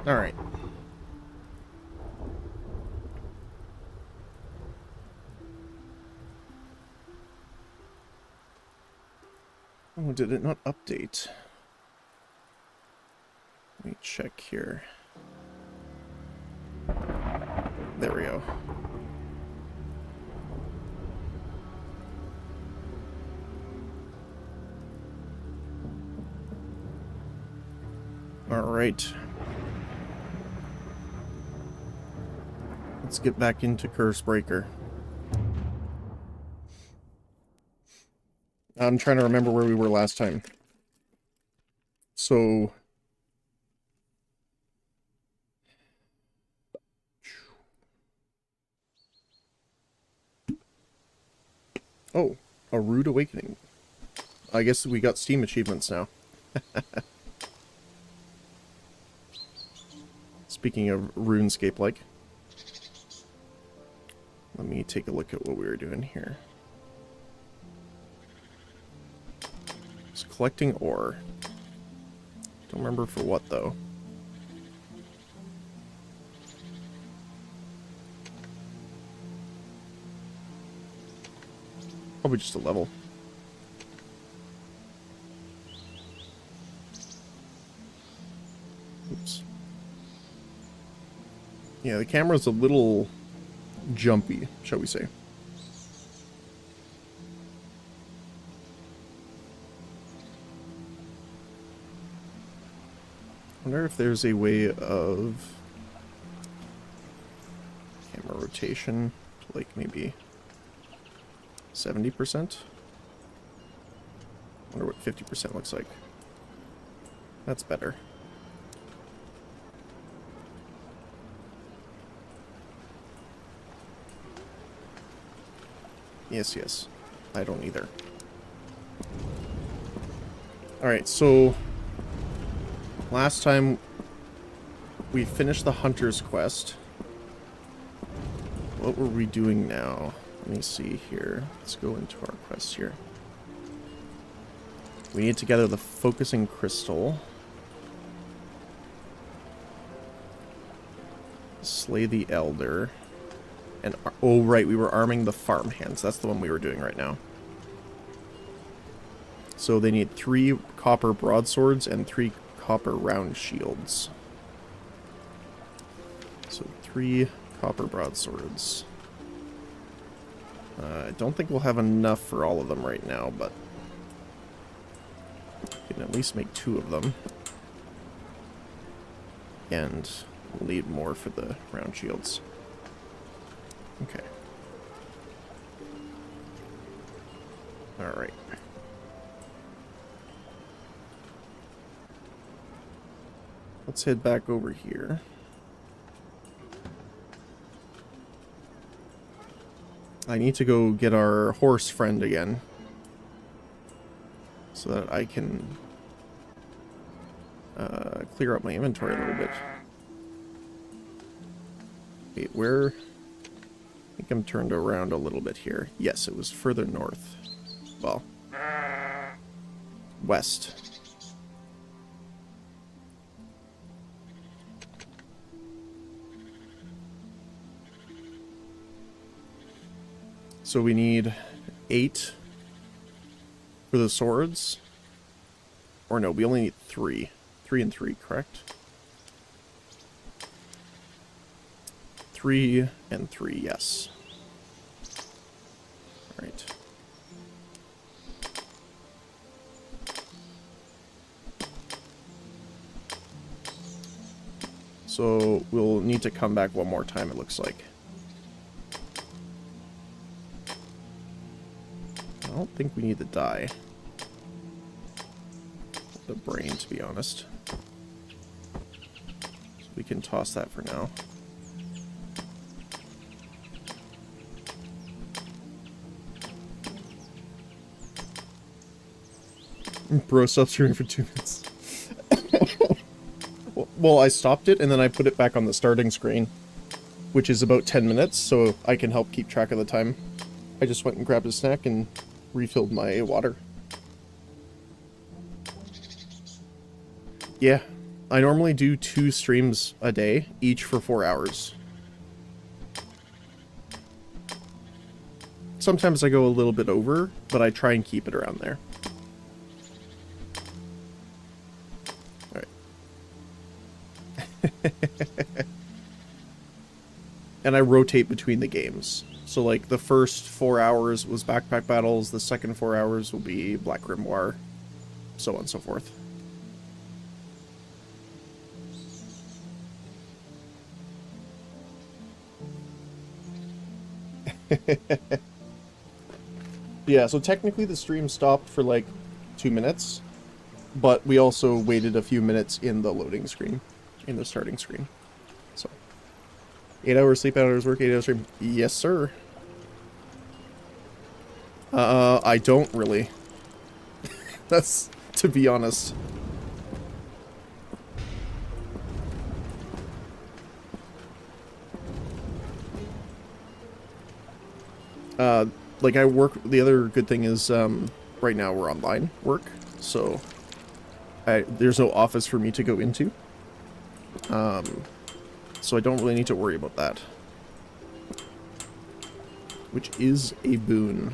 Alright. Oh, did it not update? Let me check here. There we go. Alright. Let's get back into Curse Breaker. I'm trying to remember where we were last time. So... Oh, a Rude Awakening. I guess we got Steam achievements now. Speaking of RuneScape-like. Let me take a look at what we were doing here. It's collecting ore. Don't remember for what, though. Probably just a level. Oops. Yeah, the camera's a little jumpy, shall we say. I wonder if there's a way of camera rotation to like maybe 70%? Wonder what 50% looks like. That's better. Yes, yes. I don't either. Alright, so... last time we finished the Hunter's Quest. What were we doing now? Let me see here. Let's go into our quest here. We need to gather the focusing crystal. Slay the Elder. And, oh right, we were arming the farmhands. That's the one we were doing right now. So they need 3 copper broadswords and 3 copper round shields. So 3 copper broadswords. I don't think we'll have enough for all of them right now, but we can at least make 2 of them. And we'll need more for the round shields. Okay. Alright. Let's head back over here. I need to go get our horse friend again. So that I can clear up my inventory a little bit. Okay, where... I think I'm turned around a little bit here. Yes, it was further north. Well, west. So we need 8 for the swords. Or no, we only need 3. 3 and 3, correct? 3 and 3, yes. Alright. So we'll need to come back one more time, it looks like. I don't think we need the die. The brain, to be honest. So we can toss that for now. Bro, stop streaming for 2 minutes. Well, I stopped it, and then I put it back on the starting screen, which is about 10 minutes, so I can help keep track of the time. I just went and grabbed a snack and refilled my water. Yeah, I normally do 2 streams a day, each for 4 hours. Sometimes I go a little bit over, but I try and keep it around there. Alright. And I rotate between the games. So, like, the first 4 hours was Backpack Battles, the second 4 hours will be Black Grimoire, so on and so forth. Yeah, so technically the stream stopped for like 2 minutes, but we also waited a few minutes in the loading screen, in the starting screen. So, 8 hours sleep, 8 hours work, 8 hours stream. Yes, sir. I don't really. That's, to be honest. Like, I work, the other good thing is, right now we're online work, so there's no office for me to go into. So I don't really need to worry about that. Which is a boon.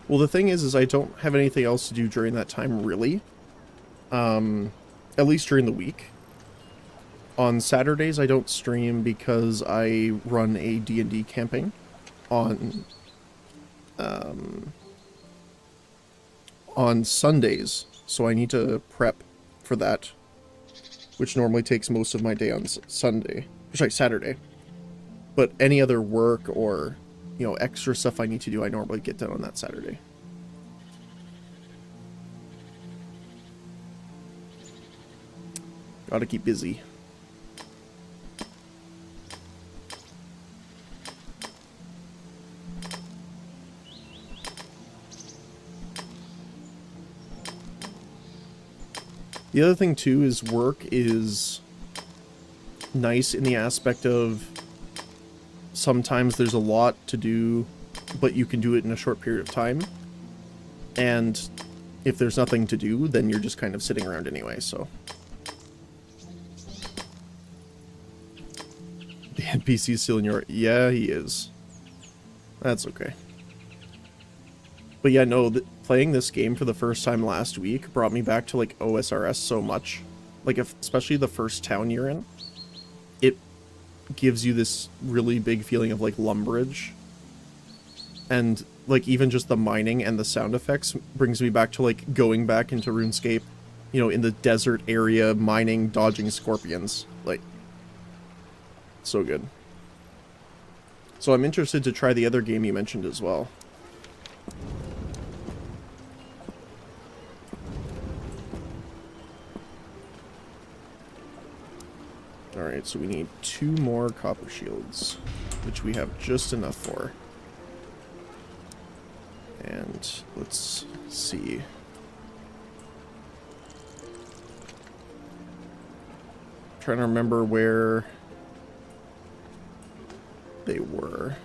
Well, the thing is I don't have anything else to do during that time, really. At least during the week. On Saturdays, I don't stream because I run a D&D camping on Sundays, so I need to prep for that, which normally takes most of my day on Saturday. But any other work or, you know, extra stuff I need to do, I normally get done on that Saturday. Gotta keep busy. The other thing, too, is work is nice in the aspect of sometimes there's a lot to do, but you can do it in a short period of time. And if there's nothing to do, then you're just kind of sitting around anyway, so. The NPC's still in your... Yeah, he is. That's okay. But yeah, no, playing this game for the first time last week brought me back to, like, OSRS so much. Like, especially the first town you're in. It gives you this really big feeling of, like, Lumbridge. And, like, even just the mining and the sound effects brings me back to, like, going back into RuneScape, you know, in the desert area, mining, dodging scorpions. Like, so good. So I'm interested to try the other game you mentioned as well. Alright, so we need 2 more copper shields, which we have just enough for. And let's see. I'm trying to remember where they were.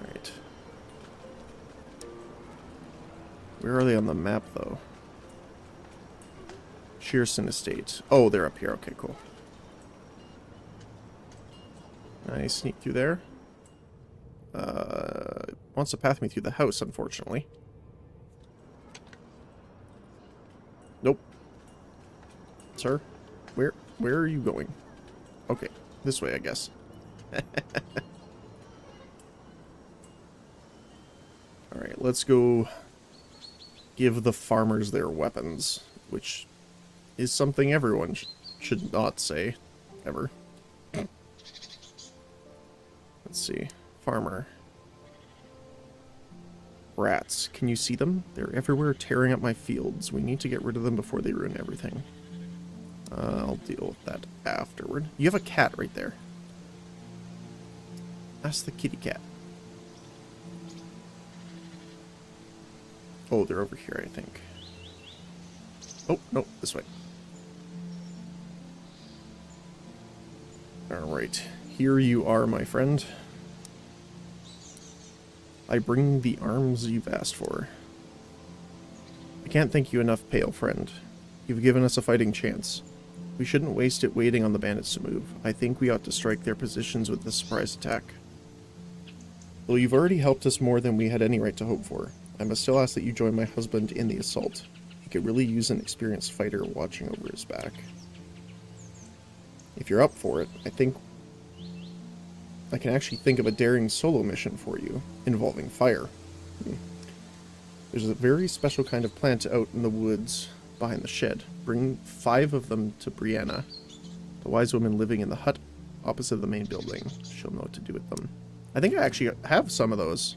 Alright. Where are they on the map, though? Shearson Estate. Oh, they're up here. Okay, cool. I sneak through there. It wants to path me through the house, unfortunately. Nope. Sir? Where are you going? Okay, this way, I guess. Alright, let's go give the farmers their weapons, which is something everyone should not say, ever. Let's see. Farmer. Rats. Can you see them? They're everywhere tearing up my fields. We need to get rid of them before they ruin everything. I'll deal with that afterward. You have a cat right there. Ask the kitty cat. Oh, they're over here, I think. Oh, no, this way. Alright. Here you are, my friend. I bring the arms you've asked for. I can't thank you enough, pale friend. You've given us a fighting chance. We shouldn't waste it waiting on the bandits to move. I think we ought to strike their positions with this surprise attack. Though you've already helped us more than we had any right to hope for, I must still ask that you join my husband in the assault. He could really use an experienced fighter watching over his back. If you're up for it, I think I can actually think of a daring solo mission for you, involving fire. There's a very special kind of plant out in the woods behind the shed. Bring 5 of them to Brianna, the wise woman living in the hut opposite the main building. She'll know what to do with them. I think I actually have some of those.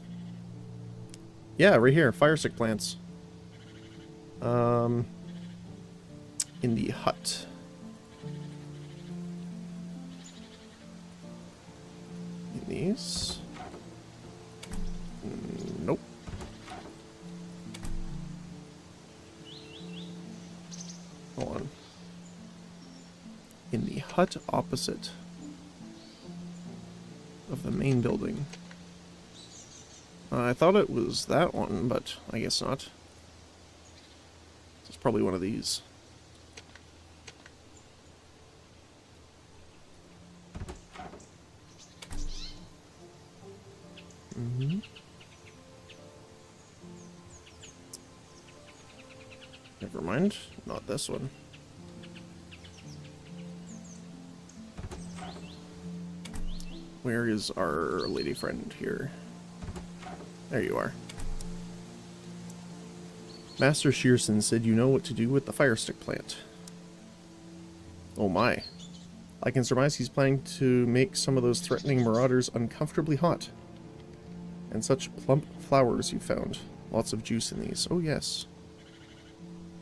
Yeah, right here, fire stick plants. In the hut. In these? Nope. Hold on. In the hut opposite of the main building. I thought it was that one, but I guess not. It's probably one of these. Never mind, not this one. Where is our lady friend here? There you are. Master Shearson said you know what to do with the fire stick plant. Oh my. I can surmise he's planning to make some of those threatening marauders uncomfortably hot. And such plump flowers you found. Lots of juice in these. Oh yes.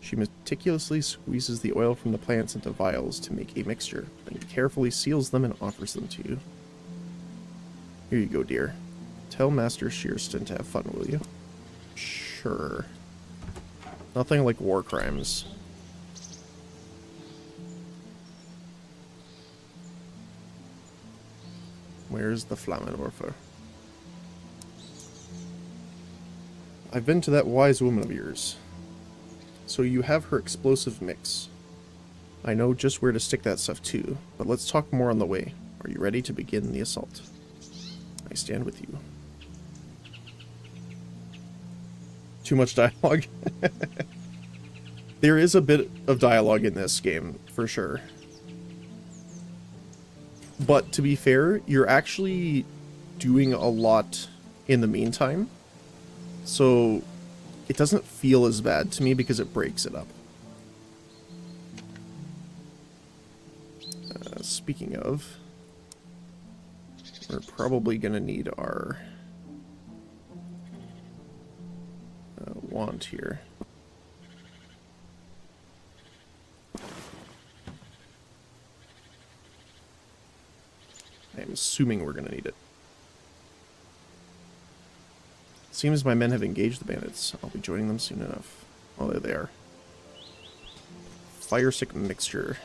She meticulously squeezes the oil from the plants into vials to make a mixture, then carefully seals them and offers them to you. Here you go, dear. Tell Master Shearston to have fun, will you? Sure. Nothing like war crimes. Where's the Flammenwerfer? I've been to that wise woman of yours. So you have her explosive mix. I know just where to stick that stuff too, but let's talk more on the way. Are you ready to begin the assault? I stand with you. Too much dialogue. There is a bit of dialogue in this game, for sure. But to be fair, you're actually doing a lot in the meantime. So it doesn't feel as bad to me because it breaks it up. Speaking of, we're probably going to need our wand here. I'm assuming we're going to need it. Seems my men have engaged the bandits. I'll be joining them soon enough. Oh, there they are. Fire stick mixture.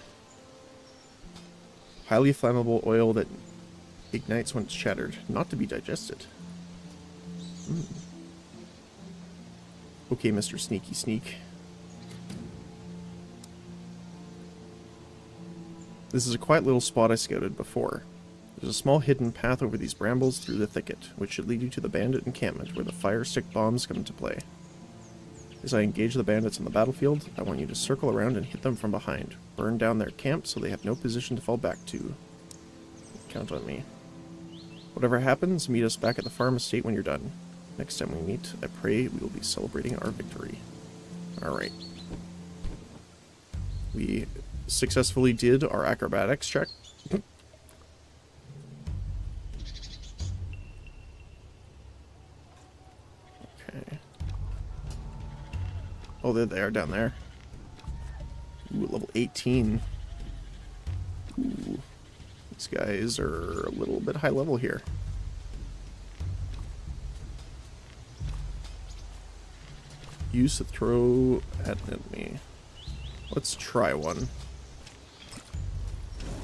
Highly flammable oil that ignites when it's shattered. Not to be digested. Okay, Mr. Sneaky Sneak. This is a quiet little spot I scouted before. There's a small hidden path over these brambles through the thicket, which should lead you to the bandit encampment where the fire stick bombs come into play. As I engage the bandits on the battlefield, I want you to circle around and hit them from behind. Burn down their camp so they have no position to fall back to. Count on me. Whatever happens, meet us back at the farm estate when you're done. Next time we meet, I pray we will be celebrating our victory. Alright. We successfully did our acrobatics check. Okay. Oh, there they are down there. Ooh, level 18. Ooh. These guys are a little bit high level here. Use to throw at an enemy. Let's try one.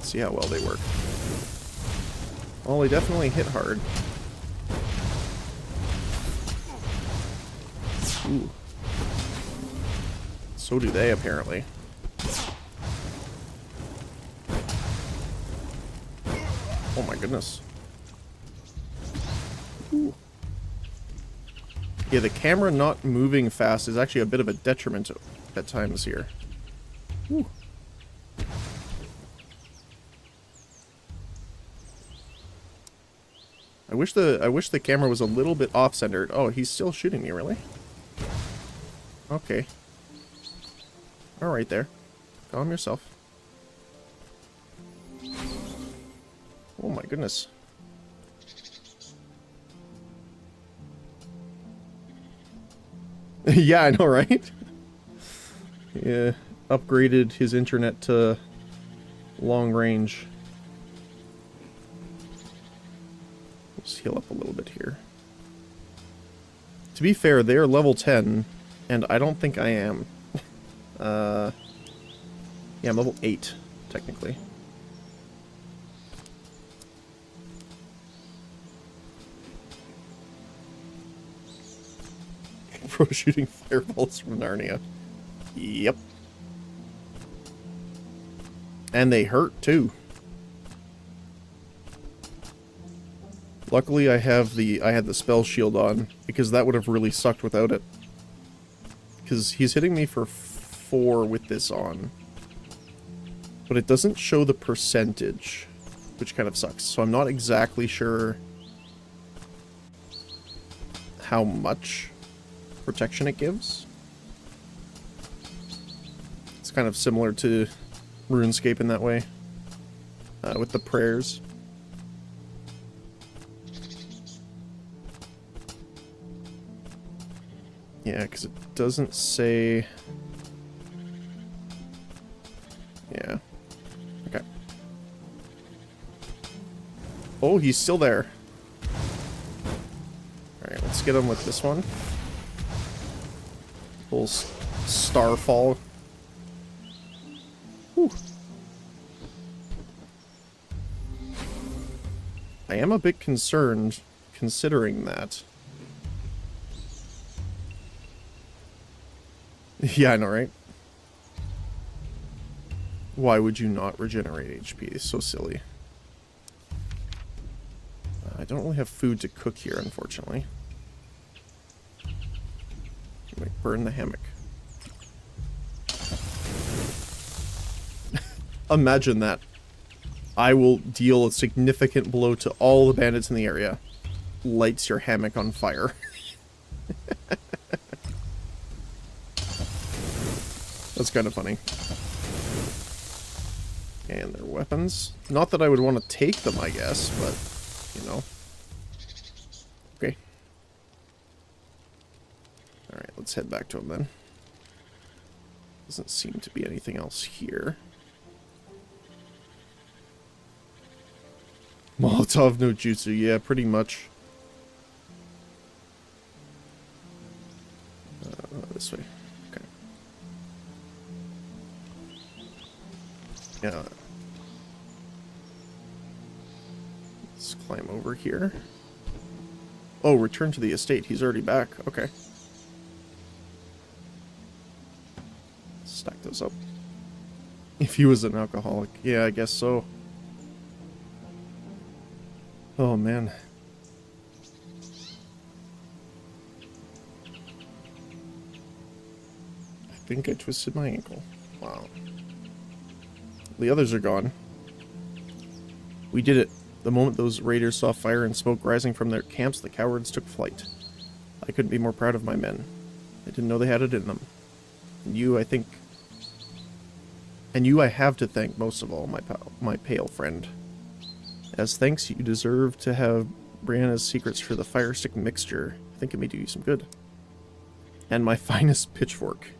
See how well they work. Well, they definitely hit hard. Ooh. So do they, apparently. Oh my goodness. Ooh. Yeah, the camera not moving fast is actually a bit of a detriment at times here. Ooh. I wish the camera was a little bit off-centered. Oh, he's still shooting me, really? Okay. Alright there. Calm yourself. Oh my goodness. Yeah, I know, right? Yeah, upgraded his internet to long range. Let's heal up a little bit here. To be fair, they are level 10, and I don't think I am. Yeah, I'm level 8, technically. Bro shooting fireballs from Narnia. Yep. And they hurt, too. Luckily, I had the spell shield on, because that would have really sucked without it. Because he's hitting me for 4 with this on. But it doesn't show the percentage, which kind of sucks. So I'm not exactly sure how much protection it gives. It's kind of similar to RuneScape in that way, with the prayers. Yeah, because it doesn't say... Yeah. Okay. Oh, he's still there. Alright, let's get him with this one. Little starfall. Whew. I am a bit concerned, considering that. Yeah, I know, right? Why would you not regenerate HP? It's so silly. I don't really have food to cook here, unfortunately. Might burn the hammock. Imagine that. I will deal a significant blow to all the bandits in the area. Lights your hammock on fire. That's kind of funny. And their weapons. Not that I would want to take them, I guess, but, you know. Okay. Alright, let's head back to him then. Doesn't seem to be anything else here. Molotov no jutsu, yeah, pretty much. This way. Okay. Yeah. Let's climb over here. Oh, return to the estate. He's already back. Okay. Stack those up. If he was an alcoholic. Yeah, I guess so. Oh, man. I think I twisted my ankle. Wow. The others are gone. We did it. The moment those raiders saw fire and smoke rising from their camps, the cowards took flight. I couldn't be more proud of my men. I didn't know they had it in them. And you, I think... And you I have to thank most of all, my pale friend. As thanks, you deserve to have Brianna's secrets for the fire stick mixture. I think it may do you some good. And my finest pitchfork.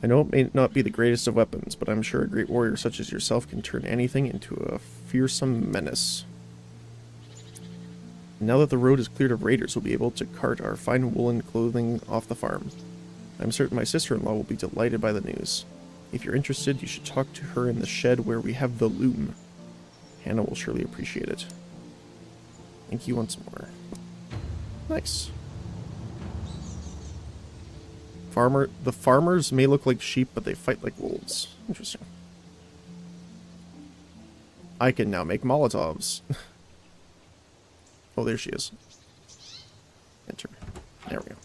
I know it may not be the greatest of weapons, but I'm sure a great warrior such as yourself can turn anything into a fearsome menace. Now that the road is cleared of raiders, we'll be able to cart our fine woolen clothing off the farm. I'm certain my sister-in-law will be delighted by the news. If you're interested, you should talk to her in the shed where we have the loom. Hannah will surely appreciate it. Thank you once more. Nice. The farmers may look like sheep, but they fight like wolves. Interesting. I can now make Molotovs. Oh, there she is. Enter. There we go.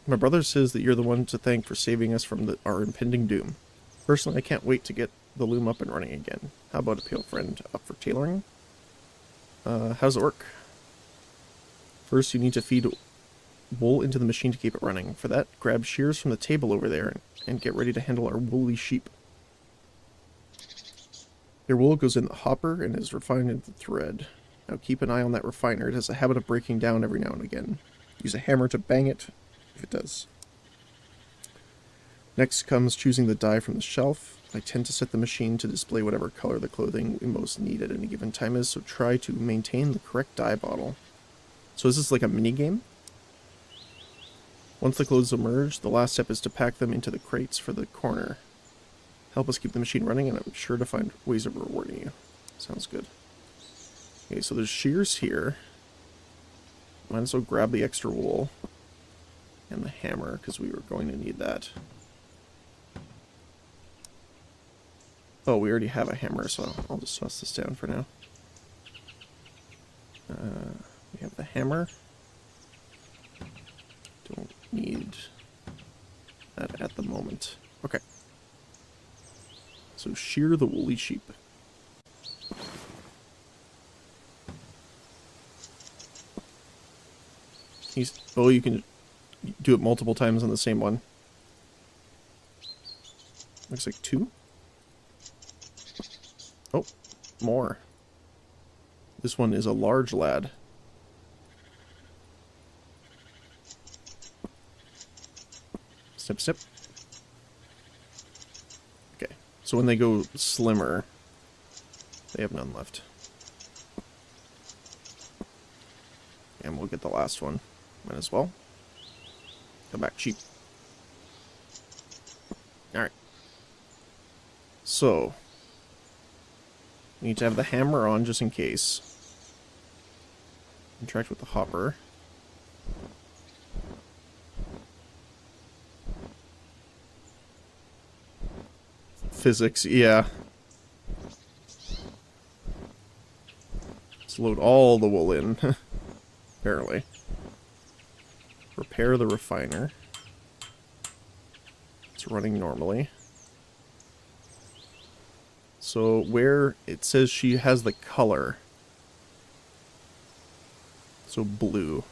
My brother says that you're the one to thank for saving us from our impending doom. Personally, I can't wait to get the loom up and running again. How about a pale friend up for tailoring? How's it work? First, you need to feed wool into the machine to keep it running. For that, grab shears from the table over there and get ready to handle our woolly sheep. Your wool goes in the hopper and is refined into thread. Now keep an eye on that refiner. It has a habit of breaking down every now and again. Use a hammer to bang it if it does. Next comes choosing the dye from the shelf. I tend to set the machine to display whatever color the clothing we most need at any given time is, so try to maintain the correct dye bottle. So is this like a mini game? Once the clothes emerge, the last step is to pack them into the crates for the corner. Help us keep the machine running, and I'm sure to find ways of rewarding you. Sounds good. Okay, so there's shears here. Might as well grab the extra wool. And the hammer, because we were going to need that. Oh, we already have a hammer, so I'll just toss this down for now. We have the hammer. Don't need that at the moment. Okay. So shear the woolly sheep. Oh, you can do it multiple times on the same one. Looks like 2. Oh, more. This one is a large lad. Snip, snip. Okay, so when they go slimmer, they have none left. And we'll get the last one. Might as well. Come back cheap. Alright. So, we need to have the hammer on just in case. Interact with the hopper. Physics, yeah. Let's load all the wool in. Apparently. Repair the refiner. It's running normally. So where it says she has the color. So blue.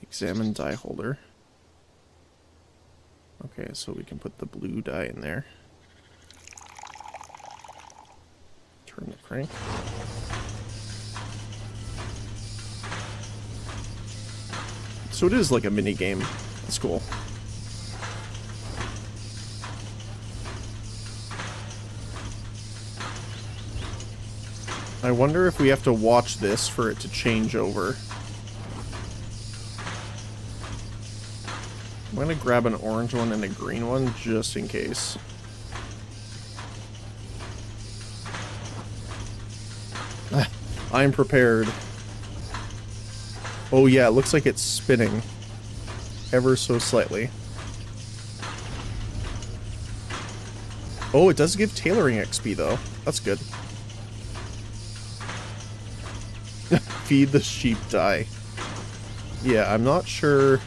Examine dye holder. Okay, so we can put the blue dye in there. Turn the crank. So it is like a mini game. That's cool. I wonder if we have to watch this for it to change over. I'm gonna grab an orange one and a green one just in case. I'm prepared. Oh yeah, it looks like it's spinning ever so slightly. Oh, it does give tailoring XP though. That's good. Feed the sheep dye. Yeah, I'm not sure.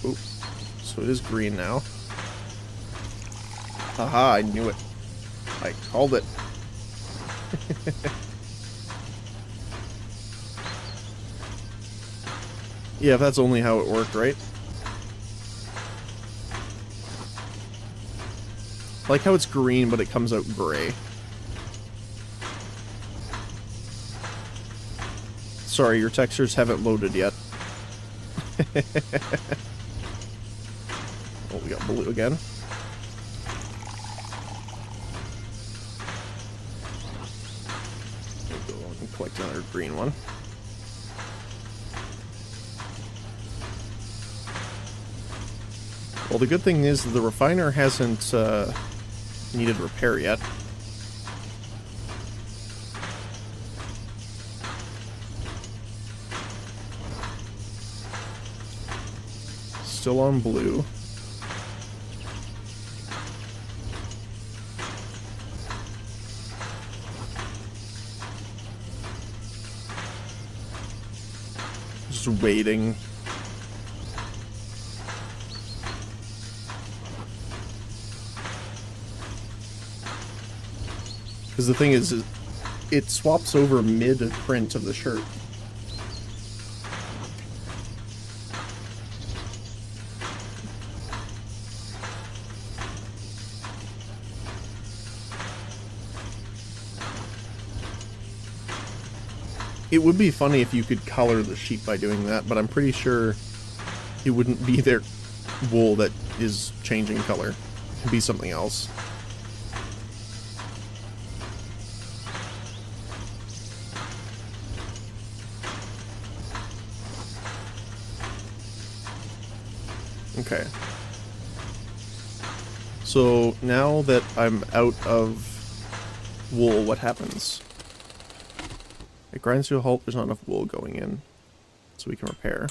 Oop. So it is green now. Haha, I knew it. I called it. Yeah, if that's only how it worked, right? I like how it's green, but it comes out gray. Sorry, your textures haven't loaded yet. Oh, we got blue again. We'll go and collect another green one. Well, the good thing is the refiner hasn't needed repair yet. Still on blue. Just waiting. Because the thing is, it swaps over mid-print of the shirt. It would be funny if you could color the sheep by doing that, but I'm pretty sure it wouldn't be their wool that is changing color. It'd be something else. Okay. So now that I'm out of wool, what happens? It grinds to a halt, there's not enough wool going in. So we can repair.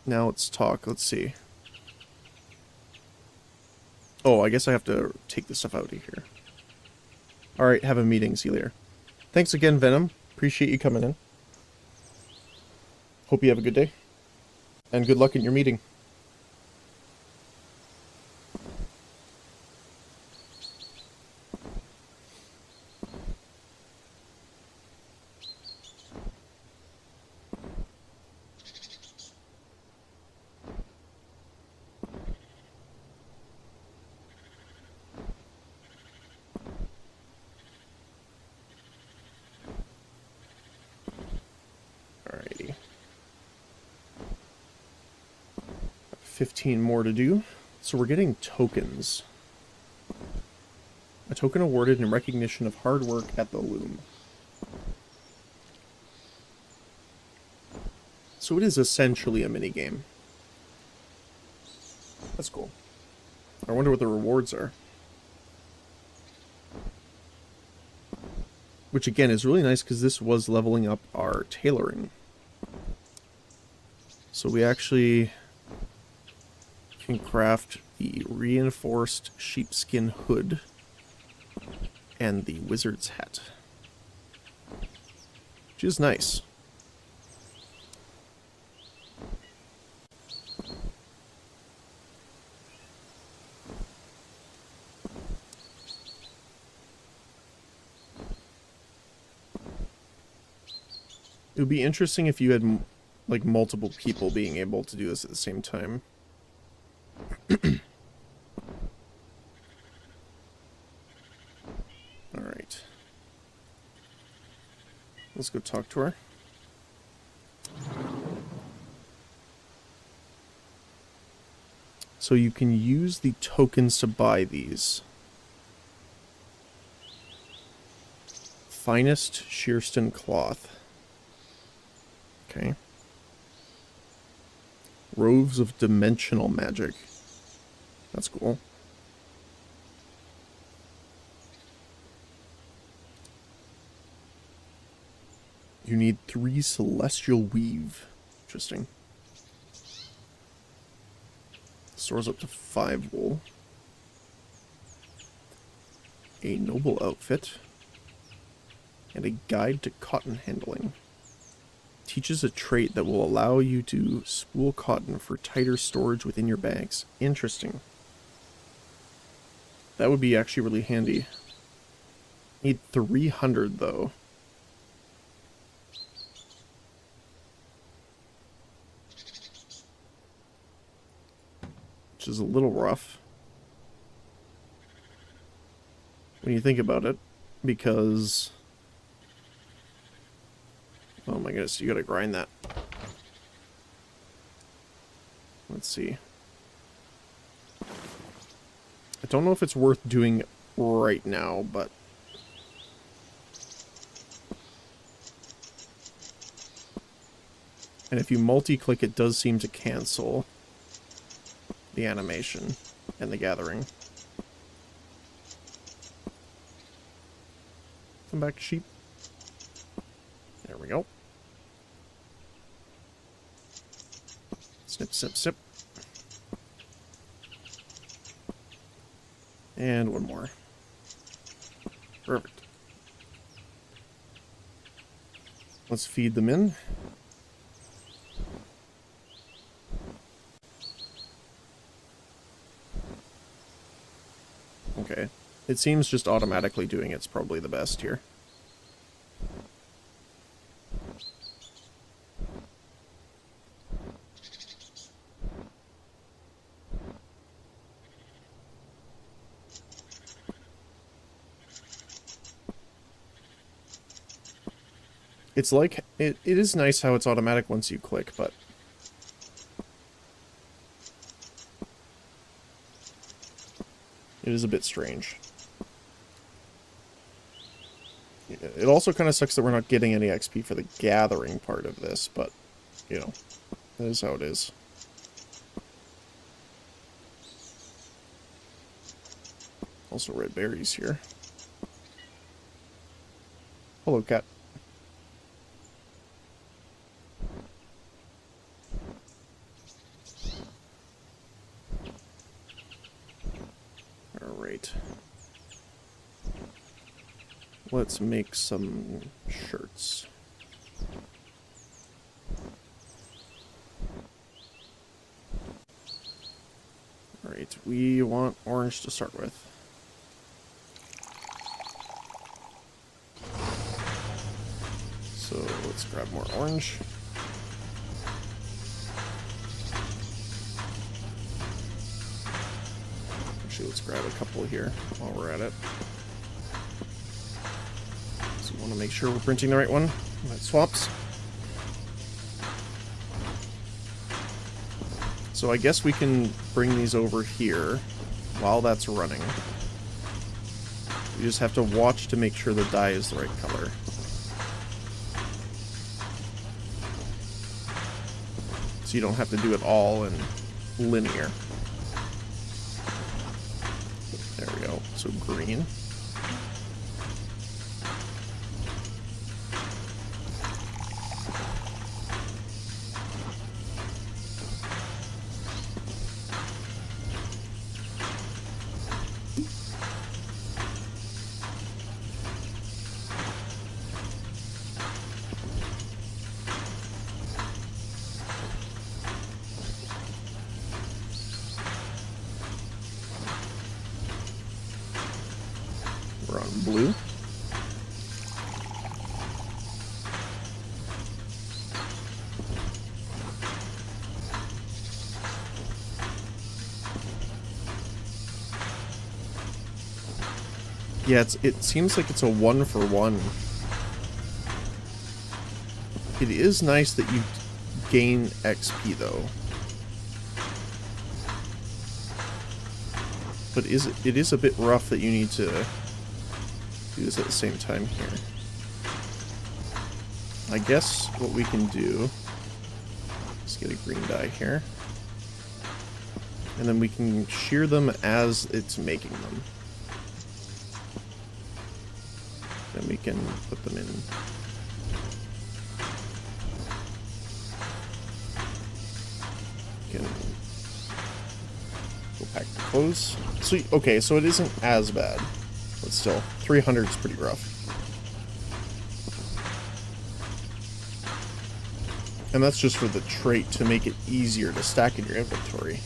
Now let's talk, let's see. Oh, I guess I have to take this stuff out of here. Alright, have a meeting, see you later. Thanks again, Venom. Appreciate you coming in. Hope you have a good day. And good luck in your meeting. Alrighty. 15 more to do. So we're getting tokens. A token awarded in recognition of hard work at the loom. So it is essentially a minigame. That's cool. I wonder what the rewards are. Which again is really nice because this was leveling up our tailoring. So we actually can craft the reinforced sheepskin hood and the wizard's hat, which is nice. It would be interesting if you had like multiple people being able to do this at the same time. Alright. Let's go talk to her. So you can use the tokens to buy these. Finest shearskin cloth. Okay. Robes of dimensional magic. That's cool. You need 3 celestial weave. Interesting. Stores up to 5 wool. A noble outfit. And a guide to cotton handling. Teaches a trait that will allow you to spool cotton for tighter storage within your bags. Interesting. That would be actually really handy. Need 300 though. Which is a little rough when you think about it, because oh my goodness, you gotta grind that. Let's see. I don't know if it's worth doing right now, but And if you multi-click, it does seem to cancel the animation and the gathering. Come back, sheep. There we go. Snip, snip, snip. And one more. Perfect. Let's feed them in. Okay. It seems just automatically doing it's probably the best here. It's like, it is nice how it's automatic once you click, but it is a bit strange. It also kind of sucks that we're not getting any XP for the gathering part of this, but, you know, that is how it is. Also red berries here. Hello, cat. Alright. Let's make some shirts. Alright, we want orange to start with. So let's grab more orange. Actually, let's grab a couple here while we're at it. So we want to make sure we're printing the right one. That swaps. So I guess we can bring these over here while that's running. We just have to watch to make sure the dye is the right color. So you don't have to do it all in linear. There we go. So green. We're on blue. Yeah, it seems like it's a 1-for-1. It is nice that you gain XP though. But it is a bit rough that you need to do this at the same time here. I guess what we can do is get a green dye here. And then we can shear them as it's making them. Then we can put them in. We can go back to close. So, okay, so it isn't as bad. But still, 300 is pretty rough. And that's just for the trait to make it easier to stack in your inventory.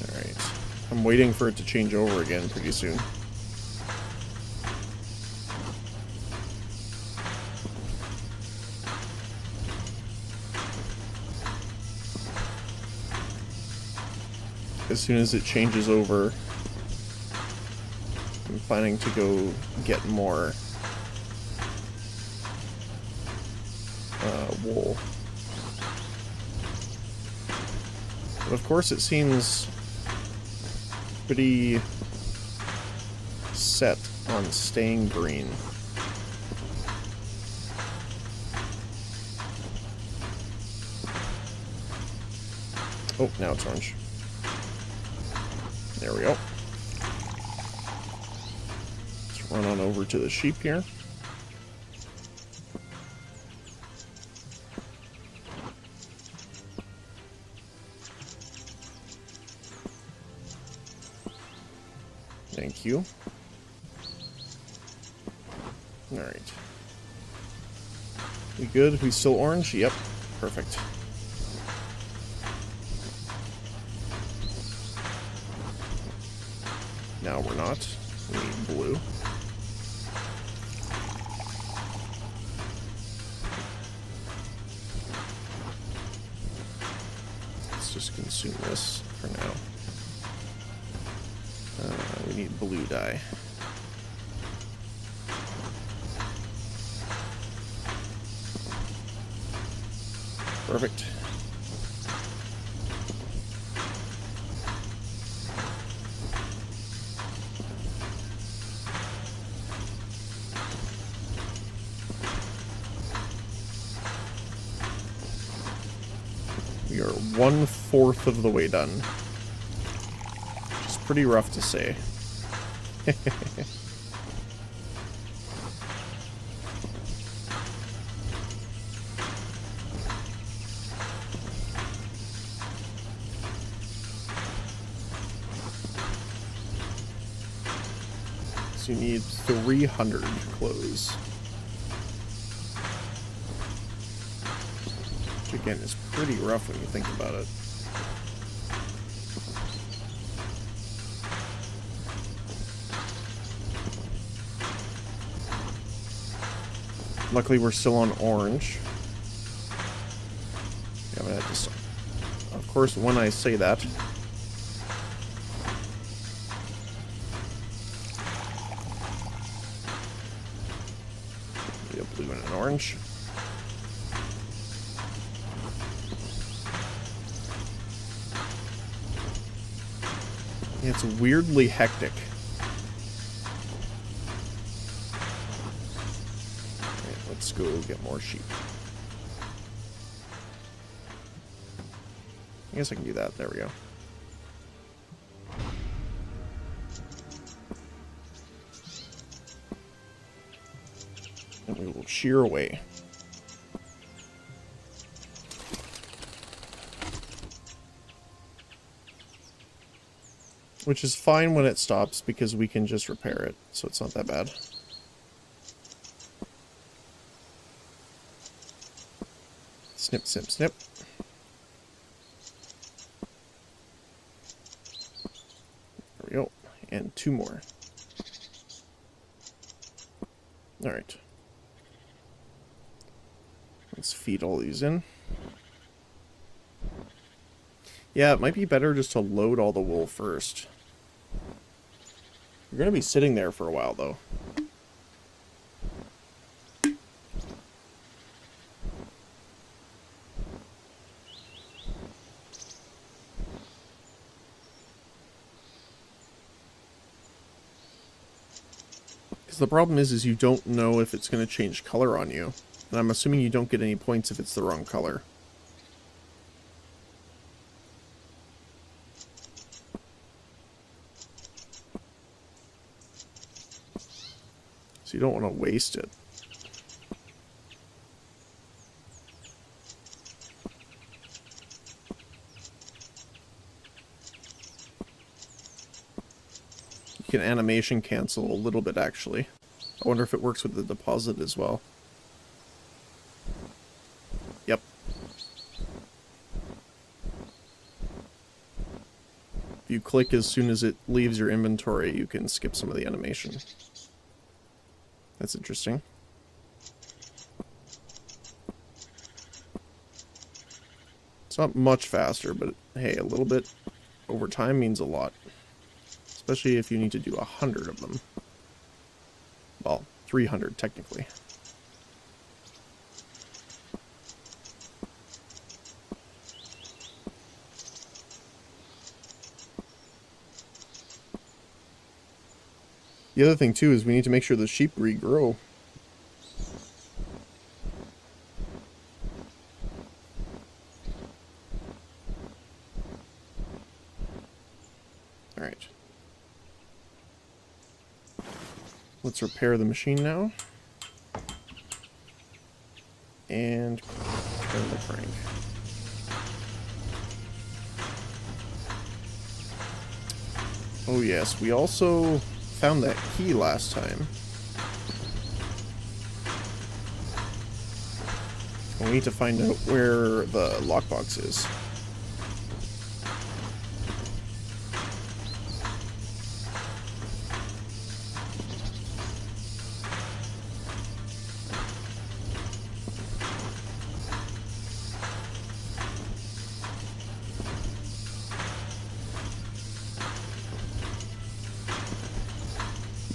Alright. I'm waiting for it to change over again pretty soon. As soon as it changes over, I'm planning to go get more wool. But of course it seems pretty set on staying green. Oh, now it's orange. There we go. Let's run on over to the sheep here. Thank you. Alright. We good? We still orange? Yep. Perfect. Now we're not. We need blue. Let's just consume this for now. We need blue dye. Perfect. We are 1/4 of the way done. Which is pretty rough to say. So you need 300 clothes. Which again is pretty rough when you think about it. Luckily we're still on orange. Yeah, I'm gonna have to stop. Of course, when I say that, we have blue and an orange. Yeah, it's weirdly hectic. Alright, let's go get more sheep. I guess I can do that. There we go. And we will shear away. Which is fine when it stops because we can just repair it, so it's not that bad. Snip, snip, snip. There we go. And 2 more. Alright. Let's feed all these in. Yeah, it might be better just to load all the wool first. You're going to be sitting there for a while, though. Because the problem is you don't know if it's going to change color on you. And I'm assuming you don't get any points if it's the wrong color. So you don't want to waste it. You can animation cancel a little bit, actually. I wonder if it works with the deposit as well. Yep. If you click as soon as it leaves your inventory, you can skip some of the animation. That's interesting. It's not much faster, but hey, a little bit over time means a lot. Especially if you need to do 100 of them. Well, 300 technically. The other thing too is we need to make sure the sheep regrow. Alright. Let's repair the machine now. And turn the crank. Oh yes, we also found that key last time. We need to find out where the lockbox is.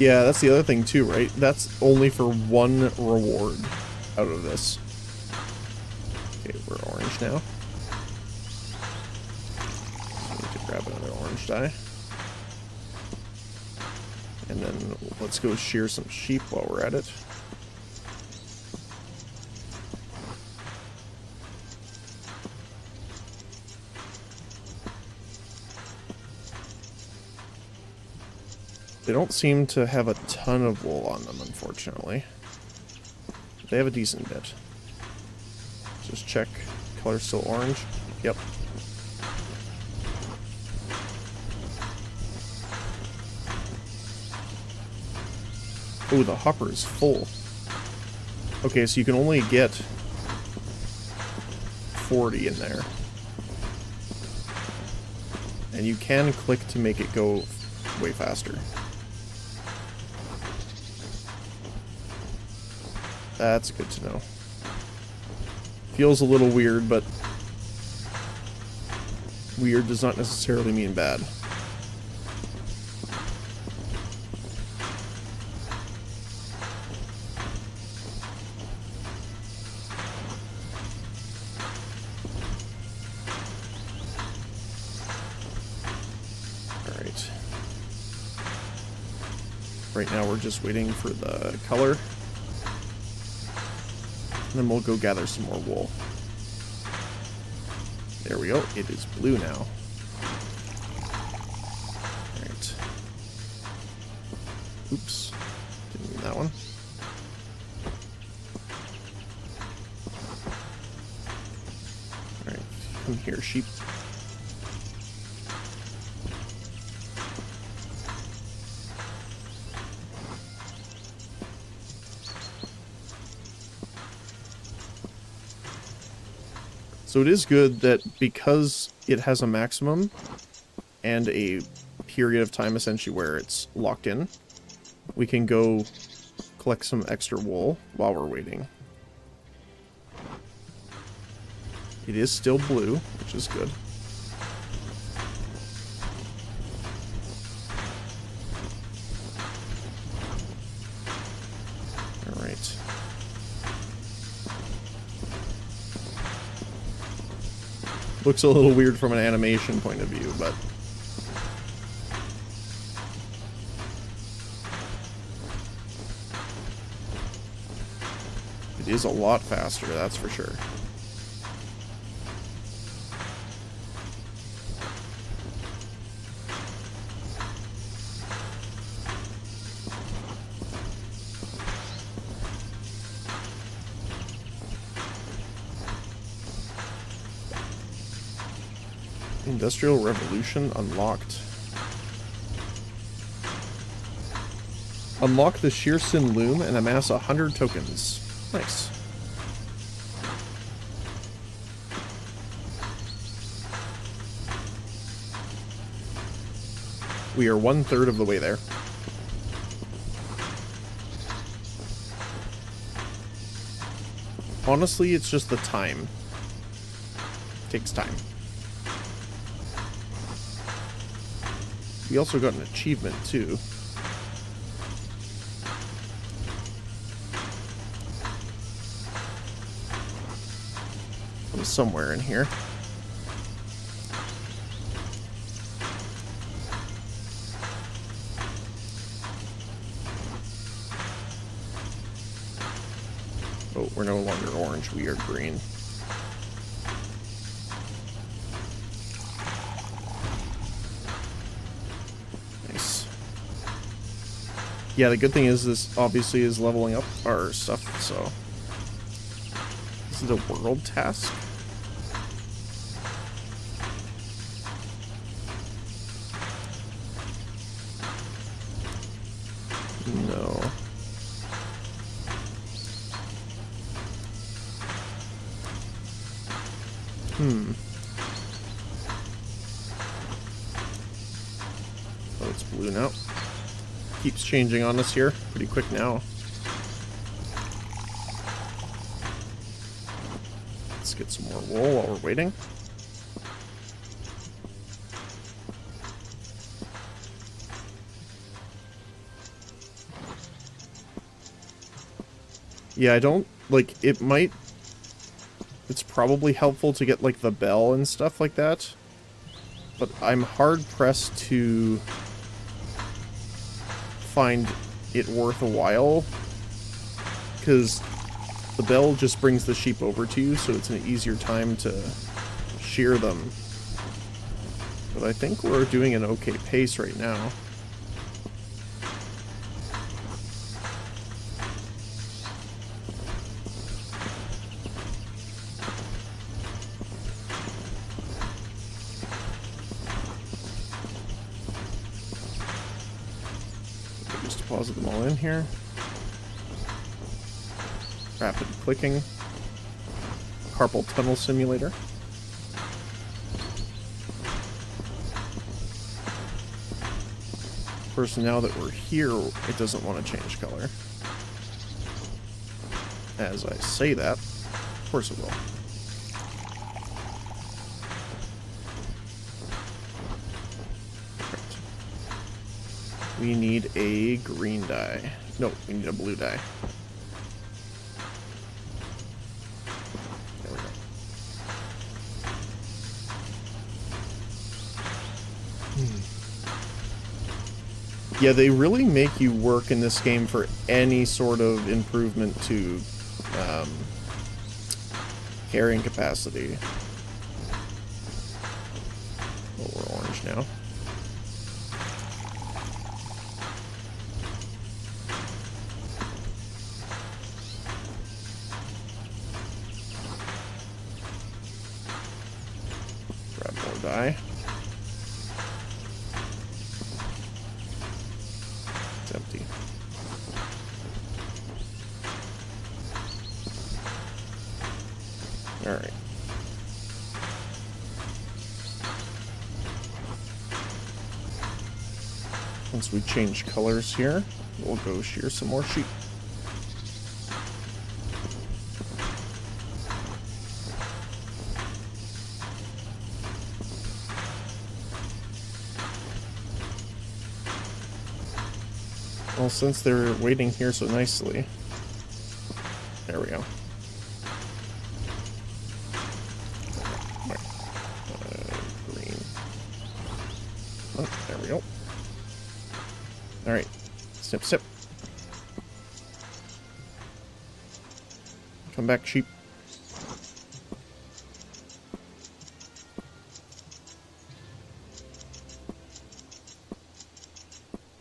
Yeah, that's the other thing too, right? That's only for one reward out of this. Okay, we're orange now. So we need to grab another orange dye. And then let's go shear some sheep while we're at it. They don't seem to have a ton of wool on them, unfortunately. They have a decent bit. Just check. Color's still orange. Yep. Oh, the hopper is full. Okay, so you can only get 40 in there. And you can click to make it go way faster. That's good to know. Feels a little weird, but weird does not necessarily mean bad. Alright. Right now we're just waiting for the color. And then we'll go gather some more wool. There we go. It is blue now. Alright. Oops. Didn't mean that one. Alright. Come here, sheep. So it is good that because it has a maximum and a period of time essentially where it's locked in, we can go collect some extra wool while we're waiting. It is still blue, which is good. Alright. Looks a little weird from an animation point of view, but it is a lot faster, that's for sure. Industrial Revolution unlocked. Unlock the Shearson Loom and amass 100 tokens. Nice. We are 1/3 of the way there. Honestly, it's just the time. It takes time. We also got an achievement, too. From somewhere in here. orange, we are green. Nice. Yeah, the good thing is this obviously is leveling up our stuff, so... Is it a world task? No. Oh, it's blue now. Keeps changing on us here. Pretty quick now. Let's get some more wool while we're waiting. Yeah, I don't, like, it might... It's probably helpful to get, like, the bell and stuff like that. But I'm hard-pressed to find it worth a while. Because the bell just brings the sheep over to you, so it's an easier time to shear them. But I think we're doing an okay pace right now. Just deposit them all in here. Rapid clicking. Carpal tunnel simulator. Of course, now that we're here, it doesn't want to change color. As I say that, of course it will. Perfect. We need a green dye. No, we need a blue dye. There we go. Yeah, they really make you work in this game for any sort of improvement to carrying capacity. Oh, we're orange now. Grab more dye. It's empty. Alright. Once we change colors here, we'll go shear some more sheep. Well, since they're waiting here so nicely, there we go. Green. Oh, there we go. Alright. Snip, snip. Come back, sheep.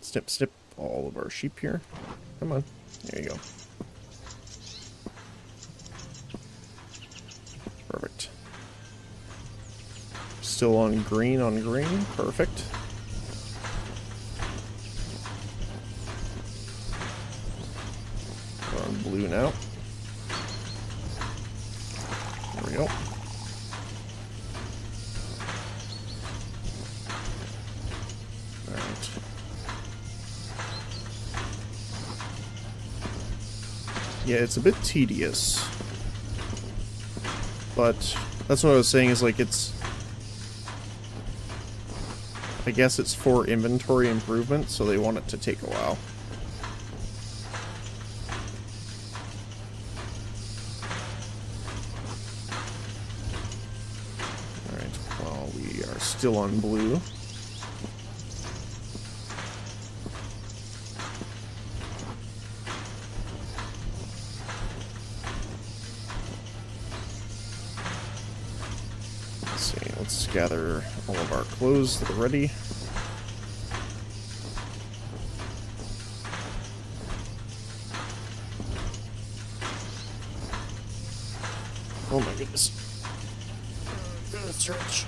Snip, snip. All of our sheep here. Come on. There you go. Perfect. Still on green on green. Perfect. We're on blue now. There we go. Alright. Yeah, it's a bit tedious. But that's what I was saying is like it's... I guess it's for inventory improvement, so they want it to take a while. Alright, well, we are still on blue. Let's gather all of our clothes that are ready. Oh my goodness. Gonna search.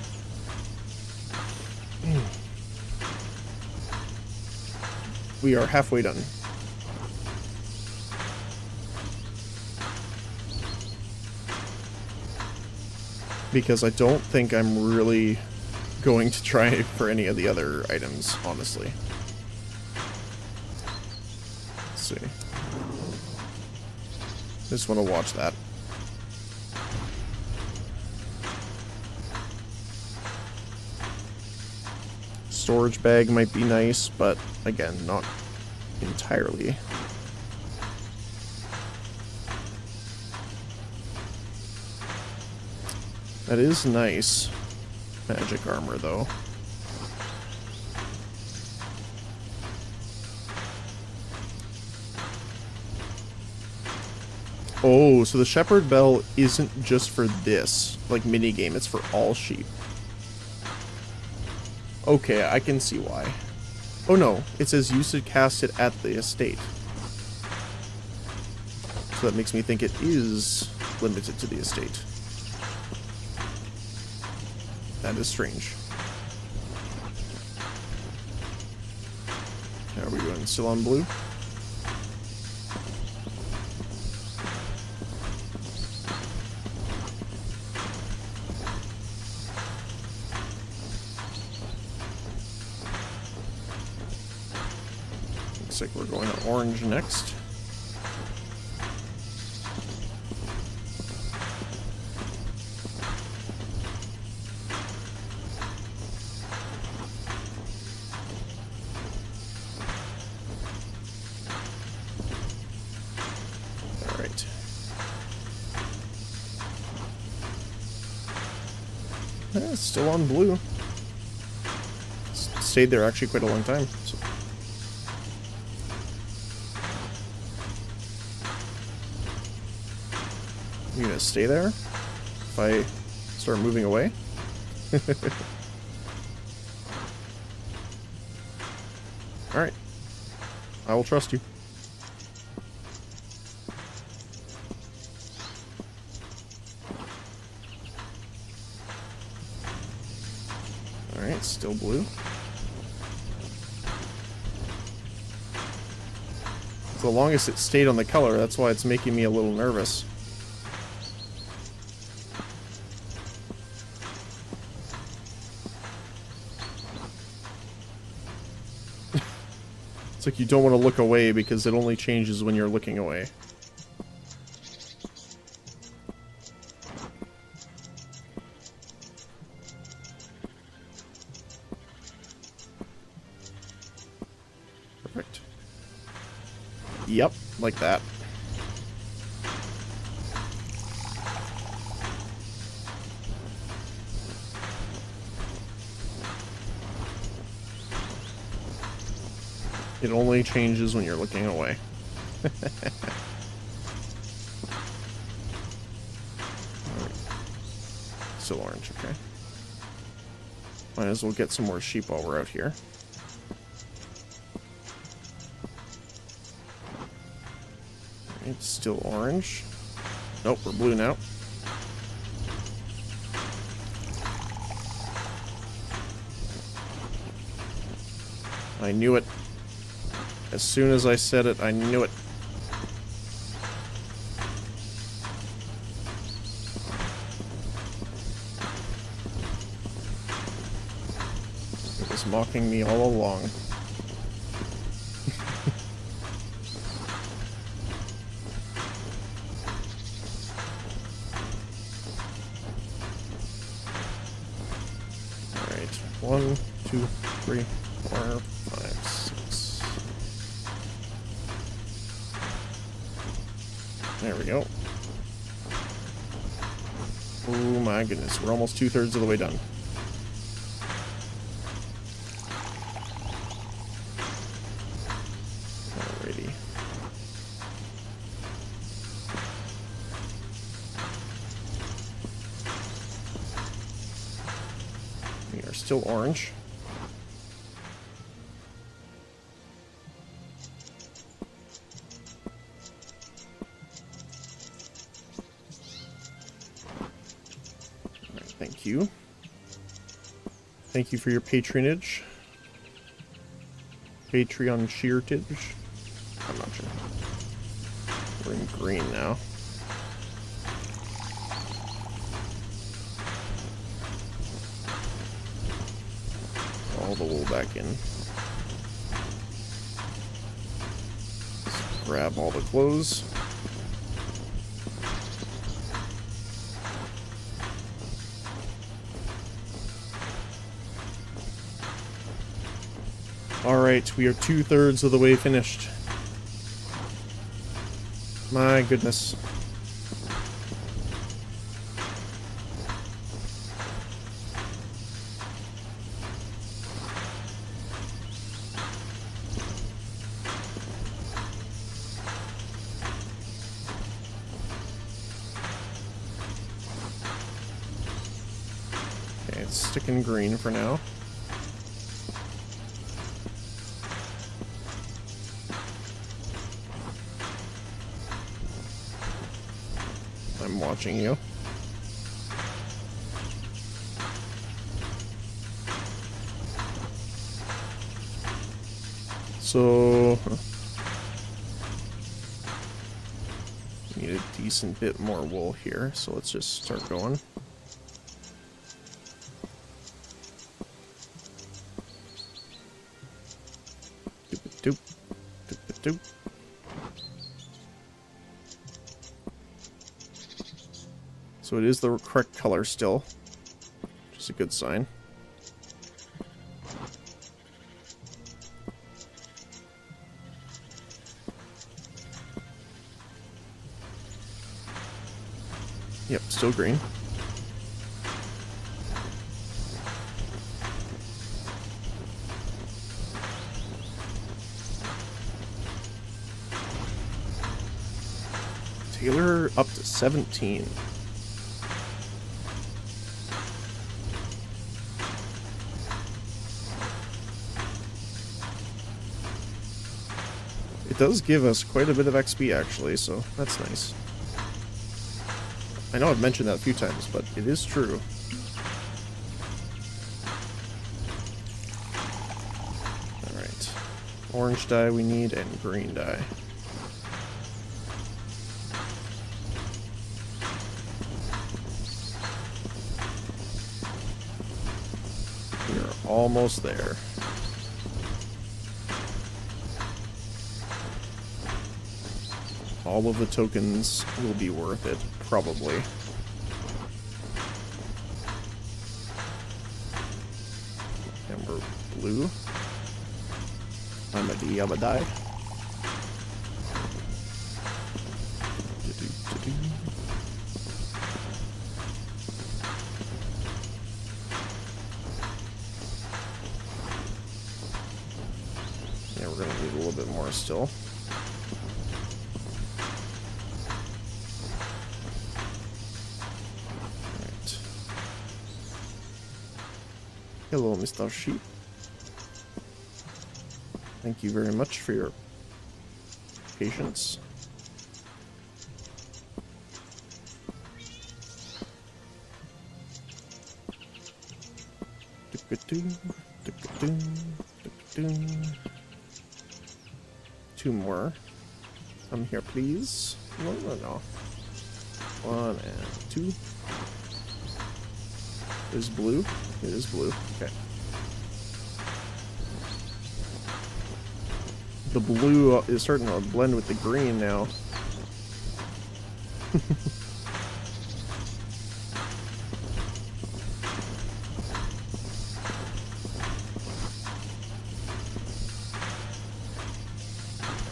We are halfway done. Because I don't think I'm really going to try for any of the other items, honestly. Let's see. Just want to watch that. Storage bag might be nice, but again, not entirely. That is nice. Magic armor, though. Oh, so the Shepherd Bell isn't just for this, like, minigame, it's for all sheep. Okay, I can see why. Oh no, it says you should cast it at the estate. So that makes me think it is limited to the estate. That is strange. How are we doing? Still on blue? Looks like we're going to orange next. Alright. It's still on blue. Stayed there actually quite a long time. So. You gonna stay there if I start moving away? Alright. I will trust you. Alright, still blue. For the longest it stayed on the color, that's why it's making me a little nervous. It's like you don't want to look away because it only changes when you're looking away. Perfect. Yep, like that. It only changes when you're looking away. Still orange, okay. Might as well get some more sheep while we're out here. It's still orange. Nope, we're blue now. I knew it. As soon as I said it, I knew it. It was mocking me all along. Alright, 1, 2, 3, 4, 5, 6. There we go. Oh my goodness, we're almost 2/3 of the way done. Alrighty. We are still orange. Alright, thank you. Thank you for your patronage. Patreon sheertage. I'm not sure. We're in green now. All the wool back in. Let's grab all the clothes. Alright, we are 2/3 of the way finished. My goodness. Okay, it's sticking green for now. I'm watching you. So, need a decent bit more wool here, so let's just start going. Doop, doop, doop, doop. So it is the correct color still, which is a good sign. Yep, still green. Taylor up to 17. It does give us quite a bit of XP actually, so that's nice. I know I've mentioned that a few times, but it is true. Alright. Orange dye we need, and green dye. We are almost there. All of the tokens will be worth it, probably. And we're blue. I'm a D, I'm a die. Yeah, we're gonna need a little bit more still. Hello, Mr. Sheep. Thank you very much for your patience. Two more. Come here, please. No. 1 and 2. Is blue? It is blue. Okay. The blue is starting to blend with the green now.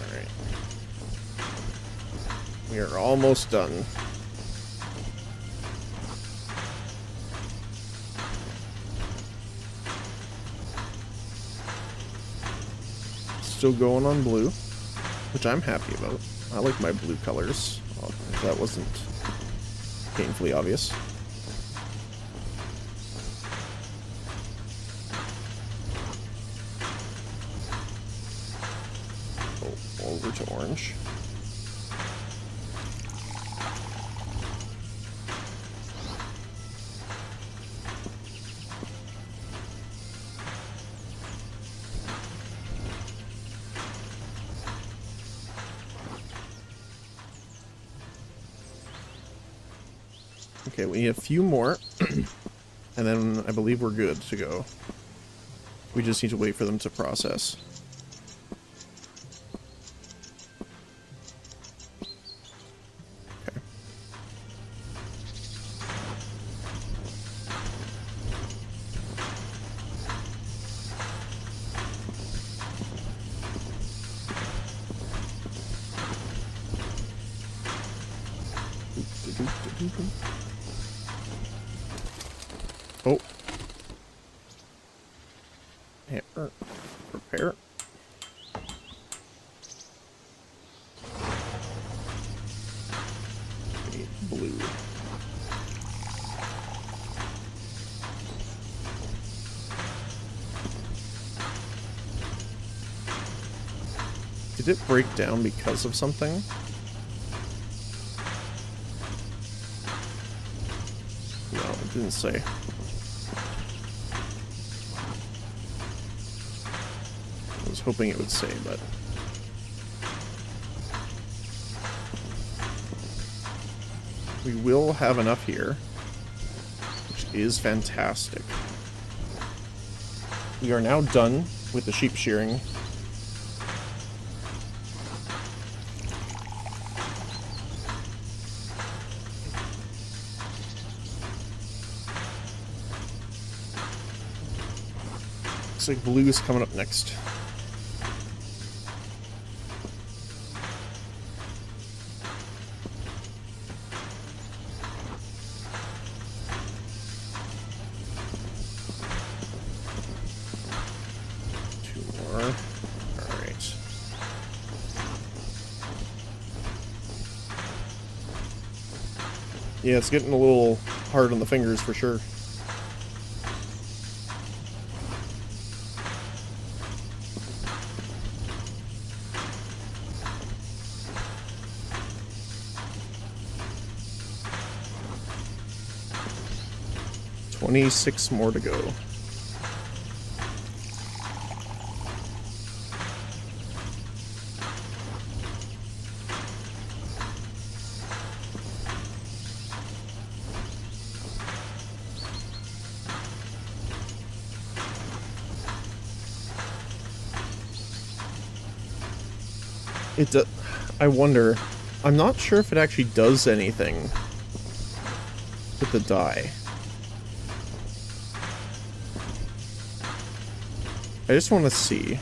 Alright. We are almost done. Still going on blue, which I'm happy about. I like my blue colors, if that wasn't painfully obvious. orange. Okay, we need a few more, and then I believe we're good to go. We just need to wait for them to process. Okay. Oh. Hammer. Prepare. We need blue. Did it break down because of something? No, it didn't say. I was hoping it would say, but... we will have enough here, which is fantastic. We are now done with the sheep shearing. Looks like blue is coming up next. Yeah, it's getting a little hard on the fingers for sure. $26 more to go. I wonder. I'm not sure if it actually does anything with the dye. I just want to see.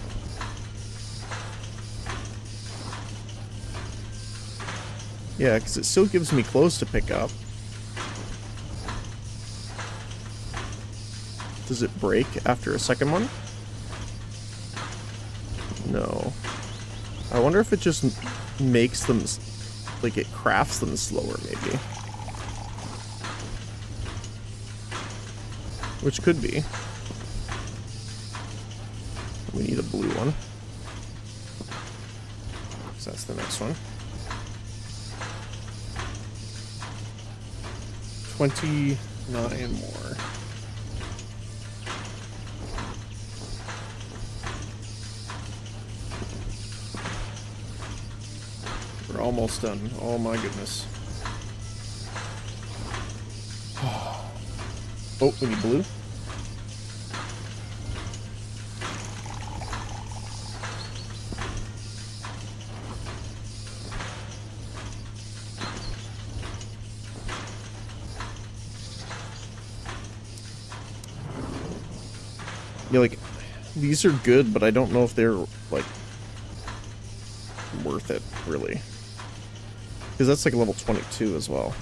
Yeah, because it still gives me clothes to pick up. Does it break after a second one? No. I wonder if it just makes them, like it crafts them slower, maybe. Which could be. We need a blue one. So that's the next one. 29 more. We're almost done. Oh my goodness. Oh, we need blue. Yeah, like, these are good, but I don't know if they're, like, worth it, really. Because that's, like, level 22 as well.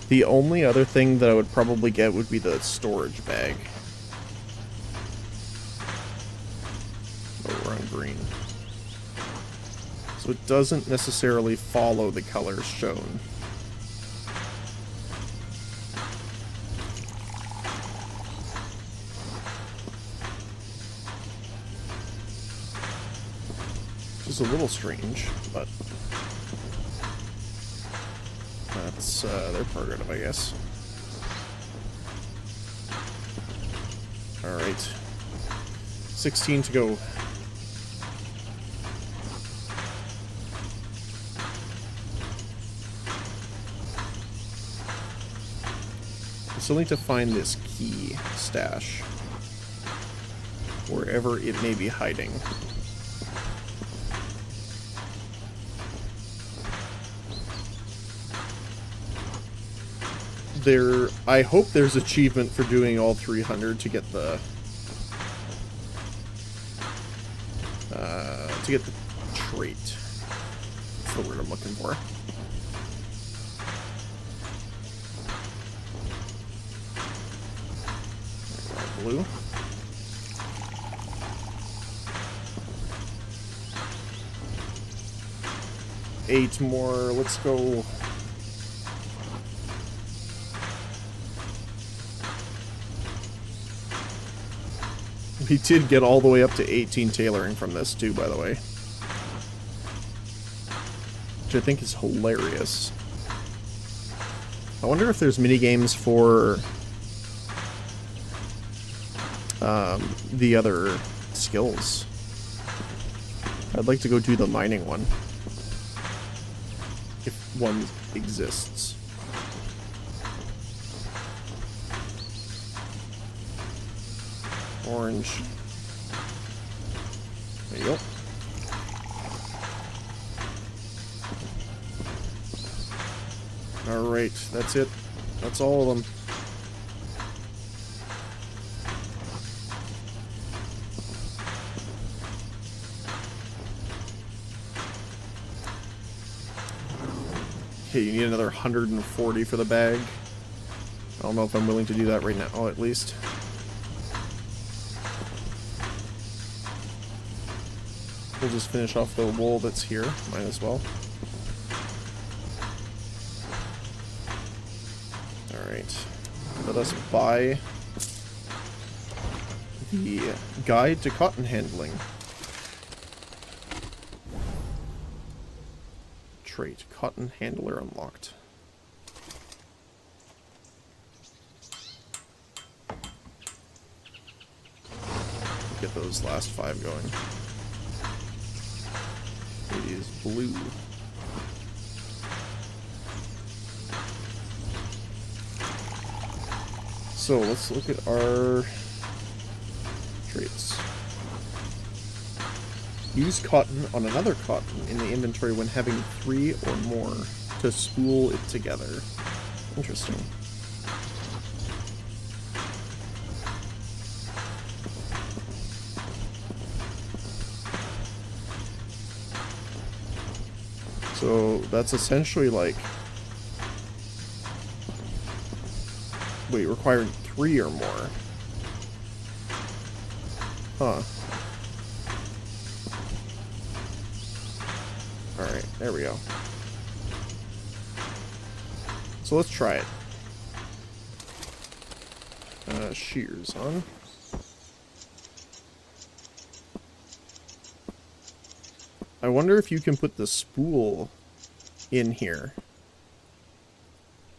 The only other thing that I would probably get would be the storage bag. Oh, we're on green. So it doesn't necessarily follow the colors shown. is a little strange, but that's their prerogative, I guess. Alright. 16 to go. I still need to find this key stash, wherever it may be hiding. I hope there's achievement for doing all 300 to get the trait. That's the word I'm looking for. Blue. Eight more. Let's go. We did get all the way up to 18 tailoring from this too, by the way. Which I think is hilarious. I wonder if there's minigames for the other skills. I'd like to go do the mining one. If one exists. Orange. There you go. Alright, that's it. That's all of them. Okay, you need another 140 for the bag. I don't know if I'm willing to do that right now, at least. We'll just finish off the wool that's here. Might as well. Alright. Let us buy the guide to cotton handling. Trait. Cotton handler unlocked. Get those last 5 going. It is blue. So let's look at our traits. Use cotton on another cotton in the inventory when having 3 or more to spool it together. Interesting. So that's essentially like... Wait, requiring 3 or more. Huh. Alright, there we go. So let's try it. Shears on. I wonder if you can put the spool in here.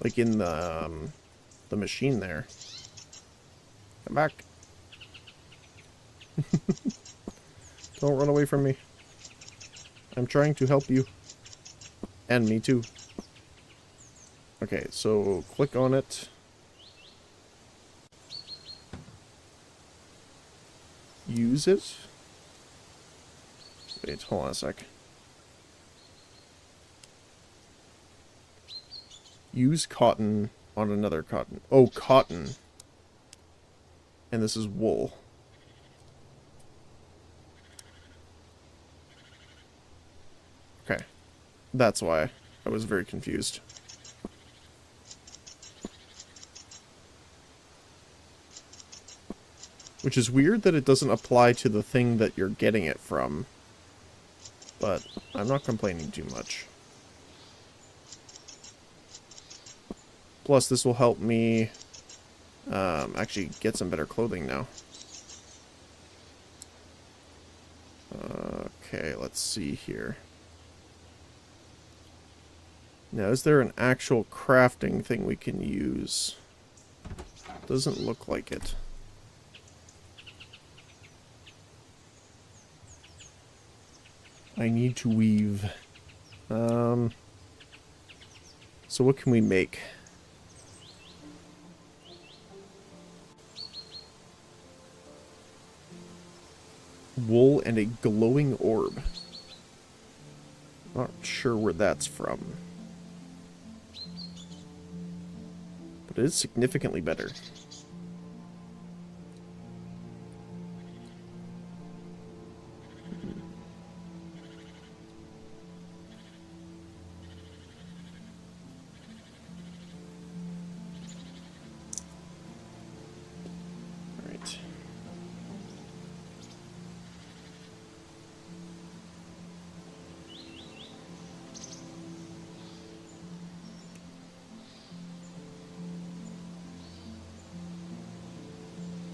Like in the machine there. Come back. Don't run away from me. I'm trying to help you. And me too. Okay, so click on it. Use it. Wait, hold on a sec. Use cotton on another cotton. Oh, cotton. And this is wool. Okay. That's why I was very confused. Which is weird that it doesn't apply to the thing that you're getting it from. But I'm not complaining too much. Plus, this will help me actually get some better clothing now. Okay, let's see here. Now, is there an actual crafting thing we can use? Doesn't look like it. I need to weave. So what can we make? Wool and a glowing orb. Not sure where that's from. But it is significantly better. Alright.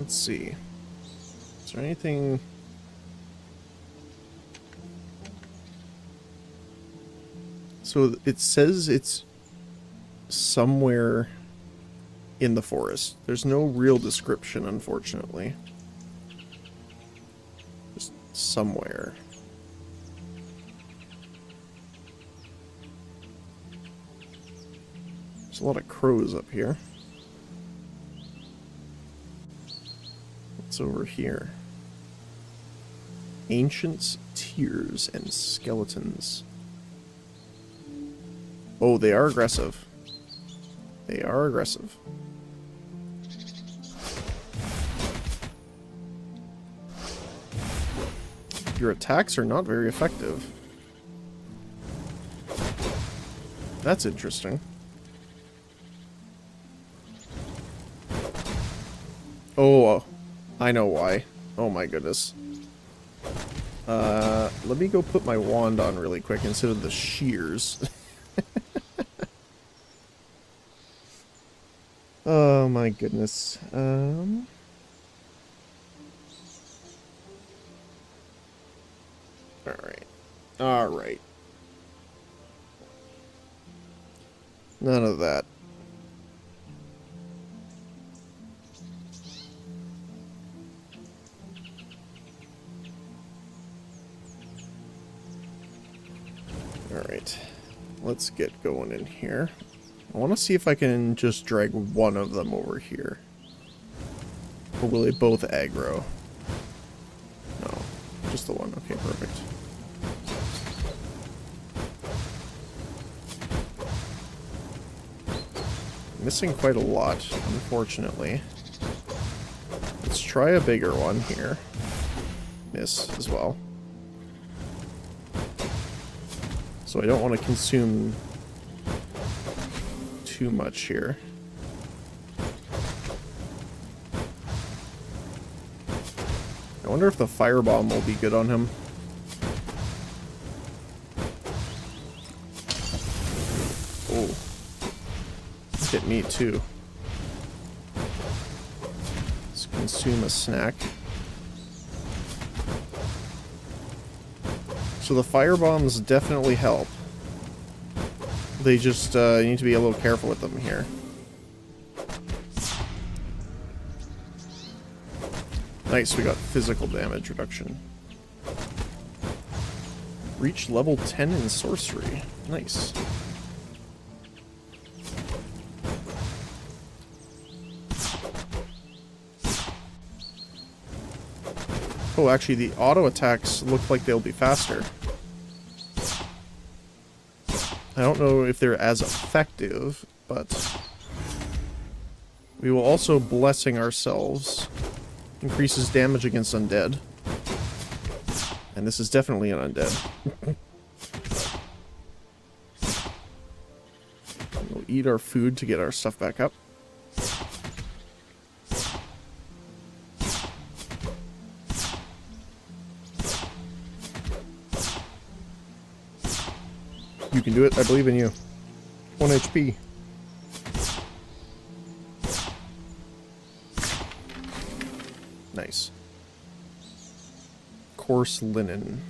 Let's see. Is there anything... So it says it's somewhere in the forest. There's no real description, unfortunately. Just somewhere. There's a lot of crows up here. What's over here? Ancients, tears, and skeletons. Oh, they are aggressive. They are aggressive. Your attacks are not very effective. That's interesting. Oh, I know why. Oh my goodness. Let me go put my wand on really quick instead of the shears. Oh my goodness. Alright. Alright. None of that. Alright. Let's get going in here. I want to see if I can just drag one of them over here. Or will they both aggro? No. Just the one. Okay, perfect. Missing quite a lot, unfortunately. Let's try a bigger one here. Miss as well. So I don't want to consume too much here. I wonder if the firebomb will be good on him. Oh. Hit me too. Let's consume a snack. So the firebombs definitely help. They just need to be a little careful with them here. Nice, we got physical damage reduction. Reach level 10 in sorcery. Nice. Oh, actually, the auto attacks look like they'll be faster. I don't know if they're as effective, but we will also blessing ourselves. Increases damage against undead. And this is definitely an undead. We'll eat our food to get our stuff back up. You can do it. I believe in you. 1 HP. Nice. Coarse linen.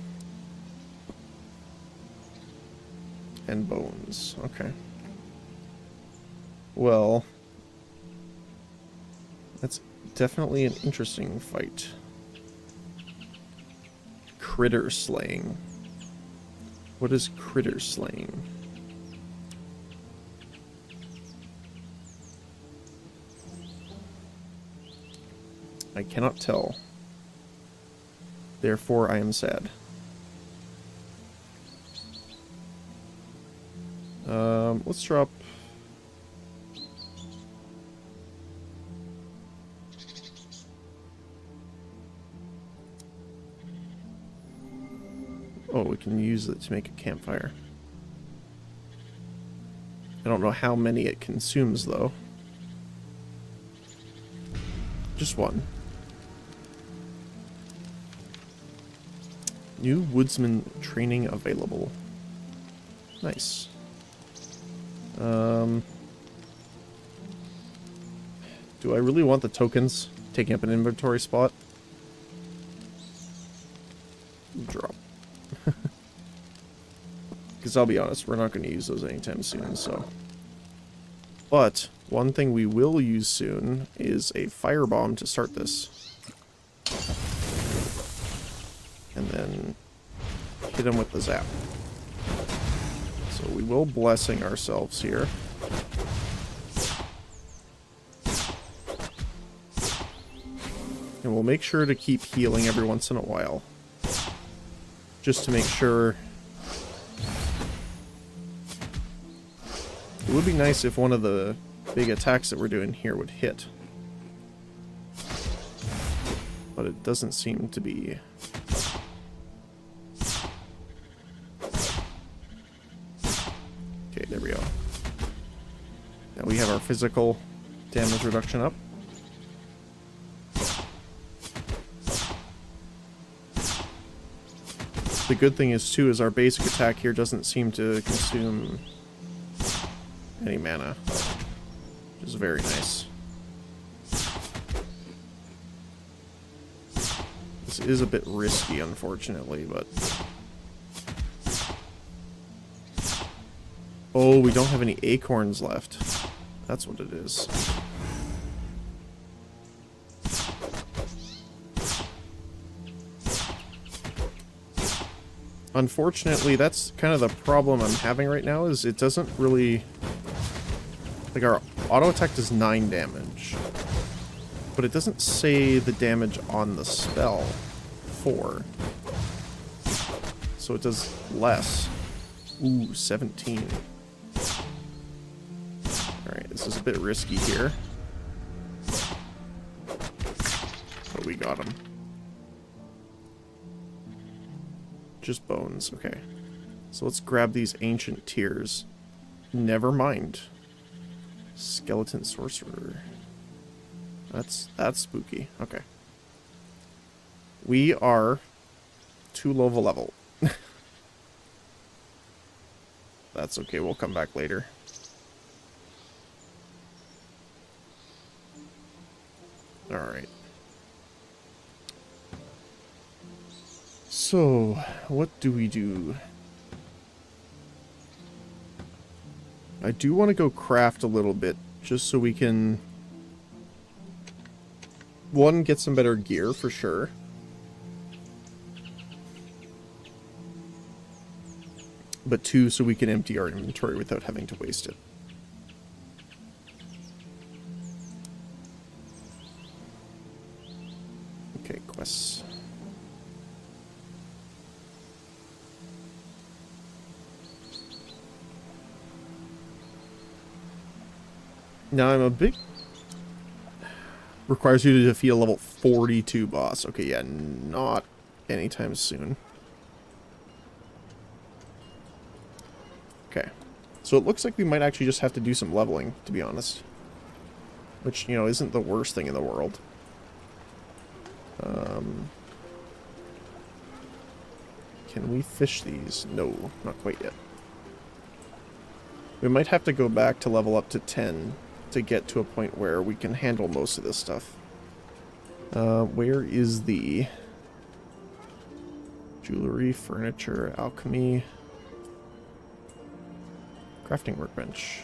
And bones. Okay. Well, that's definitely an interesting fight. Critter slaying. What is critter slaying? I cannot tell. Therefore, I am sad. Let's drop... Oh, we can use it to make a campfire. I don't know how many it consumes, though. Just one. New woodsman training available. Nice. Do I really want the tokens taking up an inventory spot? Drop. Because I'll be honest, we're not going to use those anytime soon, so... But, one thing we will use soon is a firebomb to start this. And then hit him with the zap. So we will blessing ourselves here. And we'll make sure to keep healing every once in a while. Just to make sure... It would be nice if one of the big attacks that we're doing here would hit. But it doesn't seem to be. Okay, there we go. Now we have our physical damage reduction up. The good thing is, too, is our basic attack here doesn't seem to consume any mana, which is very nice. This is a bit risky, unfortunately, but... Oh, we don't have any acorns left. That's what it is. Unfortunately, that's kind of the problem I'm having right now, is it doesn't really... Like, our auto attack does 9 damage. But it doesn't say the damage on the spell. 4. So it does less. Ooh, 17. Alright, this is a bit risky here. But we got him. Just bones, okay. So let's grab these ancient tears. Never mind. Skeleton sorcerer. That's spooky. Okay. We are 2 low level. That's okay, we'll come back later. Alright. So, what do we do? I do want to go craft a little bit, just so we can... One, get some better gear, for sure. But 2, so we can empty our inventory without having to waste it. Okay, quests. Now I'm a big... Requires you to defeat a level 42 boss. Okay, yeah, not anytime soon. Okay. So it looks like we might actually just have to do some leveling, to be honest. Which, you know, isn't the worst thing in the world. Can we fish these? No, not quite yet. We might have to go back to level up to 10 to get to a point where we can handle most of this stuff. Where is the jewelry, furniture, alchemy? Crafting workbench.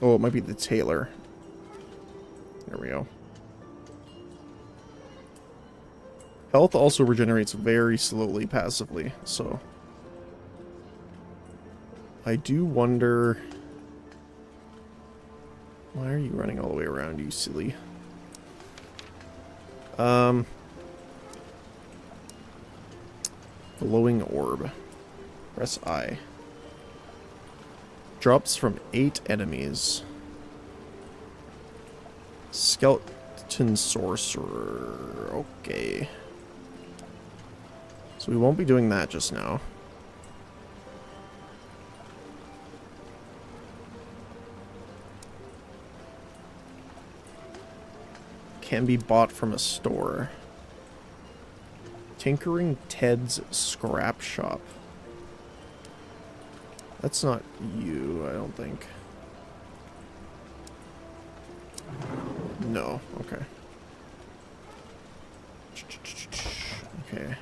Oh, it might be the tailor. There we go. Health also regenerates very slowly passively, so... I do wonder... Why are you running all the way around, you silly? Glowing orb. Press I. Drops from 8 enemies. Skeleton sorcerer. Okay. So we won't be doing that just now. Can be bought from a store. Tinkering Ted's Scrap Shop. That's not you, I don't think. No, okay. Okay.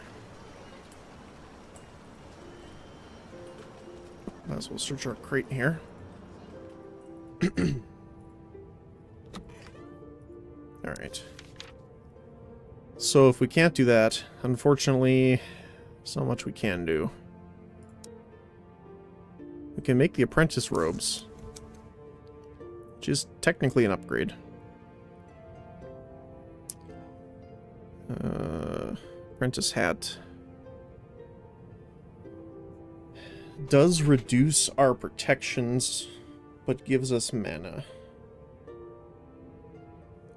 Might as well search our crate here. Alright. So if we can't do that, unfortunately, there's not much we can do. We can make the apprentice robes, which is technically an upgrade. Apprentice hat. Does reduce our protections, but gives us mana.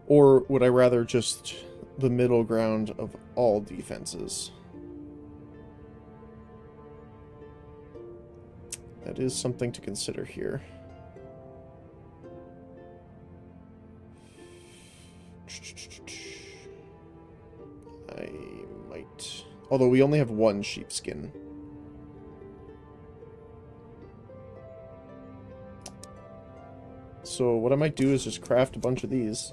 Or would I rather just the middle ground of all defenses? That is something to consider here. I might... Although we only have one sheepskin. So what I might do is just craft a bunch of these.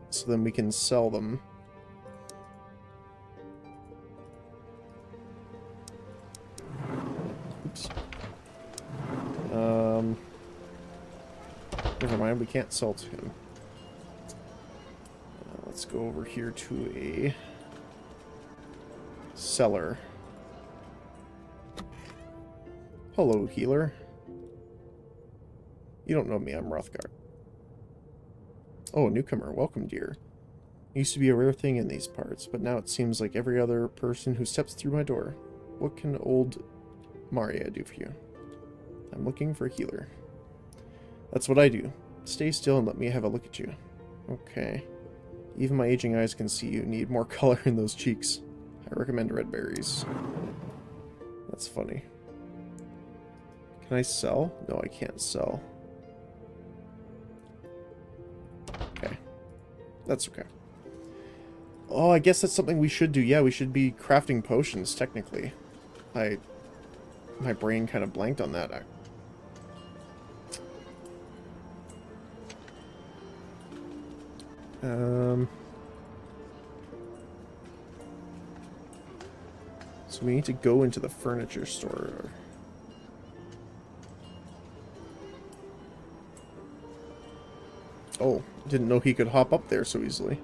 So then we can sell them. Oops. Never mind, we can't sell to him. Let's go over here to a seller. Hello, healer. You don't know me, I'm Rothgar. Oh, newcomer, welcome, dear. It used to be a rare thing in these parts, but now it seems like every other person who steps through my door. What can old Maria do for you? I'm looking for a healer. That's what I do. Stay still and let me have a look at you. Okay. Even my aging eyes can see you need more color in those cheeks. I recommend red berries. That's funny. Can I sell? No, I can't sell. Okay. That's okay. Oh, I guess that's something we should do. Yeah, we should be crafting potions, technically. My brain kind of blanked on that. So we need to go into the furniture store. Oh, didn't know he could hop up there so easily.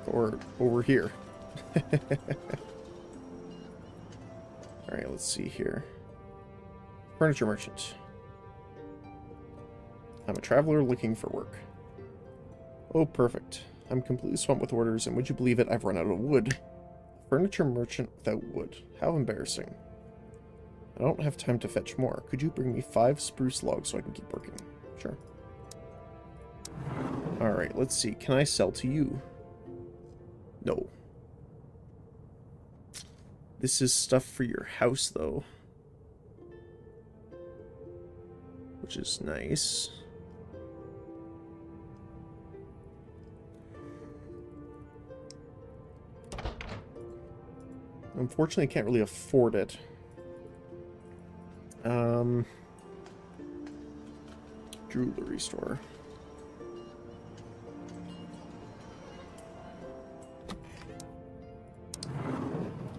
Or over here. Alright, let's see here. Furniture merchant. I'm a traveler looking for work. Oh, perfect. I'm completely swamped with orders, and would you believe it, I've run out of wood. Furniture merchant without wood. How embarrassing. I don't have time to fetch more. Could you bring me 5 spruce logs so I can keep working? Sure. Alright, let's see. Can I sell to you? No. This is stuff for your house, though. Which is nice. Unfortunately, I can't really afford it. Jewelry store.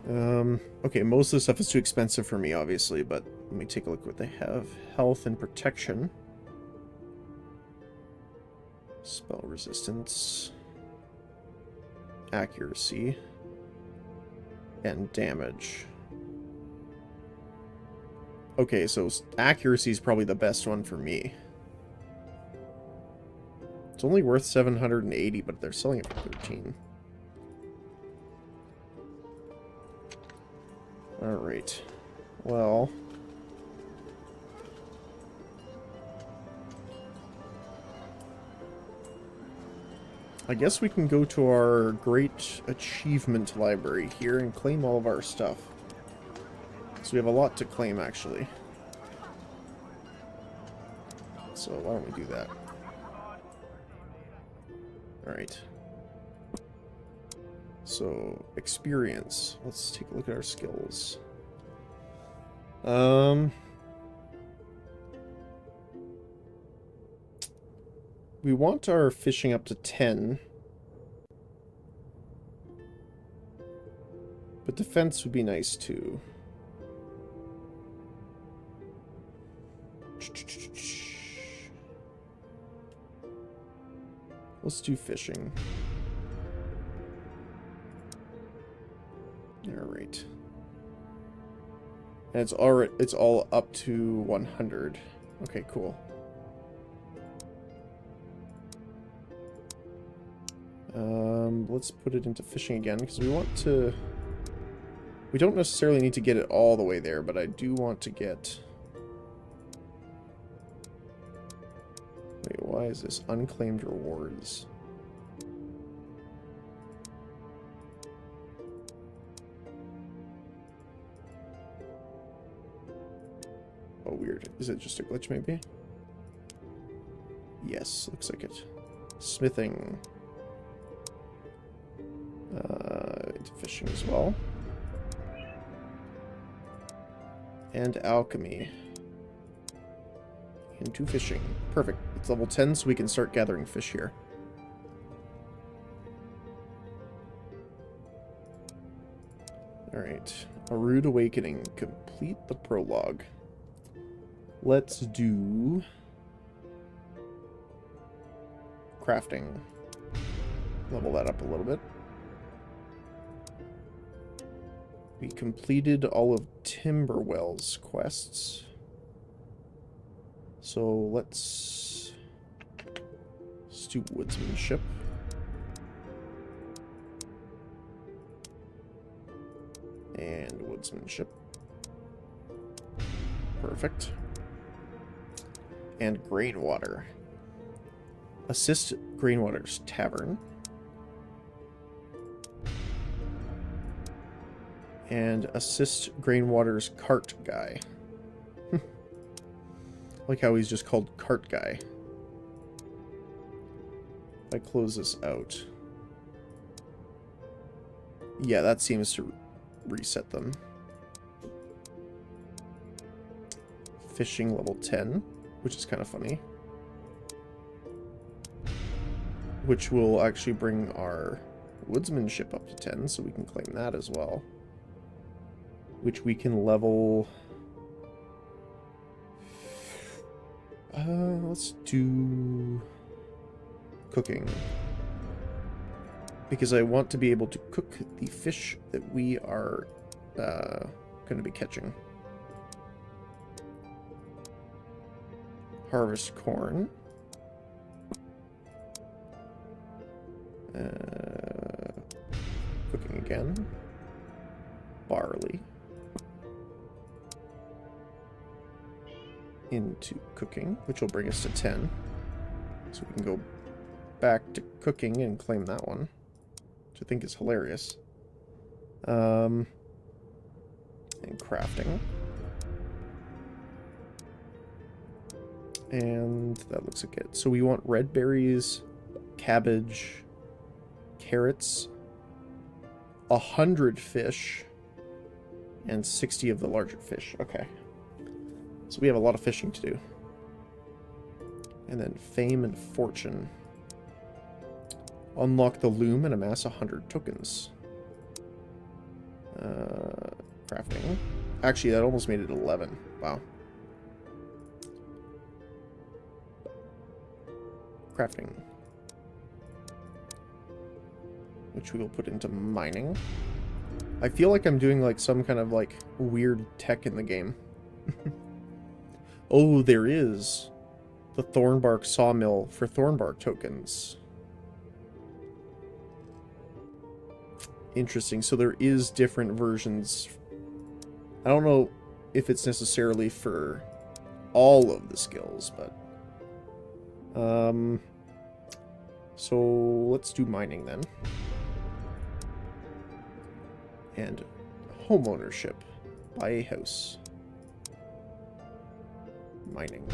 Okay, most of the stuff is too expensive for me, obviously, but let me take a look what they have. Health and protection. Spell resistance. Accuracy. And damage. Okay, so accuracy is probably the best one for me. It's only worth 780, but they're selling it for 13. Alright. Well... I guess we can go to our great achievement library here and claim all of our stuff. So we have a lot to claim, actually. So why don't we do that? Alright. So, experience. Let's take a look at our skills. We want our fishing up to 10. But defense would be nice too. Let's do fishing. Alright. And it's all up to 100. Okay, cool. Let's put it into fishing again, because we want to... We don't necessarily need to get it all the way there, but I do want to get... Wait, why is this? Unclaimed rewards. Oh, weird. Is it just a glitch, maybe? Yes, looks like it. Smithing. Into fishing as well. And alchemy. Into fishing. Perfect. It's level 10, so we can start gathering fish here. Alright. A Rude Awakening. Complete the prologue. Let's do... crafting. Level that up a little bit. We completed all of Timberwell's quests. So let's do woodsmanship. And woodsmanship. Perfect. And Grainwater. Assist Grainwater's Tavern. And assist Grainwater's Cart Guy. Like how he's just called Cart Guy. If I close this out. Yeah, that seems to reset them. Fishing level 10, which is kind of funny. Which will actually bring our woodsmanship up to 10, so we can claim that as well. Which we can level... let's do... cooking. Because I want to be able to cook the fish that we are going to be catching. Harvest corn. Cooking again. Barley. Into cooking, which will bring us to 10. So we can go back to cooking and claim that one, which I think is hilarious. And crafting. And that looks like it. So we want red berries, cabbage, carrots, 100 fish, and 60 of the larger fish. Okay. So we have a lot of fishing to do. And then fame and fortune. Unlock the loom and amass 100 tokens. Crafting. Actually, that almost made it 11. Wow. Crafting. Which we will put into mining. I feel like I'm doing like some kind of like weird tech in the game. Oh, there is the Thornbark sawmill for Thornbark tokens. Interesting. So there is different versions. I don't know if it's necessarily for all of the skills, but so let's do mining then. And home ownership. Buy a house. Mining.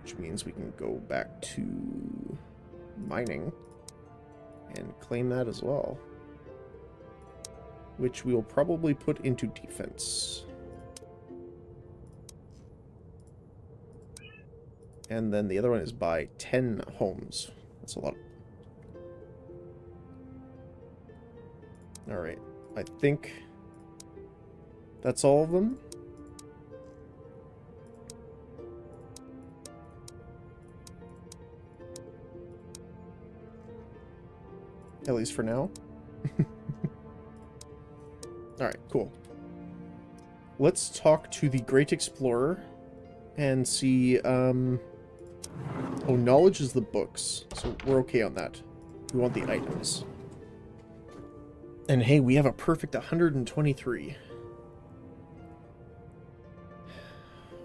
Which means we can go back to mining and claim that as well. Which we will probably put into defense. And then the other one is buy 10 homes. That's a lot. Alright. I think that's all of them. At least for now. Alright, cool. Let's talk to the Great Explorer and see, oh, knowledge is the books, so we're okay on that. We want the items. And hey, we have a perfect 123.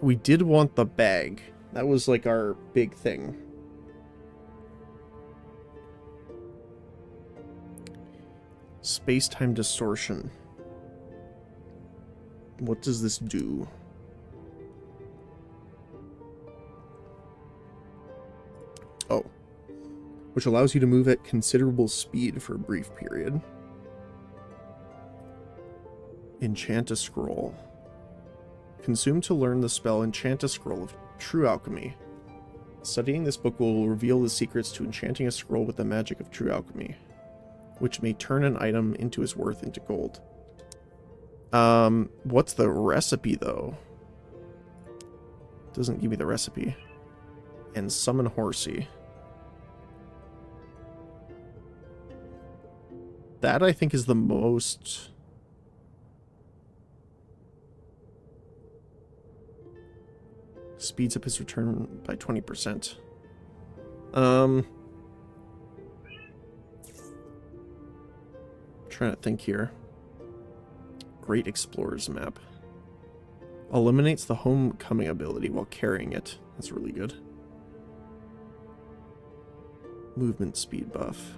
We did want the bag. That was like our big thing. Space-time distortion. What does this do? Oh. Which allows you to move at considerable speed for a brief period. Enchant a scroll. Consume to learn the spell Enchant a Scroll of True Alchemy. Studying this book will reveal the secrets to enchanting a scroll with the magic of true alchemy, which may turn an item into its worth into gold. What's the recipe, though? Doesn't give me the recipe. And summon Horsey. That, I think, is the most... Speeds up his return by 20%. Trying to think here. Great Explorer's map. Eliminates the homecoming ability while carrying it. That's really good. Movement speed buff.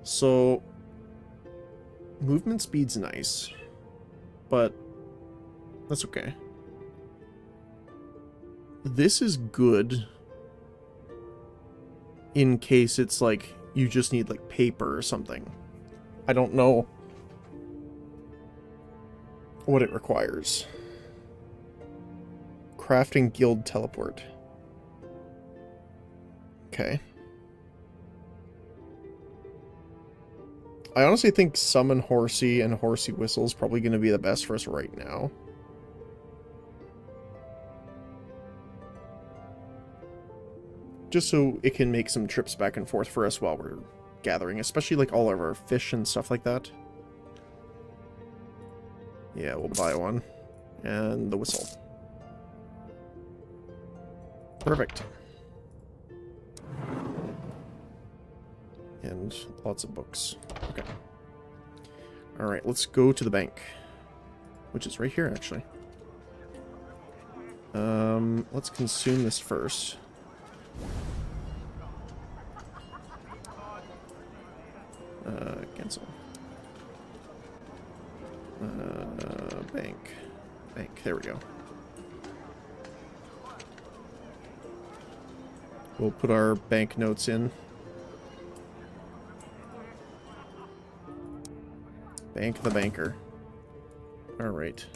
So, movement speed's nice, but that's okay. This is good in case it's like you just need like paper or something. I don't know what it requires. Crafting guild teleport. Okay. I honestly think summon Horsey and Horsey Whistle is probably going to be the best for us right now. Just so it can make some trips back and forth for us while we're gathering, especially like all of our fish and stuff like that. Yeah, we'll buy one. And the whistle. Perfect. And lots of books. Okay. Alright, let's go to the bank. Which is right here, actually. Let's consume this first. Cancel. Bank. Bank, there we go. We'll put our bank notes in. Bank the banker. Alright.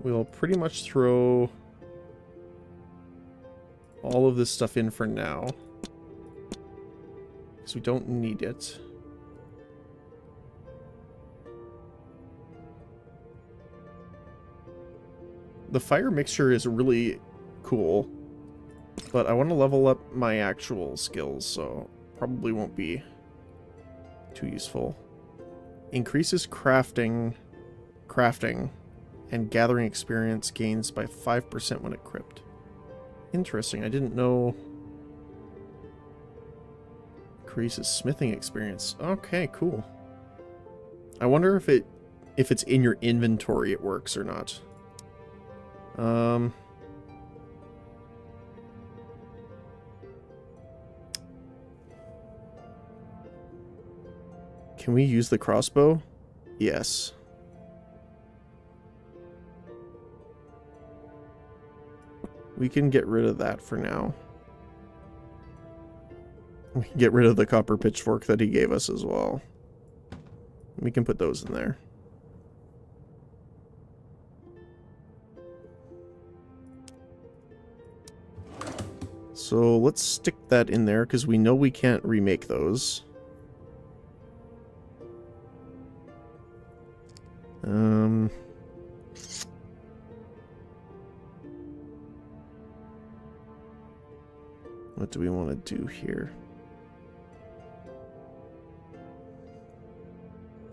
We'll pretty much throw all of this stuff in for now. because we don't need it. The fire mixture is really cool, but I want to level up my actual skills, so probably won't be too useful. Increases crafting and gathering experience gains by 5% when equipped. Interesting, I didn't know. Increases smithing experience. Okay, cool. I wonder if it's in your inventory it works or not. Can we use the crossbow? Yes. We can get rid of that for now. We can get rid of the copper pitchfork that he gave us as well. We can put those in there. So let's stick that in there because we know we can't remake those. What do we want to do here?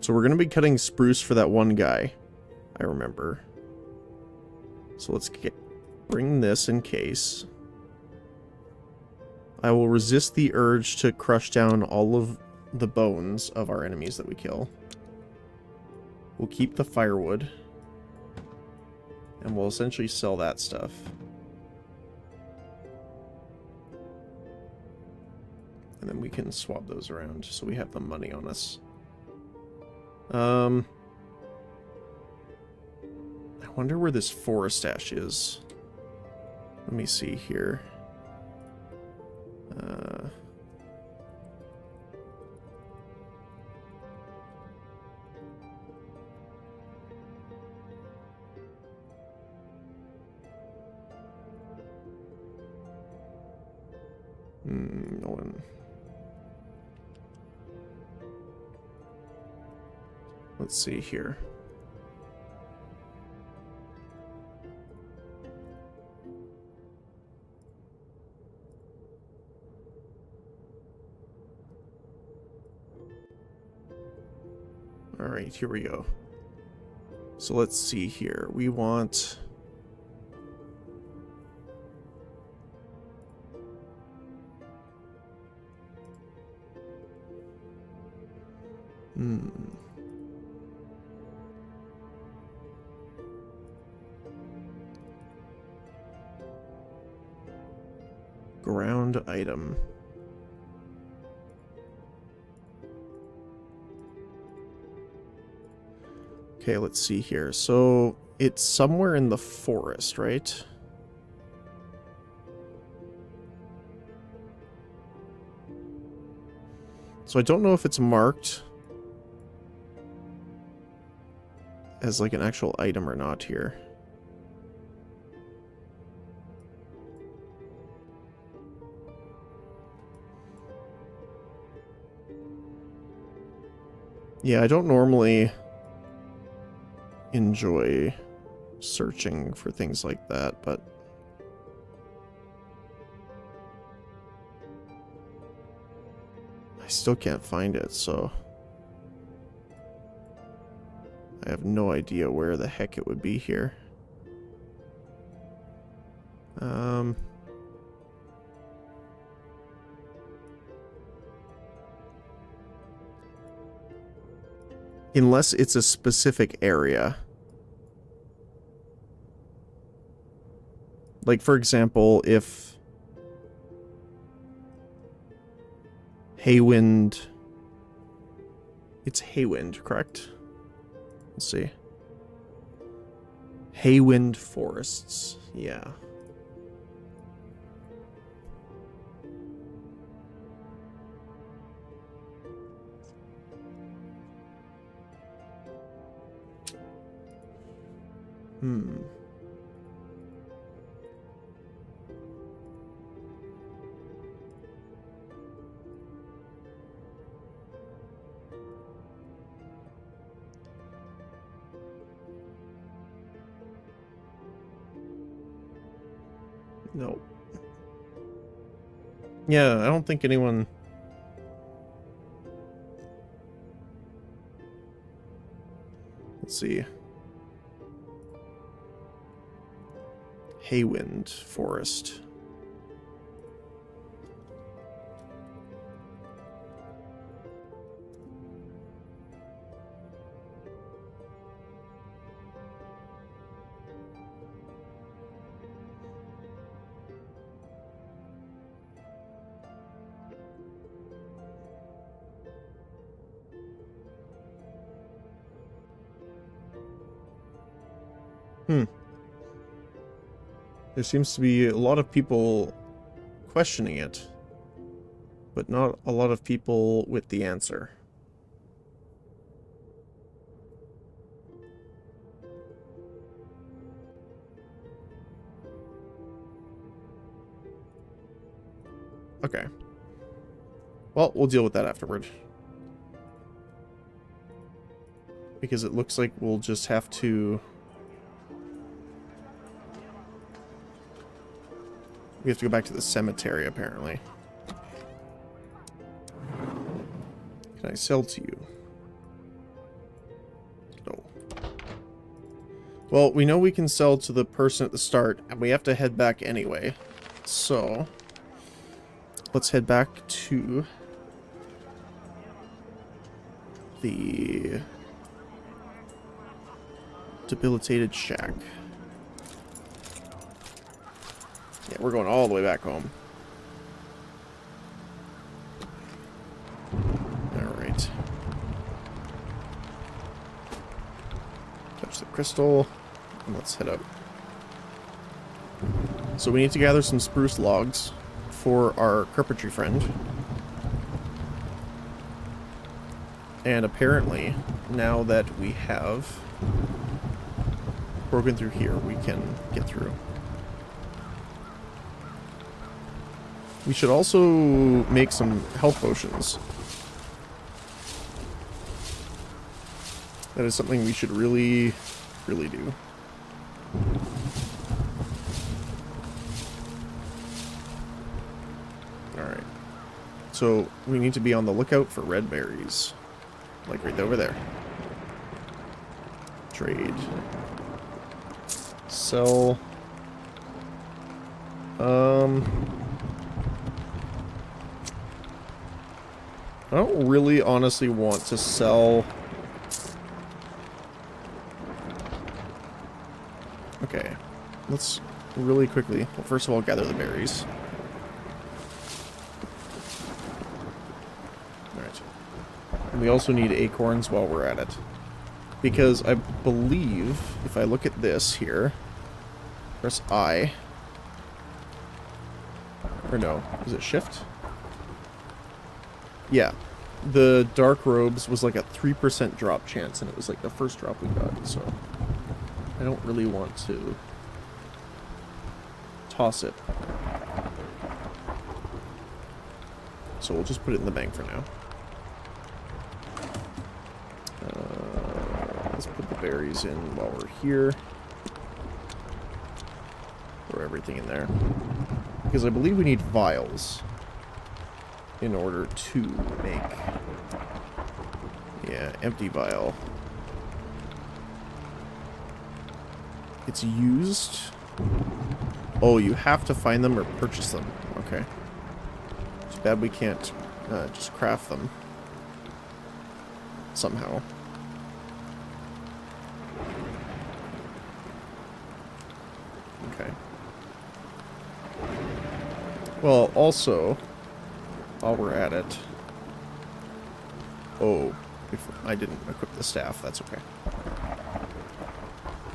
So we're going to be cutting spruce for that one guy, I remember. So let's bring this in case. I will resist the urge to crush down all of the bones of our enemies that we kill. We'll keep the firewood. And we'll essentially sell that stuff. And then we can swap those around so we have the money on us. I wonder where this forest ash is. Let me see here. No one. Let's see here. All right, here we go. So let's see here. We want... Ground item. Okay, let's see here. So it's somewhere in the forest, right? So I don't know if it's marked as like an actual item or not here. Yeah, I don't normally enjoy searching for things like that, but I still can't find it, so I have no idea where the heck it would be here. Unless it's a specific area. Like, for example, if Haywind... It's Haywind, correct? Let's see. Haywind Forests. Yeah. No. Yeah, I don't think anyone... Let's see. Haywind Forest. There seems to be a lot of people questioning it, but not a lot of people with the answer. Okay. Well, we'll deal with that afterward. Because it looks like we'll just have to... We have to go back to the cemetery, apparently. Can I sell to you? No. Well, we know we can sell to the person at the start, and we have to head back anyway. So, let's head back to the debilitated shack. Yeah, we're going all the way back home. Alright. Touch the crystal. And let's head up. So we need to gather some spruce logs for our carpentry friend. And apparently, now that we have broken through here, we can get through. We should also make some health potions. That is something we should really do. Alright. So, we need to be on the lookout for red berries. Like right over there. Trade. Sell. I don't really honestly want to sell... Okay. Let's really quickly... Well, first of all, gather the berries. Alright. And we also need acorns while we're at it. Because I believe, if I look at this here... Press I... Or no, is it shift? Yeah. The dark robes was like a 3% drop chance, and it was like the first drop we got, so... I don't really want to... toss it. So we'll just put it in the bank for now. Let's put the berries in while we're here. Throw everything in there. Because I believe we need vials in order to make... Yeah, empty vial. It's used? Oh, you have to find them or purchase them. Okay. It's bad we can't just craft them. Somehow. Okay. Well, also, while we're at it... Oh, if I didn't equip the staff, that's okay.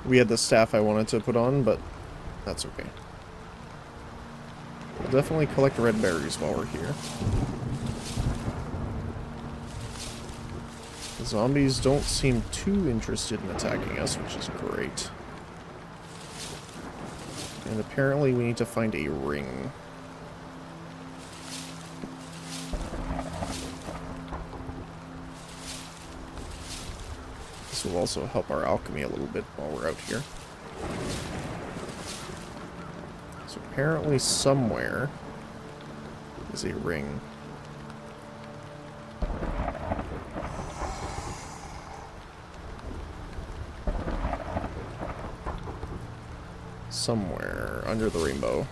We had the staff I wanted to put on, but that's okay. We'll definitely collect red berries while we're here. The zombies don't seem too interested in attacking us, which is great. And apparently we need to find a ring. This will also help our alchemy a little bit while we're out here. So apparently somewhere is a ring. Somewhere under the rainbow.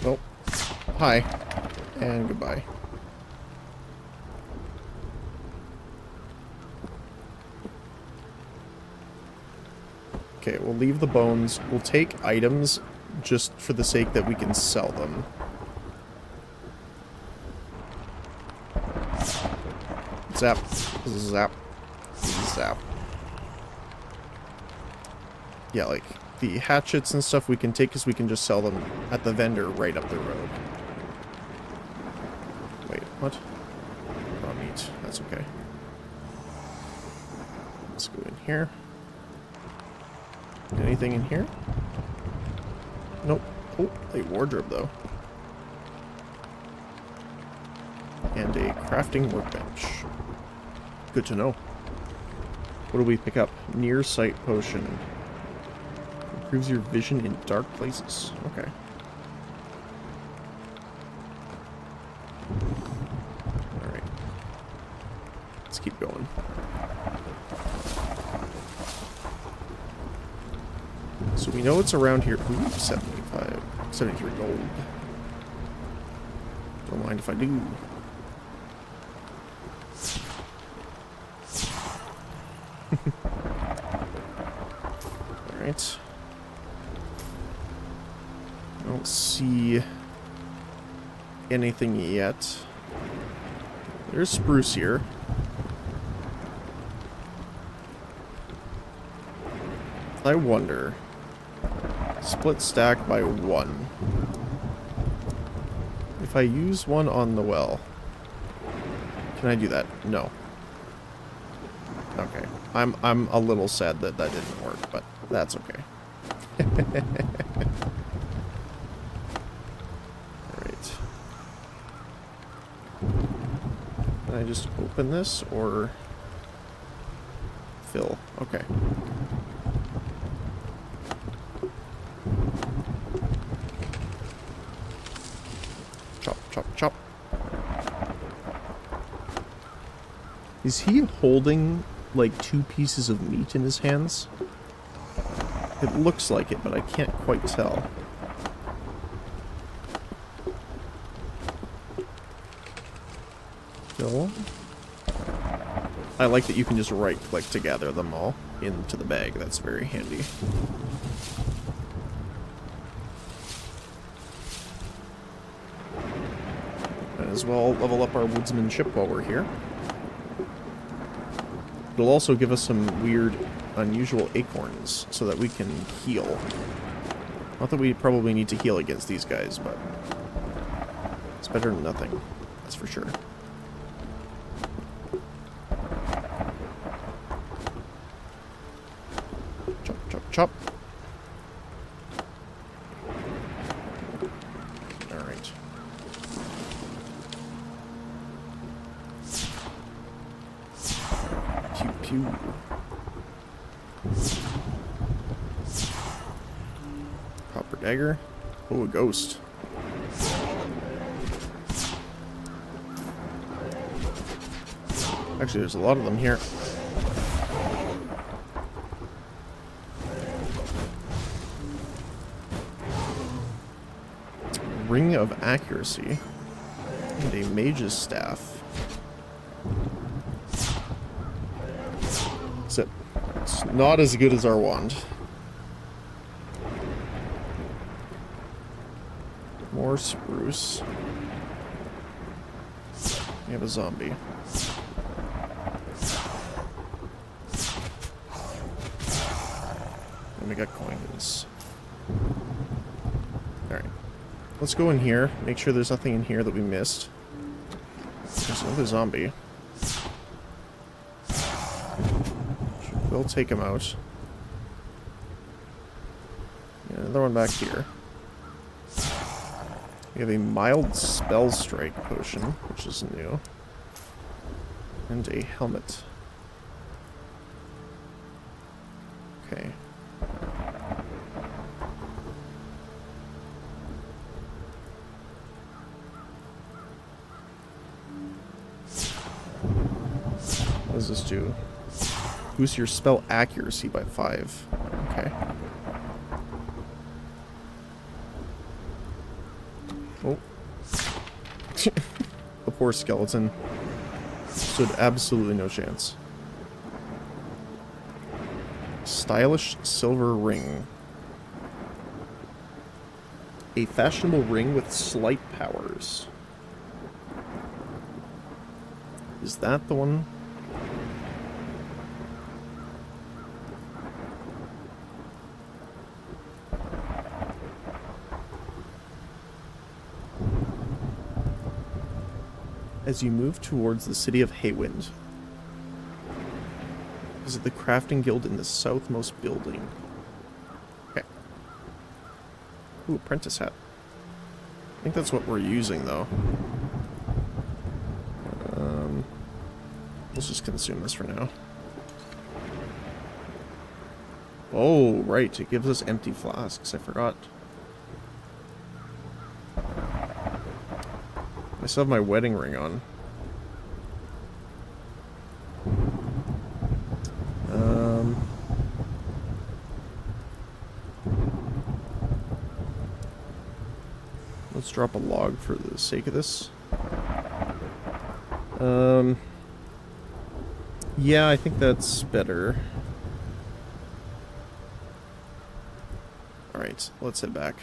Oh, hi, and goodbye. Okay, we'll leave the bones. We'll take items just for the sake that we can sell them. Zap, zap, zap. Yeah, like, the hatchets and stuff we can take because we can just sell them at the vendor right up the road. Wait, what? Raw meat. That's okay. Let's go in here. Anything in here? Nope. Oh, a wardrobe, though. And a crafting workbench. Good to know. What do we pick up? Near sight potion. Improves your vision in dark places. Okay. Alright. Let's keep going. So we know it's around here. Ooh, 75. 73 gold. Don't mind if I do. Alright. I don't see anything yet. There's spruce here. I wonder. Split stack by 1. If I use one on the well, can I do that? No. Okay. I'm a little sad that that didn't work, but that's okay. Alright. Can I just open this or fill? Okay. Chop, chop, chop. Is he holding like 2 pieces of meat in his hands? It looks like it, but I can't quite tell. No. I like that you can just right-click to gather them all into the bag. That's very handy. Might as well level up our woodsmanship while we're here. It'll also give us some weird, unusual acorns so that we can heal. Not that we probably need to heal against these guys, but it's better than nothing. That's for sure. Chop, chop, chop. Alright. Pew, pew. Copper dagger. Oh, a ghost. Actually, there's a lot of them here. Ring of accuracy. And a mage's staff. Except it's not as good as our wand. More spruce. We have a zombie. And we got coins. Alright. Let's go in here. Make sure there's nothing in here that we missed. There's another zombie. We'll take him out. Yeah, another one back here. We have a mild spell strike potion, which is new. And a helmet. Okay. What does this do? Boost your spell accuracy by 5. Okay. Oh. The poor skeleton stood absolutely no chance. Stylish silver ring. A fashionable ring with slight powers. Is that the one? As you move towards the city of Haywind, visit the crafting guild in the southmost building. Okay. Ooh, apprentice hat. I think that's what we're using, though. Let's just consume this for now. Oh, right. It gives us empty flasks. I forgot. I still have my wedding ring on. Let's drop a log for the sake of this. Yeah, I think that's better. Alright, let's head back.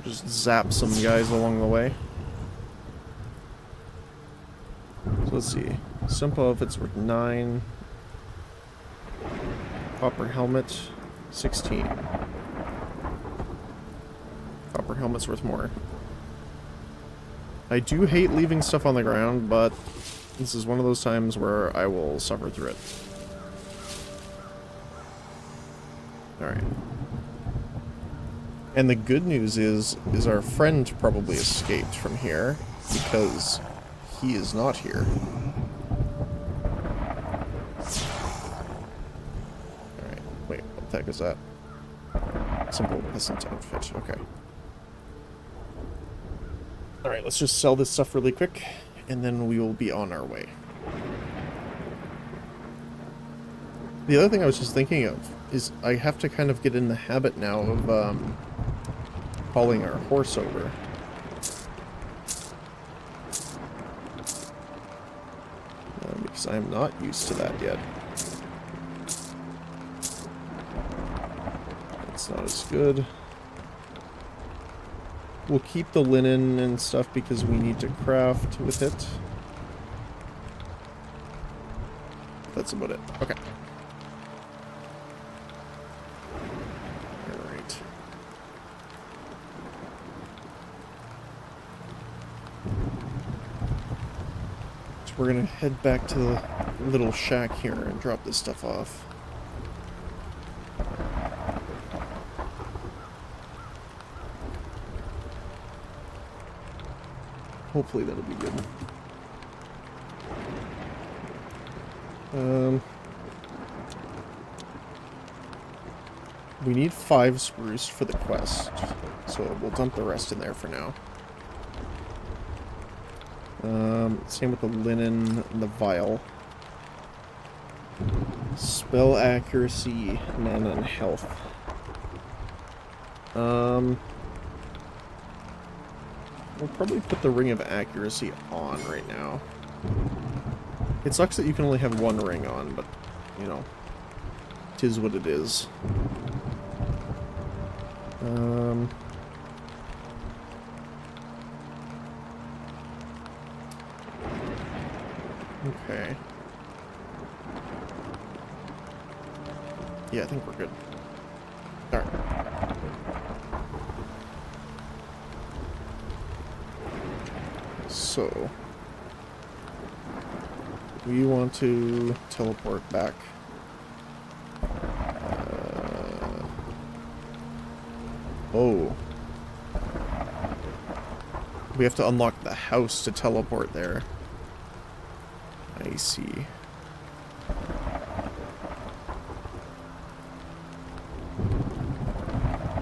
Just zap some guys along the way. So let's see. Simple outfits worth 9. Copper helmet, 16. Copper helmet's worth more. I do hate leaving stuff on the ground, but this is one of those times where I will suffer through it. Alright. And the good news is our friend probably escaped from here, because he is not here. Alright, wait, what the heck is that? Simple peasant outfit, okay. Alright, let's just sell this stuff really quick, and then we will be on our way. The other thing I was just thinking of is I have to kind of get in the habit now of hauling our horse over. Because I'm not used to that yet. That's not as good. We'll keep the linen and stuff because we need to craft with it. That's about it. Okay. Alright. So we're gonna head back to the little shack here and drop this stuff off. Hopefully that'll be good. We need 5 spruce for the quest, so we'll dump the rest in there for now. Same with the linen and the vial. Spell accuracy, mana, and health. We'll probably put the ring of accuracy on right now. It sucks that you can only have one ring on, but, you know, 'tis what it is. Okay. Yeah, I think we're good. Alright. So, we want to teleport back. Oh. We have to unlock the house to teleport there. I see.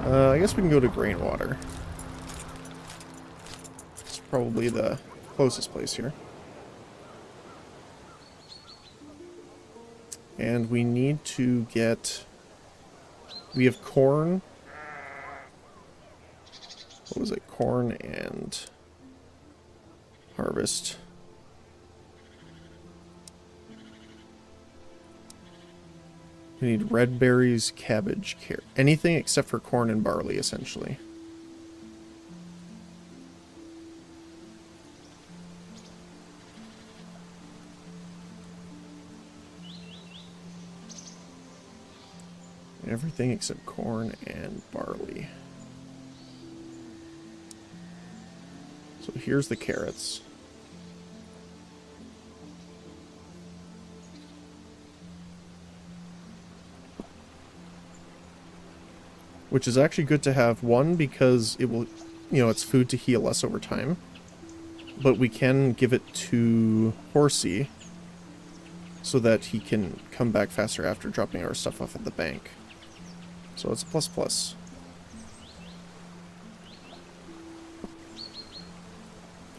I guess we can go to Grain Water. It's probably the closest place here. And we need to get... We have corn. What was it? Corn and harvest. We need red berries, cabbage, carrot. Anything except for corn and barley, essentially. Everything except corn and barley. So here's the carrots. Which is actually good to have. One, because it will, you know, it's food to heal us over time. But we can give it to Horsey so that he can come back faster after dropping our stuff off at the bank. So it's a plus plus.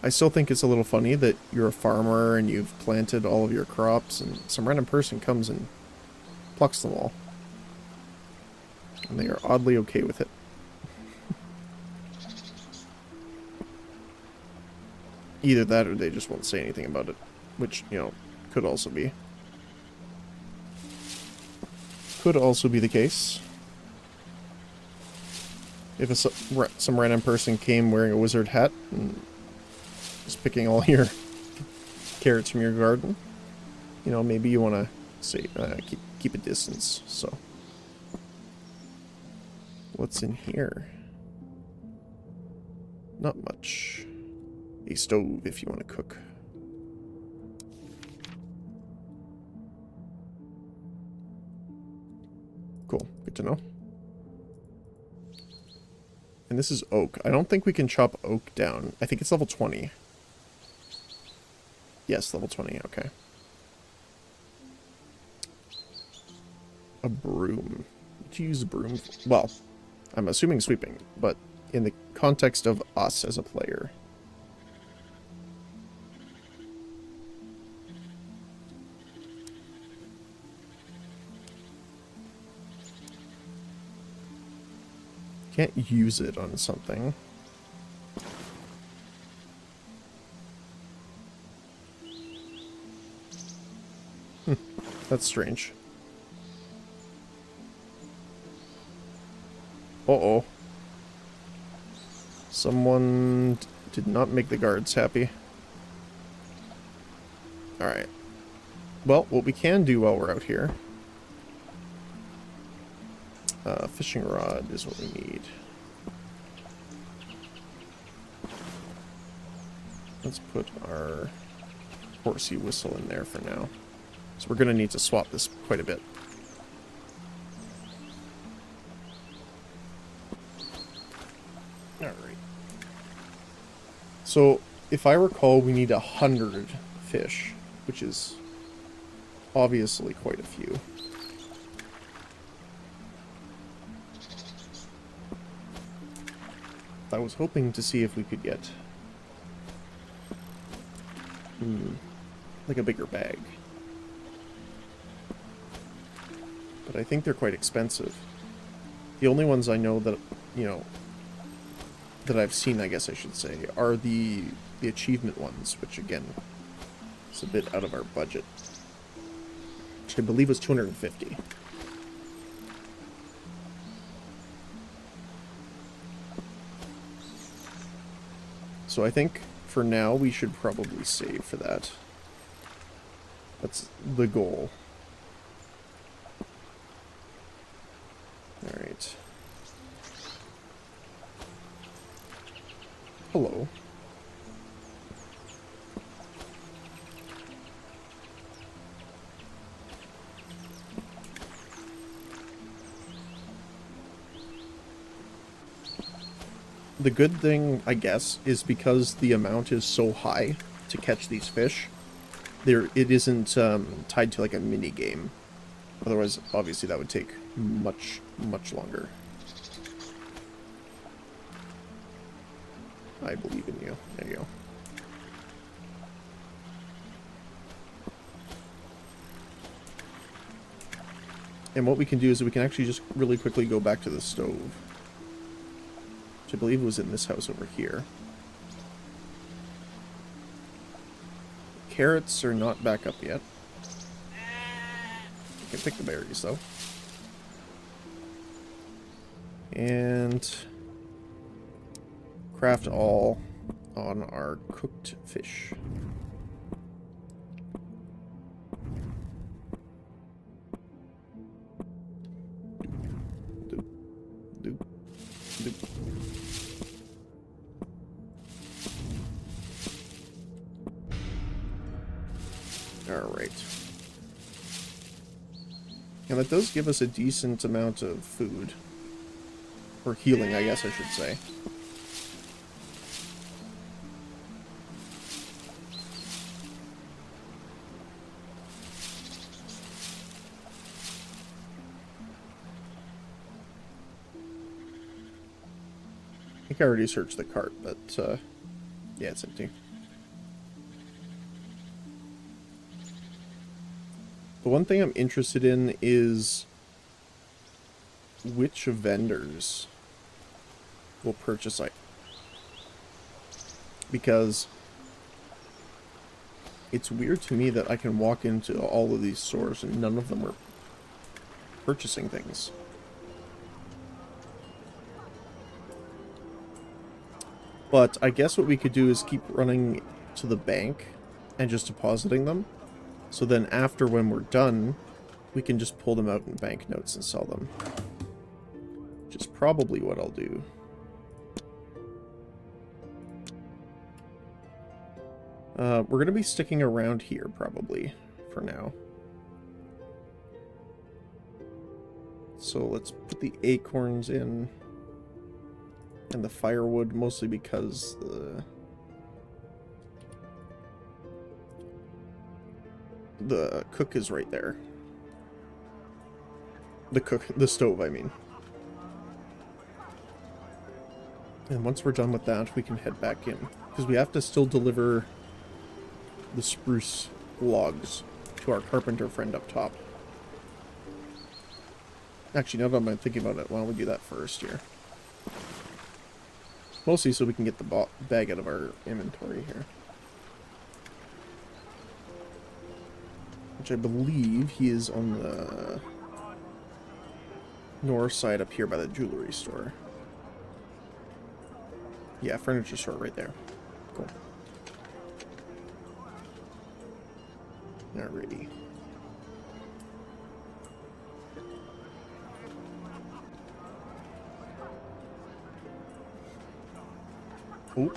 I still think it's a little funny that you're a farmer and you've planted all of your crops and some random person comes and plucks them all. And they are oddly okay with it. Either that or they just won't say anything about it. Which, you know, could also be. Could also be the case. If some random person came wearing a wizard hat and was picking all your carrots from your garden, you know, maybe you want to say keep a distance. So, what's in here? Not much. A stove if you want to cook. Cool. Good to know. And this is oak. I don't think we can chop oak down. I think it's level 20. Yes, level 20. Okay. A broom. What do you use a broom for? Well, I'm assuming sweeping, but in the context of us as a player. Can't use it on something. That's strange. Uh-oh. Someone did not make the guards happy. Alright. Well, what we can do while we're out here... fishing rod is what we need. Let's put our horsey whistle in there for now. So we're going to need to swap this quite a bit. Alright. So, if I recall, we need 100 fish, which is obviously quite a few. I was hoping to see if we could get like a bigger bag. But I think they're quite expensive. The only ones I know that, you know, that I've seen, I guess I should say, are the achievement ones, which again is a bit out of our budget. Which I believe was 250. So I think, for now, we should probably save for that. That's the goal. Alright. Hello. The good thing, I guess, is because the amount is so high to catch these fish, it isn't tied to like a mini game. Otherwise, obviously, that would take much, much longer. I believe in you. There you go. And what we can do is we can actually just really quickly go back to the stove, which I believe was in this house over here. Carrots are not back up yet. We can pick the berries though. And craft all on our cooked fish. Alright. And that does give us a decent amount of food. Or healing, I guess I should say. I think I already searched the cart, but yeah, it's empty. The one thing I'm interested in is which vendors will purchase items. Because it's weird to me that I can walk into all of these stores and none of them are purchasing things. But I guess what we could do is keep running to the bank and just depositing them. So then after, when we're done, we can just pull them out in banknotes and sell them. Which is probably what I'll do. We're going to be sticking around here, probably, for now. So let's put the acorns in. And the firewood, mostly because the cook is right there. The stove, I mean. And once we're done with that, we can head back in. Because we have to still deliver the spruce logs to our carpenter friend up top. Actually, now that I'm thinking about it, why don't we do that first here? Mostly so we can get the bag out of our inventory here. Which I believe he is on the north side up here by the jewelry store. Yeah, furniture store right there. Cool. Alrighty. Oh.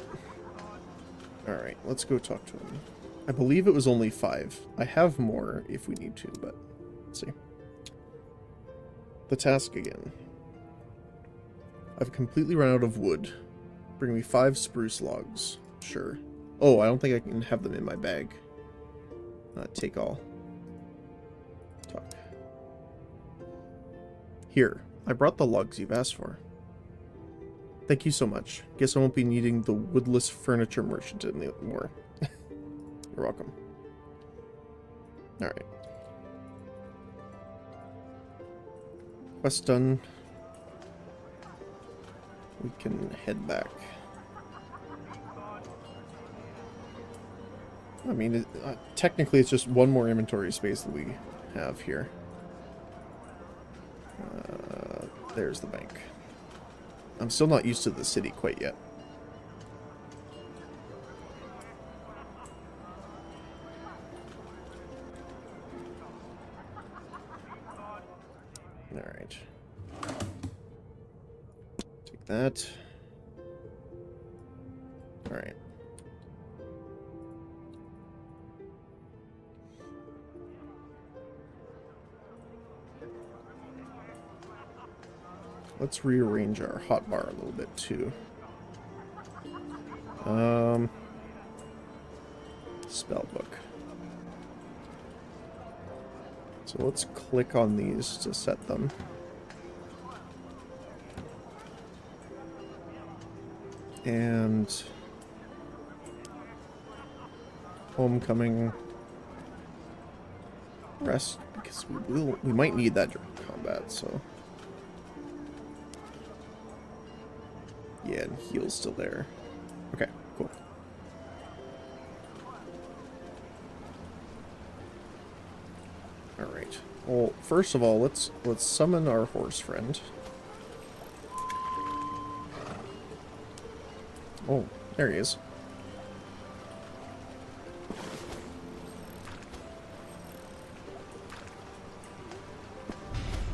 Alright, let's go talk to him. I believe it was only 5. I have more if we need to, but let's see. The task again. I've completely run out of wood. Bring me 5 spruce logs. Sure. Oh, I don't think I can have them in my bag. Take all. Talk. Here, I brought the logs you've asked for. Thank you so much. Guess I won't be needing the woodless furniture merchant anymore. You're welcome. Alright. Quest done. We can head back. I mean, technically it's just one more inventory space that we have here. There's the bank. I'm still not used to the city quite yet. Alright. Take that. Alright. Let's rearrange our hotbar a little bit too. Spell book. So let's click on these to set them. And Homecoming. Rest, because we might need that during combat, so. Yeah, and heal's still there. Okay, cool. Alright. Well, first of all, let's summon our horse friend. Oh, there he is.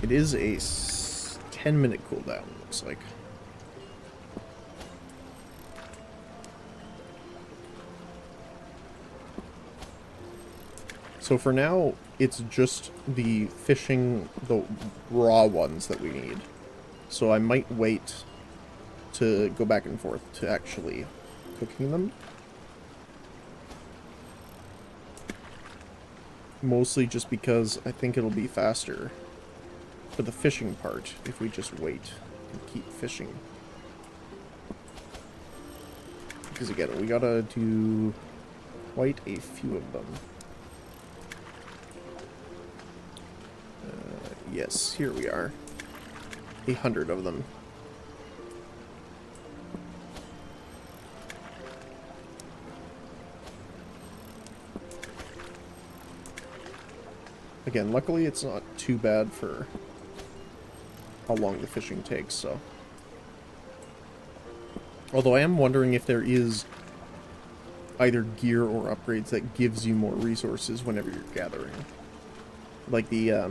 It is a 10-minute cooldown, looks like. So for now, it's just the fishing, the raw ones that we need. So I might wait to go back and forth to actually cooking them. Mostly just because I think it'll be faster for the fishing part if we just wait and keep fishing. Because again, we gotta do quite a few of them. Yes, here we are. 100 of them. Again, luckily it's not too bad for how long the fishing takes, so. Although I am wondering if there is either gear or upgrades that gives you more resources whenever you're gathering. Like the,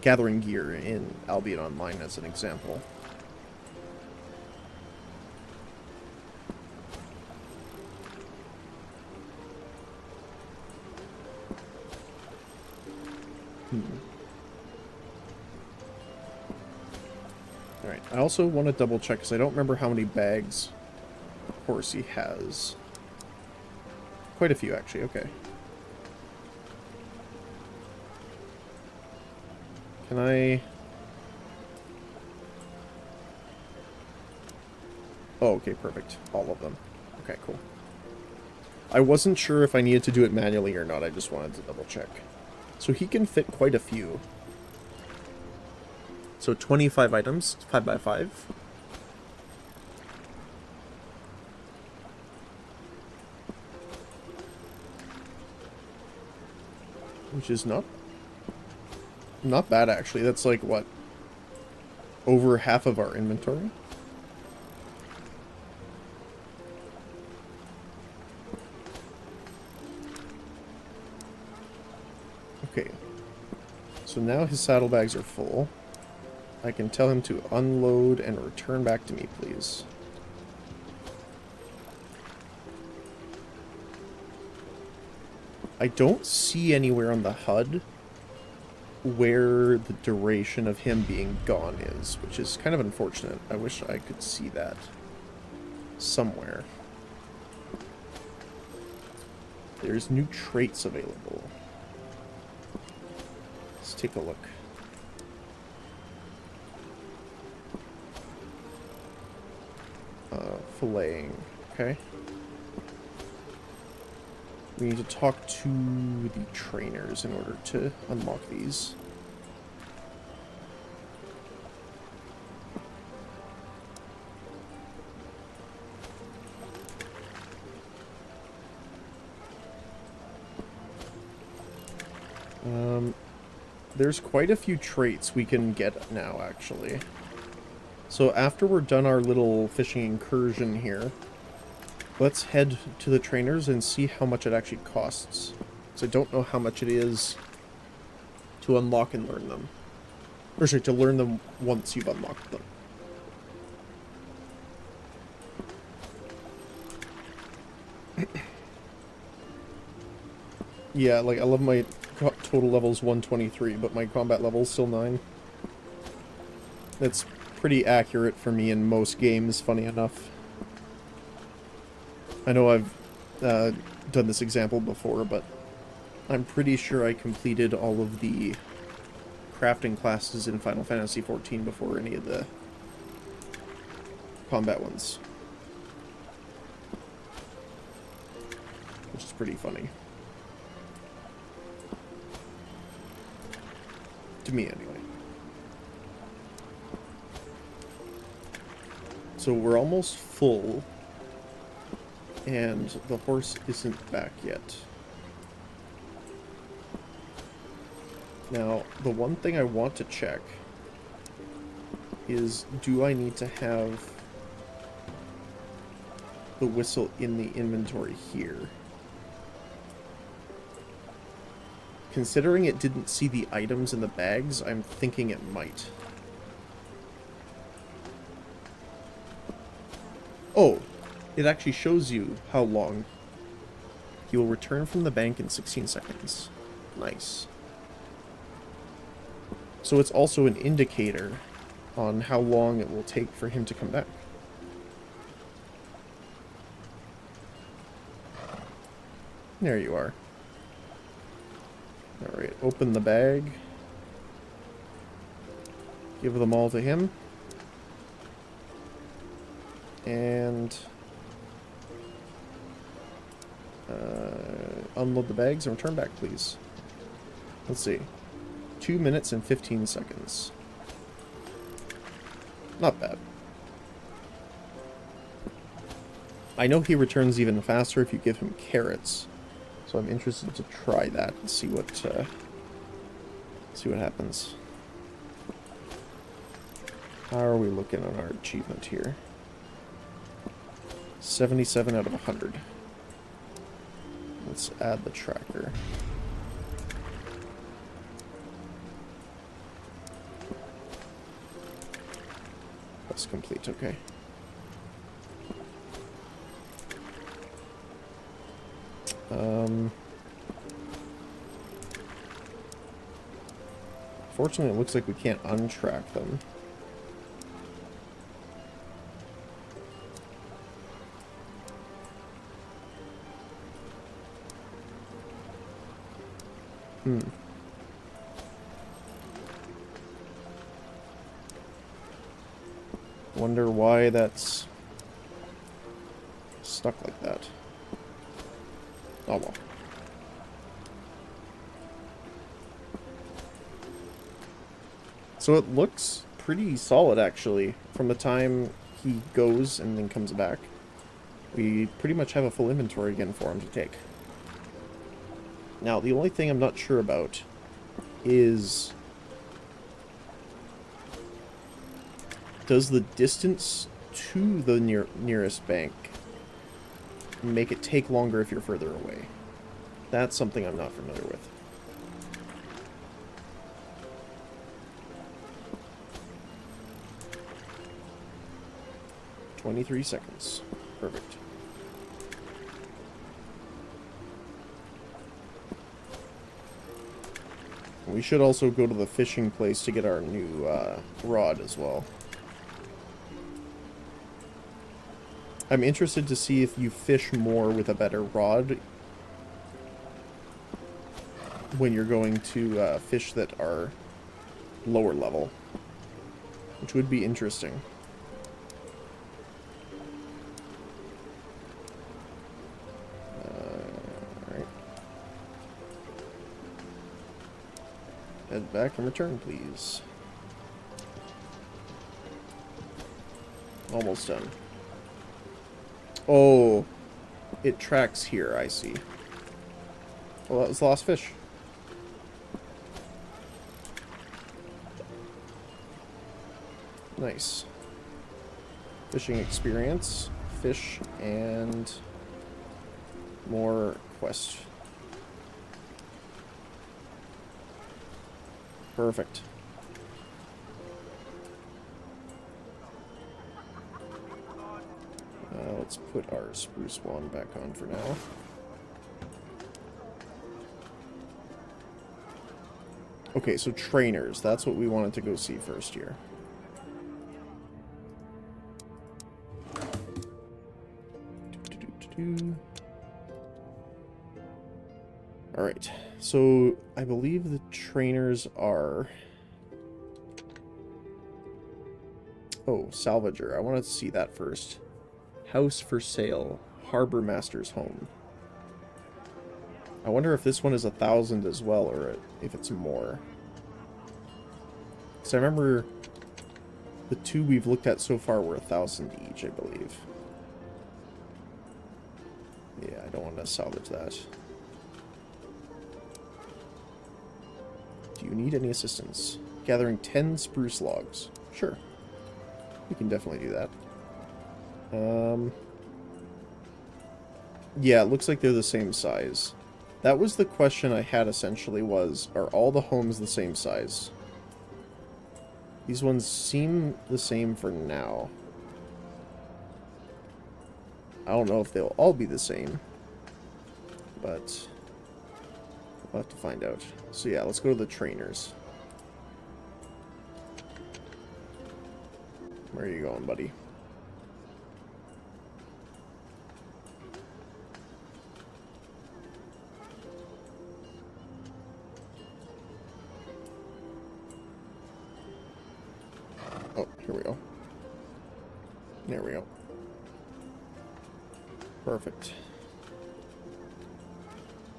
gathering gear in Albion Online as an example. Alright, I also want to double check because I don't remember how many bags Horsey has. Quite a few, actually, okay. Can I... Oh, okay, perfect. All of them. Okay, cool. I wasn't sure if I needed to do it manually or not, I just wanted to double check. So he can fit quite a few. So 25 items, 5 by 5. Which is not bad, actually. That's like, what? Over half of our inventory? Okay. So now his saddlebags are full. I can tell him to unload and return back to me, please. I don't see anywhere on the HUD where the duration of him being gone is, which is kind of unfortunate. I wish I could see that somewhere. There's new traits available. Let's take a look. Filleting, okay. We need to talk to the trainers in order to unlock these. There's quite a few traits we can get now, actually. So after we're done our little fishing incursion here, let's head to the trainers and see how much it actually costs. So I don't know how much it is to unlock and learn them. Or sorry, to learn them once you've unlocked them. Yeah, like, I love my total level's 123, but my combat level's still 9. That's pretty accurate for me in most games, funny enough. I know I've done this example before, but I'm pretty sure I completed all of the crafting classes in Final Fantasy XIV before any of the combat ones. which is pretty funny. To me, anyway. So we're almost full, and the horse isn't back yet. Now, the one thing I want to check is, do I need to have the whistle in the inventory here? Considering it didn't see the items in the bags, I'm thinking it might. Oh, it actually shows you how long. He will return from the bank in 16 seconds. Nice. So it's also an indicator on how long it will take for him to come back. There you are. Alright, open the bag. Give them all to him. And unload the bags and return back, please. Let's see. 2 minutes and 15 seconds. Not bad. I know he returns even faster if you give him carrots, so I'm interested to try that and see what happens. How are we looking on our achievement here? 77 out of 100. Let's add the tracker. That's complete, okay. Fortunately, it looks like we can't untrack them. Wonder why that's stuck like that. Oh well. So it looks pretty solid, actually, from the time he goes and then comes back. We pretty much have a full inventory again for him to take. Now, the only thing I'm not sure about is, does the distance to the nearest bank make it take longer if you're further away? That's something I'm not familiar with. "23 seconds. Perfect. We should also go to the fishing place to get our new rod as well. I'm interested to see if you fish more with a better rod when you're going to fish that are lower level, which would be interesting. Alright. Head back and return, please. Almost done. Oh, it tracks here, I see. Well, that was the lost fish. Nice. Fishing experience, fish, and more quest. Perfect. Let's put our spruce wand back on for now. Okay, so trainers. That's what we wanted to go see first here. Alright, so I believe the trainers are... Oh, salvager. I wanted to see that first. House for sale. Harbor Master's home. I wonder if this one is 1,000 as well, or if it's more. Because I remember the two we've looked at so far were 1,000 each, I believe. Yeah, I don't want to salvage that. Do you need any assistance? Gathering 10 spruce logs. Sure. We can definitely do that. Yeah, it looks like they're the same size. That was the question I had, essentially, was, are all the homes the same size? These ones seem the same for now. I don't know if they'll all be the same, but we'll have to find out. So yeah, let's go to the trainers. Where are you going, buddy? Oh, here we go. There we go. Perfect.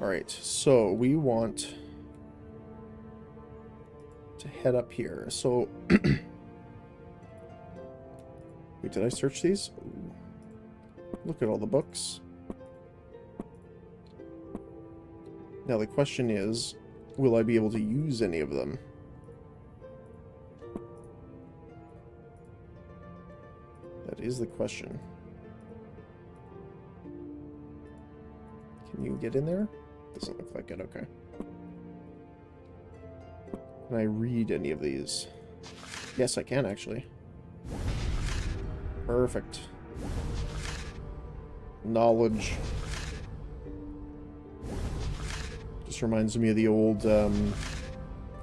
Alright, so we want to head up here. So, wait, did I search these? Ooh. Look at all the books. Now the question is, will I be able to use any of them? That is the question. Can you get in there? Doesn't look like it, okay. Can I read any of these? Yes, I can, actually. Perfect. Knowledge. Just reminds me of the old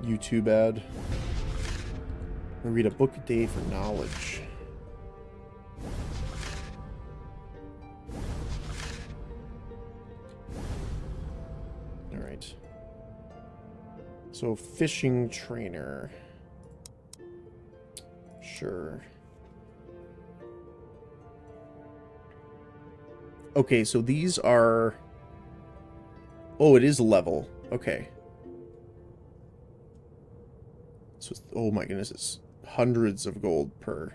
YouTube ad. I read a book a day for knowledge. Alright. So, fishing trainer. Sure. Okay, so these are... Oh, it is level. Okay. So, oh my goodness, it's hundreds of gold per.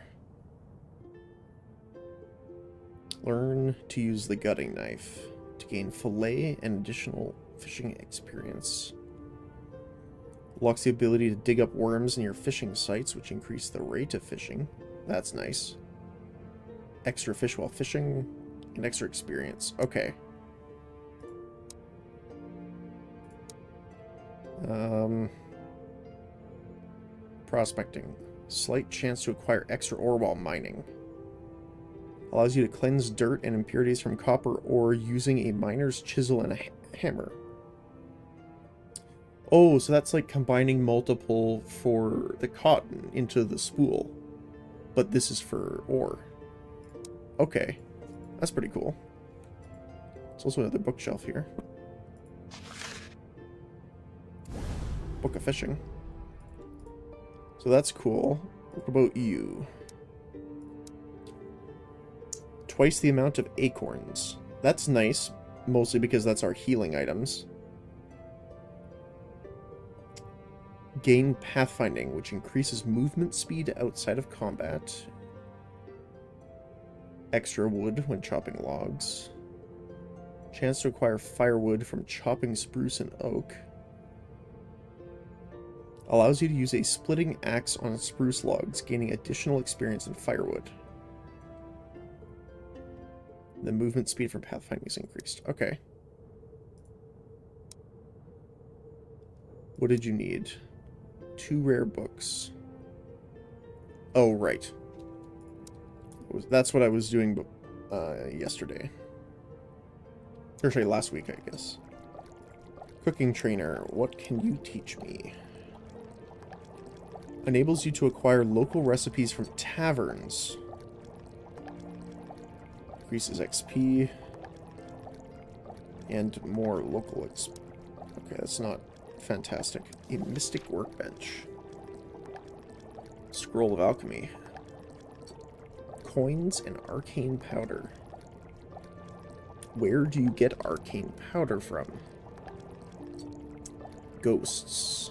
Learn to use the gutting knife to gain fillet and additional fishing experience. Unlocks the ability to dig up worms in your fishing sites, which increase the rate of fishing. That's nice. Extra fish while fishing, and extra experience. Okay. Prospecting. Slight chance to acquire extra ore while mining. Allows you to cleanse dirt and impurities from copper ore using a miner's chisel and a hammer. Oh, so that's like combining multiple for the cotton into the spool. But this is for ore. Okay. That's pretty cool. There's also another bookshelf here. Book of Fishing. So that's cool. What about you? Twice the amount of acorns. That's nice, mostly because that's our healing items. Gain pathfinding, which increases movement speed outside of combat. Extra wood when chopping logs. Chance to acquire firewood from chopping spruce and oak. Allows you to use a splitting axe on spruce logs, gaining additional experience in firewood. The movement speed from pathfinding is increased. Okay. What did you need? 2 rare books. Oh, right. That's what I was doing yesterday. Or sorry, last week, I guess. Cooking trainer. What can you teach me? Enables you to acquire local recipes from taverns. Increases XP. And more local XP. Okay, that's not fantastic. A mystic workbench. Scroll of alchemy. Coins and arcane powder. Where do you get arcane powder from? Ghosts.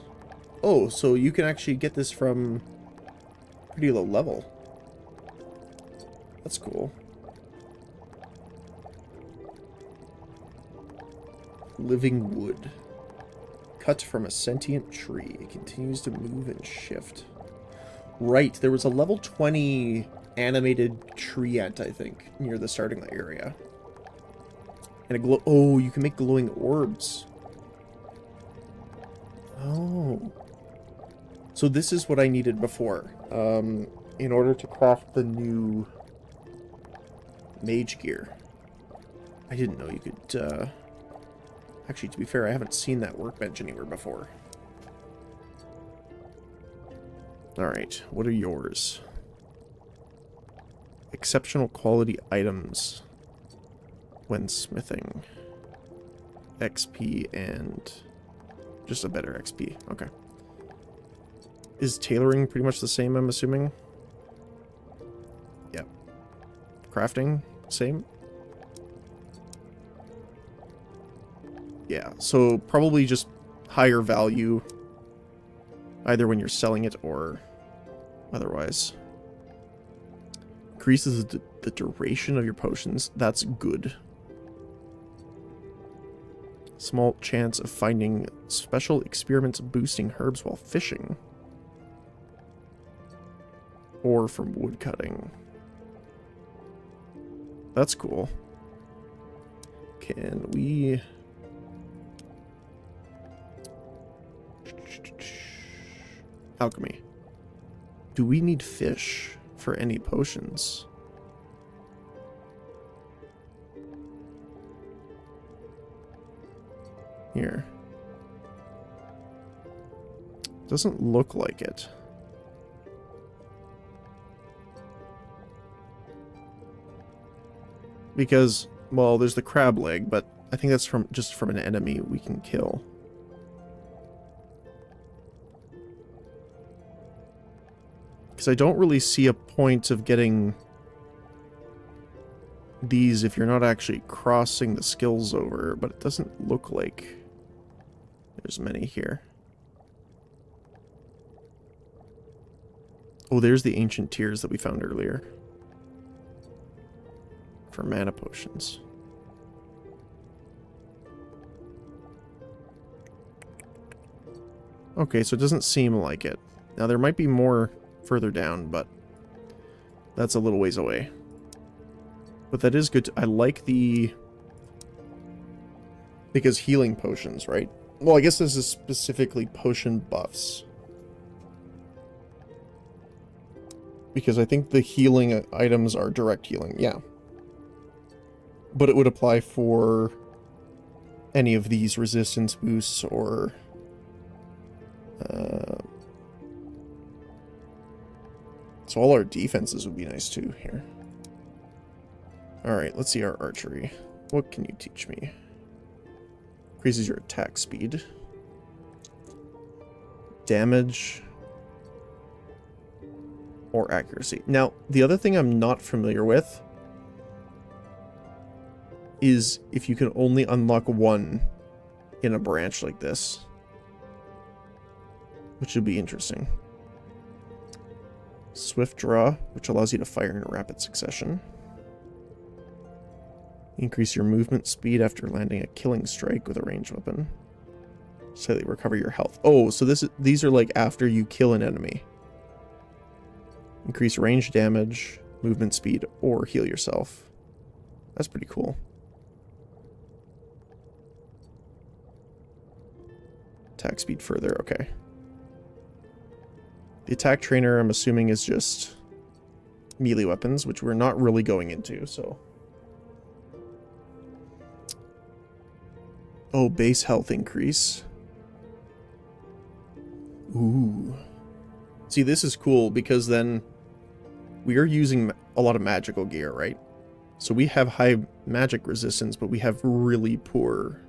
Oh, so you can actually get this from pretty low level. That's cool. Living wood. Cut from a sentient tree. It continues to move and shift. Right, there was a level 20 animated tree ant, I think, near the starting area. And a glow. Oh, you can make glowing orbs. Oh. So this is what I needed before. In order to craft the new mage gear. I didn't know you could, Actually, to be fair, I haven't seen that workbench anywhere before. Alright, what are yours? Exceptional quality items when smithing. XP and just a better XP. Okay. Is tailoring pretty much the same, I'm assuming? Yep. Crafting? Same? Yeah, so probably just higher value, either when you're selling it or otherwise. Increases the duration of your potions. That's good. Small chance of finding special experiments boosting herbs while fishing. Or from woodcutting. That's cool. Can we... Alchemy. Do we need fish for any potions? Here. Doesn't look like it. Because, well, there's the crab leg, but I think that's just from an enemy we can kill. Because I don't really see a point of getting these if you're not actually crossing the skills over, but it doesn't look like there's many here. Oh, there's the ancient tears that we found earlier. For mana potions. Okay, so it doesn't seem like it. Now there might be more further down, but that's a little ways away. But that is good. I like the... Because healing potions, right? Well, I guess this is specifically potion buffs. Because I think the healing items are direct healing, yeah. But it would apply for any of these resistance boosts or... So all our defenses would be nice too here. Alright, let's see our archery. What can you teach me? Increases your attack speed. Damage. Or accuracy. Now, the other thing I'm not familiar with is if you can only unlock one in a branch like this. Which would be interesting. Swift draw, which allows you to fire in a rapid succession. Increase your movement speed after landing a killing strike with a ranged weapon. Slightly recover your health. Oh, so these are like after you kill an enemy. Increase range damage, movement speed, or heal yourself. That's pretty cool. Attack speed further, okay. The attack trainer, I'm assuming, is just melee weapons, which we're not really going into, so... Oh, base health increase. Ooh. See, this is cool, because then we are using a lot of magical gear, right? So we have high magic resistance, but we have really poor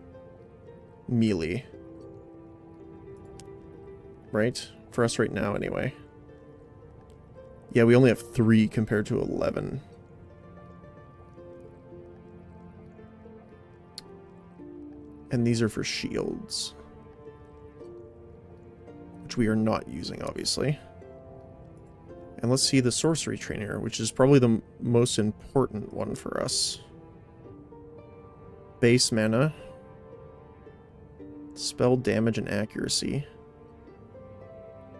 melee. Right? For us right now, anyway. Yeah, we only have 3 compared to 11. And these are for shields. which we are not using, obviously. And let's see the sorcery trainer, which is probably the most important one for us. Base mana. Spell damage and accuracy.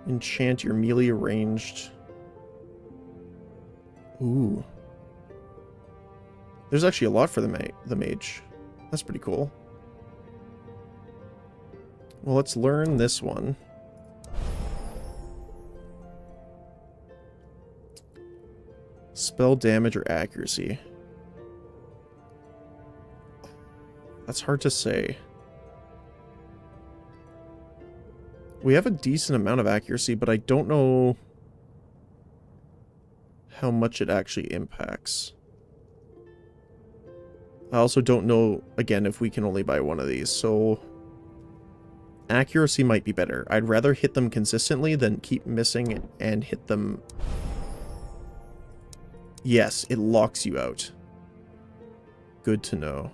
Enchant your melee ranged. Ooh. There's actually a lot for the mage. That's pretty cool. Well, let's learn this one. Spell damage or accuracy. That's hard to say. We have a decent amount of accuracy, but I don't know how much it actually impacts. I also don't know, again, if we can only buy one of these, so accuracy might be better. I'd rather hit them consistently than keep missing and hit them. Yes, it locks you out. Good to know.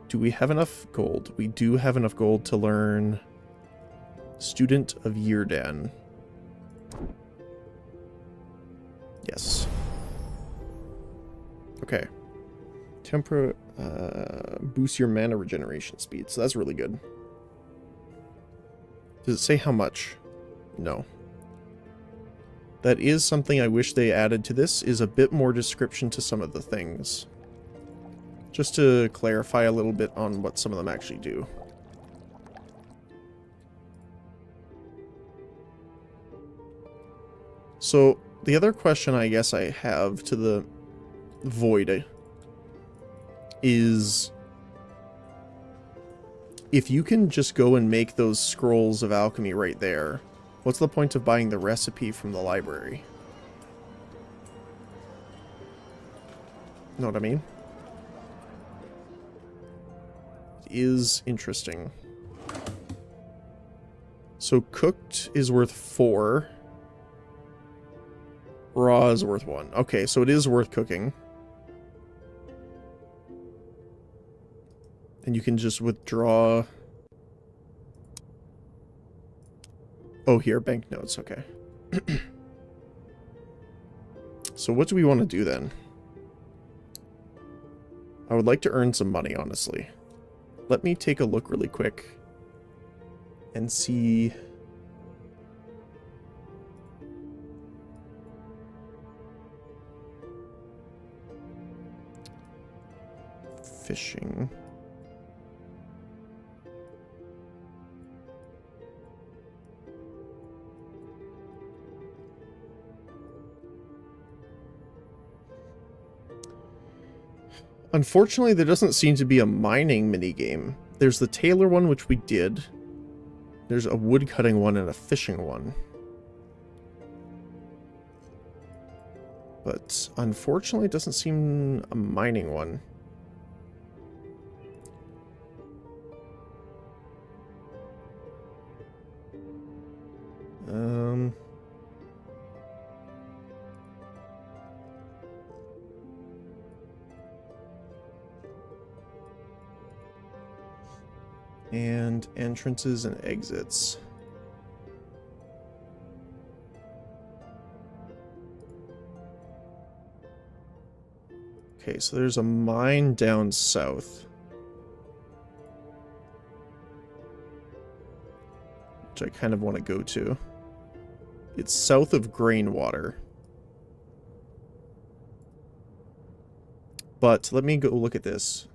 Do we have enough gold? We do have enough gold to learn Student of Yirdan. Yes. Okay. Tempera boosts your mana regeneration speed, so that's really good. Does it say how much? No. That is something I wish they added to this, is a bit more description to some of the things. Just to clarify a little bit on what some of them actually do. So, the other question I guess I have to the Void is, if you can just go and make those scrolls of alchemy right there, what's the point of buying the recipe from the library? Know what I mean? It is interesting. So cooked is worth 4. Raw is worth 1. Okay, so it is worth cooking. And you can just withdraw. Oh, here, banknotes, okay. So what do we want to do then? I would like to earn some money, honestly. Let me take a look really quick and see. Fishing. Unfortunately, there doesn't seem to be a mining minigame. There's the tailor one, which we did. There's a woodcutting one and a fishing one. But unfortunately, it doesn't seem a mining one. And entrances and exits. Okay, so there's a mine down south. Which I kind of want to go to. It's south of Grainwater. But let me go look at this.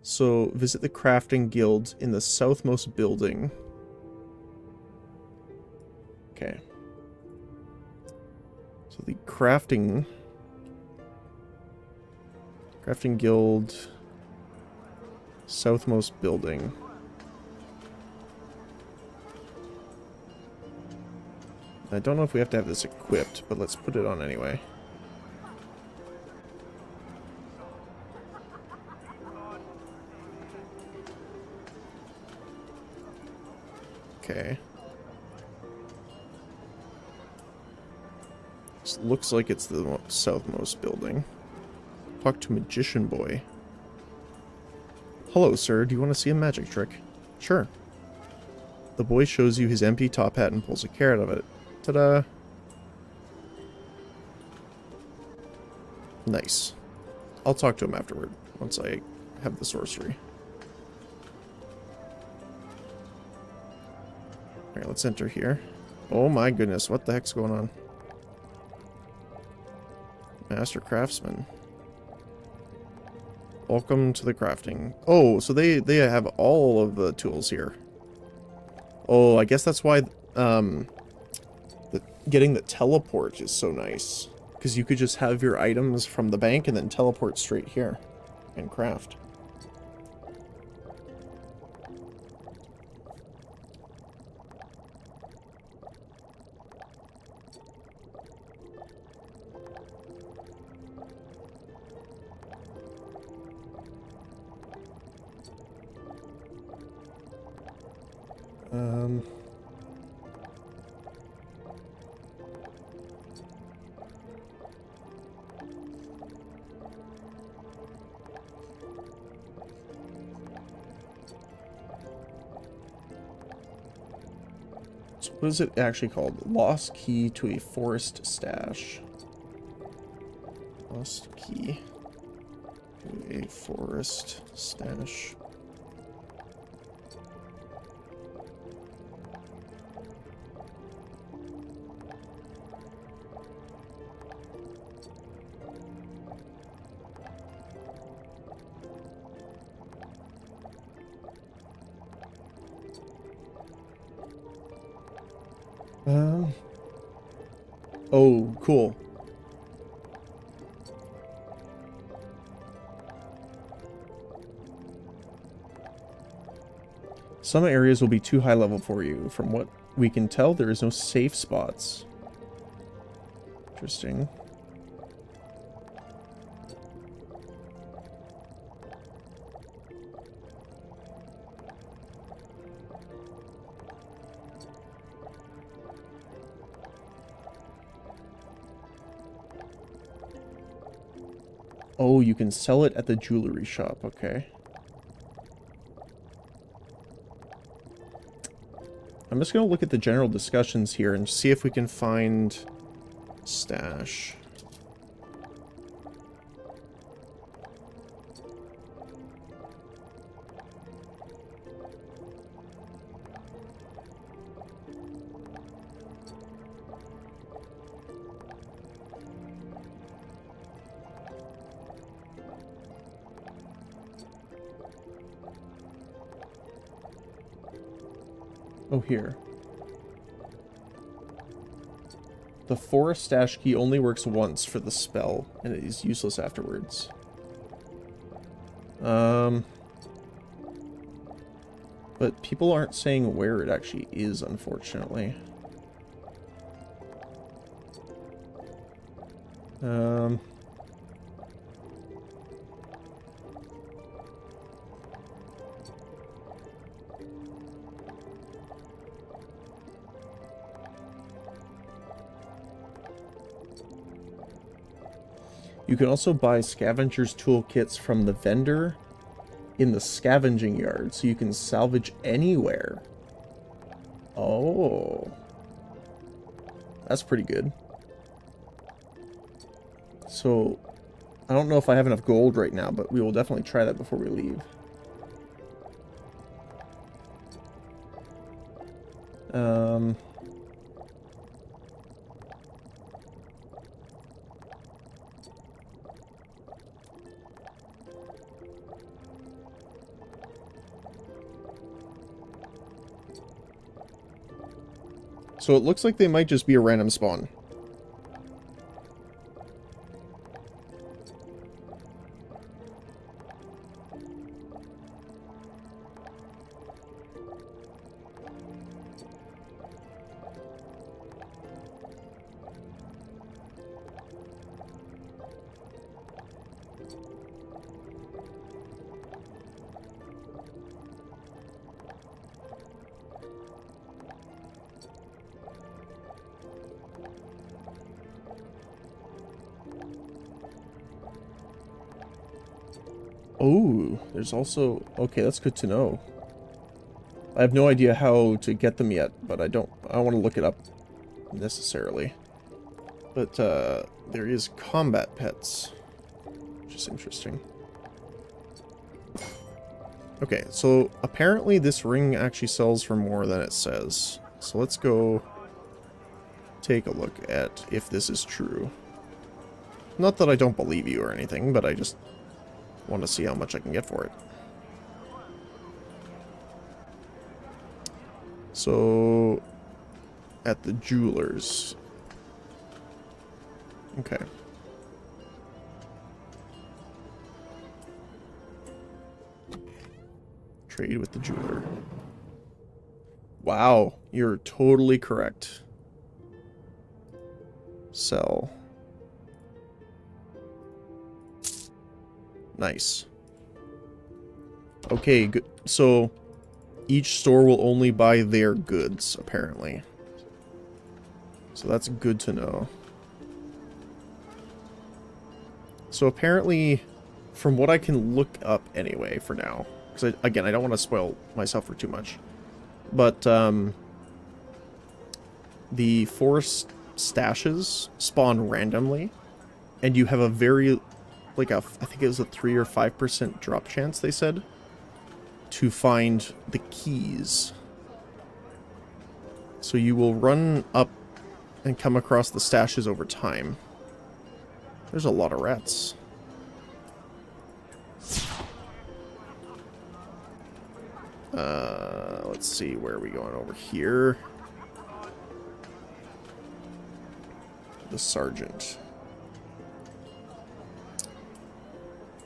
So, visit the crafting guild in the southmost building. Okay. So the crafting guild, southmost building. I don't know if we have to have this equipped, but let's put it on anyway. Okay. This looks like it's the southmost building. Talk to Magician Boy. Hello, sir. Do you want to see a magic trick? Sure. The boy shows you his empty top hat and pulls a carrot out of it. Ta-da! Nice. I'll talk to him afterward, once I have the sorcery. Alright, let's enter here. Oh my goodness, what the heck's going on? Master Craftsman. Welcome to the crafting. Oh, so they have all of the tools here. Oh, I guess that's why getting the teleport is so nice. Because you could just have your items from the bank and then teleport straight here and craft. So what is it actually called? Lost key to a forest stash. Lost key to a forest stash. Oh, cool. Some areas will be too high level for you. From what we can tell, there is no safe spots. Interesting. Oh, you can sell it at the jewelry shop. Okay. I'm just going to look at the general discussions here and see if we can find stash. Oh, here. The forest stash key only works once for the spell, and it is useless afterwards. But people aren't saying where it actually is, unfortunately. You can also buy scavenger's toolkits from the vendor in the scavenging yard, so you can salvage anywhere. Oh. That's pretty good. So, I don't know if I have enough gold right now, but we will definitely try that before we leave. So it looks like they might just be a random spawn. Oh, there's also... Okay, that's good to know. I have no idea how to get them yet, but I don't want to look it up necessarily. But there is combat pets, which is interesting. Okay, so apparently this ring actually sells for more than it says. So let's go take a look at if this is true. Not that I don't believe you or anything, but I just want to see how much I can get for it. So, at the jeweler's. Okay. Trade with the jeweler. Wow, you're totally correct. Sell. Nice. Okay, good. So, each store will only buy their goods, apparently. So that's good to know. So apparently, from what I can look up anyway for now, because again, I don't want to spoil myself for too much, but the forest stashes spawn randomly, and you have a very, like I think it was a 3 or 5% drop chance, they said, to find the keys. So you will run up and come across the stashes over time. There's a lot of rats. Let's see, where are we going over here? The sergeant.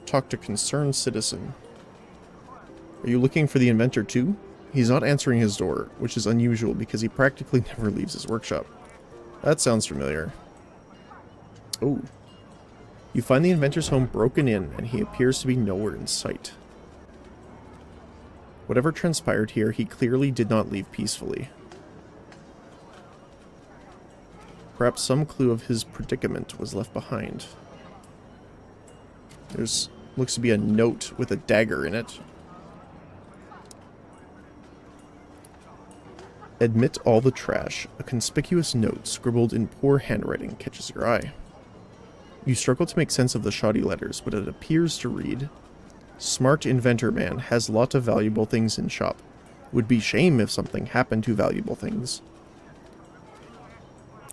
Talk to concerned citizen. Are you looking for the inventor too? He's not answering his door, which is unusual because he practically never leaves his workshop. That sounds familiar. Oh. You find the inventor's home broken in, and he appears to be nowhere in sight. Whatever transpired here, he clearly did not leave peacefully. Perhaps some clue of his predicament was left behind. There's looks to be a note with a dagger in it. Admit all the trash. A conspicuous note scribbled in poor handwriting catches your eye. You struggle to make sense of the shoddy letters, but it appears to read, Smart inventor man has lot of valuable things in shop. Would be shame if something happened to valuable things.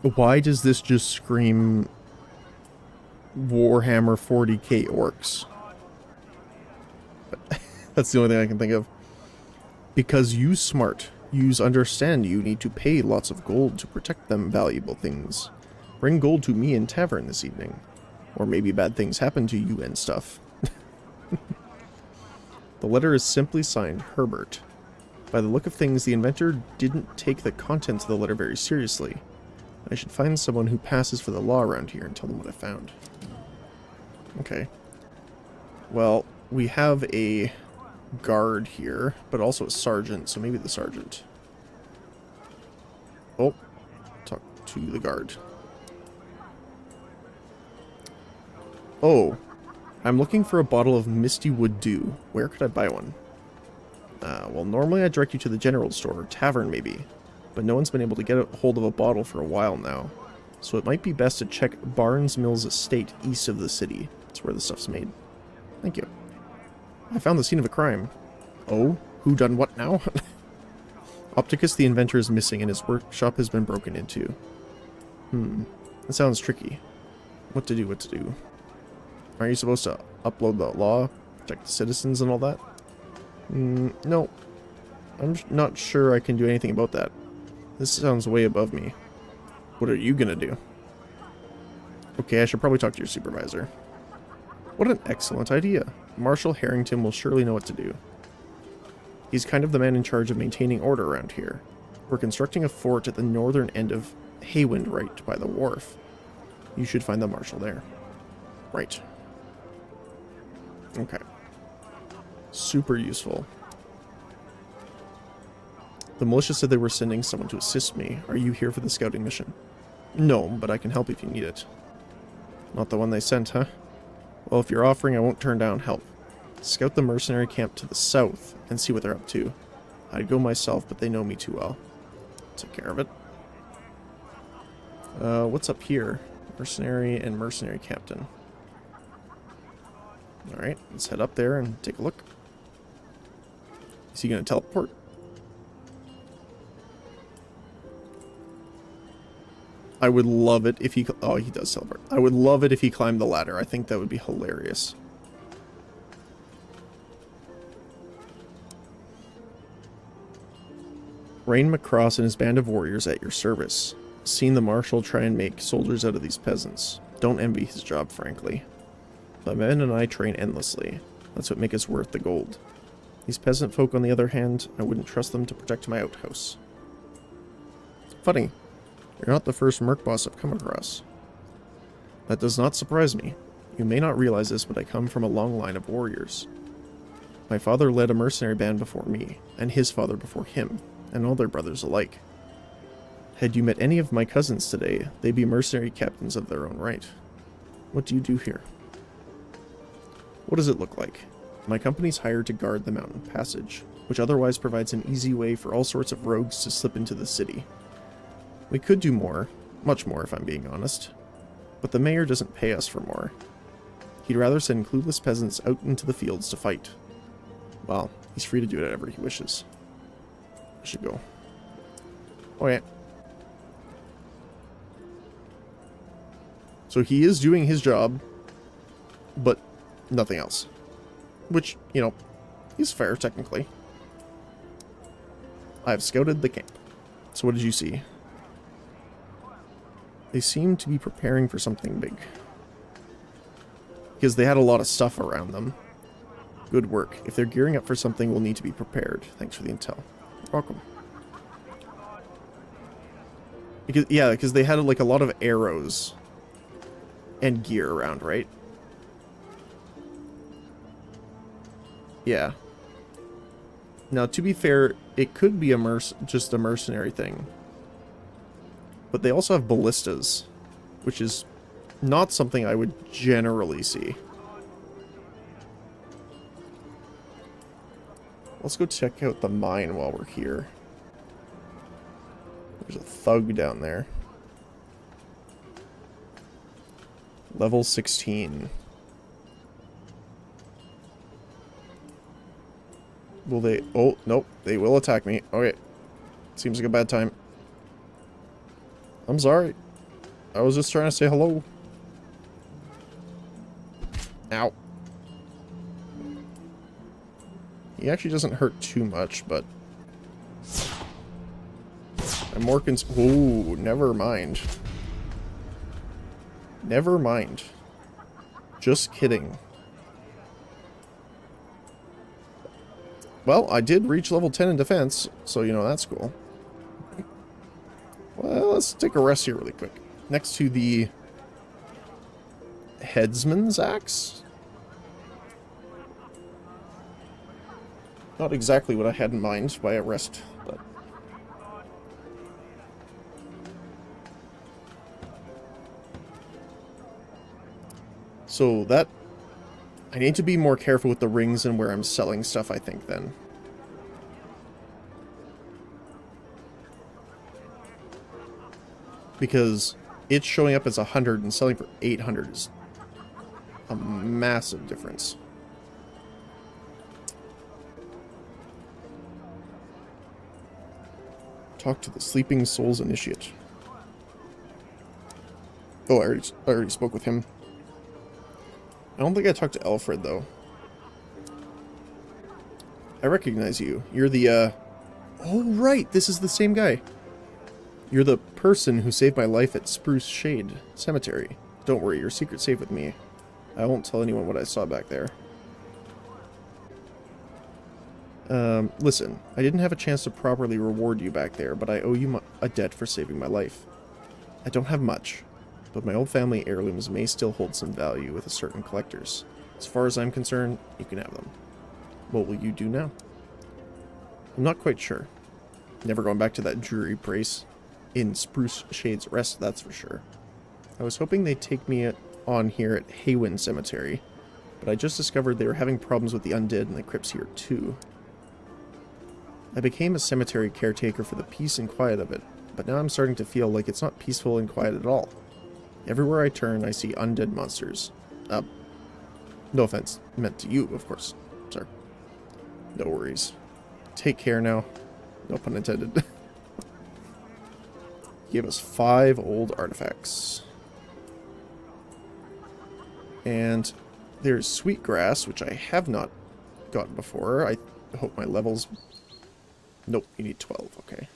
Why does this just scream Warhammer 40k orcs? That's the only thing I can think of. Because you smart. Yous understand you need to pay lots of gold to protect them valuable things. Bring gold to me in tavern this evening. Or maybe bad things happen to you and stuff. The letter is simply signed Herbert. By the look of things, the inventor didn't take the contents of the letter very seriously. I should find someone who passes for the law around here and tell them what I found. Okay. Well, we have a guard here, but also a sergeant, so maybe the sergeant. Oh, talk to the guard. Oh, I'm looking for a bottle of Misty Wood Dew. Where could I buy one? Well, normally I'd direct you to the general store, or tavern maybe, but no one's been able to get a hold of a bottle for a while now, so it might be best to check Barnes Mills Estate east of the city. That's where the stuff's made. Thank you. I found the scene of a crime. Oh, who done what now? Opticus the inventor is missing and his workshop has been broken into. That sounds tricky. What to do? Aren't you supposed to upload the law, protect the citizens and all that? No. I'm not sure I can do anything about that. This sounds way above me. What are you gonna do? Okay, I should probably talk to your supervisor. What an excellent idea. Marshal Harrington will surely know what to do. He's kind of the man in charge of maintaining order around here. We're constructing a fort at the northern end of Haywind right by the wharf. You should find the marshal there. Right. Okay. Super useful. The militia said they were sending someone to assist me. Are you here for the scouting mission? No, but I can help if you need it. Not the one they sent, huh? Well, if you're offering, I won't turn down help. Scout the mercenary camp to the south and see what they're up to. I'd go myself, but they know me too well. Take care of it. What's up here? Mercenary and mercenary captain. Alright, let's head up there and take a look. Is he going to teleport? I would love it if he... Oh, he does teleport. I would love it if he climbed the ladder. I think that would be hilarious. Rain Macross and his band of warriors at your service. Seen the marshal try and make soldiers out of these peasants. Don't envy his job, frankly. My men and I train endlessly. That's what makes us worth the gold. These peasant folk, on the other hand, I wouldn't trust them to protect my outhouse. Funny. You're not the first merc boss I've come across. That does not surprise me. You may not realize this, but I come from a long line of warriors. My father led a mercenary band before me, and his father before him, and all their brothers alike. Had you met any of my cousins today, they'd be mercenary captains of their own right. What do you do here? What does it look like? My company's hired to guard the mountain passage, which otherwise provides an easy way for all sorts of rogues to slip into the city. We could do more, much more if I'm being honest, but the mayor doesn't pay us for more. He'd rather send clueless peasants out into the fields to fight. Well, he's free to do whatever he wishes. I should go. Oh yeah. So he is doing his job, but nothing else. Which, you know, is fair, technically. I've scouted the camp. So what did you see? They seem to be preparing for something big. Because they had a lot of stuff around them. Good work. If they're gearing up for something, we'll need to be prepared. Thanks for the intel. You're welcome. Because they had like a lot of arrows and gear around, right? Yeah. Now, to be fair, it could be just a mercenary thing. But they also have ballistas, which is not something I would generally see. Let's go check out the mine while we're here. There's a thug down there. Level 16. Will they... Oh, nope. They will attack me. Okay. Seems like a bad time. I'm sorry. I was just trying to say hello. Ow. He actually doesn't hurt too much, but... I'm more Ooh, never mind. Never mind. Just kidding. Well, I did reach level 10 in defense, so you know that's cool. Well, let's take a rest here really quick. Next to the headsman's axe? Not exactly what I had in mind by a rest, but... So that... I need to be more careful with the rings and where I'm selling stuff, I think, then. Because it's showing up as 100 and selling for 800 is a massive difference. Talk to the Sleeping Souls Initiate. Oh, I already spoke with him. I don't think I talked to Alfred, though. I recognize you. You're the, Oh, right! This is the same guy. You're the person who saved my life at Spruce Shade Cemetery. Don't worry, your secret's safe with me. I won't tell anyone what I saw back there. Listen, I didn't have a chance to properly reward you back there, but I owe you a debt for saving my life. I don't have much, but my old family heirlooms may still hold some value with certain collectors. As far as I'm concerned, you can have them. What will you do now? I'm not quite sure. Never going back to that dreary place in Spruce Shade's Rest, that's for sure. I was hoping they'd take me on here at Haywin Cemetery, but I just discovered they were having problems with the undead and the crypts here too. I became a cemetery caretaker for the peace and quiet of it, but now I'm starting to feel like it's not peaceful and quiet at all. Everywhere I turn, I see undead monsters. No offense meant to you, of course. Sorry. No worries. Take care now. No pun intended. Gave us 5 old artifacts. And there's sweetgrass, which I have not gotten before. I hope my levels... Nope, you need 12, okay.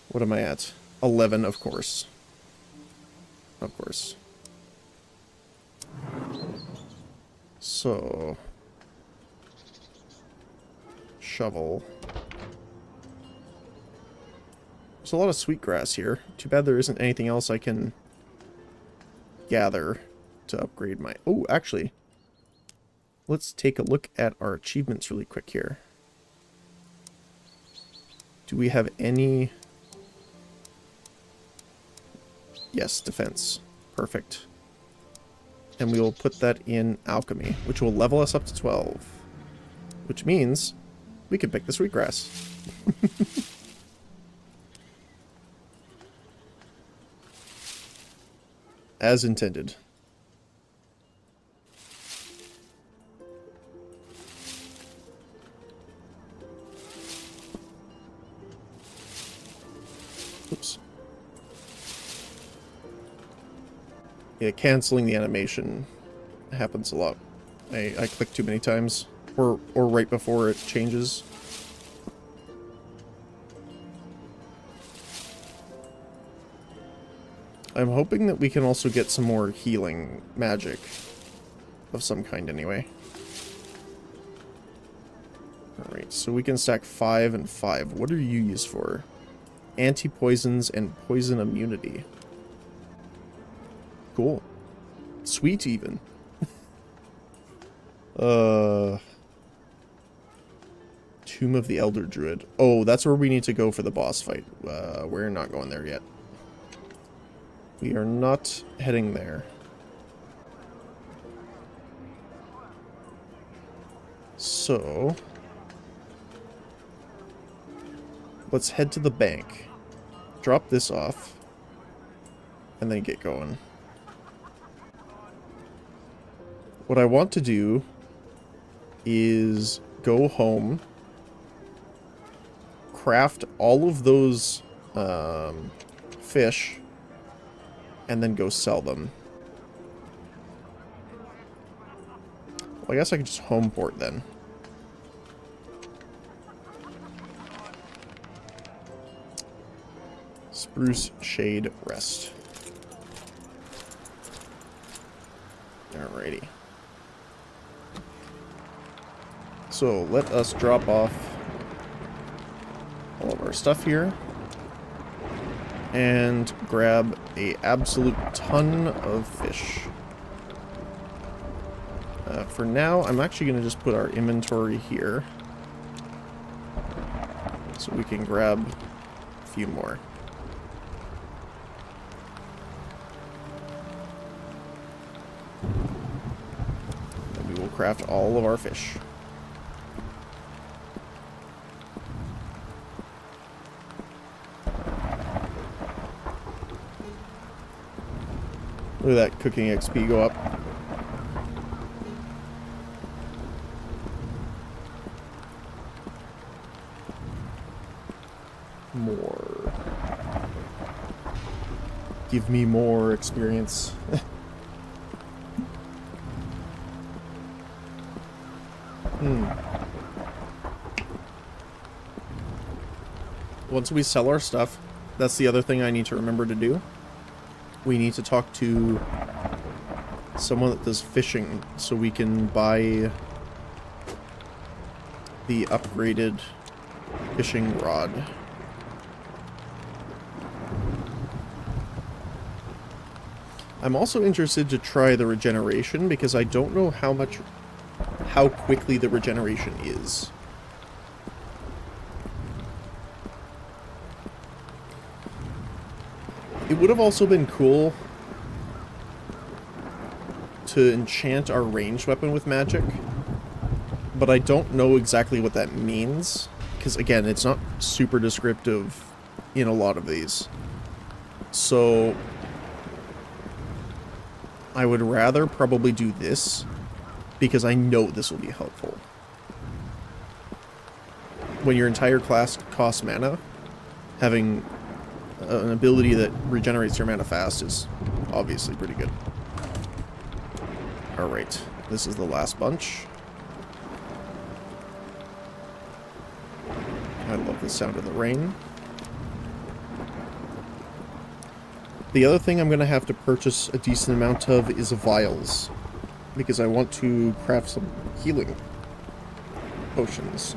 What am I at? 11, of course. Of course. So... Shovel. There's a lot of sweetgrass here. Too bad there isn't anything else I can gather to upgrade my... Oh, actually. Let's take a look at our achievements really quick here. Do we have any... Yes, defense. Perfect. And we will put that in alchemy, which will level us up to 12. Which means we can pick the sweetgrass. As intended. Oops. Yeah, canceling the animation happens a lot. I click too many times. Or right before it changes. I'm hoping that we can also get some more healing magic. Of some kind, anyway. Alright, so we can stack 5 and 5. What are you used for? Anti-poisons and poison immunity. Cool. Sweet, even. Tomb of the Elder Druid. Oh, that's where we need to go for the boss fight. We're not going there yet. We are not heading there. So... let's head to the bank. Drop this off. And then get going. What I want to do is go home, craft all of those fish, and then go sell them. Well, I guess I could just home port then. Spruce Shade Rest. Alrighty. So let us drop off all of our stuff here and grab a absolute ton of fish. For now, I'm actually going to just put our inventory here so we can grab a few more. And we will craft all of our fish. Look at that cooking XP go up. More. Give me more experience. Once we sell our stuff, that's the other thing I need to remember to do. We need to talk to someone that does fishing so we can buy the upgraded fishing rod. I'm also interested to try the regeneration because I don't know how quickly the regeneration is. It would have also been cool to enchant our ranged weapon with magic, but I don't know exactly what that means. because again, it's not super descriptive in a lot of these. So I would rather probably do this, because I know this will be helpful. When your entire class costs mana, having an ability that regenerates your mana fast is obviously pretty good. Alright, this is the last bunch. I love the sound of the rain. The other thing I'm going to have to purchase a decent amount of is vials, because I want to craft some healing potions.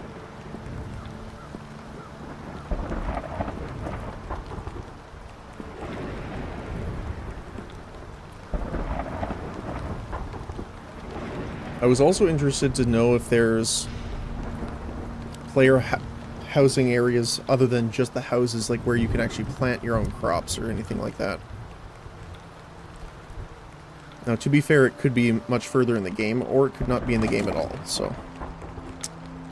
I was also interested to know if there's player housing areas other than just the houses, like where you can actually plant your own crops or anything like that. Now, to be fair, it could be much further in the game, or it could not be in the game at all, so...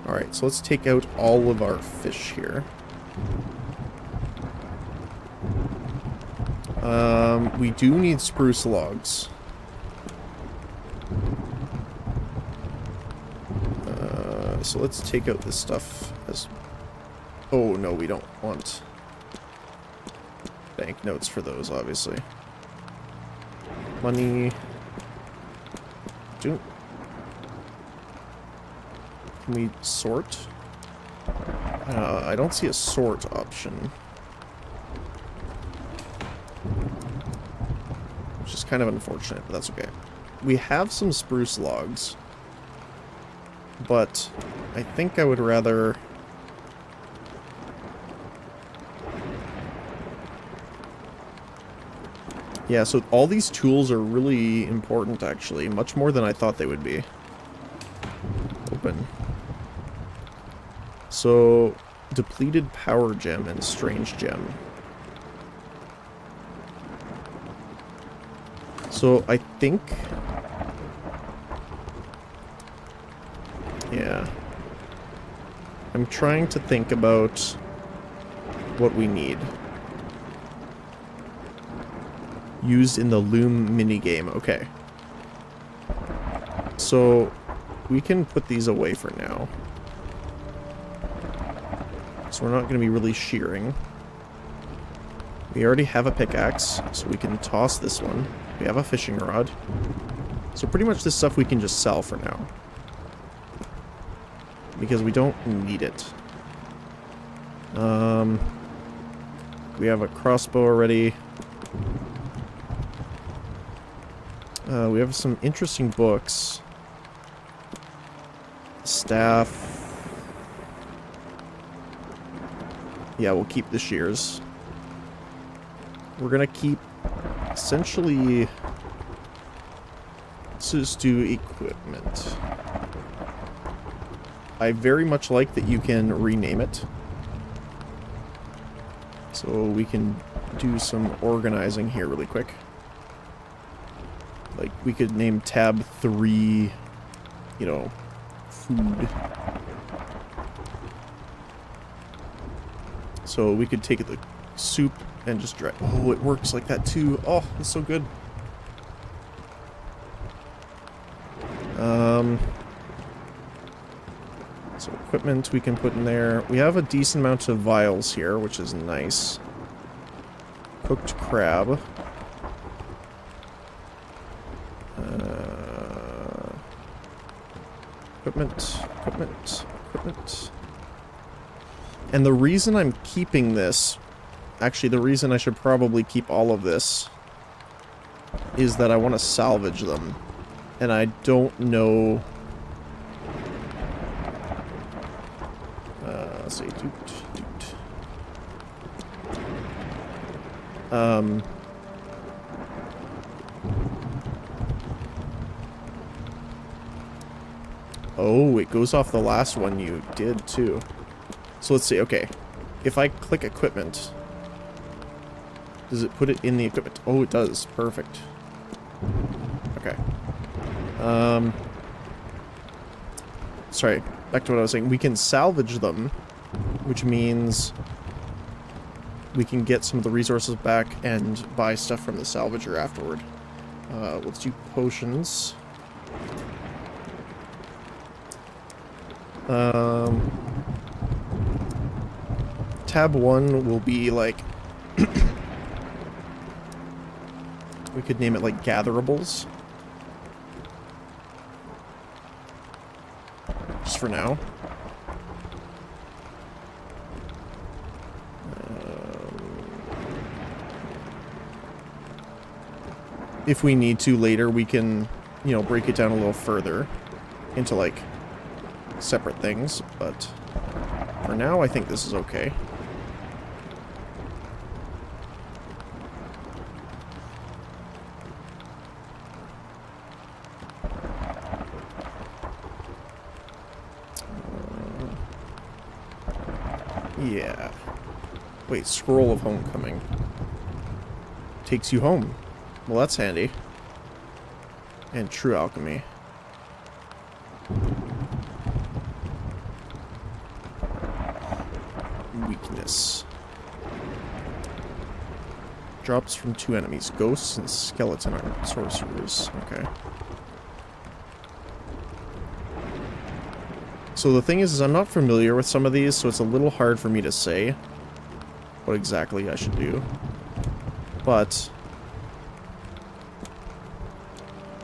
Alright, so let's take out all of our fish here. We do need spruce logs. So let's take out this stuff as... Oh, no, we don't want banknotes for those, obviously. Money... Can we sort? I don't see a sort option. Which is kind of unfortunate, but that's okay. We have some spruce logs. But I think I would rather... Yeah, so all these tools are really important, actually. Much more than I thought they would be. Open. So, depleted power gem and strange gem. So, I think... Yeah. I'm trying to think about what we need. Used in the Loom minigame. Okay. So, we can put these away for now. So we're not going to be really shearing. We already have a pickaxe, so we can toss this one. We have a fishing rod. So pretty much this stuff we can just sell for now. Because we don't need it. We have a crossbow already. We have some interesting books. Staff. Yeah, we'll keep the shears. We're gonna keep essentially... Let's just do equipment. I very much like that you can rename it. So we can do some organizing here really quick. Like, we could name tab 3, you know, food. So we could take the soup and just dry. Oh, it works like that too. Oh, that's so good. So equipment we can put in there. We have a decent amount of vials here, which is nice. Cooked crab. Equipment. And the reason I'm keeping this, actually the reason I should probably keep all of this, is that I want to salvage them. And I don't know... let's see, doot. Oh, it goes off the last one you did, too. So let's see, okay. If I click equipment, does it put it in the equipment? Oh, it does. Perfect. Okay. Sorry, back to what I was saying. We can salvage them which means we can get some of the resources back and buy stuff from the salvager afterward. Let's do potions. Tab 1 will be like... we could name it like gatherables. Just for now. If we need to later, we can, you know, break it down a little further into like separate things, but for now I think this is okay. Yeah. Wait, Scroll of Homecoming. Takes you home. Well, that's handy. And True Alchemy. Weakness. Drops from 2 enemies. Ghosts and skeleton sorcerers. Okay. So the thing is I'm not familiar with some of these, so it's a little hard for me to say what exactly I should do. But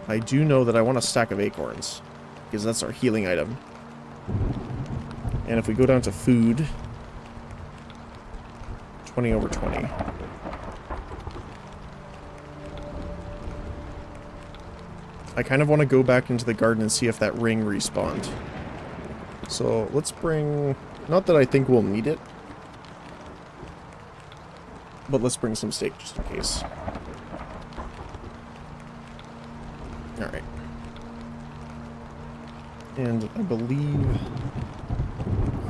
I do know that I want a stack of acorns, because that's our healing item. And if we go down to food, 20 over 20. I kind of want to go back into the garden and see if that ring respawned. So let's bring, not that I think we'll need it, but let's bring some steak just in case. Alright. And I believe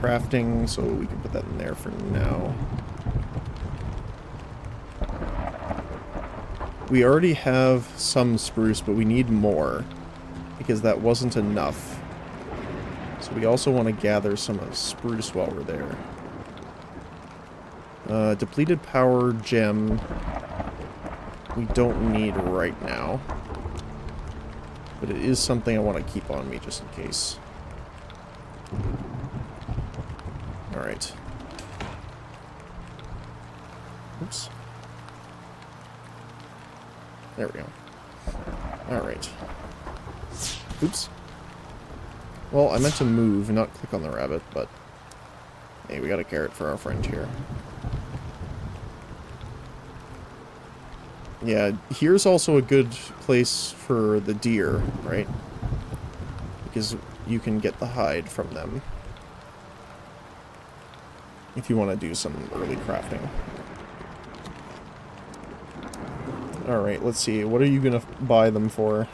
crafting, so we can put that in there for now. We already have some spruce, but we need more, because that wasn't enough. So we also want to gather some spruce while we're there. Depleted power gem we don't need right now. But it is something I want to keep on me just in case. Alright. Oops. There we go. Alright. Oops. Well, I meant to move, not click on the rabbit, but... hey, we got a carrot for our friend here. Yeah, here's also a good place for the deer, right? Because you can get the hide from them. If you want to do some early crafting. Alright, let's see. What are you going to buy them for?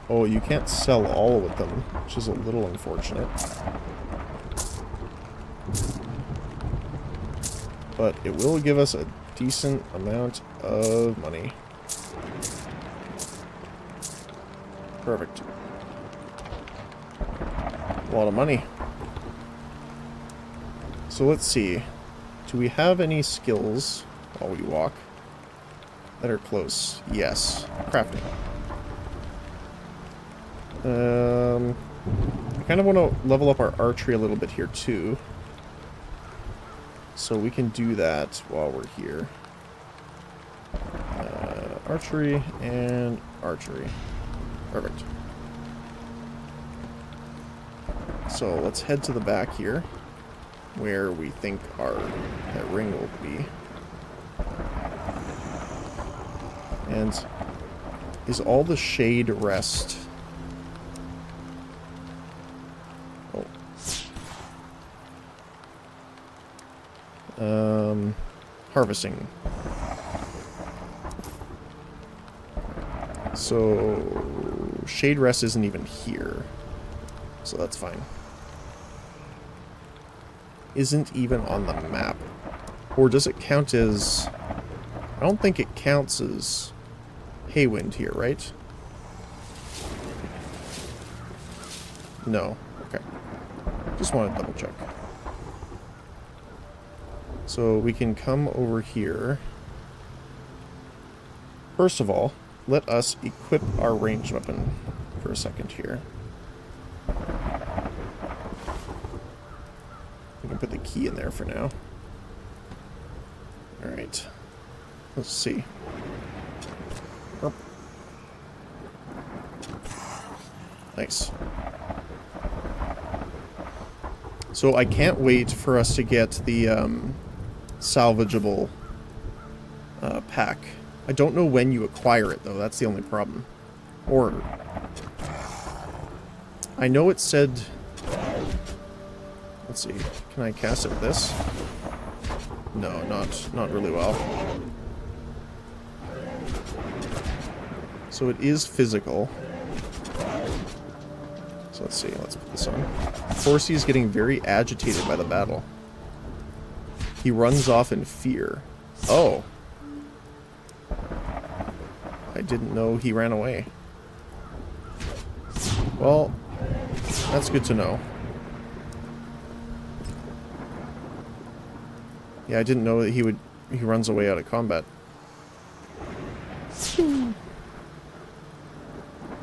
Oh, you can't sell all of them, which is a little unfortunate. But it will give us a decent amount of money. Perfect. A lot of money. So let's see. Do we have any skills while we walk that are close? Yes. Crafting. I kind of want to level up our archery a little bit here too. So we can do that while we're here. Archery and archery. Perfect. So let's head to the back here, where we think that ring will be. And is all the shade rest? Harvesting. So shade rest isn't even here, so that's fine. Isn't even on the map, or does it count as? I don't think it counts as Haywind here, right? No. Okay. Just want to double check. So we can come over here. First of all, let us equip our ranged weapon for a second here. We can put the key in there for now. Alright. Let's see. Oh. Nice. So I can't wait for us to get the salvageable pack. I don't know when you acquire it, though. That's the only problem. Or... I know it said... Let's see. Can I cast it with this? No, not really well. So it is physical. So let's see. Let's put this on. Horsey is getting very agitated by the battle. He runs off in fear. Oh. I didn't know he ran away. Well, that's good to know. Yeah, I didn't know that he runs away out of combat.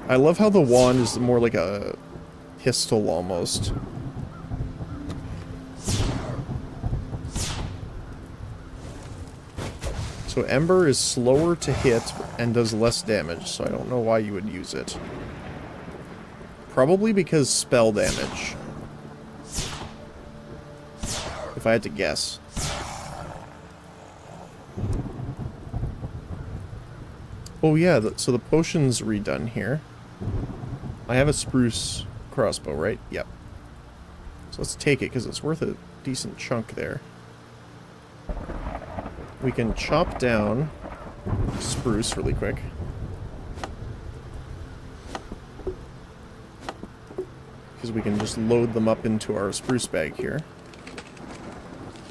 I love how the wand is more like a pistol almost. So Ember is slower to hit and does less damage, so I don't know why you would use it. Probably because spell damage. If I had to guess. Oh yeah, so the potion's redone here. I have a spruce crossbow, right? Yep. So let's take it, because it's worth a decent chunk there. We can chop down spruce really quick. Because we can just load them up into our spruce bag here.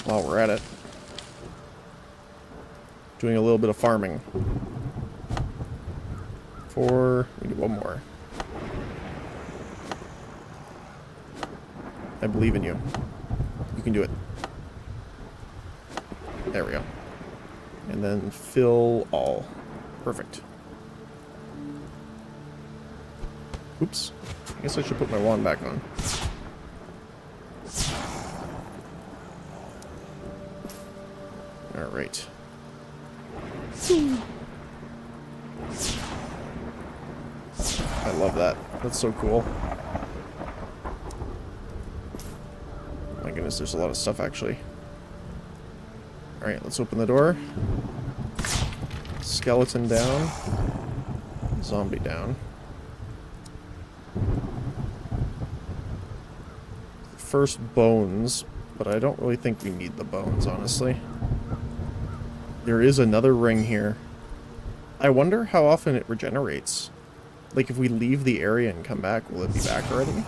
While we're at it. Doing a little bit of farming. We need one more. I believe in you. You can do it. There we go. And then fill all. Perfect. Oops. I guess I should put my wand back on. Alright. I love that. That's so cool. My goodness, there's a lot of stuff actually. Alright, let's open the door. Skeleton down. Zombie down. First bones, but I don't really think we need the bones, honestly. There is another ring here. I wonder how often it regenerates. Like, if we leave the area and come back, will it be back already?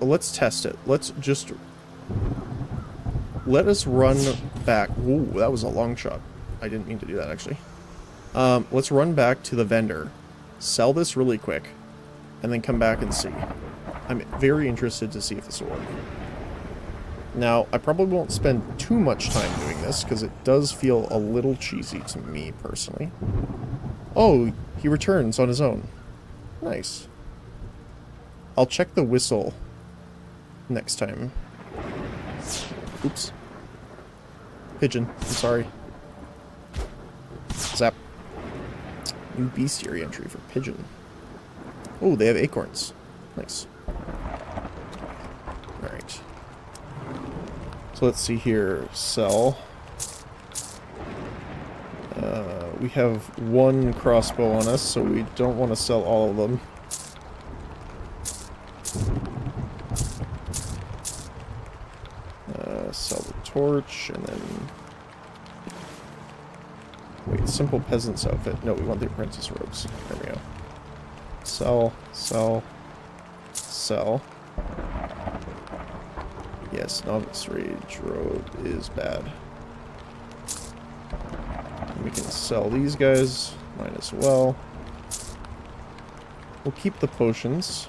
Let's test it. Let us run back. Ooh, that was a long shot. I didn't mean to do that, actually. Let's run back to the vendor. Sell this really quick. And then come back and see. I'm very interested to see if this will work. Now, I probably won't spend too much time doing this, because it does feel a little cheesy to me, personally. Oh, he returns on his own. Nice. I'll check the whistle next time. Oops. Pigeon. I'm sorry. Zap. New bestiary entry for pigeon. Oh, they have acorns. Nice. Alright. So let's see here. Sell. We have one crossbow on us, so we don't want to sell all of them. Sell the torch, and then... Wait, simple peasant's outfit. No, we want the apprentice robes. There we go. Sell, sell, sell. Yes, novice rage robe is bad. And we can sell these guys. Mine as well. We'll keep the potions.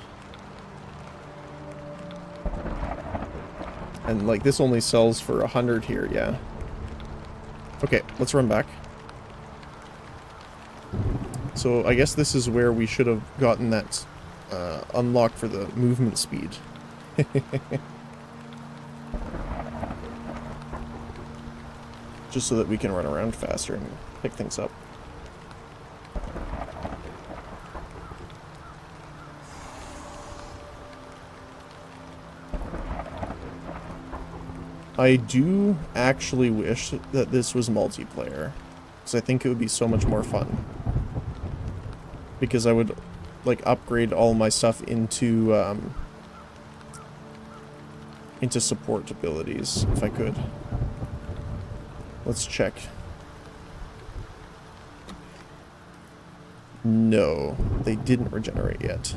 And, like, this only sells for 100 here, yeah. Okay, let's run back. So, I guess this is where we should have gotten that unlock for the movement speed. Just so that we can run around faster and pick things up. I do actually wish that this was multiplayer, because I think it would be so much more fun. Because I would, like, upgrade all my stuff into support abilities, if I could. Let's check. No, they didn't regenerate yet.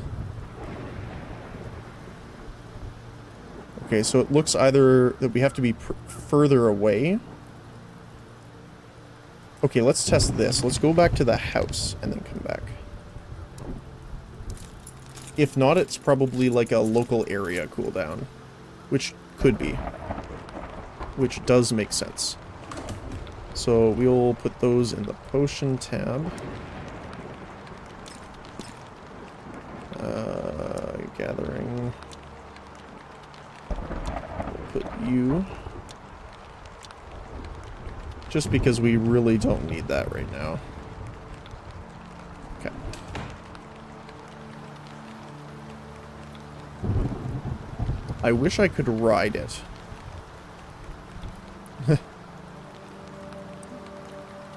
Okay, so it looks either that we have to be further away. Okay, let's test this. Let's go back to the house and then come back. If not, it's probably like a local area cooldown, which could be. Which does make sense. So we'll put those in the potion tab. Gathering. We'll put you. Just because we really don't need that right now. Okay. I wish I could ride it.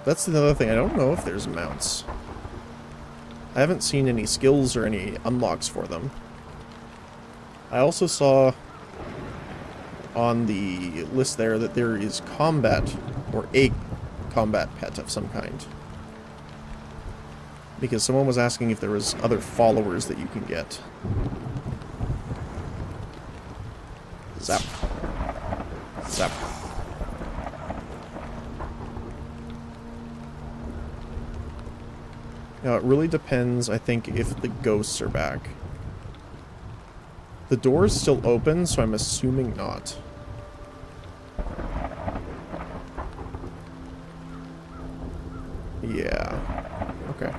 That's another thing. I don't know if there's mounts. I haven't seen any skills or any unlocks for them. I also saw on the list there that there is combat, or a combat pet of some kind. Because someone was asking if there was other followers that you can get. Zap. Zap. Now, it really depends, I think, if the ghosts are back. The door's still open, so I'm assuming not. Yeah. Okay.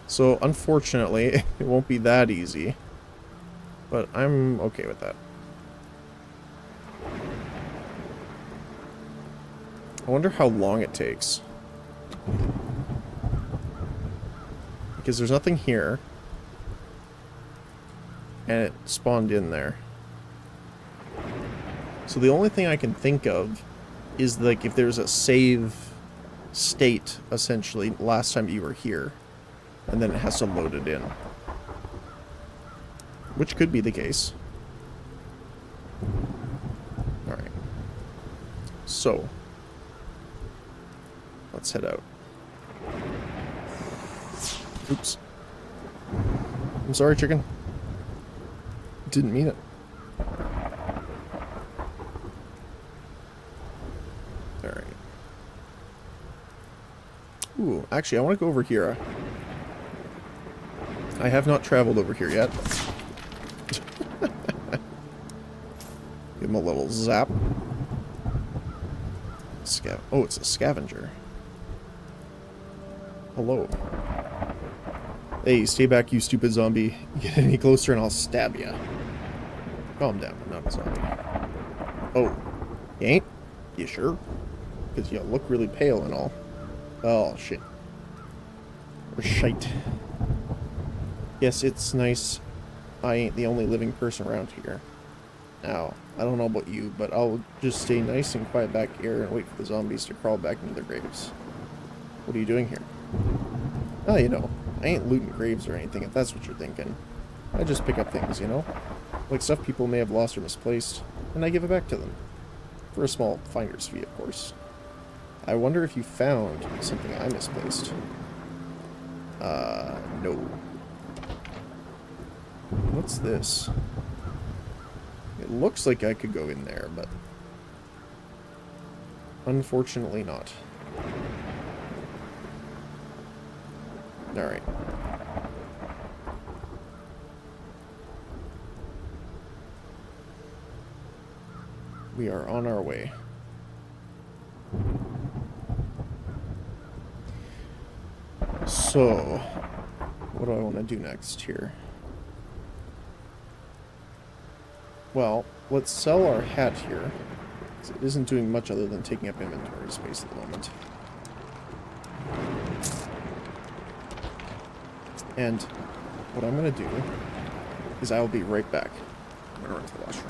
So, unfortunately, it won't be that easy. But I'm okay with that. I wonder how long it takes. Because there's nothing here. And it spawned in there. So the only thing I can think of is, like, if there's a save state, essentially, last time you were here. And then it has to load it in. Which could be the case. Alright. So. Let's head out. Oops. I'm sorry, chicken. Didn't mean it. Alright. Ooh, actually, I want to go over here. I have not traveled over here yet. Give him a little zap. Oh, it's a scavenger. Hello. Hey, stay back, you stupid zombie. Get any closer and I'll stab ya. Calm down, I'm not a zombie. Oh, you ain't? You sure? Because you look really pale and all. Oh, shit. Or shite. Yes, it's nice. I ain't the only living person around here. Now, I don't know about you, but I'll just stay nice and quiet back here and wait for the zombies to crawl back into their graves. What are you doing here? Oh, you know, I ain't looting graves or anything, if that's what you're thinking. I just pick up things, you know? Like stuff people may have lost or misplaced, and I give it back to them. For a small finder's fee, of course. I wonder if you found something I misplaced. No. What's this? It looks like I could go in there, but unfortunately not. Alright. We are on our way. So, what do I want to do next here? Well, let's sell our hat here. It isn't doing much other than taking up inventory space at the moment. And what I'm going to do is I will be right back. I'm going to run to the washroom.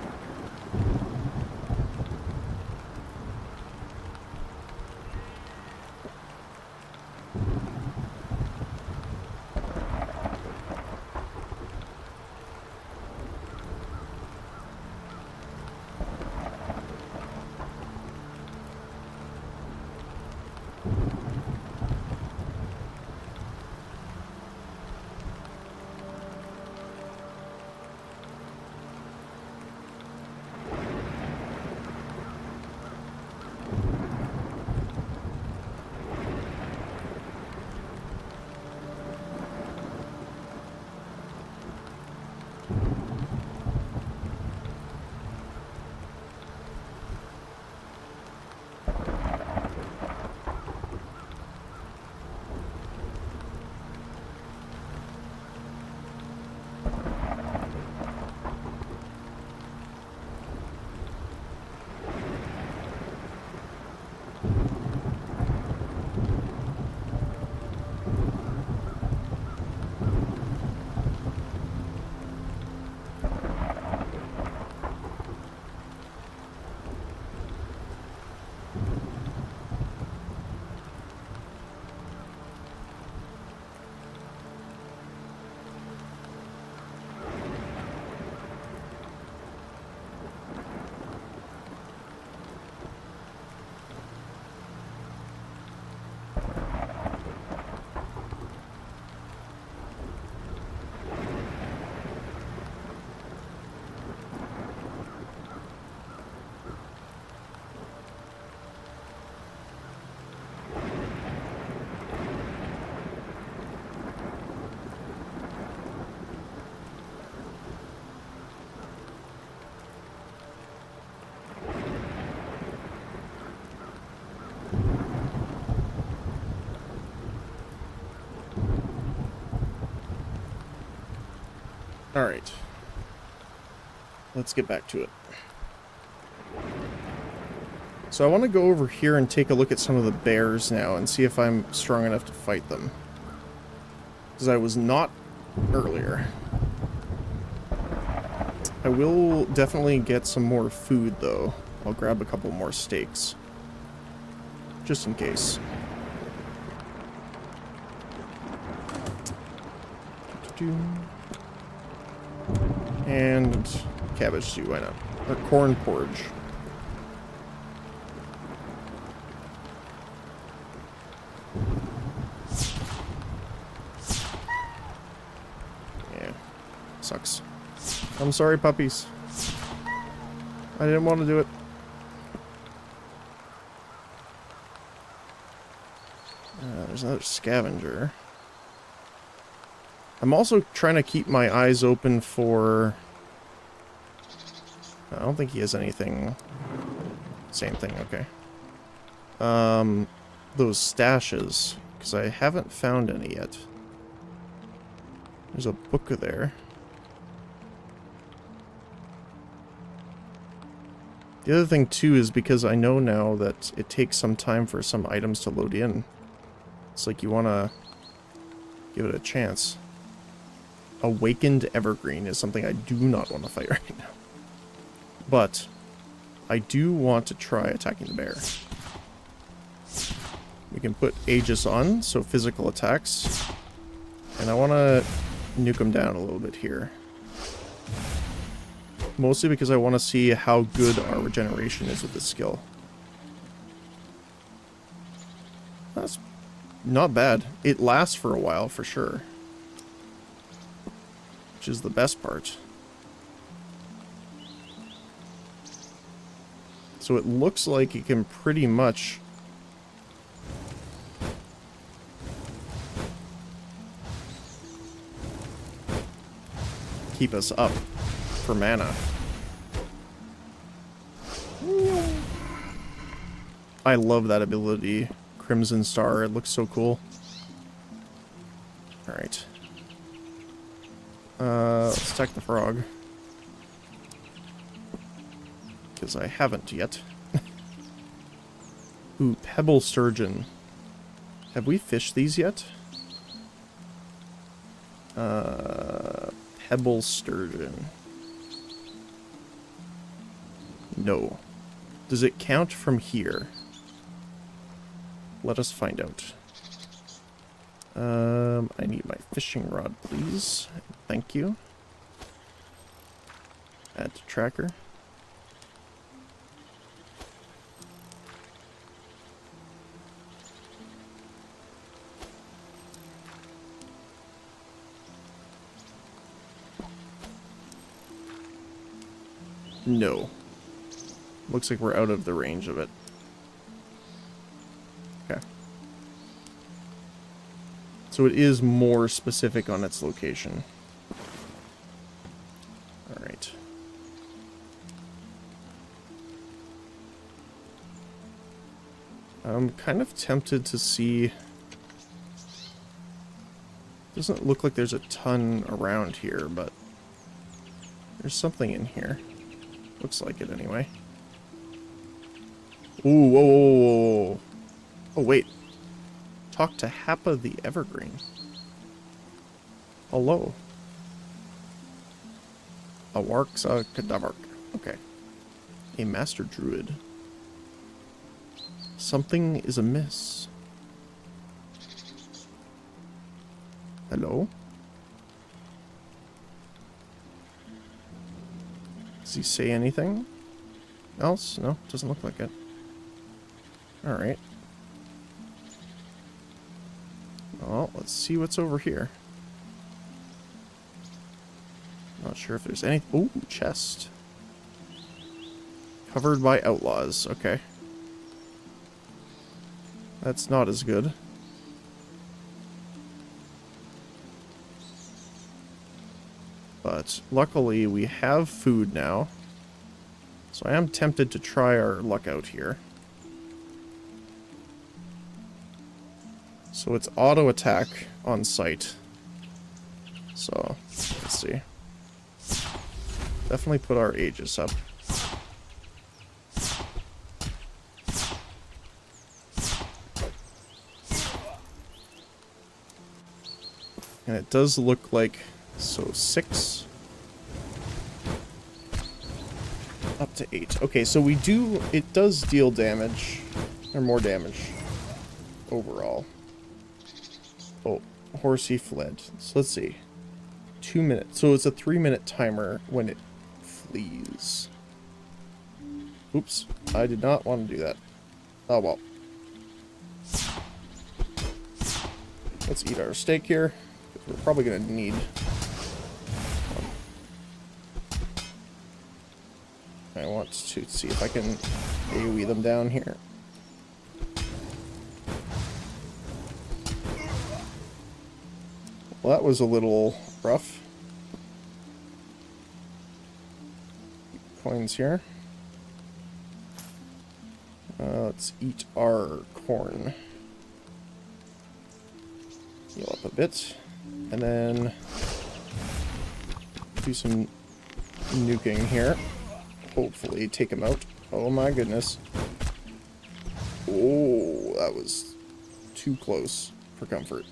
Alright. Let's get back to it. So I want to go over here and take a look at some of the bears now and see if I'm strong enough to fight them. Because I was not earlier. I will definitely get some more food, though. I'll grab a couple more steaks. Just in case. And cabbage stew, why not? Or corn porridge. Yeah, sucks. I'm sorry, puppies. I didn't want to do it. There's another scavenger. I'm also trying to keep my eyes open for... I don't think he has anything... Same thing, okay. Those stashes, because I haven't found any yet. There's a book there. The other thing, too, is because I know now that it takes some time for some items to load in. It's like you want to give it a chance. Awakened Evergreen is something I do not want to fight right now. But I do want to try attacking the bear. We can put Aegis on, so physical attacks. And I want to nuke him down a little bit here. Mostly because I want to see how good our regeneration is with this skill. That's not bad. It lasts for a while, for sure. Which is the best part. So it looks like it can pretty much keep us up for mana. Ooh. I love that ability. Crimson Star, it looks so cool. Alright. Let's attack the frog. Because I haven't yet. Ooh, Pebble Sturgeon. Have we fished these yet? Pebble Sturgeon. No. Does it count from here? Let us find out. I need my fishing rod, please. Thank you. Add to tracker. No. Looks like we're out of the range of it. Okay. So it is more specific on its location. Alright. I'm kind of tempted to see... Doesn't look like there's a ton around here, but... There's something in here. Looks like it anyway. Ooh, whoa, whoa, whoa, whoa. Oh, wait. Talk to Happa the Evergreen. Hello. Awarksa Kadavark. Okay. A Master Druid. Something is amiss. Hello? Does he say anything else? No, doesn't look like it. Alright. Well, let's see what's over here. Not sure if there's any... Ooh, chest. Covered by outlaws. Okay. That's not as good. But luckily we have food now. So I am tempted to try our luck out here. So it's auto attack on sight. So let's see. Definitely put our aegis up. And it does look like, so 6 up to 8. Okay, so we do, it does deal damage, or more damage overall. Oh, horsey fled. So let's see. 2 minutes. So it's a 3-minute timer when it flees. Oops, I did not want to do that. Oh well. Let's eat our steak here. We're probably going to need... I want to see if I can AoE them down here. Well, that was a little rough. Coins here. Let's eat our corn. Heal up a bit. And then do some nuking here. Hopefully take him out. Oh my goodness. Oh, that was too close for comfort.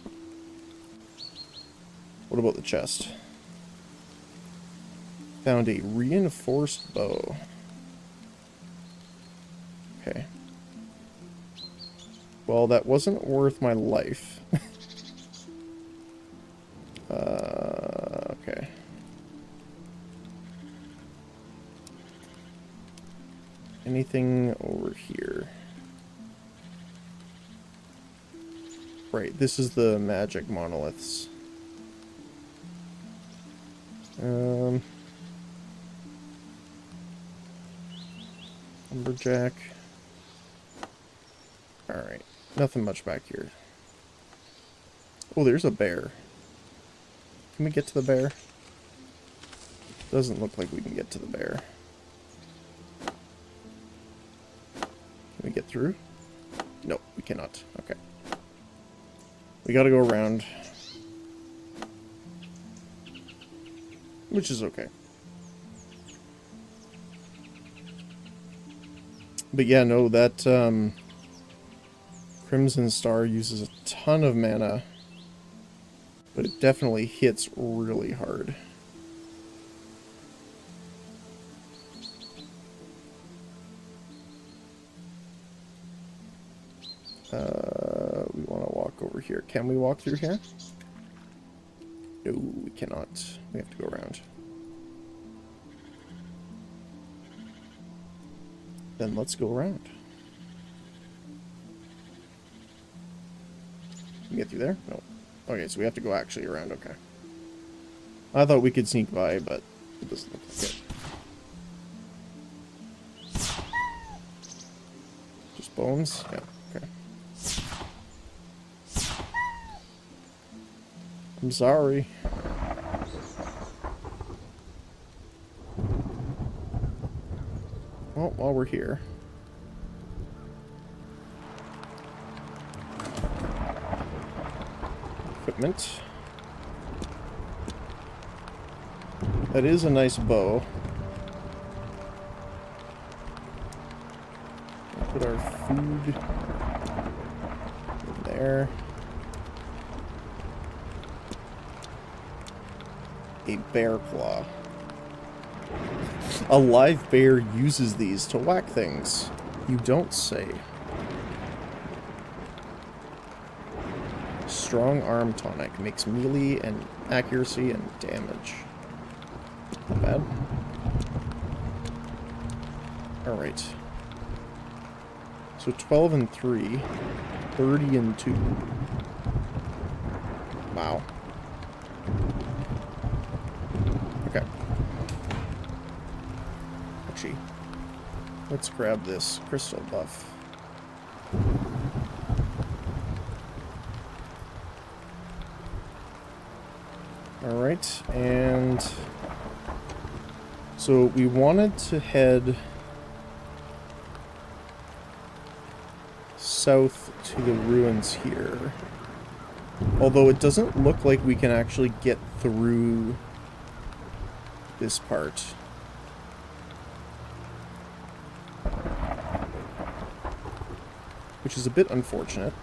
What about the chest? Found a reinforced bow. Okay. Well, that wasn't worth my life. Okay. Anything over here? Right, this is the magic monoliths. Lumberjack. Alright, nothing much back here. Oh, there's a bear. Can we get to the bear? Doesn't look like we can get to the bear. Can we get through? No, we cannot. Okay. We gotta go around. Which is okay. But yeah, no, that Crimson Star uses a ton of mana, but it definitely hits really hard. We want to walk over here. Can we walk through here? No, we cannot. We have to go around. Then let's go around. Can we get through there? No. Okay, so we have to go actually around, okay. I thought we could sneak by, but it doesn't look like it. Just bones? Yeah, okay. I'm sorry. Well, while we're here. Equipment. That is a nice bow. We'll put our food in there. A bear claw. A live bear uses these to whack things. You don't say. Strong arm tonic makes melee and accuracy and damage. Not bad. Alright. So 12 and 3. 30 and 2. Wow. Okay. Actually, let's grab this crystal buff. Alright, and so we wanted to head south to the ruins here. Although it doesn't look like we can actually get through this part. Which is a bit unfortunate.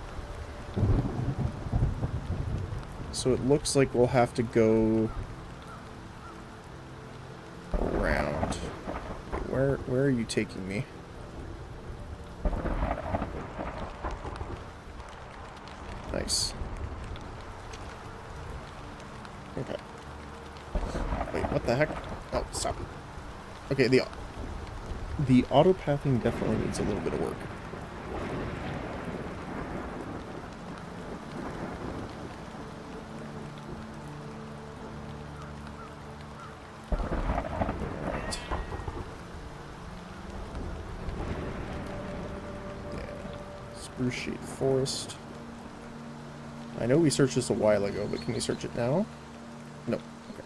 So it looks like we'll have to go around. Where are you taking me? Nice. Okay. Wait, what the heck? Oh, stop. Okay, the auto-pathing definitely needs a little bit of work. Right. Yeah. Spruce Shade Forest. I know we searched this a while ago, but can we search it now? No. Okay.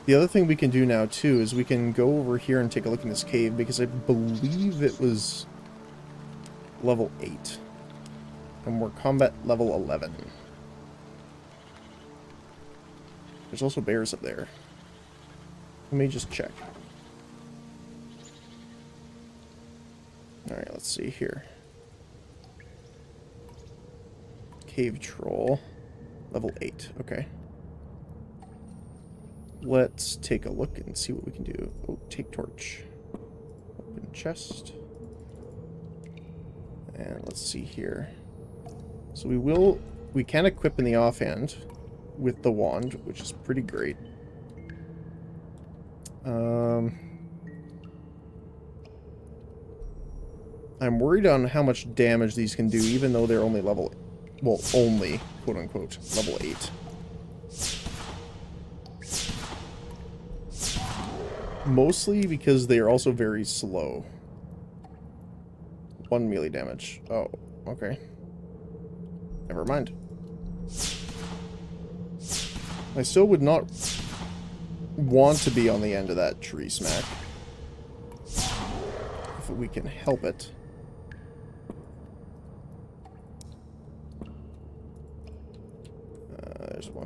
The other thing we can do now, too, is we can go over here and take a look in this cave, because I believe it was level 8. And we're combat level 11. There's also bears up there. Let me just check. Alright, let's see here. Cave Troll. Level 8, okay. Let's take a look and see what we can do. Oh, take torch. Open chest. And let's see here. So we can equip in the offhand with the wand, which is pretty great. I'm worried on how much damage these can do, even though they're only level, well, only, quote-unquote, level 8. Mostly because they are also very slow. 1 melee damage. Oh, okay. Never mind. I still would not want to be on the end of that tree smack. If we can help it.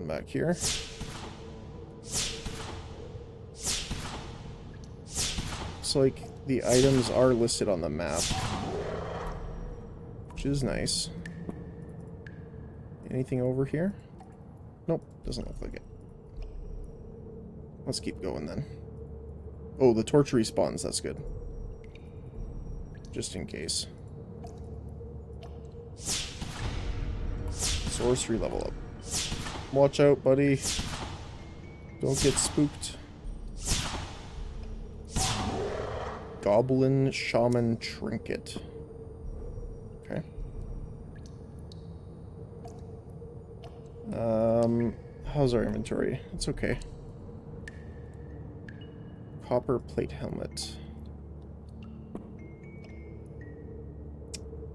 run back here. Looks like the items are listed on the map, which is nice. Anything over here? Nope, doesn't look like it. Let's keep going then. Oh, the torch respawns, that's good. Just in case. Sorcery level up. Watch out, buddy. Don't get spooked. Goblin Shaman Trinket. Okay. How's our inventory? It's okay. Copper plate helmet.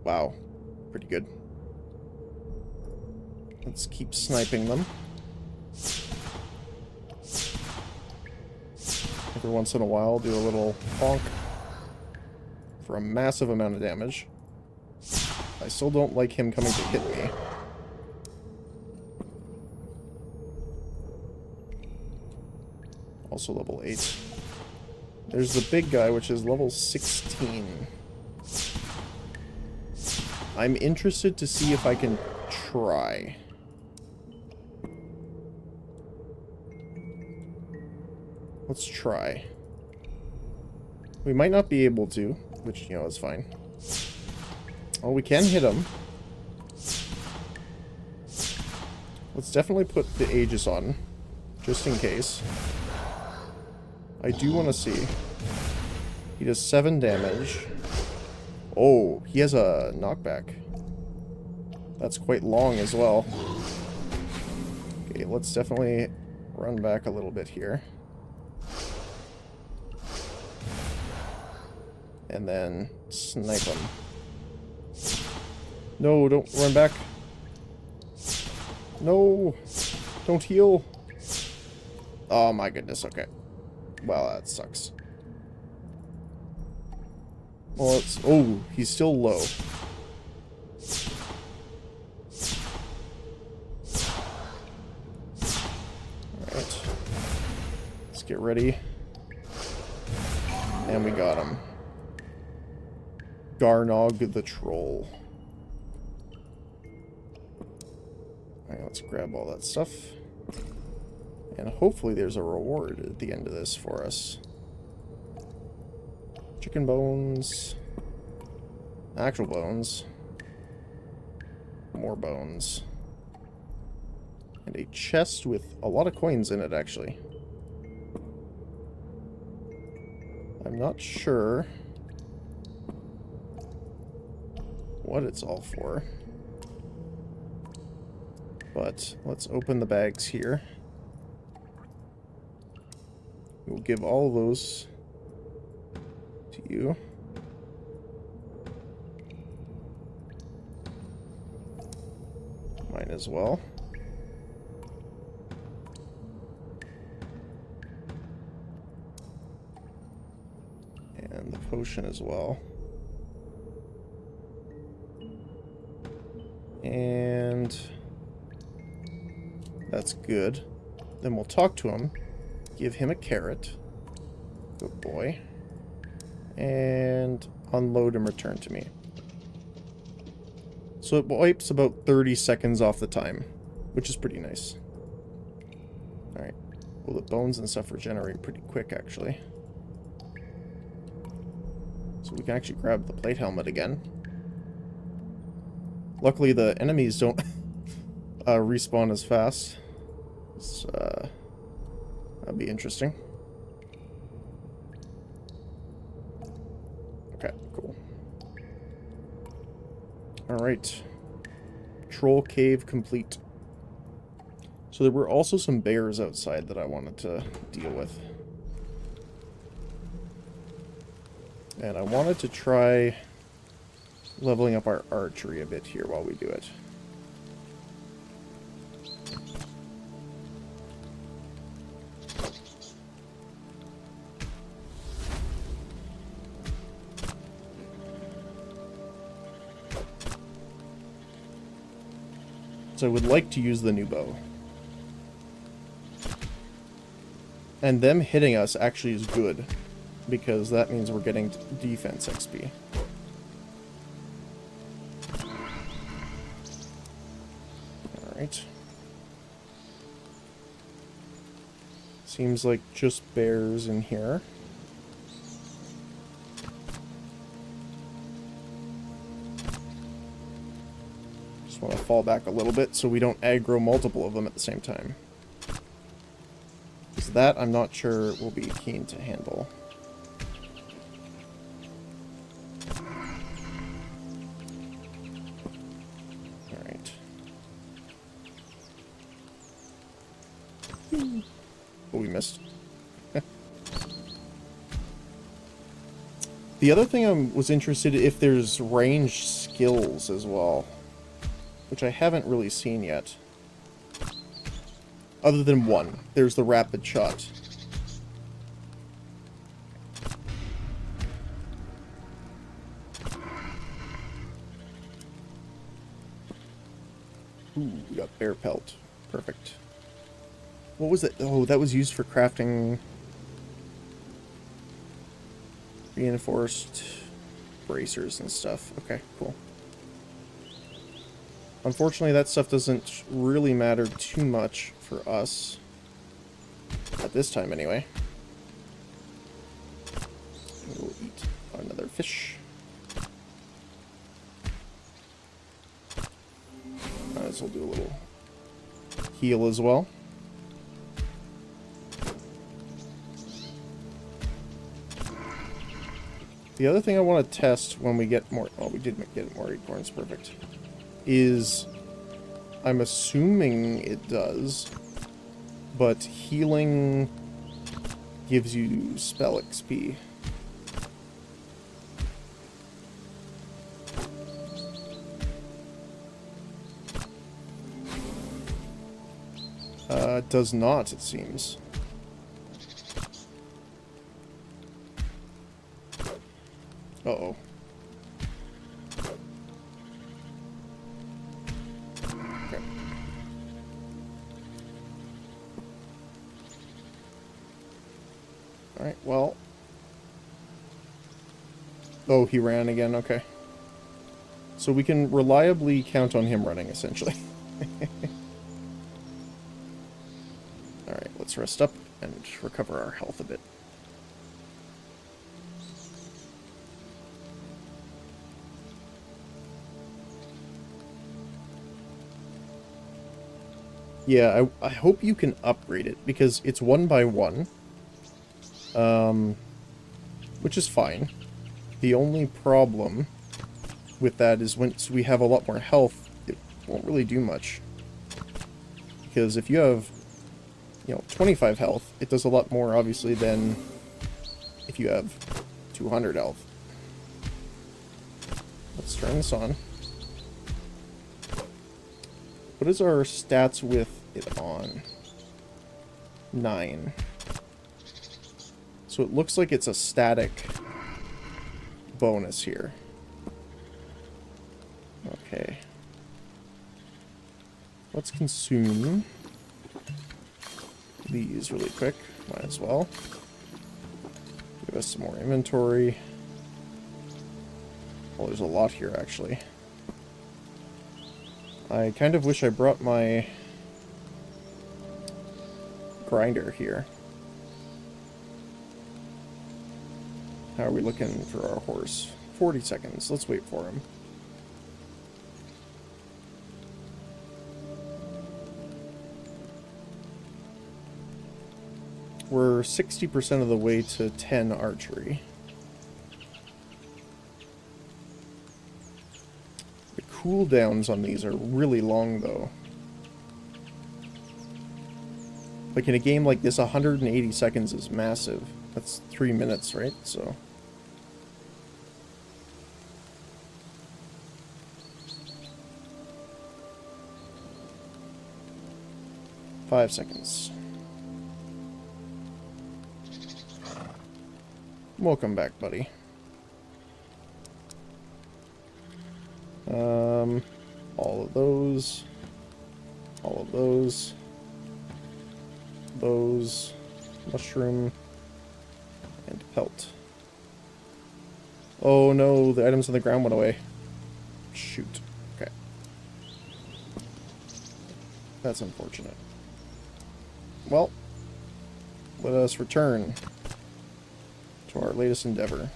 Wow. Pretty good. Let's keep sniping them. Every once in a while, do a little bonk for a massive amount of damage. I still don't like him coming to hit me. Also level 8. There's the big guy, which is level 16. I'm interested to see if I can try. Let's try. We might not be able to, which, you know, is fine. Oh, we can hit him. Let's definitely put the Aegis on, just in case. I do want to see. He does 7 damage. Oh, he has a knockback. That's quite long as well. Okay, let's definitely run back a little bit here. And then snipe him. No, don't run back. No, don't heal. Oh my goodness, okay. Well, that sucks. Well, it's... Oh, he's still low. Alright. Let's get ready. And we got him. Garnog the Troll. Alright, let's grab all that stuff. And hopefully there's a reward at the end of this for us. Chicken bones. Actual bones. More bones. And a chest with a lot of coins in it, actually. I'm not sure what it's all for. But let's open the bags here. We'll give all of those to you. Mine as well. And the potion as well. And that's good. Then we'll talk to him. Give him a carrot. Good boy. And unload and return to me. So it wipes about 30 seconds off the time, which is pretty nice. Alright. Well, the bones and stuff regenerate pretty quick, actually. So we can actually grab the plate helmet again. Luckily, the enemies don't respawn as fast. It's, that'd be interesting. Okay, cool. Alright. Troll cave complete. So there were also some bears outside that I wanted to deal with. And I wanted to try leveling up our archery a bit here while we do it. So I would like to use the new bow. And them hitting us actually is good, because that means we're getting defense XP. Alright. Seems like just bears in here. Just want to fall back a little bit so we don't aggro multiple of them at the same time. Because that I'm not sure we'll be keen to handle. Alright. Oh, we missed. The other thing I was interested in if there's range skills as well, which I haven't really seen yet. Other than one. There's the rapid shot. Ooh, we got bear pelt. Perfect. What was it? Oh, that was used for crafting reinforced bracers and stuff. Okay, cool. Unfortunately, that stuff doesn't really matter too much for us. At this time, anyway. We'll eat another fish. Might as well do a little heal as well. The other thing I want to test when we get more... Oh, we did get more acorns, perfect. Is... I'm assuming it does, but healing gives you spell XP. It does not, it seems. Uh-oh. Okay. Alright, well. Oh, he ran again, okay. So we can reliably count on him running, essentially. Alright, let's rest up and recover our health a bit. Yeah, I hope you can upgrade it, because it's 1 by 1. Which is fine. The only problem with that is once we have a lot more health, it won't really do much. Because if you have, 25 health, it does a lot more, obviously, than if you have 200 health. Let's turn this on. What is our stats with it on? 9. So it looks like it's a static bonus here. Okay. Let's consume these really quick. Might as well. Give us some more inventory. Well, there's a lot here, actually. I kind of wish I brought my grinder here. How are we looking for our horse? 40 seconds. Let's wait for him. We're 60% of the way to 10 archery. The cooldowns on these are really long, though. Like in a game like this, 180 seconds is massive. That's 3 minutes, right? So... Five seconds. Welcome back, buddy. All of those. All of those. Those. Mushroom and pelt. Oh no, the items on the ground went away. Shoot. Okay. That's unfortunate. Well, let us return to our latest endeavor.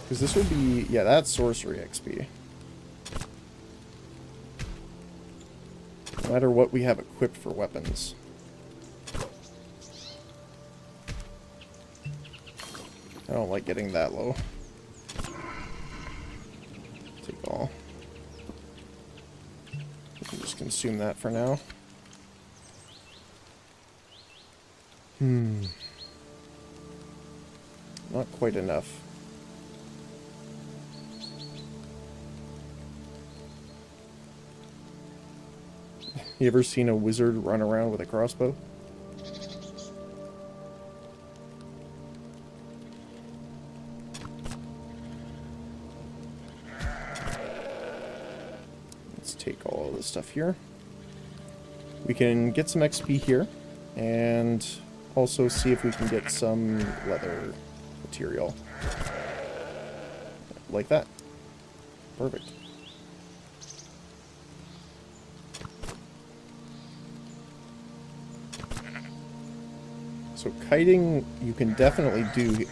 Because this will be... yeah, that's sorcery XP. No matter what we have equipped for weapons. I don't like getting that low. Take all. We can just consume that for now. Not quite enough. You ever seen a wizard run around with a crossbow? Let's take all this stuff here. We can get some XP here, and also see if we can get some leather material. Like that. Perfect. So kiting, you can definitely do.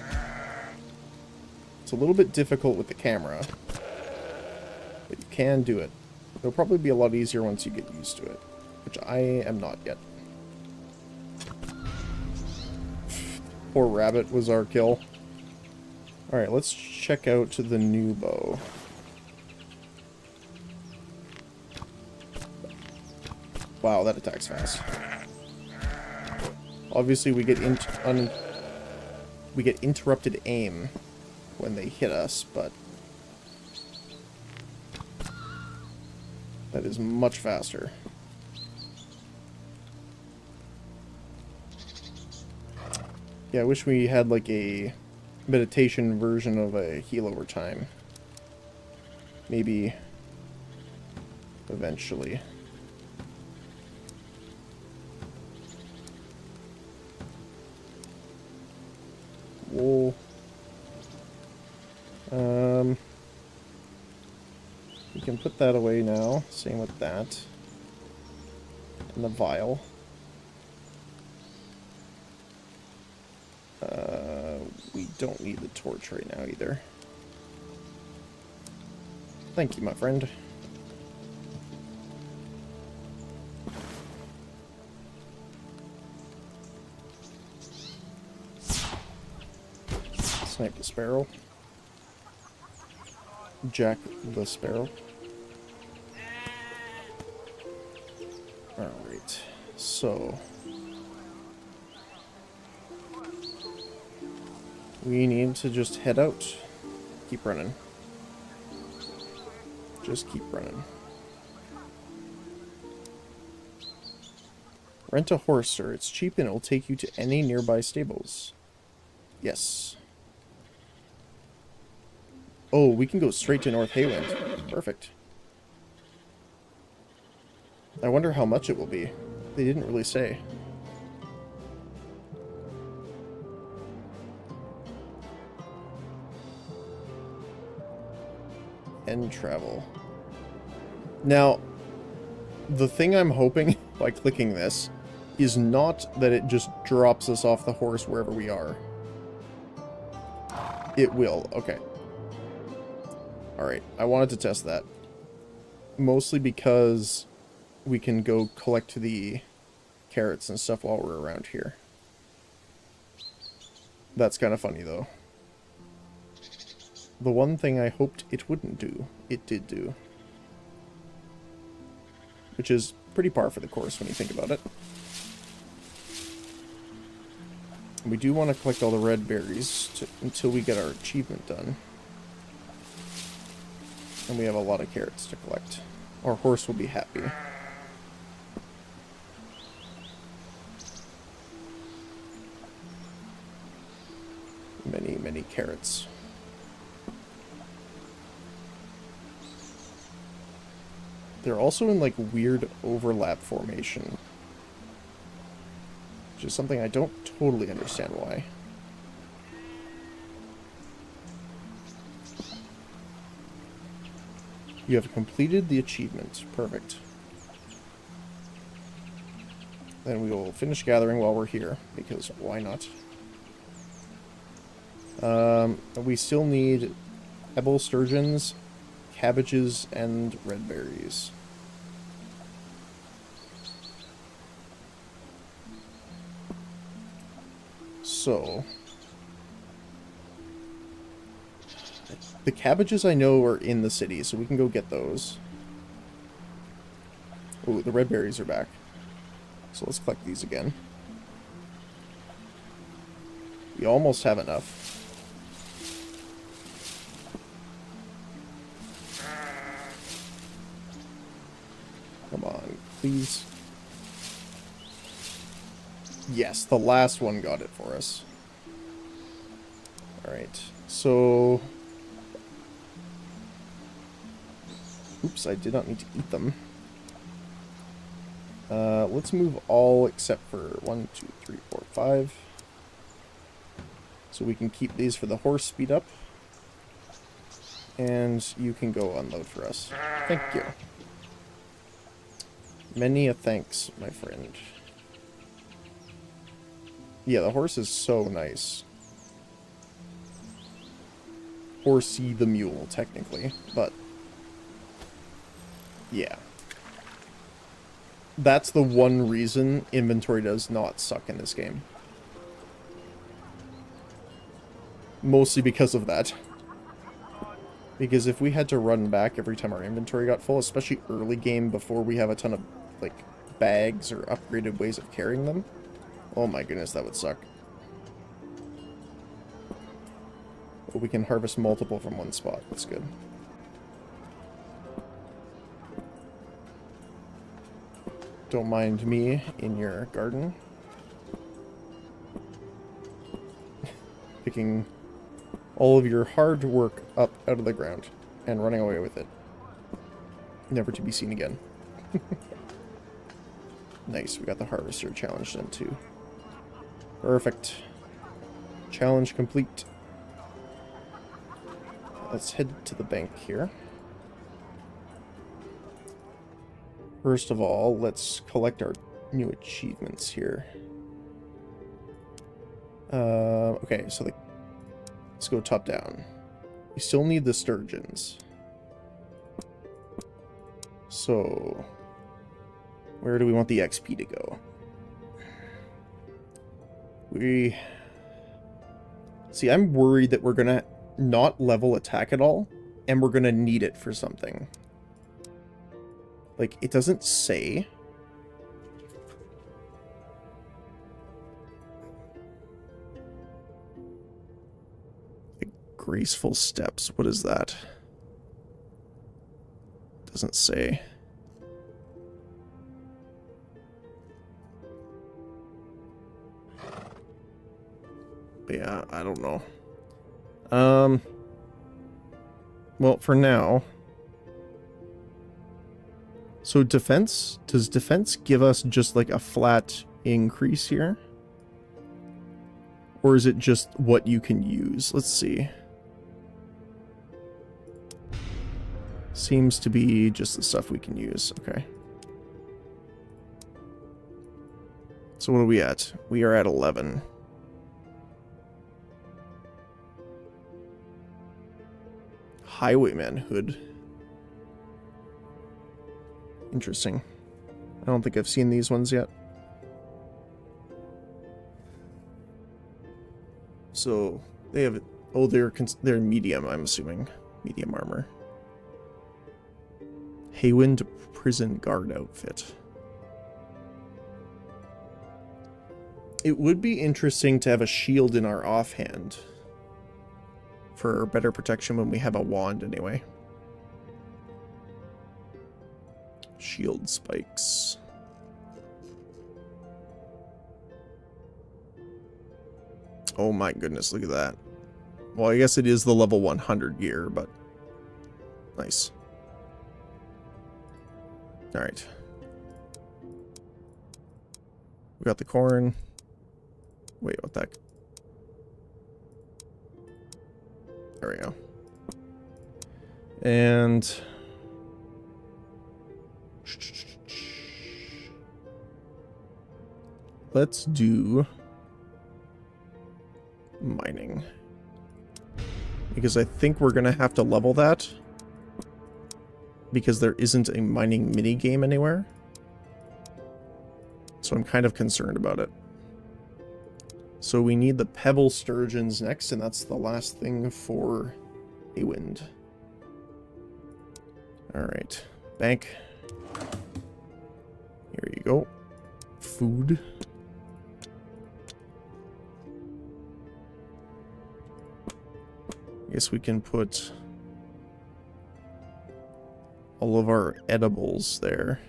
It's a little bit difficult with the camera, but you can do it. It'll probably be a lot easier once you get used to it, which I am not yet. Poor rabbit was our kill. Alright, let's check out the new bow. Wow, that attacks fast. Obviously, we get interrupted aim when they hit us, but that is much faster. Yeah, I wish we had like a meditation version of a heal over time. Maybe eventually. Whoa. We can put that away now. Same with that. And the vial. We don't need the torch right now either. Thank you, my friend. Snipe the sparrow. Jack the sparrow. Alright, so we need to just head out. Keep running. Just keep running. Rent a horse, sir. It's cheap and it will take you to any nearby stables. Yes. Oh, we can go straight to North Hayland. Perfect. I wonder how much it will be. They didn't really say. End travel. Now, the thing I'm hoping by clicking this is not that it just drops us off the horse wherever we are. It will. Okay. Alright, I wanted to test that. Mostly because we can go collect the carrots and stuff while we're around here. That's kind of funny, though. The one thing I hoped it wouldn't do, it did do. Which is pretty par for the course when you think about it. We do want to collect all the red berries until we get our achievement done. And we have a lot of carrots to collect. Our horse will be happy. Many, many carrots. They're also in like weird overlap formation. which is something I don't totally understand why. You have completed the achievement. Perfect. Then we will finish gathering while we're here, because why not? We still need pebble sturgeons, cabbages, and red berries. So, the cabbages I know are in the city, so we can go get those. Oh, the red berries are back. So let's collect these again. We almost have enough. Come on, please. Yes, the last one got it for us. Alright, so... Oops, I did not need to eat them. Let's move all except for 1, 2, 3, 4, 5. So we can keep these for the horse speed up. And you can go unload for us. Thank you. Many a thanks, my friend. Yeah, the horse is so nice. Horsey the mule, technically, but... yeah. That's the one reason inventory does not suck in this game. Mostly because of that. Because if we had to run back every time our inventory got full, especially early game before we have a ton of, like, bags or upgraded ways of carrying them, oh my goodness, that would suck. But we can harvest multiple from one spot. That's good. Don't mind me in your garden. Picking all of your hard work up out of the ground and running away with it. Never to be seen again. Nice, we got the harvester challenge done too. Perfect. Challenge complete. Let's head to the bank here. First of all, let's collect our new achievements here. Okay, so let's go top down. We still need the sturgeons. So, where do we want the XP to go? See, I'm worried that we're gonna not level attack at all, and we're gonna need it for something. Like, it doesn't say. Like, graceful steps, what is that? Doesn't say. But yeah, I don't know. Well, for now... So defense, does defense give us just like a flat increase here? Or is it just what you can use? Let's see. Seems to be just the stuff we can use. Okay. So what are we at? We are at 11. Highwaymanhood. Interesting. I don't think I've seen these ones yet. So, they have... oh, they're medium, I'm assuming. Medium armor. Haywind Prison Guard outfit. It would be interesting to have a shield in our offhand. For better protection when we have a wand, anyway. Shield spikes. Oh my goodness, look at that. Well, I guess it is the level 100 gear, but nice. Alright. We got the corn. Wait, what that? There we go. And let's do mining. Because I think we're going to have to level that. Because there isn't a mining mini game anywhere. So I'm kind of concerned about it. So we need the pebble sturgeons next, and that's the last thing for a wind. Alright. Bank. Here you go. Food. I guess we can put all of our edibles there.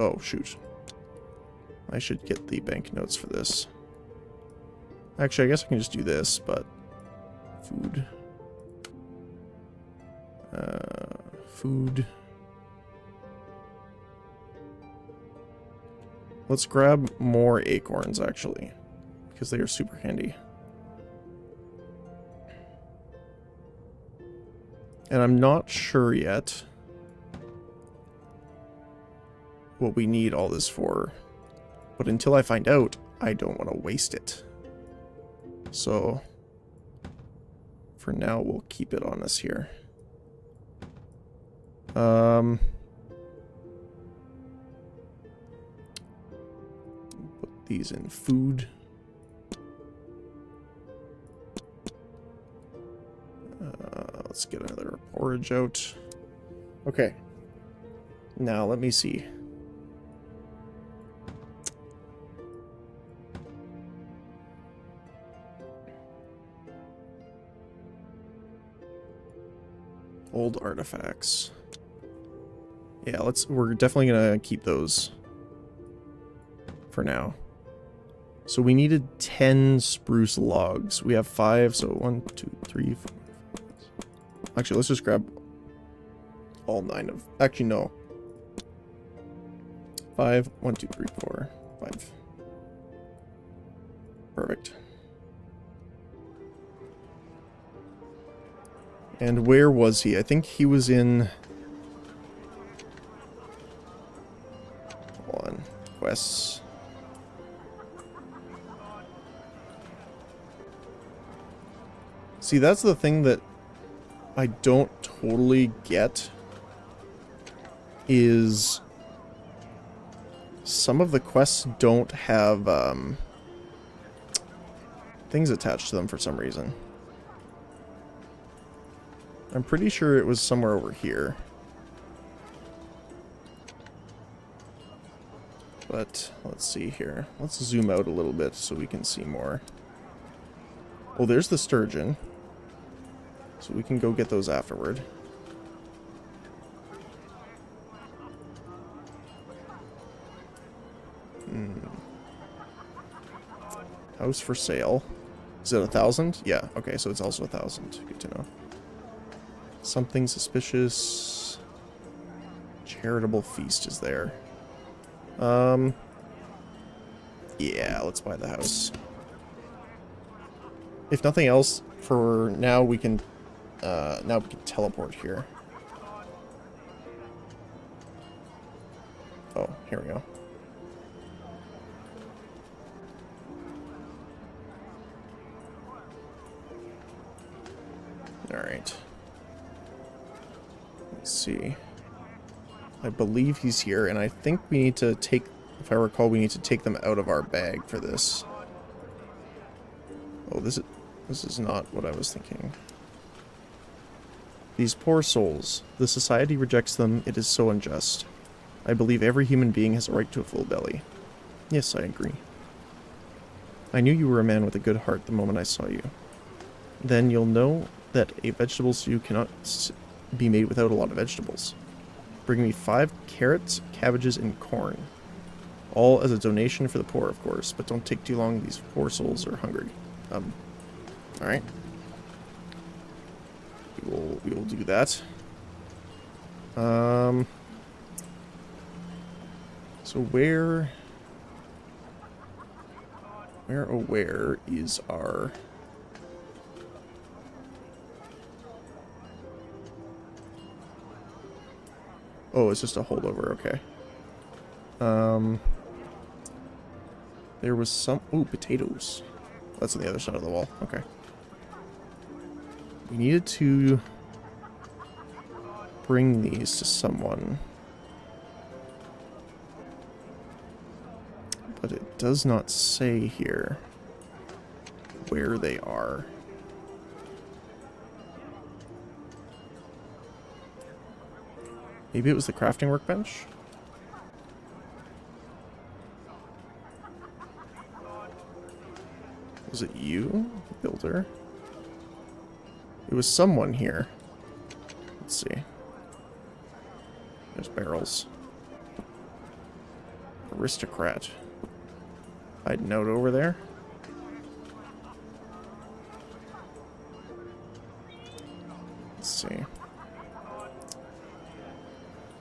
Oh, shoot. I should get the banknotes for this. Actually, I guess I can just do this, but... Food. Food. Let's grab more acorns, actually. Because they are super handy. And I'm not sure yet what we need all this for. But until I find out, I don't want to waste it. So, for now, we'll keep it on us here. Put these in food. Let's get another porridge out. Okay. Now, let me see. Old artifacts. Yeah, we're definitely gonna keep those for now. So we needed 10 spruce logs. We have 5, so 1, 2, 3, 4. Actually, let's just grab all 9 of... Actually, no. 5, 1, 2, 3, 4, 5. Perfect. And where was he? I think he was in... Hold on. Quests. See, that's the thing that I don't totally get, is some of the quests don't have things attached to them for some reason. I'm pretty sure it was somewhere over here. But let's see here. Let's zoom out a little bit so we can see more. Oh, there's the sturgeon. So we can go get those afterward. House for sale. Is it 1,000? Yeah, okay, so it's also 1,000. Good to know. Something suspicious. Charitable feast is there. Yeah, let's buy the house. If nothing else, for now we can teleport here. Oh, here we go. Alright. Let's see. I believe he's here, and I think we need to take, if I recall, we need to take them out of our bag for this. Oh, this is not what I was thinking. These poor souls. The society rejects them. It is so unjust. I believe every human being has a right to a full belly. Yes, I agree. I knew you were a man with a good heart the moment I saw you. Then you'll know that a vegetable stew cannot be made without a lot of vegetables. Bring me 5 carrots, cabbages, and corn. All as a donation for the poor, of course, but don't take too long. These poor souls are hungry. Alright. We will do that. So where oh where is our... Oh, it's just a holdover, okay. There was some... Ooh, potatoes. That's on the other side of the wall, okay. We needed to bring these to someone. But it does not say here where they are. Maybe it was the crafting workbench? Was it you, builder? It was someone here. Let's see. There's barrels. Aristocrat. I'd note over there. Let's see.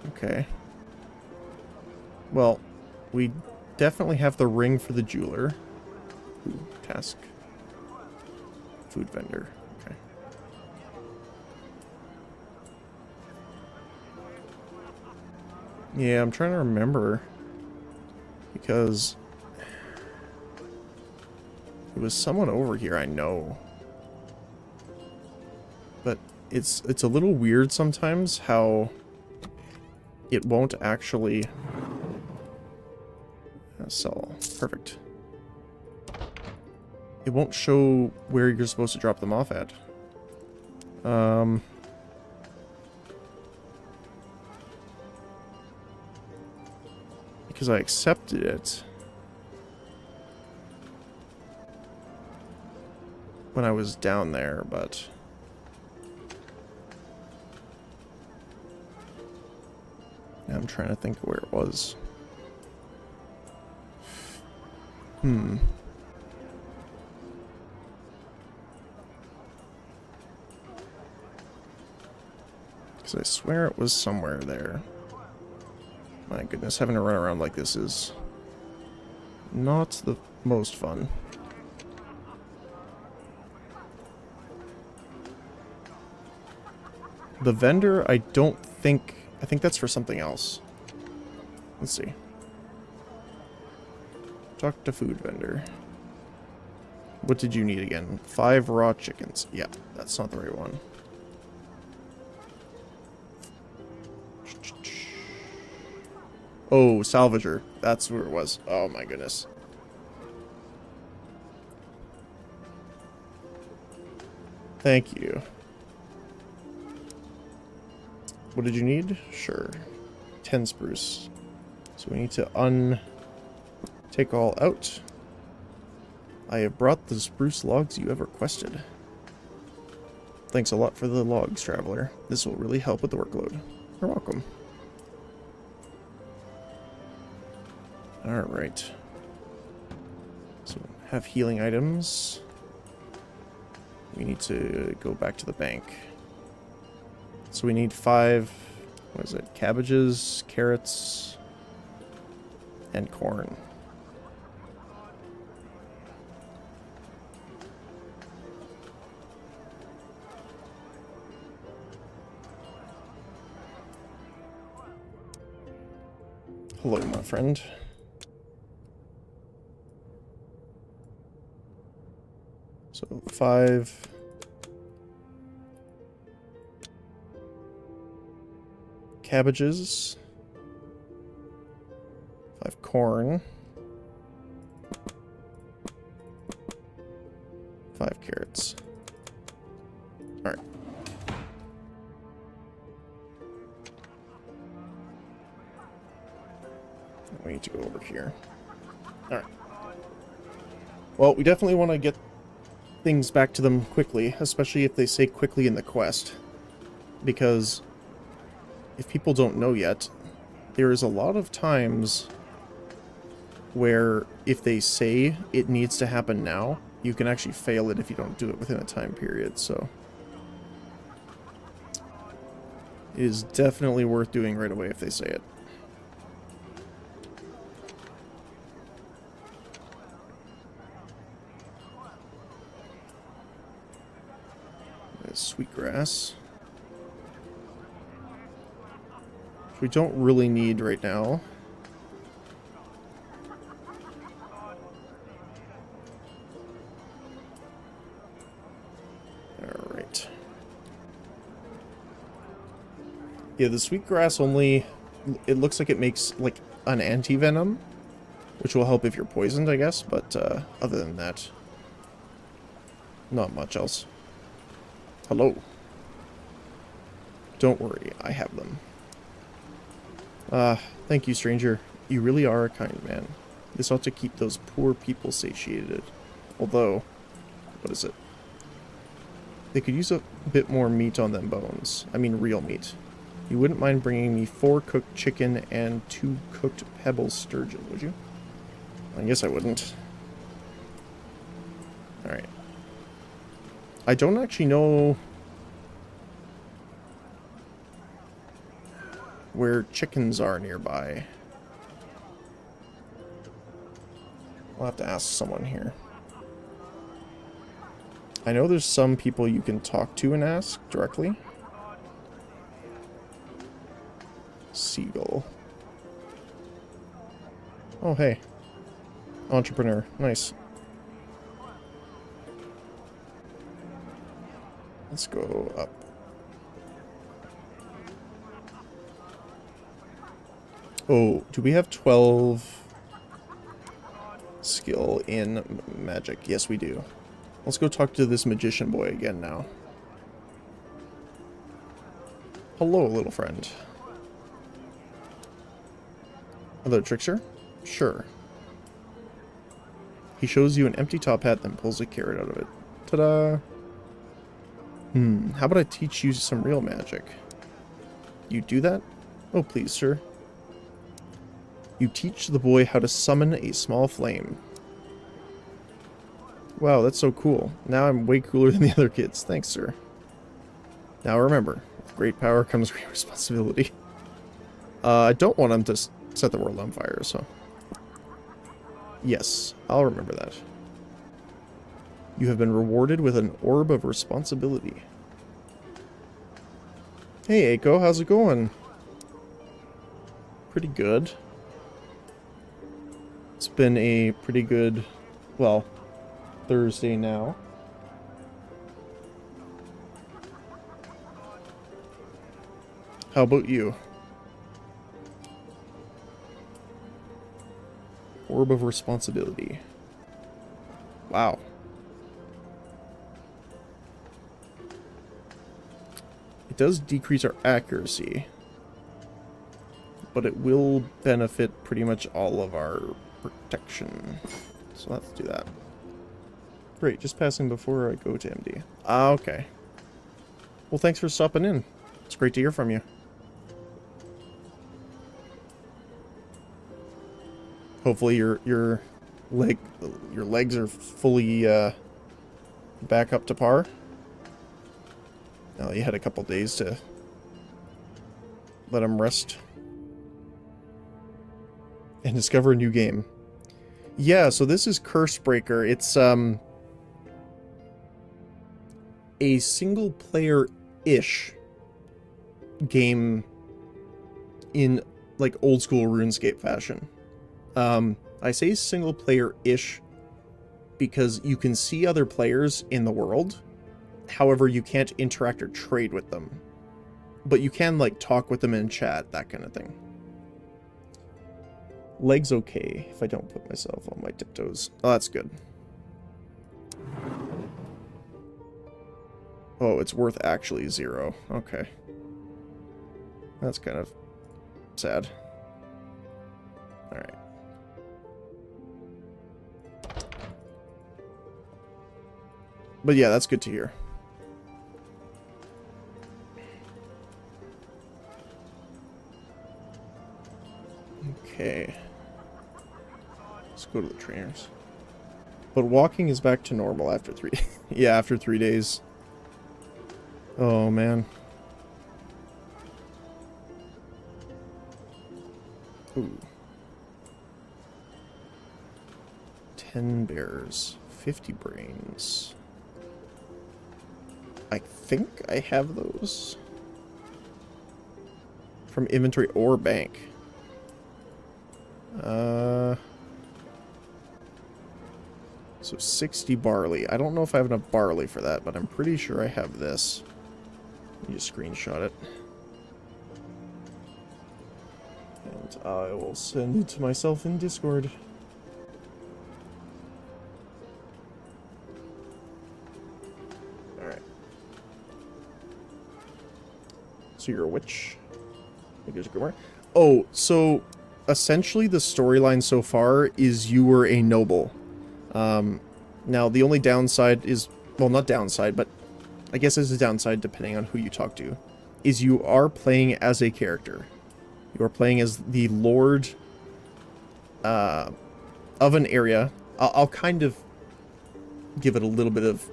Okay. Well, we definitely have the ring for the jeweler. Ooh, task. Food vendor. Okay. Yeah, I'm trying to remember. Because it was someone over here, I know. But it's a little weird sometimes how it won't actually sell. Perfect. It won't show where you're supposed to drop them off at. Because I accepted it when I was down there, but I'm trying to think where it was. Because I swear it was somewhere there. My goodness, having to run around like this is not the most fun. The vendor, I think that's for something else. Let's see. Talk to food vendor. What did you need again? 5 raw chickens. Yeah, that's not the right one. Oh, salvager. That's where it was. Oh my goodness. Thank you. What did you need? Sure. 10 spruce. So we need to take all out. I have brought the spruce logs you have requested. Thanks a lot for the logs, traveler. This will really help with the workload. You're welcome. Alright. So, have healing items. We need to go back to the bank. So we need 5, what is it, cabbages, carrots, and corn. Hello, my friend. So 5 cabbages, 5 corn, 5 carrots. All right. We need to go over here. All right. Well, we definitely want to get things back to them quickly, especially if they say quickly in the quest, because if people don't know yet, there is a lot of times where if they say it needs to happen now, you can actually fail it if you don't do it within a time period, so it is definitely worth doing right away if they say it. Sweetgrass. Which we don't really need right now. Alright. Yeah, the sweetgrass only... It looks like it makes, like, an anti-venom, which will help if you're poisoned, I guess, but other than that, not much else. Hello. Don't worry, I have them. Thank you, stranger. You really are a kind man. This ought to keep those poor people satiated. Although, what is it? They could use a bit more meat on them bones. I mean real meat. You wouldn't mind bringing me 4 cooked chicken and 2 cooked pebble sturgeon, would you? I guess I wouldn't. Alright. I don't actually know where chickens are nearby. I'll have to ask someone here. I know there's some people you can talk to and ask directly. Seagull. Oh, hey. Entrepreneur. Nice. Let's go up. Oh, do we have 12 skill in magic? Yes, we do. Let's go talk to this magician boy again now. Hello, little friend. Hello, trickster? Sure. He shows you an empty top hat, then pulls a carrot out of it. Ta-da! How about I teach you some real magic? You do that? Oh, please, sir. You teach the boy how to summon a small flame. Wow, that's so cool. Now I'm way cooler than the other kids. Thanks, sir. Now remember, with great power comes great responsibility. I don't want him to set the world on fire, so... Yes, I'll remember that. You have been rewarded with an orb of responsibility. Hey, Eiko, how's it going? Pretty good. It's been a pretty good, well, Thursday now. How about you? Orb of responsibility. Wow. It does decrease our accuracy, but it will benefit pretty much all of our protection. So let's do that. Great, just passing before I go to MD. Ah, okay. Well, thanks for stopping in. It's great to hear from you. Hopefully your legs are fully back up to par. Oh, you had a couple days to let them rest and discover a new game. Yeah, so this is Cursebreaker. It's a single player-ish game in like old school RuneScape fashion. I say single player-ish because you can see other players in the world. However, you can't interact or trade with them. But you can, like, talk with them in chat, that kind of thing. Legs okay if I don't put myself on my tiptoes. Oh, that's good. Oh, it's worth actually 0. Okay. That's kind of sad. Alright. But yeah, that's good to hear. Okay. Let's go to the trainers. But walking is back to normal after 3 yeah, after 3 days. Oh man. Ooh. 10 bears, 50 brains. I think I have those. From inventory or bank. So 60 barley. I don't know if I have enough barley for that, but I'm pretty sure I have this. Let me just screenshot it. And I will send it to myself in Discord. Alright. So you're a witch. There's a Grimoire. Oh, so essentially the storyline so far is you were a noble. Now the only downside is, well, not downside, but I guess there's a downside depending on who you talk to, is you are playing as a character. You are playing as the lord of an area. I'll kind of give it a little bit of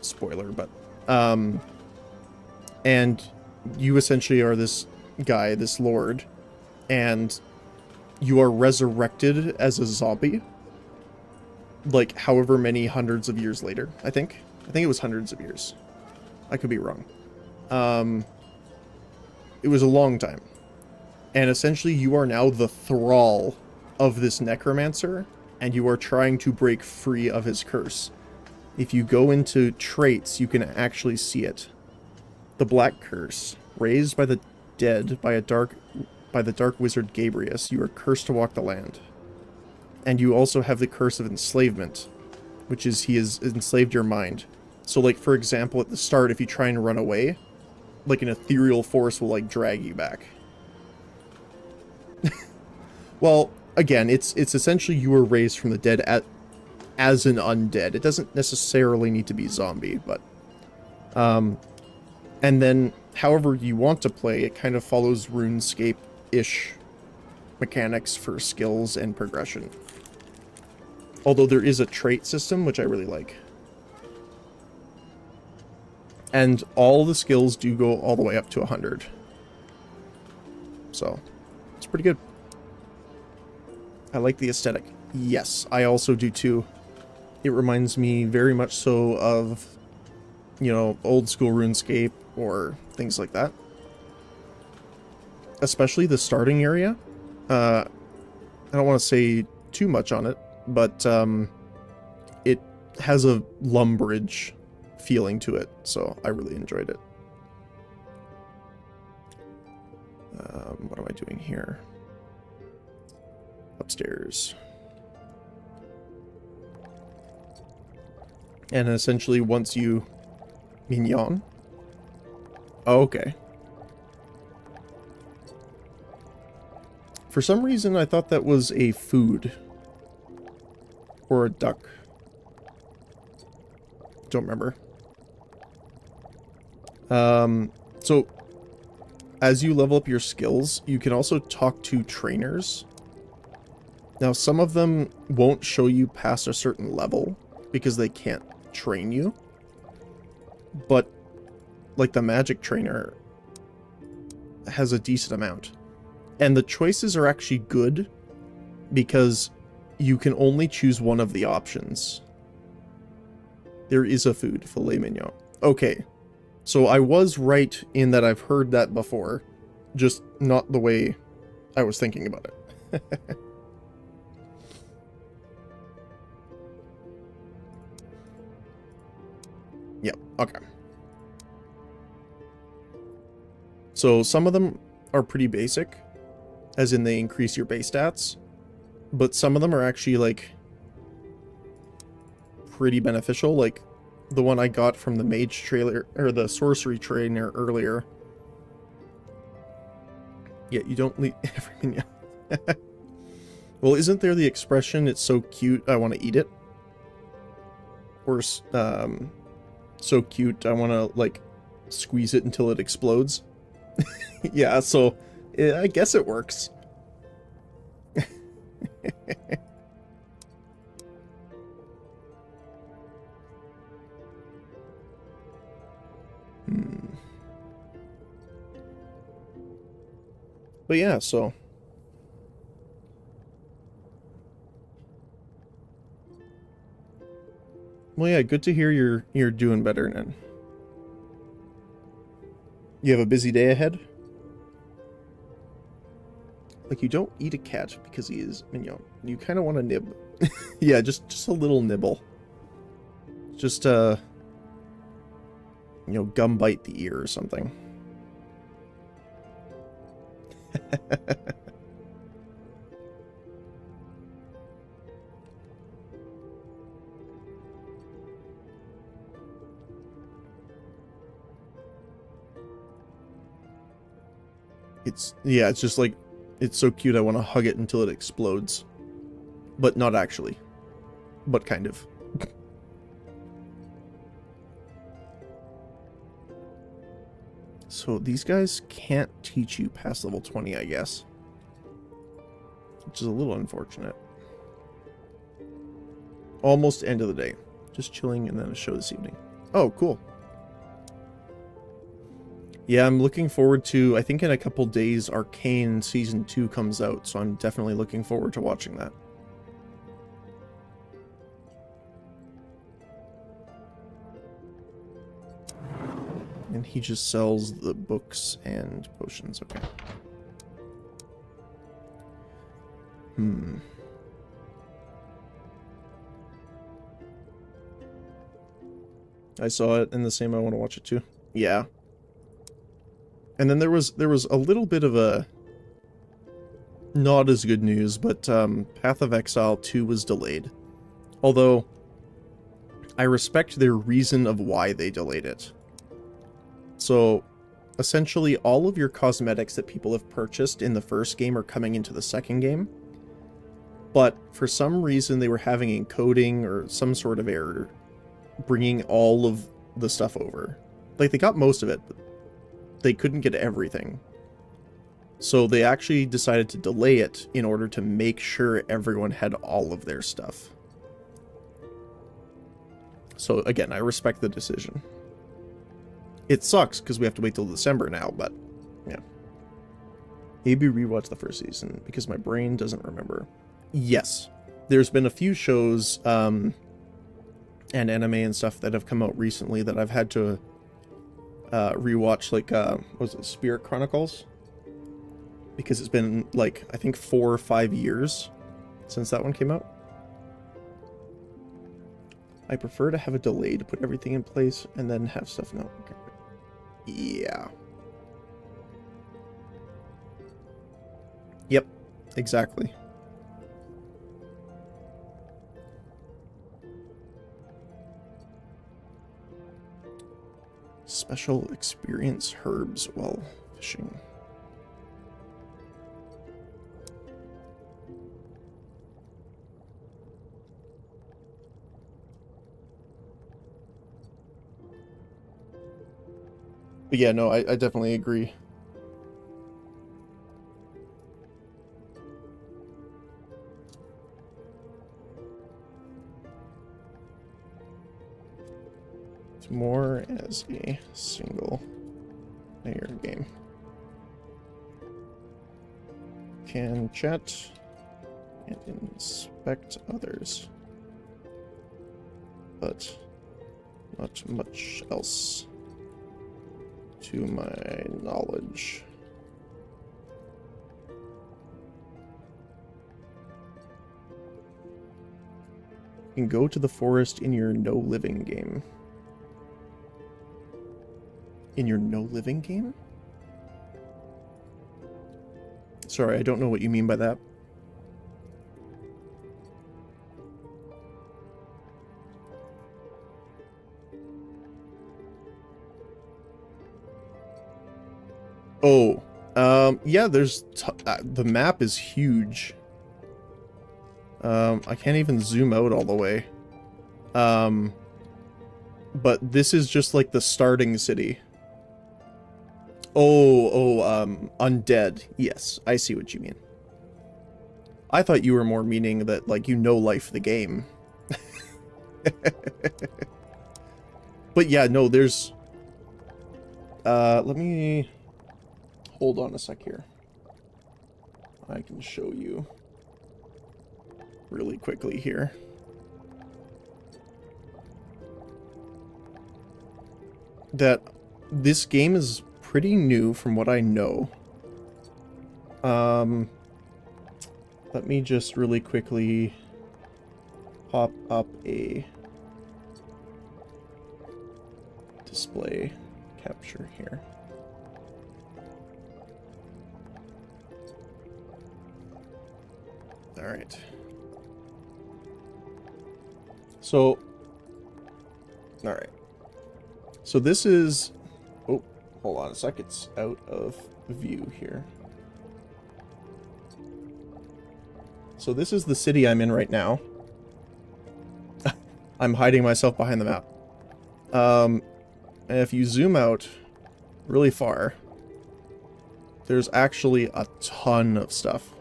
spoiler, but and you essentially are this guy, this lord, and you are resurrected as a zombie, like however many hundreds of years later. I think it was hundreds of years. I could be wrong. It was a long time, and essentially you are now the thrall of this necromancer, and you are trying to break free of his curse. If you go into traits, you can actually see it. The Black Curse, raised by the dead by the dark wizard Gabrius, you are cursed to walk the land. And you also have the curse of enslavement, which is he has enslaved your mind. So, like, for example, at the start, if you try and run away, like an ethereal force will, like, drag you back. Well, again, it's essentially you were raised from the dead as an undead. It doesn't necessarily need to be zombie, but and then however you want to play, it kind of follows RuneScape-ish mechanics for skills and progression. Although there is a trait system, which I really like. And all the skills do go all the way up to 100. So, it's pretty good. I like the aesthetic. Yes, I also do too. It reminds me very much so of, you know, old school RuneScape or things like that. Especially the starting area. I don't want to say too much on it, but it has a Lumbridge feeling to it, so I really enjoyed it. What am I doing here? Upstairs. And essentially once you... Mignon? Oh, okay. For some reason I thought that was a food. Or a duck. Don't remember. So as you level up your skills, you can also talk to trainers. Now, some of them won't show you past a certain level because they can't train you. But, like, the magic trainer has a decent amount. And the choices are actually good because you can only choose one of the options. There is a food, filet mignon. Okay, so I was right in that I've heard that before, just not the way I was thinking about it. Yep, okay. So some of them are pretty basic, as in they increase your base stats, but some of them are actually, like, pretty beneficial, like the one I got from the mage trailer, or the sorcery trainer earlier. Yeah, you don't leave every minion. Well, isn't there the expression, it's so cute, I want to eat it? Or, so cute, I want to, like, squeeze it until it explodes? Yeah, so, I guess it works. But yeah, so... Well, yeah, good to hear you're doing better, then. You have a busy day ahead? Like, you don't eat a cat because he is mignon. You kind of want to nib. Yeah, just a little nibble. Just, you know, gum bite the ear or something. It's just like, it's so cute I want to hug it until it explodes. But not actually. But kind of. So these guys can't teach you past level 20, I guess. Which is a little unfortunate. Almost end of the day. Just chilling and then a show this evening. Oh, cool. Yeah, I'm looking forward to, I think in a couple days, Arcane Season 2 comes out, so I'm definitely looking forward to watching that. And he just sells the books and potions, okay. I saw it in the same, I want to watch it too. Yeah. And then there was a little bit of a not as good news, but Path of Exile 2 was delayed. Although I respect their reason of why they delayed it. So essentially all of your cosmetics that people have purchased in the first game are coming into the second game. But for some reason they were having encoding or some sort of error bringing all of the stuff over. Like, they got most of it, but they couldn't get everything. So they actually decided to delay it in order to make sure everyone had all of their stuff. So again, I respect the decision. It sucks because we have to wait till December now, but yeah. Maybe rewatch the first season because my brain doesn't remember. Yes. There's been a few shows and anime and stuff that have come out recently that I've had to rewatch, like, what was it, Spirit Chronicles? Because it's been, like, I think 4 or 5 years since that one came out. I prefer to have a delay to put everything in place and then have stuff now. Okay. Yeah. Yep, exactly. Special experience herbs while fishing. But yeah, no, I definitely agree. It's more as a single player game. Can chat and inspect others, but not much else to my knowledge. You can go to the forest in your no living game. In your no living game? Sorry, I don't know what you mean by that. Oh, yeah, there's the map is huge. I can't even zoom out all the way. But this is just like the starting city. Undead. Yes, I see what you mean. I thought you were more meaning that, like, you know life the game. But yeah, no, there's... let me... Hold on a sec here. I can show you really quickly here. That this game is pretty new from what I know. Let me just really quickly pop up a display capture here. All right. So, all right. So this is, oh, hold on a sec. It's out of view here. So this is the city I'm in right now. I'm hiding myself behind the map. And if you zoom out really far, there's actually a ton of stuff.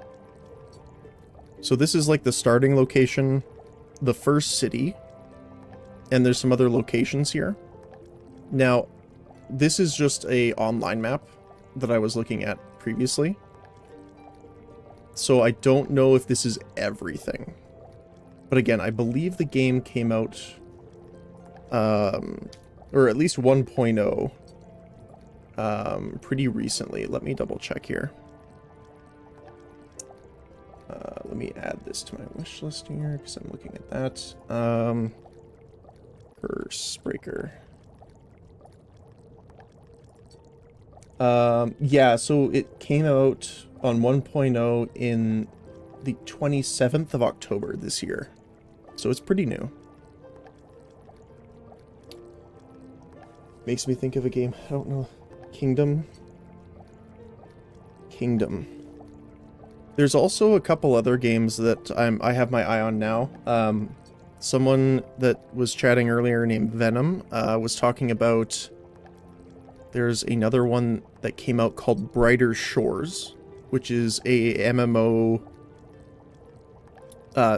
So this is like the starting location, the first city, and there's some other locations here. Now, this is just a online map that I was looking at previously. So I don't know if this is everything. But again, I believe the game came out, or at least 1.0, pretty recently. Let me double check here. Let me add this to my wish list here, because I'm looking at that. Curse Breaker. Yeah, so it came out on 1.0 in the 27th of October this year. So it's pretty new. Makes me think of a game, I don't know. Kingdom. There's also a couple other games that I have my eye on now. Someone that was chatting earlier named Venom was talking about, there's another one that came out called Brighter Shores, which is a MMO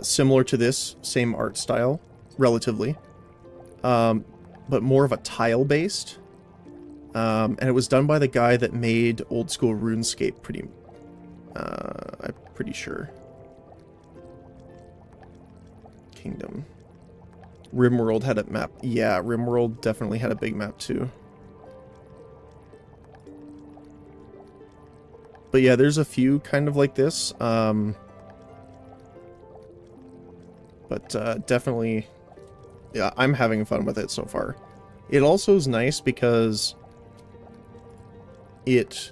similar to this, same art style, relatively, but more of a tile-based. And it was done by the guy that made old school RuneScape, I'm pretty sure. Kingdom. RimWorld had a map. Yeah, RimWorld definitely had a big map too. But yeah, there's a few kind of like this. But definitely, yeah, I'm having fun with it so far. It also is nice because it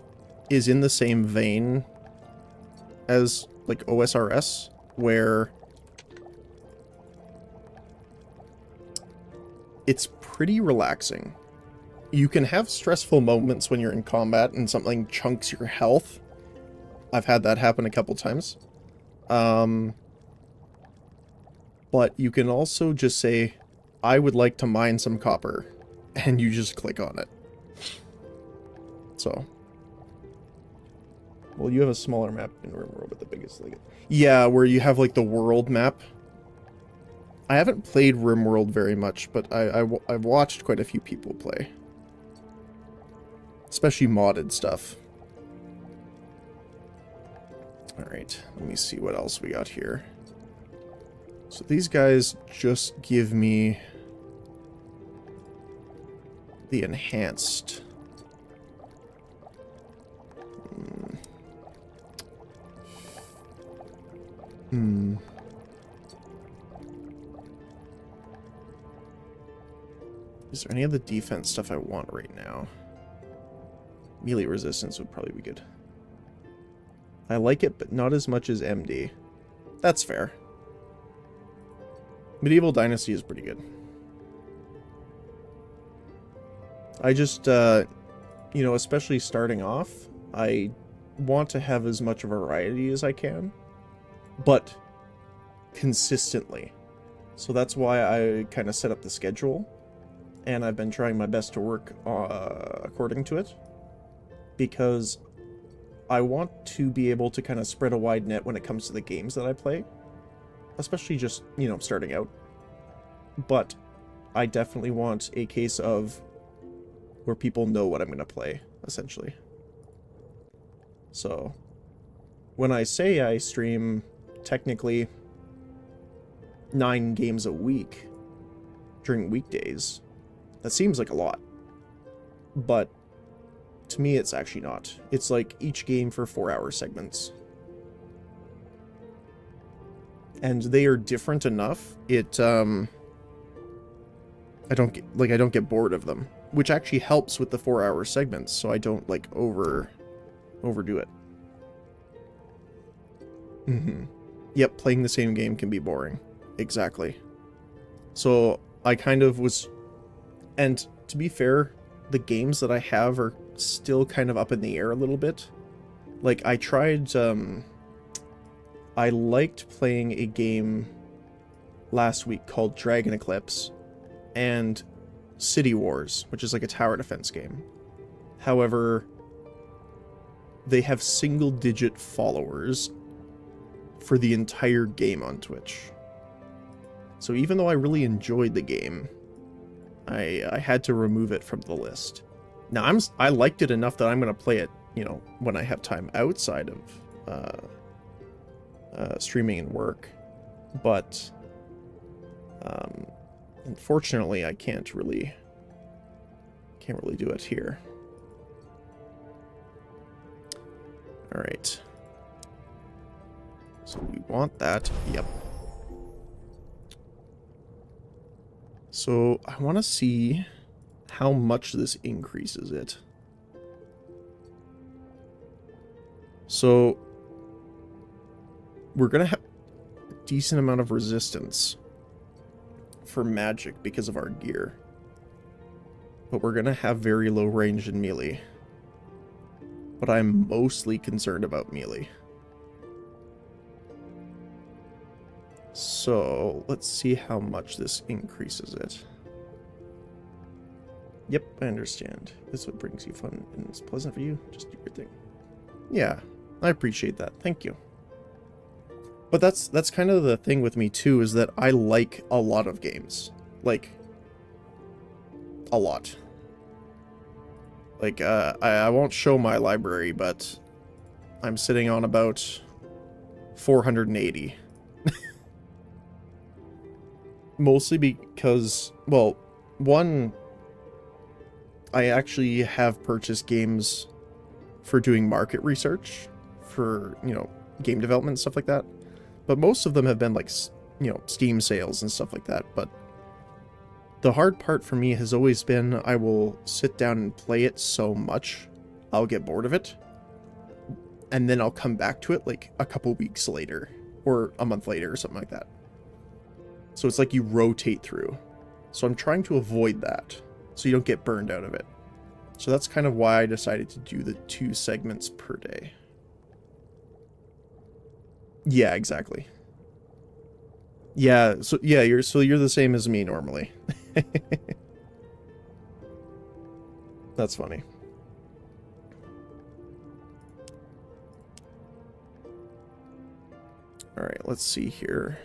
is in the same vein as like OSRS, where it's pretty relaxing. You can have stressful moments when you're in combat and something chunks your health. I've had that happen a couple times. But you can also just say, I would like to mine some copper, and you just click on it. So. Well, you have a smaller map in RimWorld, but the biggest, like, yeah, where you have like the world map. I haven't played RimWorld very much, but I've watched quite a few people play. Especially modded stuff. Alright, let me see what else we got here. So these guys just give me the enhanced. Is there any of the defense stuff I want right now? Melee resistance would probably be good. I like it, but not as much as MD. That's fair. Medieval Dynasty is pretty good. I just, you know, especially starting off, I want to have as much variety as I can, but consistently. So that's why I kind of set up the schedule, and I've been trying my best to work according to it, because I want to be able to kind of spread a wide net when it comes to the games that I play, especially just, you know, starting out. But I definitely want a case of where people know what I'm going to play, essentially. So when I say I stream technically 9 games a week during weekdays, that seems like a lot. But to me it's actually not. It's like each game for 4-hour segments. And they are different enough. I don't get bored of them, which actually helps with the 4-hour segments, so I don't like overdo it. Yep, playing the same game can be boring. Exactly. So I kind of was, and to be fair, the games that I have are still kind of up in the air a little bit. Like I tried, I liked playing a game last week called Dragon Eclipse and City Wars, which is like a tower defense game. However, they have single-digit followers for the entire game on Twitch. So even though I really enjoyed the game, I had to remove it from the list. Now I liked it enough that I'm going to play it, you know, when I have time outside of streaming and work, but unfortunately I can't really do it here. All right. So we want that. Yep. So I want to see how much this increases it. So we're going to have a decent amount of resistance for magic because of our gear. But we're going to have very low range in melee. But I'm mostly concerned about melee. So let's see how much this increases it. Yep, I understand. This is what brings you fun and it's pleasant for you. Just do your thing. Yeah, I appreciate that. Thank you. But that's kind of the thing with me too, is that I like a lot of games. Like, a lot. Like, I won't show my library, but I'm sitting on about 480. Mostly because, well, one, I actually have purchased games for doing market research for, you know, game development and stuff like that. But most of them have been like, you know, Steam sales and stuff like that. But the hard part for me has always been I will sit down and play it so much, I'll get bored of it. And then I'll come back to it like a couple weeks later or a month later or something like that. So it's like you rotate through. So I'm trying to avoid that so you don't get burned out of it. So that's kind of why I decided to do the 2 segments per day. Yeah, exactly. Yeah, so yeah, you're the same as me normally. That's funny. All right, let's see here.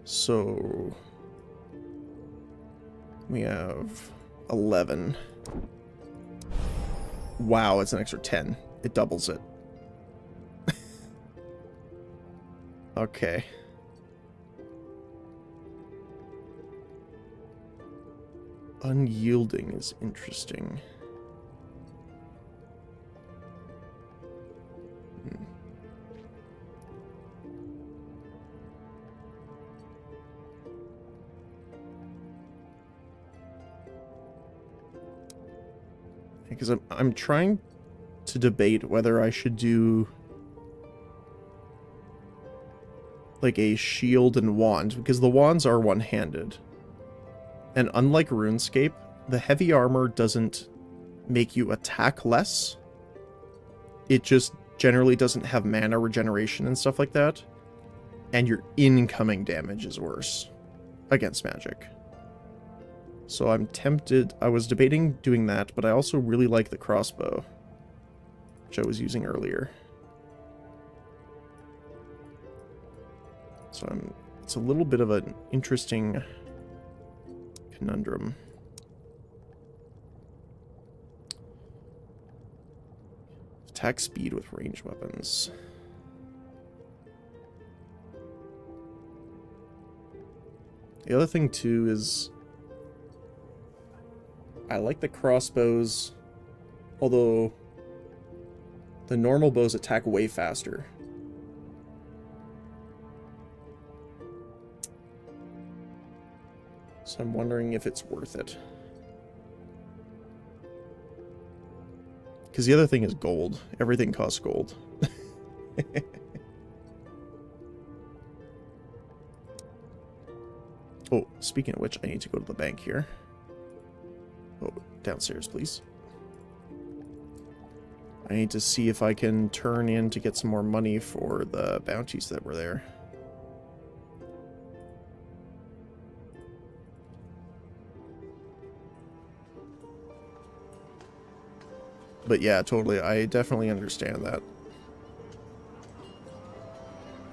So we have 11. Wow, it's an extra 10. It doubles it. Okay. Unyielding is interesting. Because I'm trying to debate whether I should do like a shield and wand, because the wands are one-handed. And unlike RuneScape, the heavy armor doesn't make you attack less. It just generally doesn't have mana regeneration and stuff like that. And your incoming damage is worse against magic. So I'm tempted. I was debating doing that, but I also really like the crossbow, which I was using earlier. So it's a little bit of an interesting conundrum. Attack speed with ranged weapons. The other thing too is I like the crossbows Although the normal bows attack way faster. So I'm wondering if it's worth it. Because the other thing is gold. Everything costs gold. Oh, speaking of which, I need to go to the bank here. Oh, downstairs, please. I need to see if I can turn in to get some more money for the bounties that were there. But yeah, totally, I definitely understand that.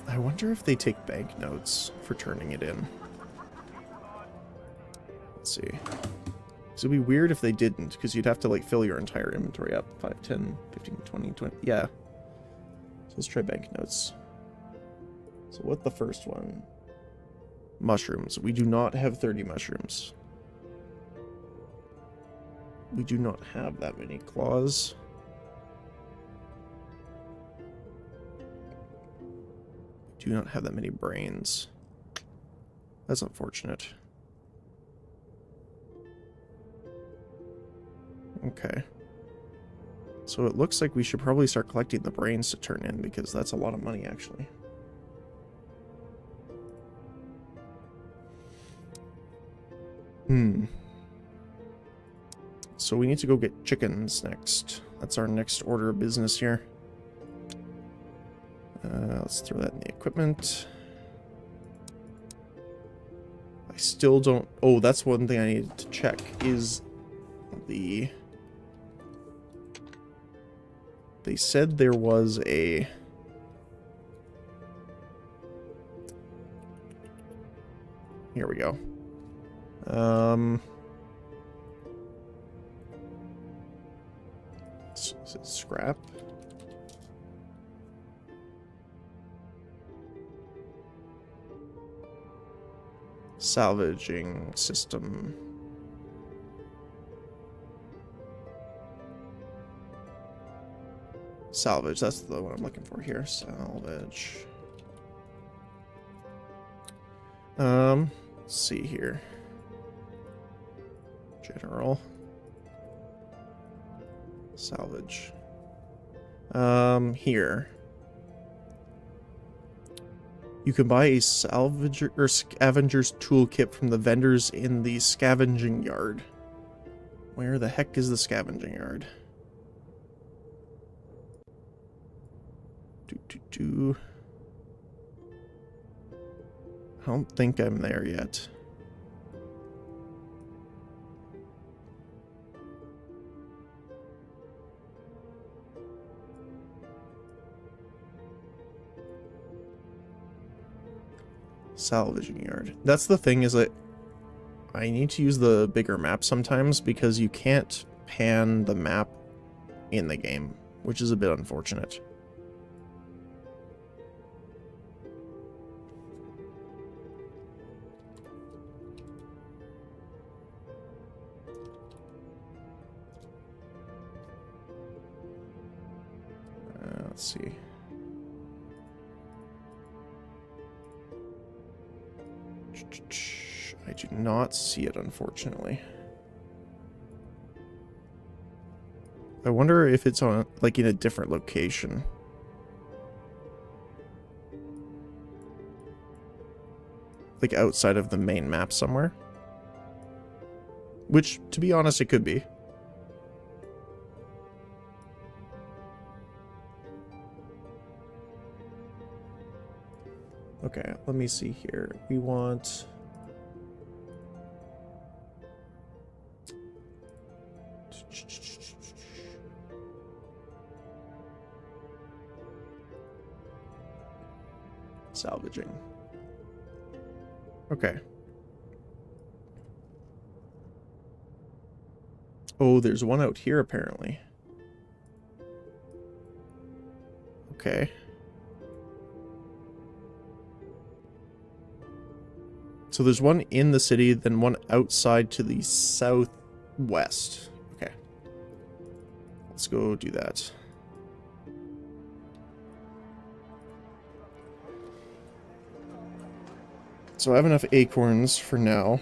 I wonder if they take banknotes for turning it in. Let's see. So it'd be weird if they didn't, because you'd have to like fill your entire inventory up. 5, 10, 15, 20, 20. Yeah. So let's try banknotes. So what's the first one? Mushrooms. We do not have 30 mushrooms. We do not have that many claws. We do not have that many brains. That's unfortunate. Okay. So it looks like we should probably start collecting the brains to turn in, because that's a lot of money, actually. So we need to go get chickens next. That's our next order of business here. Let's throw that in the equipment. I still don't... Oh, that's one thing I needed to check, is the... They said there was a... Here we go. Is it scrap? Salvaging system. Salvage, that's the one I'm looking for here. Salvage. Let's see here. General. Salvage. Here. You can buy a salvager or scavenger's toolkit from the vendors in the scavenging yard. Where the heck is the scavenging yard? I don't think I'm there yet. Salvaging yard. That's the thing, is that I need to use the bigger map sometimes because you can't pan the map in the game, which is a bit unfortunate. Let's see. I do not see it, unfortunately. I wonder if it's on, like, in a different location. Like, outside of the main map somewhere. Which, to be honest, it could be. Okay, let me see here. We want... Salvaging. Okay. Oh, there's one out here, apparently. Okay. So there's one in the city, then one outside to the southwest. Okay. Let's go do that. So I have enough acorns for now.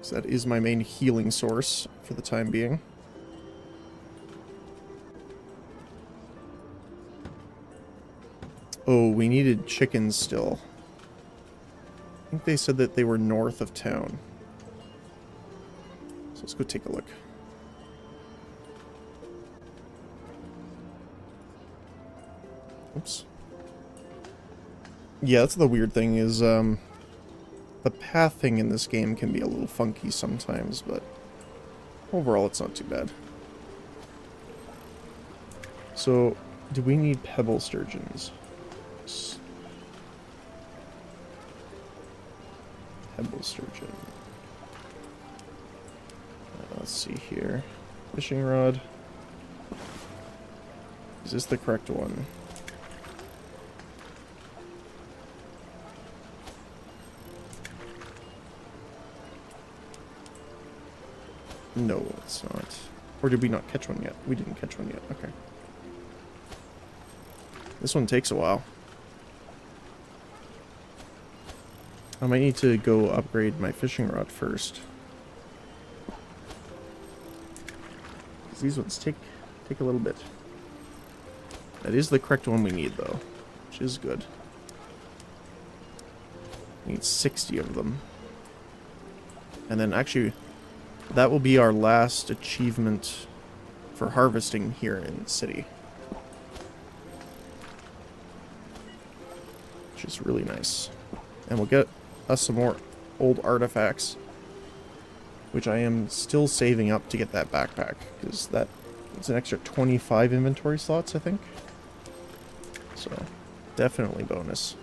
So that is my main healing source for the time being. Oh, we needed chickens still. I think they said that they were north of town. So let's go take a look. Oops. Yeah, that's the weird thing is, the pathing in this game can be a little funky sometimes, but overall it's not too bad. So, do we need pebble sturgeons? Pebble sturgeon. Let's see here. Fishing rod. Is this the correct one? No, it's not. Or did we not catch one yet? We didn't catch one yet. Okay. This one takes a while. I might need to go upgrade my fishing rod first. These ones take a little bit. That is the correct one we need, though, which is good. We need 60 of them. And then actually, that will be our last achievement for harvesting here in the city. Which is really nice. And we'll get us some more old artifacts, which I am still saving up to get that backpack, because it's an extra 25 inventory slots, I think. So, definitely bonus.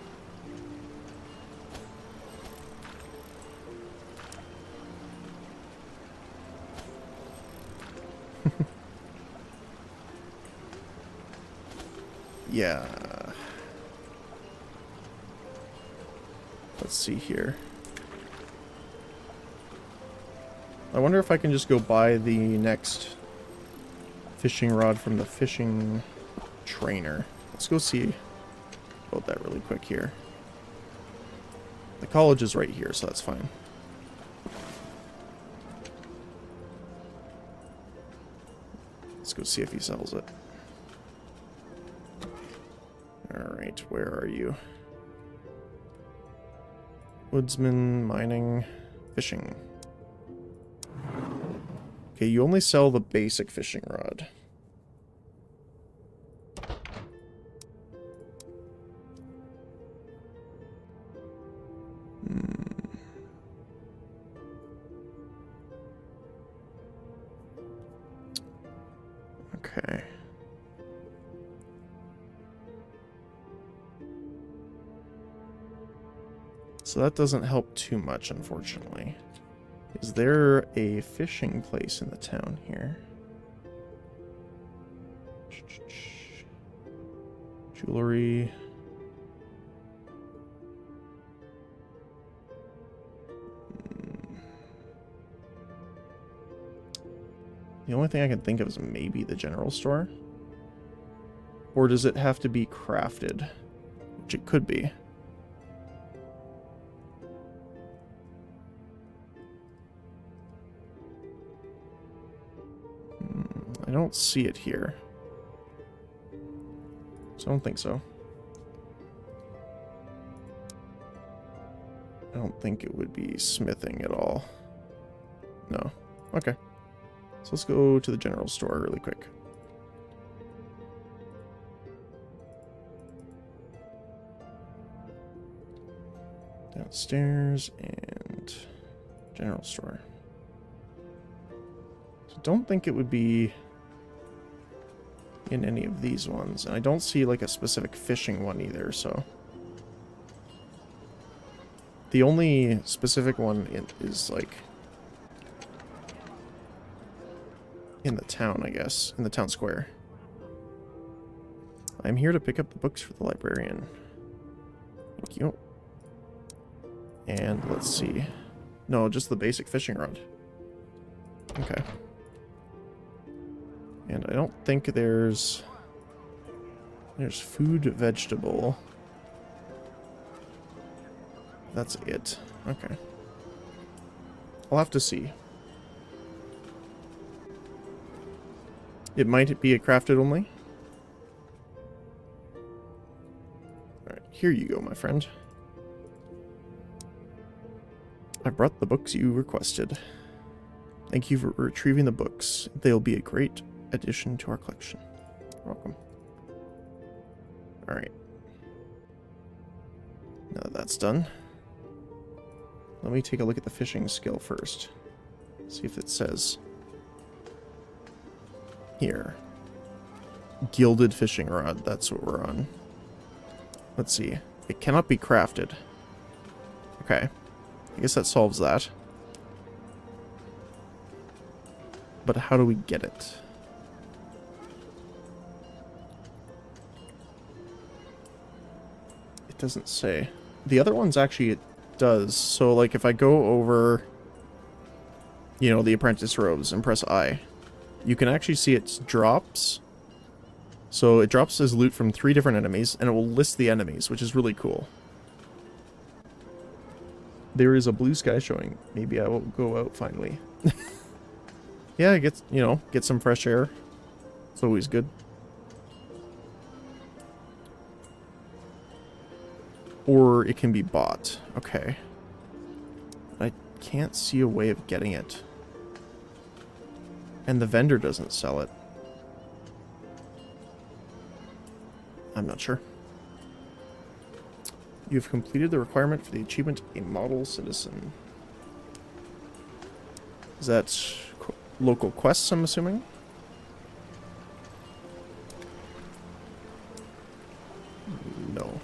Yeah. Let's see here. I wonder if I can just go buy the next fishing rod from the fishing trainer. Let's go see about that really quick here. The college is right here, so that's fine. Let's go see if he sells it. Alright, where are you? Woodsman, mining, fishing. Okay, you only sell the basic fishing rod. Okay. So that doesn't help too much, unfortunately. Is there a fishing place in the town here? Jewelry. The only thing I can think of is maybe the general store. Or does it have to be crafted? Which it could be. I don't see it here. So I don't think so. I don't think it would be smithing at all. No. Okay. So let's go to the general store really quick. Downstairs and general store. So don't think it would be in any of these ones. And I don't see like a specific fishing one either, so. The only specific one is like in the town, I guess. In the town square. I'm here to pick up the books for the librarian. Thank you. And let's see. No, just the basic fishing rod. Okay. And I don't think there's food, vegetable. That's it. Okay. I'll have to see. It might be a crafted only. Alright, here you go, my friend. I brought the books you requested. Thank you for retrieving the books. They'll be a great addition to our collection. You're welcome. Alright. Now that that's done, let me take a look at the fishing skill first. See if it says here. Gilded fishing rod, that's what we're on. Let's see. It cannot be crafted. Okay. I guess that solves that. But how do we get it? It doesn't say. The other ones actually it does. So like if I go over, you know, the apprentice robes and press I, you can actually see it drops. So it drops as loot from 3 different enemies, and it will list the enemies, which is really cool. There is a blue sky showing. Maybe I will go out finally. Yeah, get some fresh air. It's always good. Or it can be bought. Okay. I can't see a way of getting it. And the vendor doesn't sell it. I'm not sure. You've completed the requirement for the achievement A Model Citizen. Is that local quests, I'm assuming? No.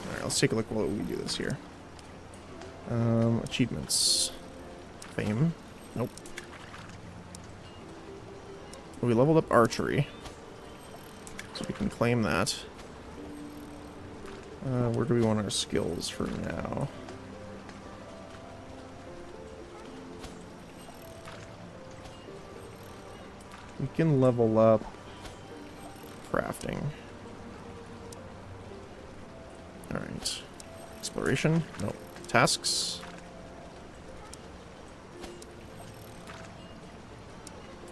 Alright, let's take a look while we do this here. Achievements. Fame. Nope. We leveled up archery. So we can claim that. Where do we want our skills for now? We can level up crafting. Alright. Exploration? Nope. Tasks?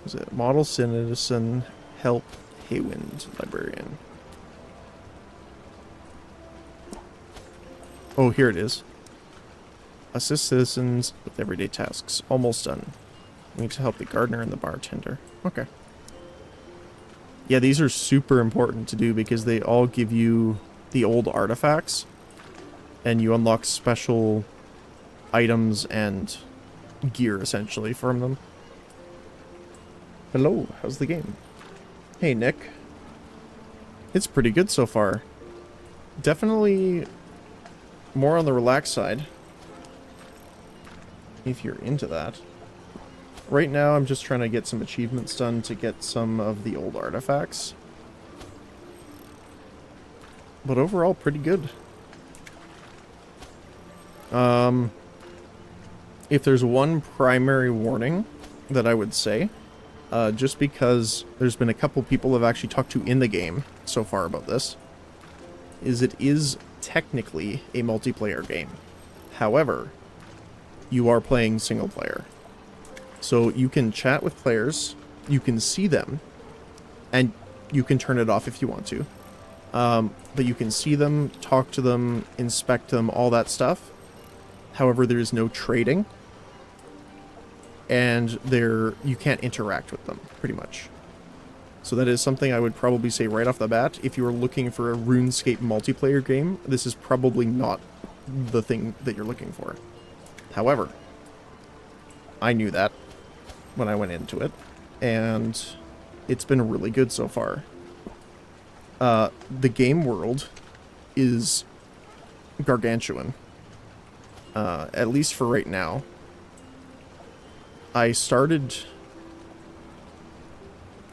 Is it Model Citizen, Help, Haywind, Librarian? Oh, here it is. Assist citizens with everyday tasks. Almost done. We need to help the gardener and the bartender. Okay. Yeah, these are super important to do because they all give you the old artifacts. And you unlock special items and gear, essentially, from them. Hello, how's the game? Hey, Nick. It's pretty good so far. Definitely more on the relaxed side, if you're into that. Right now, I'm just trying to get some achievements done to get some of the old artifacts. But overall, pretty good. If there's one primary warning that I would say, just because there's been a couple people I've actually talked to in the game so far about this, is it is technically a multiplayer game. However, you are playing single player. So you can chat with players, you can see them, and you can turn it off if you want to. But you can see them, talk to them, inspect them, all that stuff. However, there is no trading. And you can't interact with them, pretty much. So that is something I would probably say right off the bat. If you are looking for a RuneScape multiplayer game, this is probably not the thing that you're looking for. However, I knew that when I went into it, and it's been really good so far. The game world is gargantuan, at least for right now. I started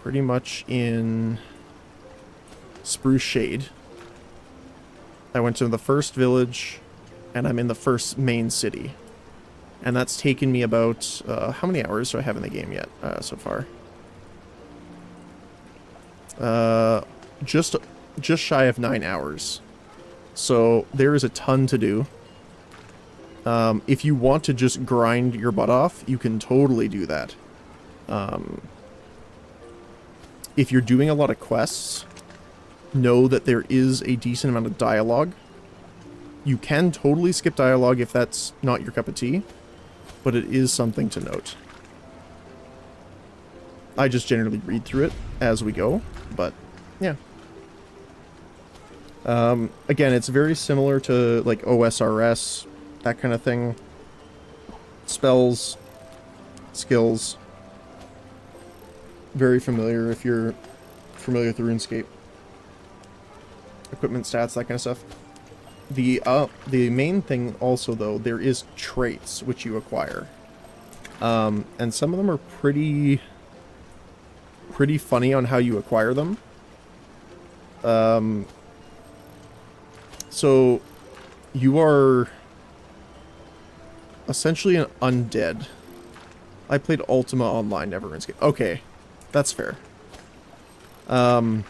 pretty much in Spruce Shade. I went to the first village, and I'm in the first main city. And that's taken me about, how many hours do I have in the game yet, so far? Just shy of 9 hours. So there is a ton to do. If you want to just grind your butt off, you can totally do that. If you're doing a lot of quests, know that there is a decent amount of dialogue. You can totally skip dialogue if that's not your cup of tea, but it is something to note. I just generally read through it as we go, but yeah. Again, it's very similar to like OSRS, that kind of thing. Spells, skills. Very familiar if you're familiar with RuneScape. Equipment stats, that kind of stuff. The main thing also, though, there is traits which you acquire. And some of them are pretty funny on how you acquire them. So you are essentially an undead. I played Ultima Online, never RuneScape. Okay, that's fair. So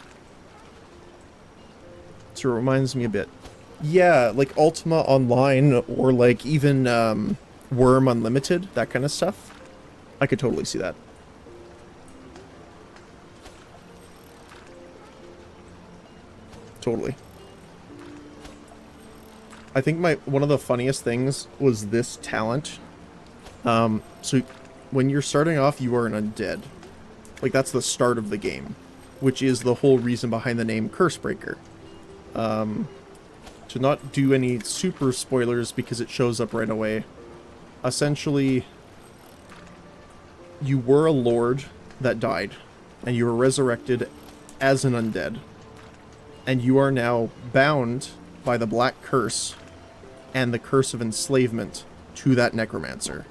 it reminds me a bit. Yeah, like Ultima Online or like even Worm Unlimited, that kind of stuff. I could totally see that. Totally. I think one of the funniest things was this talent. So when you're starting off, you are an undead. Like, that's the start of the game, which is the whole reason behind the name Cursebreaker. To not do any super spoilers because it shows up right away. Essentially, you were a lord that died, and you were resurrected as an undead. And you are now bound by the Black Curse and the Curse of Enslavement to that necromancer.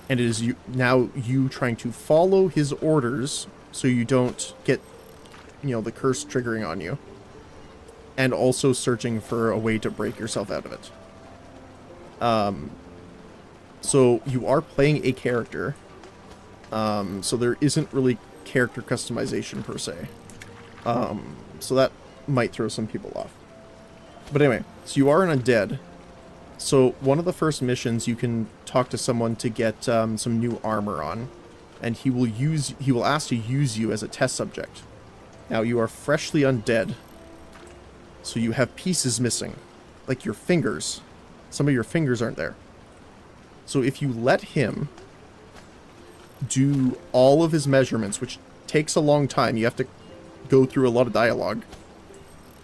And it is you trying to follow his orders so you don't get, the curse triggering on you. And also searching for a way to break yourself out of it. So you are playing a character. So there isn't really character customization per se. So that might throw some people off. But anyway, so you are an undead. So one of the first missions, you can talk to someone to get some new armor on. And he will ask to use you as a test subject. Now you are freshly undead. So you have pieces missing, like your fingers. Some of your fingers aren't there. So if you let him do all of his measurements, which takes a long time, you have to go through a lot of dialogue,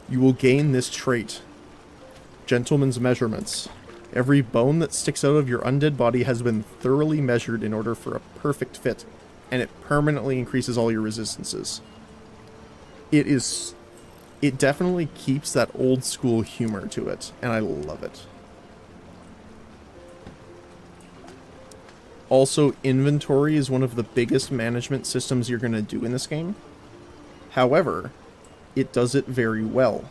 you will gain this trait, Gentleman's Measurements. Every bone that sticks out of your undead body has been thoroughly measured in order for a perfect fit, and it permanently increases all your resistances. It definitely keeps that old school humor to it, and I love it. Also, inventory is one of the biggest management systems you're going to do in this game. However, it does it very well.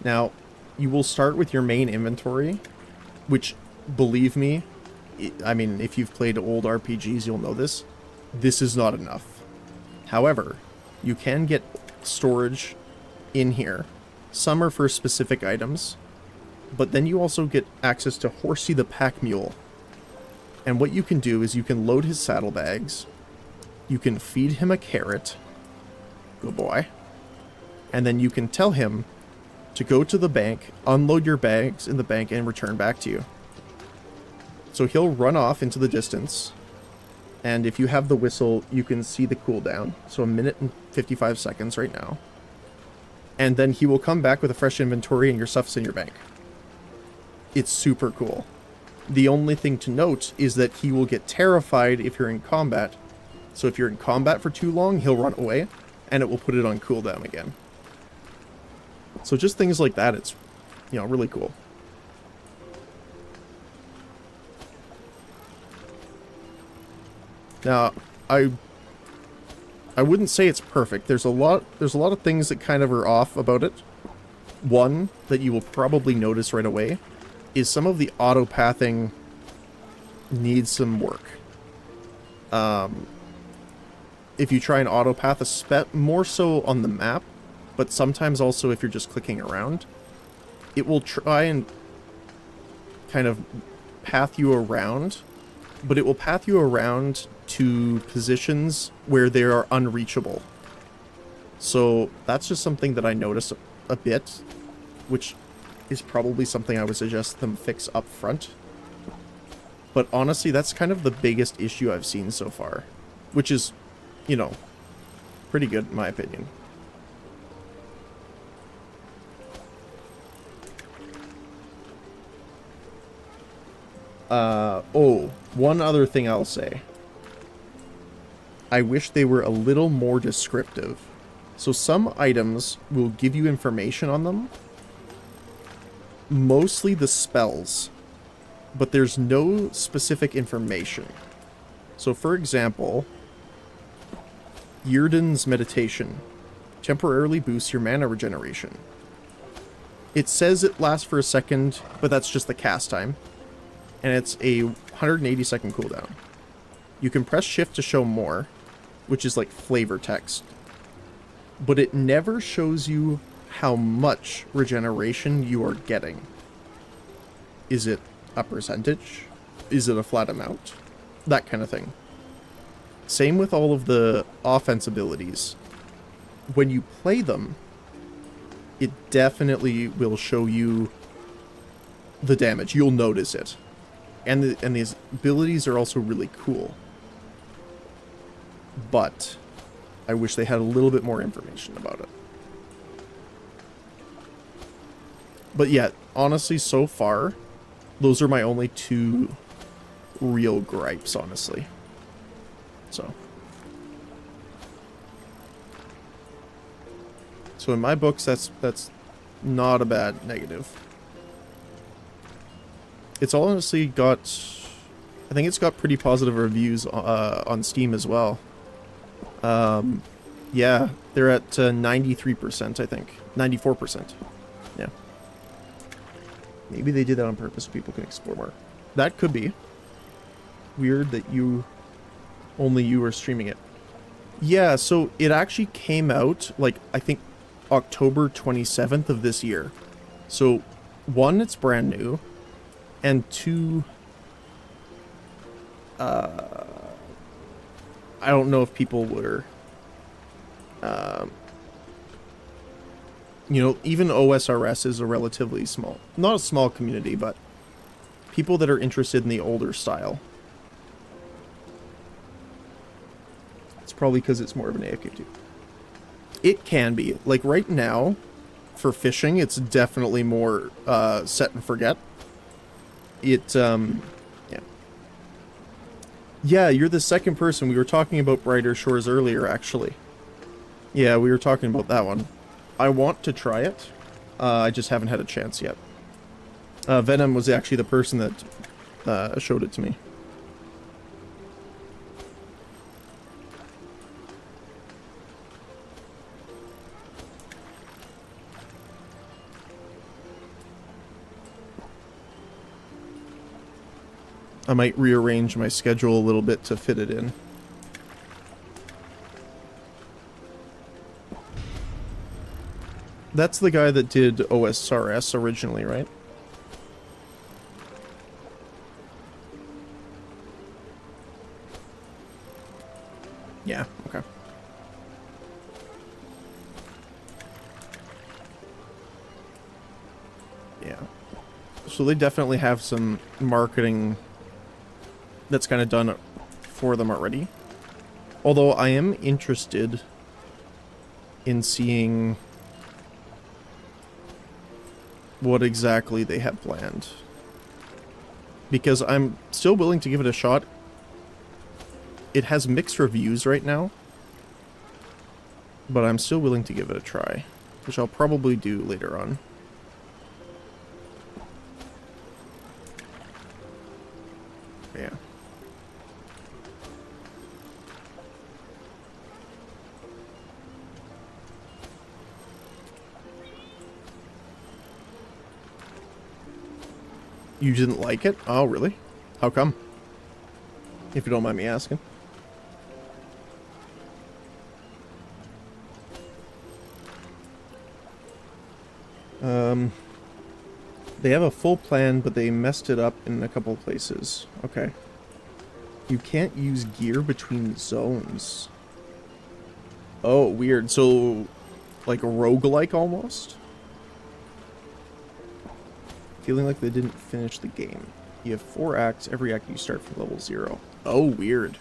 Now, you will start with your main inventory, which, believe me, I mean, if you've played old RPGs, you'll know this. This is not enough. However, you can get storage in here. Some are for specific items, but then you also get access to Horsey the Pack Mule. And what you can do is you can load his saddlebags, you can feed him a carrot, good boy, and then you can tell him to go to the bank, unload your bags in the bank, and return back to you. So he'll run off into the distance, and if you have the whistle, you can see the cooldown. So 1 minute and 55 seconds right now. And then he will come back with a fresh inventory and your stuff's in your bank. It's super cool. The only thing to note is that he will get terrified if you're in combat. So if you're in combat for too long, he'll run away, and it will put it on cooldown again. So just things like that, it's, really cool. Now, I wouldn't say it's perfect. There's a lot of things that kind of are off about it. One that you will probably notice right away is some of the auto-pathing needs some work. If you try an auto path, more so on the map, but sometimes also if you're just clicking around, it will try and kind of path you around, but it will path you around to positions where they are unreachable. So that's just something that I notice a bit, which is probably something I would suggest them fix up front. But honestly, that's kind of the biggest issue I've seen so far, which is, you know, pretty good in my opinion. Oh, one other thing I'll say. I wish they were a little more descriptive. So some items will give you information on them. Mostly the spells. But there's no specific information. So for example, Yrden's meditation temporarily boosts your mana regeneration. It says it lasts for a second, but that's just the cast time. And it's a 180 second cooldown. You can press shift to show more, which is like flavor text. But it never shows you how much regeneration you are getting. Is it a percentage? Is it a flat amount? That kind of thing. Same with all of the offense abilities. When you play them, it definitely will show you the damage. You'll notice it. And these abilities are also really cool. But I wish they had a little bit more information about it. But yeah, honestly, so far, those are my only two real gripes, honestly. So in my books, that's not a bad negative. It's honestly got, I think it's got pretty positive reviews on Steam as well. Yeah, they're at 93%, I think. 94%. Yeah. Maybe they did that on purpose so people can explore more. That could be. Weird that only you were streaming it. Yeah, so it actually came out, like, I think October 27th of this year. So, one, it's brand new. And two, I don't know if people were, you know, even OSRS is a relatively small, not a small community, but people that are interested in the older style. It's probably because it's more of an AFK2. It can be. Like, right now, for fishing, it's definitely more set and forget. Yeah. Yeah, you're the second person. We were talking about Brighter Shores earlier, actually. Yeah, we were talking about that one. I want to try it. I just haven't had a chance yet. Venom was actually the person that showed it to me. I might rearrange my schedule a little bit to fit it in. That's the guy that did OSRS originally, right? Yeah, okay. Yeah. So they definitely have some marketing that's kind of done for them already. Although I am interested in seeing what exactly they have planned. Because I'm still willing to give it a shot. It has mixed reviews right now, but I'm still willing to give it a try, which I'll probably do later on. Yeah. You didn't like it? Oh, really? How come? If you don't mind me asking. They have a full plan, but they messed it up in a couple of places. Okay. You can't use gear between zones. Oh, weird. So, like a roguelike almost? Feeling like they didn't finish the game. You have 4 acts. Every act you start from level 0. Oh, weird.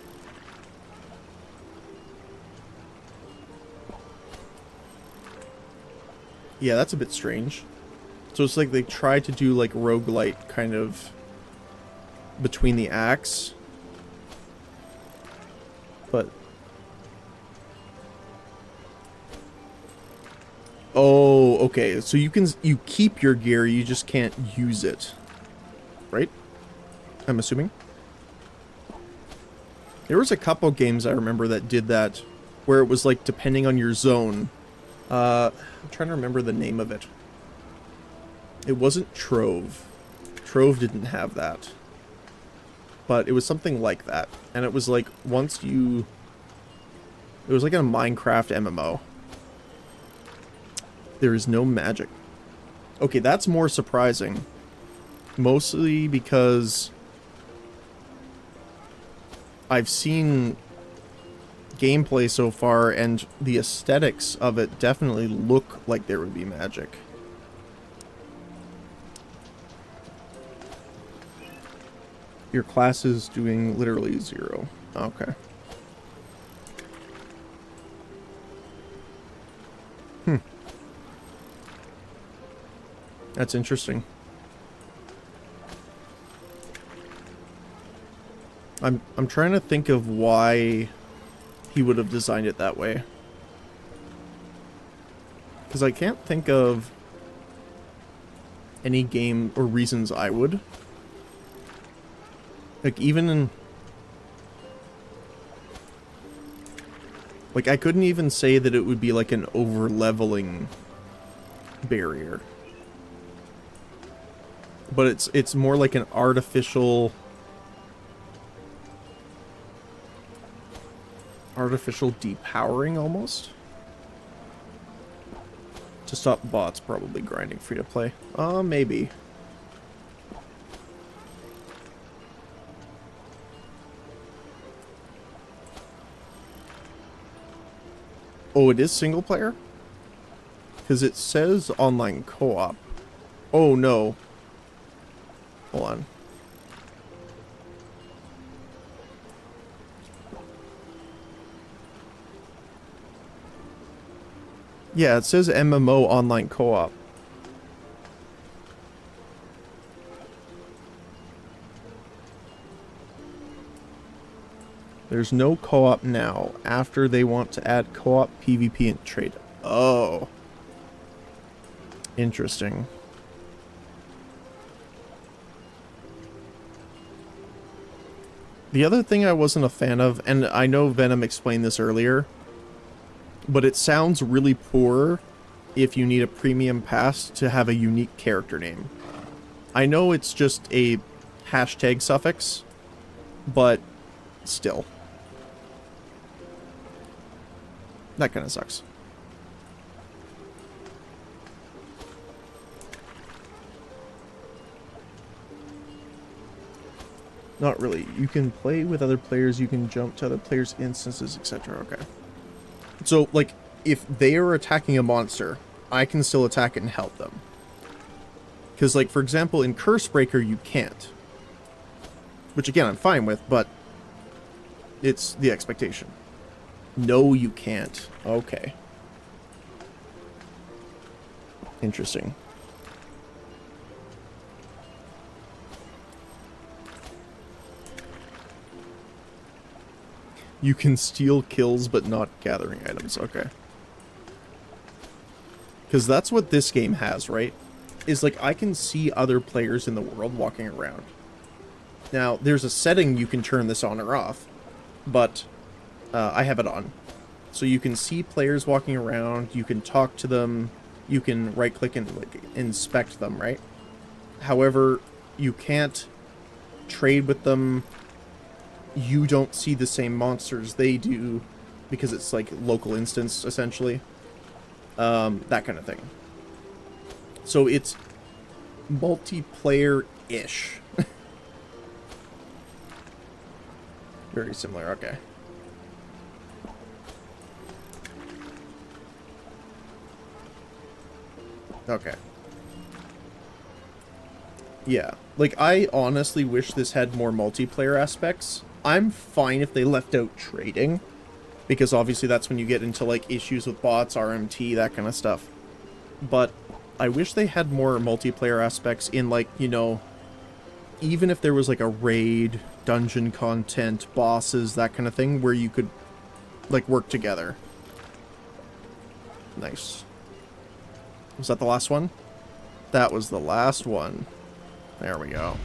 Yeah, that's a bit strange. So it's like they tried to do like roguelite kind of between the acts. But oh, okay. So you keep your gear, you just can't use it. Right? I'm assuming. There was a couple games I remember that did that where it was like depending on your zone. I'm trying to remember the name of it. It wasn't Trove. Trove didn't have that. But it was something like that. And it was like once you... It was like a Minecraft MMO. There is no magic. Okay, that's more surprising. Mostly because I've seen gameplay so far and the aesthetics of it definitely look like there would be magic. Your class is doing literally 0. Okay. That's interesting. I'm trying to think of why he would have designed it that way. Because I can't think of any game or reasons I would. Like, even in... Like, I couldn't even say that it would be like an over-leveling barrier. But it's more like an artificial depowering almost. To stop bots probably grinding free to play. Maybe. Oh, it is single player? Because it says online co-op. Oh, no. Hold on. Yeah, it says MMO online co-op. There's no co-op now. After they want to add co-op, PvP, and trade. Oh. Interesting. The other thing I wasn't a fan of, and I know Venom explained this earlier, but it sounds really poor if you need a premium pass to have a unique character name. I know it's just a hashtag suffix, but still. That kind of sucks. Not really. You can play with other players, you can jump to other players' instances, etc. Okay. So, like, if they are attacking a monster, I can still attack it and help them. Because, like, for example, in Cursebreaker, you can't. Which, again, I'm fine with, but it's the expectation. No, you can't. Okay. Interesting. You can steal kills, but not gathering items. Okay. Because that's what this game has, right? Is like, I can see other players in the world walking around. Now, there's a setting you can turn this on or off, but I have it on. So you can see players walking around, you can talk to them, you can right-click and like inspect them, right? However, you can't trade with them. you don't see the same monsters they do because it's like local instance, essentially. That kind of thing. So it's multiplayer-ish. Very similar, okay. Okay. Yeah, like, I honestly wish this had more multiplayer aspects. I'm fine if they left out trading, because obviously that's when you get into, like, issues with bots, RMT, that kind of stuff. But I wish they had more multiplayer aspects in, like, you know, even if there was, like, a raid, dungeon content, bosses, that kind of thing, where you could, like, work together. Nice. Was that the last one? That was the last one. There we go.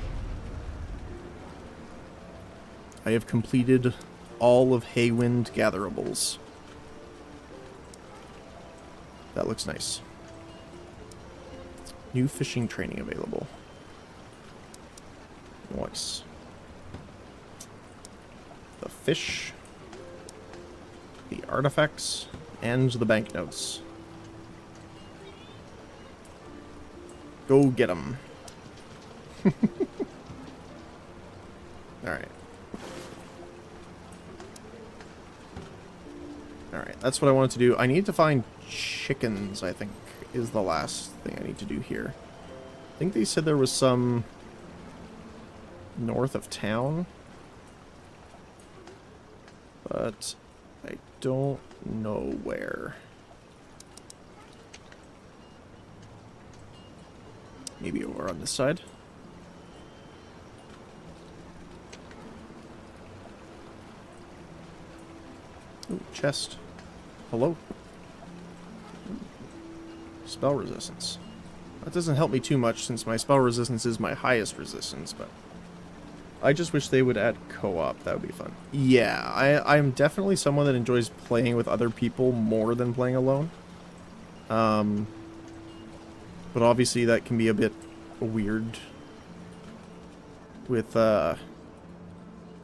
I have completed all of Haywind gatherables. That looks nice. New fishing training available. Nice. The fish, the artifacts, and the banknotes. Go get them. Alright. Alright, that's what I wanted to do. I need to find chickens, I think, is the last thing I need to do here. I think they said there was some north of town, but I don't know where. Maybe over on this side. Ooh, chest. Hello. Spell resistance. That doesn't help me too much since my spell resistance is my highest resistance, but I just wish they would add co-op. That would be fun. Yeah, I'm definitely someone that enjoys playing with other people more than playing alone. But obviously that can be a bit weird with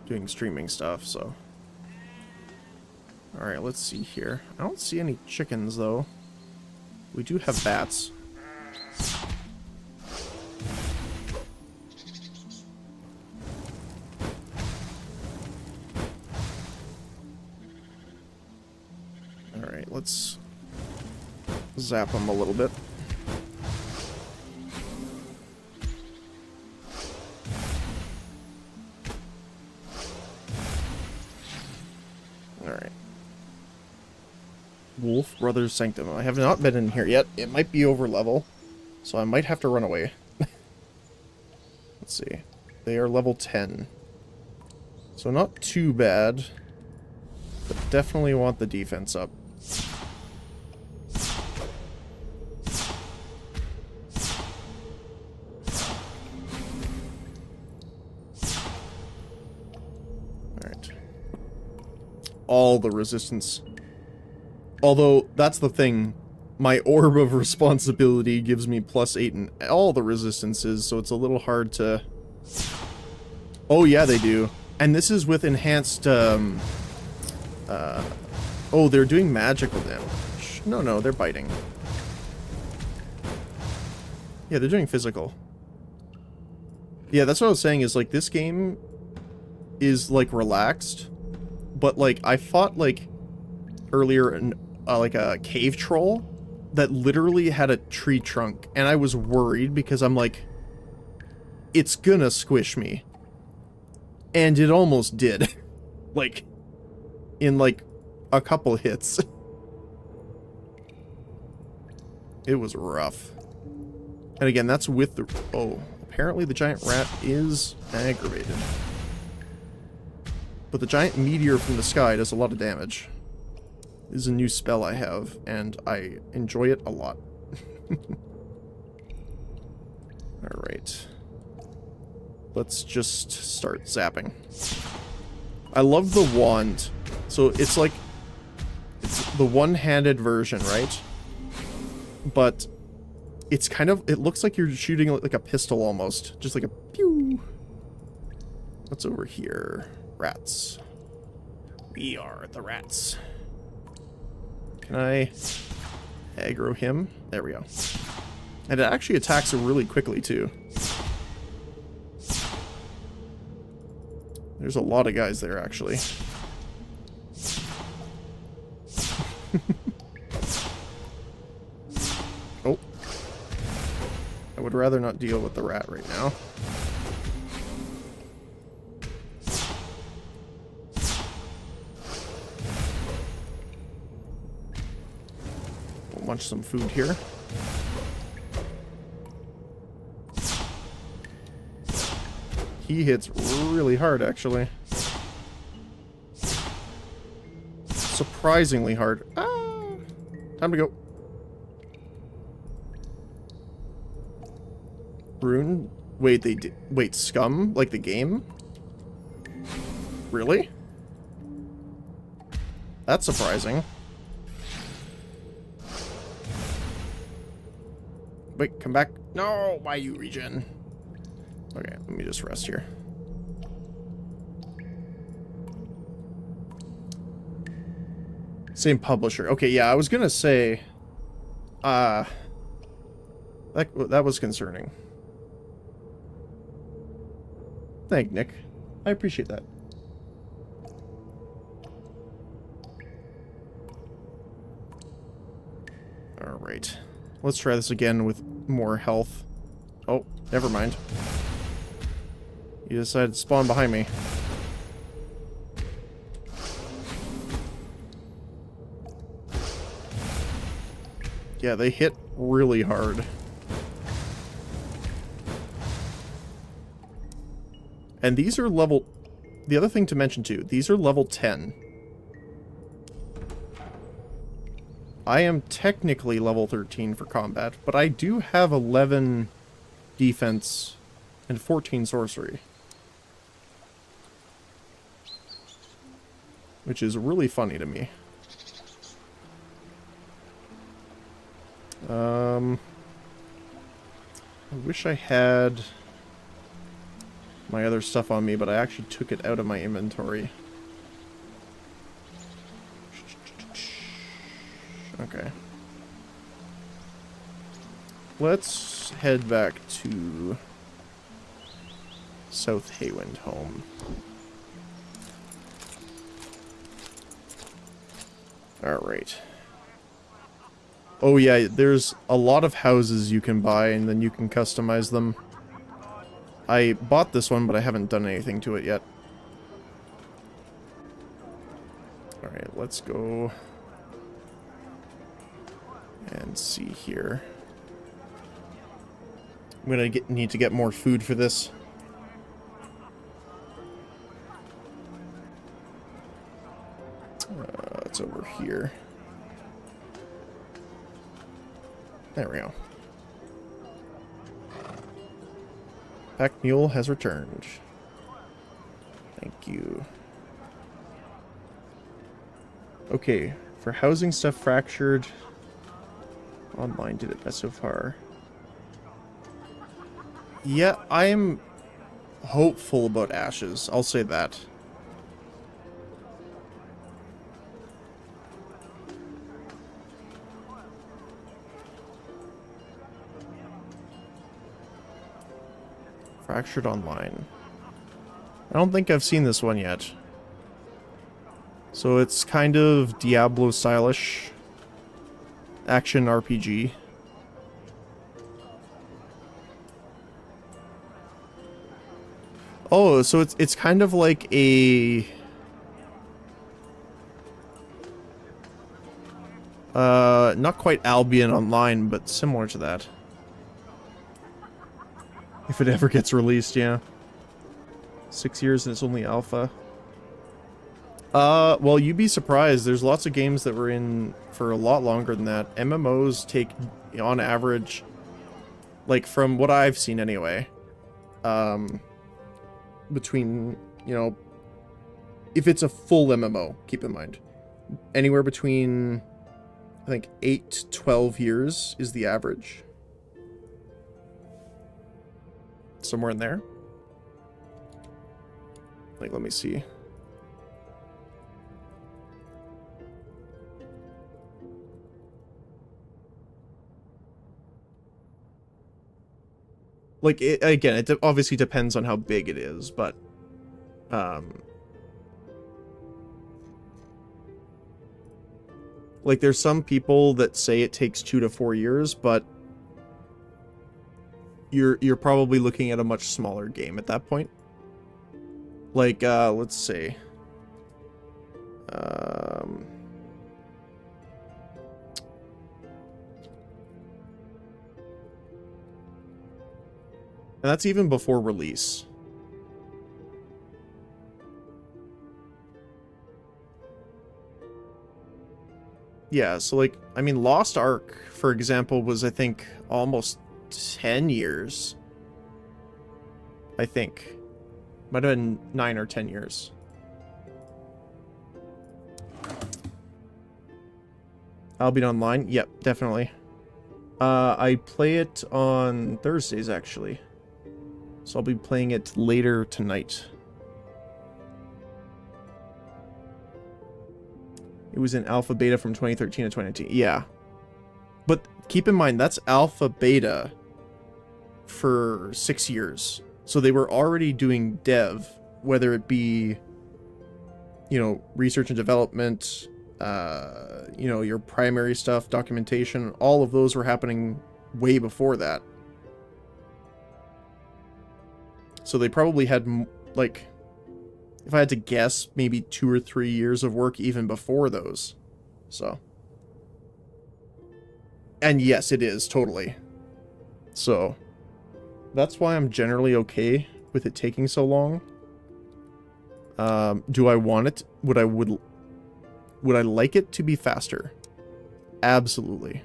doing streaming stuff, so. Alright, let's see here. I don't see any chickens, though. We do have bats. Alright, let's zap them a little bit. Alright. Wolf Brothers Sanctum. I have not been in here yet. It might be over level, so I might have to run away. Let's see. They are level 10. So not too bad, but definitely want the defense up. Alright. All the resistance. Although, that's the thing. My Orb of Responsibility gives me +8 in all the resistances, so it's a little hard to... Oh, yeah, they do. And this is with enhanced, oh, they're doing magical damage. No, they're biting. Yeah, they're doing physical. Yeah, that's what I was saying, is, like, this game is, like, relaxed. But, like, I fought, like, earlier in, like, a cave troll that literally had a tree trunk. And I was worried because I'm like, it's gonna squish me. And it almost did. Like, in, like, a couple hits. It was rough. And again, that's with the... Oh, apparently the giant rat is aggravated. But the giant meteor from the sky does a lot of damage. This is a new spell I have, and I enjoy it a lot. Alright. Let's just start zapping. I love the wand. So it's like... It's the one-handed version, right? But it's kind of... It looks like you're shooting like a pistol almost. Just like a pew. What's over here? Rats. We are the rats. Can I aggro him? There we go. And it actually attacks really quickly, too. There's a lot of guys there, actually. Oh. I would rather not deal with the rat right now. We'll munch some food here. He hits really hard, actually. Surprisingly hard. Ah! Time to go. Rune? Wait, they did. Wait, Scum? Like the game? Really? That's surprising. Wait, come back. No, why you regen? Okay, let me just rest here. Same publisher. Okay, yeah, I was gonna say... that was concerning. Thank Nick. I appreciate that. Alright. Let's try this again with more health. Oh, never mind. You decided to spawn behind me. Yeah, they hit really hard. And these are level... The other thing to mention too, these are level 10. I am technically level 13 for combat, but I do have 11 defense and 14 sorcery. Which is really funny to me. I wish I had my other stuff on me, but I actually took it out of my inventory. Okay. Let's head back to South Haywind home. Alright. Oh yeah, there's a lot of houses you can buy and then you can customize them. I bought this one, but I haven't done anything to it yet. Alright, let's go and see here. I'm gonna need to get more food for this. It's over here. There we go. Pack mule has returned. Thank you. Okay, for housing stuff fractured. Online did it best so far. Yeah, I am hopeful about Ashes. I'll say that. Fractured Online. I don't think I've seen this one yet. So it's kind of Diablo stylish action RPG. Oh, so it's kind of like a not quite Albion Online, but similar to that. If it ever gets released, yeah. 6 years and it's only alpha. Well, you'd be surprised. There's lots of games that were in for a lot longer than that. MMOs take, on average, like from what I've seen anyway, between, you know, if it's a full MMO, keep in mind, anywhere between, I think, 8 to 12 years is the average. Somewhere in there. Like, let me see. Like, again, it obviously depends on how big it is, but, like, there's some people that say it takes 2 to 4 years, but you're probably looking at a much smaller game at that point. Like, let's see. And that's even before release. Yeah, so like, I mean, Lost Ark, for example, was, I think, almost 10 years. I think. Might have been 9 or 10 years. I'll be online? Yep, definitely. I play it on Thursdays, actually. So I'll be playing it later tonight. It was in alpha beta from 2013 to 2019. Yeah. But keep in mind, that's alpha beta for 6 years. So they were already doing dev, whether it be, you know, research and development, you know, your primary stuff, documentation, all of those were happening way before that. So they probably had, like, if I had to guess, maybe 2 or 3 years of work even before those. So. And yes, it is, totally. So, that's why I'm generally okay with it taking so long. Do I want it? Would I like it to be faster? Absolutely.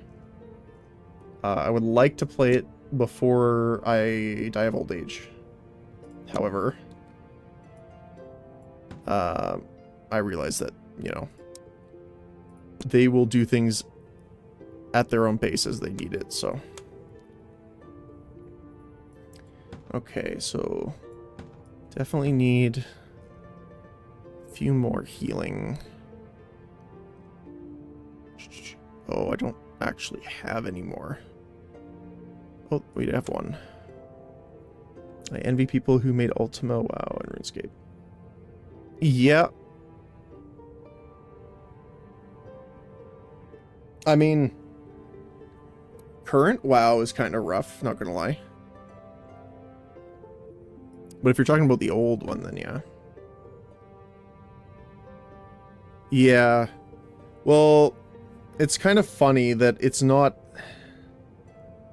I would like to play it before I die of old age. However, I realize that, you know, they will do things at their own pace as they need it, so. Okay, so definitely need a few more healing. Oh, I don't actually have any more. Oh, we have one. I envy people who made Ultima, WoW, and RuneScape. Yeah. I mean, current WoW is kind of rough, not gonna lie. But if you're talking about the old one, then yeah. Yeah. Well, it's kind of funny that it's not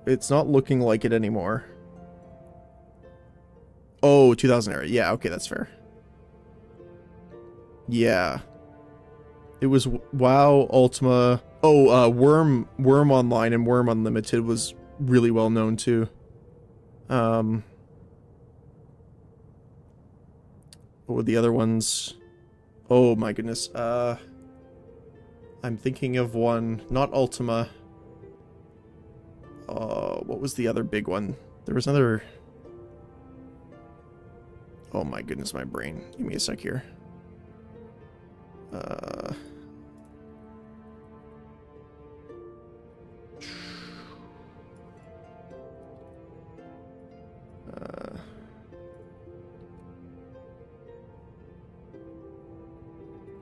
looking like it anymore. Oh, 2000 era. Yeah, okay, that's fair. Yeah. It was WoW, Ultima. Oh, Worm Online and Worm Unlimited was really well known too. What were the other ones? Oh my goodness. I'm thinking of one, not Ultima. What was the other big one? There was another. Oh my goodness, my brain. Give me a sec here.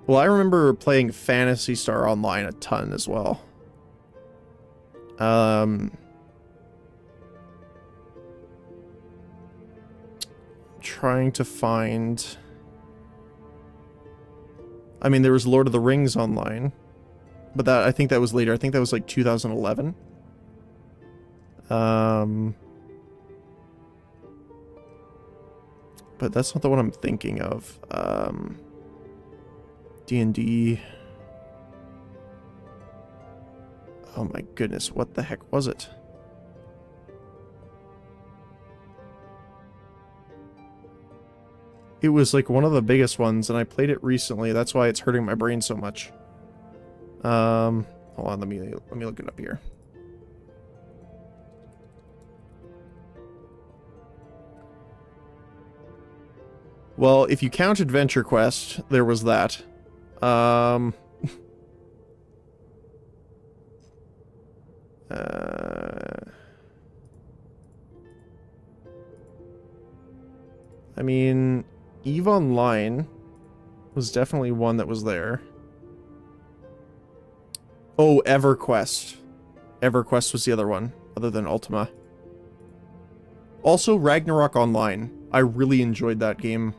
Well, I remember playing Phantasy Star Online a ton as well. Trying to find. I mean, there was Lord of the Rings Online, but that, I think that was later. I think that was like 2011. But that's not the one I'm thinking of. D&D. Oh my goodness, what the heck was it? It was like one of the biggest ones, and I played it recently. That's why it's hurting my brain so much. Hold on, let me look it up here. Well, if you count Adventure Quest, there was that. I mean, EVE Online was definitely one that was there. Oh, EverQuest. EverQuest was the other one, other than Ultima. Also, Ragnarok Online. I really enjoyed that game.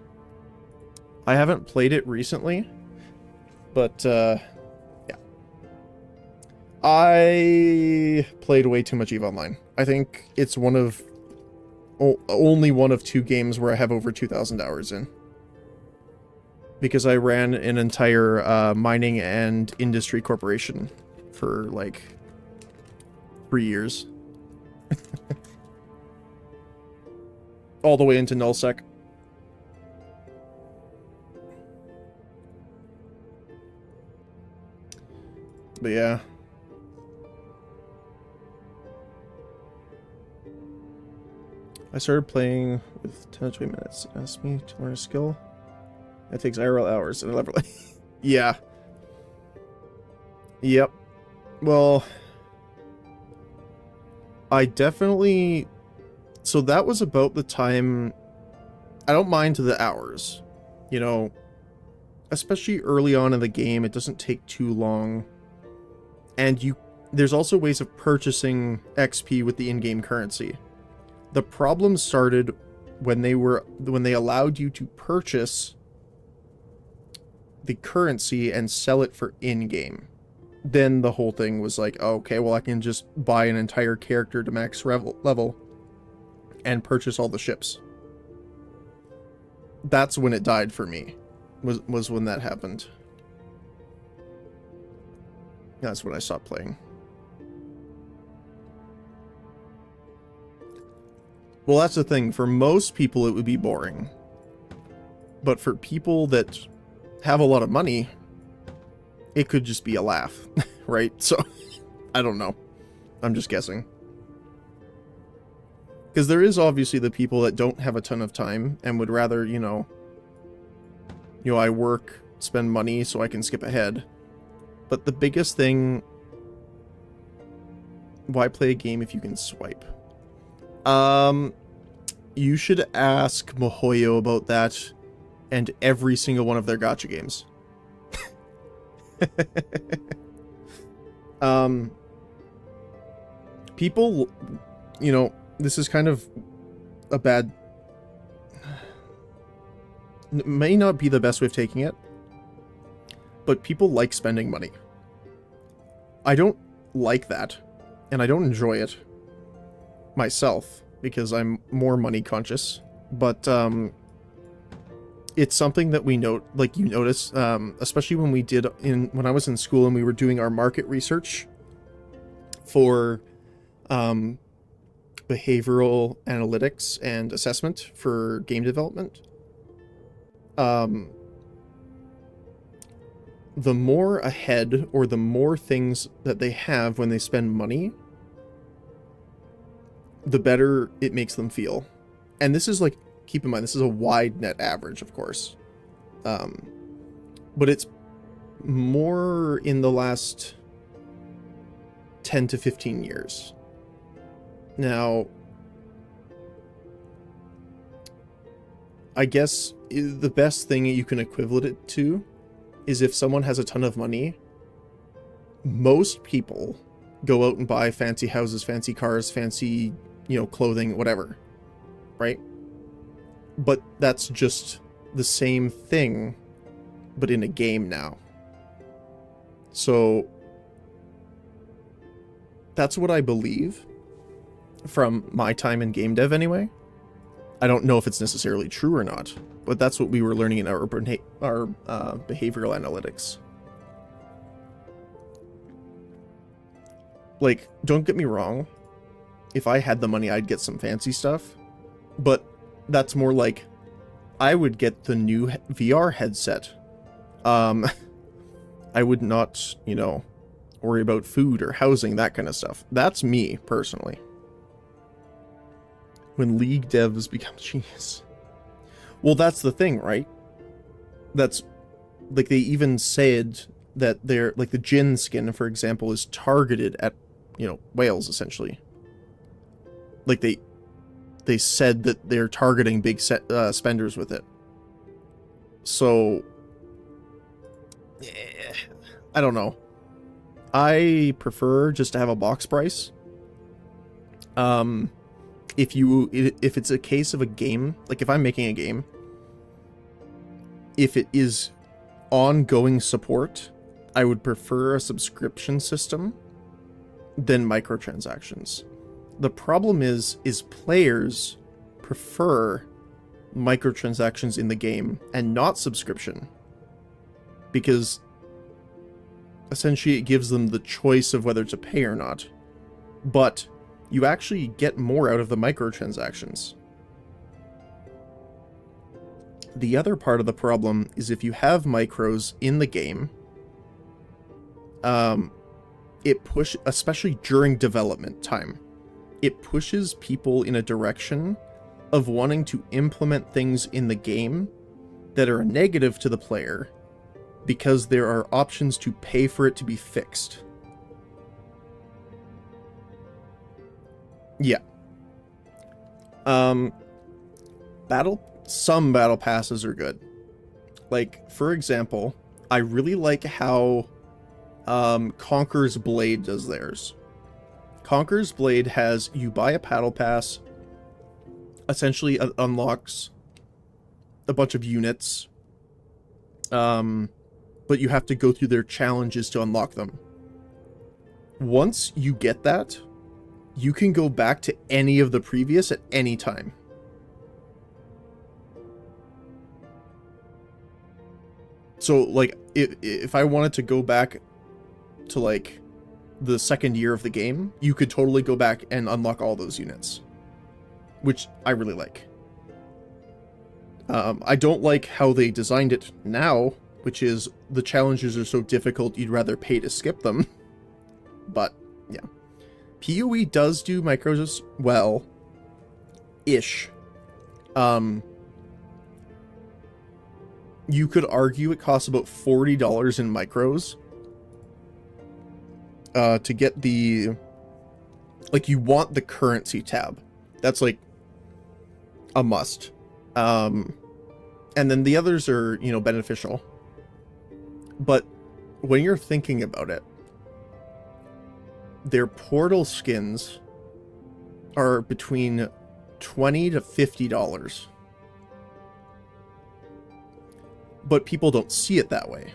I haven't played it recently, but, yeah. I played way too much EVE Online. I think it's one of... only one of 2 games where I have over 2,000 hours in. Because I ran an entire mining and industry corporation for, like, 3 years. All the way into nullsec. But yeah. I started playing with 10 to 20 minutes. Asked me to learn a skill. That takes IRL hours and level. Yeah. Yep. Well, I definitely... So that was about the time... I don't mind the hours. You know, especially early on in the game, it doesn't take too long. And there's also ways of purchasing XP with the in-game currency. The problem started when they allowed you to purchase the currency and sell it for in-game. Then the whole thing was like, oh, okay, well I can just buy an entire character to max level and purchase all the ships. That's when it died for me. Was when that happened. That's when I stopped playing. Well, that's the thing. For most people, it would be boring. But for people that have a lot of money, it could just be a laugh, right? So, I don't know. I'm just guessing. Because there is obviously the people that don't have a ton of time and would rather, you know, I work, spend money so I can skip ahead. But the biggest thing, why play a game if you can swipe? You should ask MiHoYo about that and every single one of their gacha games. People, you know, this is kind of a bad... may not be the best way of taking it, but people like spending money. I don't like that, and I don't enjoy it myself, because I'm more money conscious, but it's something that we note, like you notice, especially when when I was in school and we were doing our market research for behavioral analytics and assessment for game development. The more ahead, or the more things that they have when they spend money, the better it makes them feel. And this is like, keep in mind, this is a wide net average, of course. But it's more in the last 10 to 15 years. Now, I guess the best thing you can equivalent it to is if someone has a ton of money, most people go out and buy fancy houses, fancy cars, fancy, you know, clothing, whatever, right? But that's just the same thing, but in a game now. So that's what I believe from my time in game dev anyway. I don't know if it's necessarily true or not, but that's what we were learning in our behavioral analytics. Like, don't get me wrong, if I had the money, I'd get some fancy stuff, but that's more like, I would get the new VR headset. I would not, you know, worry about food or housing, that kind of stuff. That's me, personally. When League devs become genius. Well, that's the thing, right? That's, like, they even said that they're, like, the Jin skin, for example, is targeted at, you know, whales, essentially. Like, they they said that they're targeting big spenders with it. So, I don't know. I prefer just to have a box price. If it's a case of a game, like if I'm making a game, if it is ongoing support, I would prefer a subscription system than microtransactions. The problem is players prefer microtransactions in the game and not subscription, because essentially it gives them the choice of whether to pay or not, but you actually get more out of the microtransactions. The other part of the problem is if you have micros in the game, especially during development time, it pushes people in a direction of wanting to implement things in the game that are a negative to the player because there are options to pay for it to be fixed. Yeah. Some battle passes are good. Like, for example, I really like how Conqueror's Blade does theirs. Conqueror's Blade has, you buy a battle pass, essentially it unlocks a bunch of units, but you have to go through their challenges to unlock them. Once you get that, you can go back to any of the previous at any time. So, like, if I wanted to go back to, like, the second year of the game, you could totally go back and unlock all those units, which I really like. I don't like how they designed it now, which is the challenges are so difficult you'd rather pay to skip them. But, yeah. PoE does do micros well. Ish. You could argue it costs about $40 in micros. To get the... Like, you want the currency tab. That's, like, a must. And then the others are, you know, beneficial. But when you're thinking about it, their portal skins are between $20 to $50. But people don't see it that way.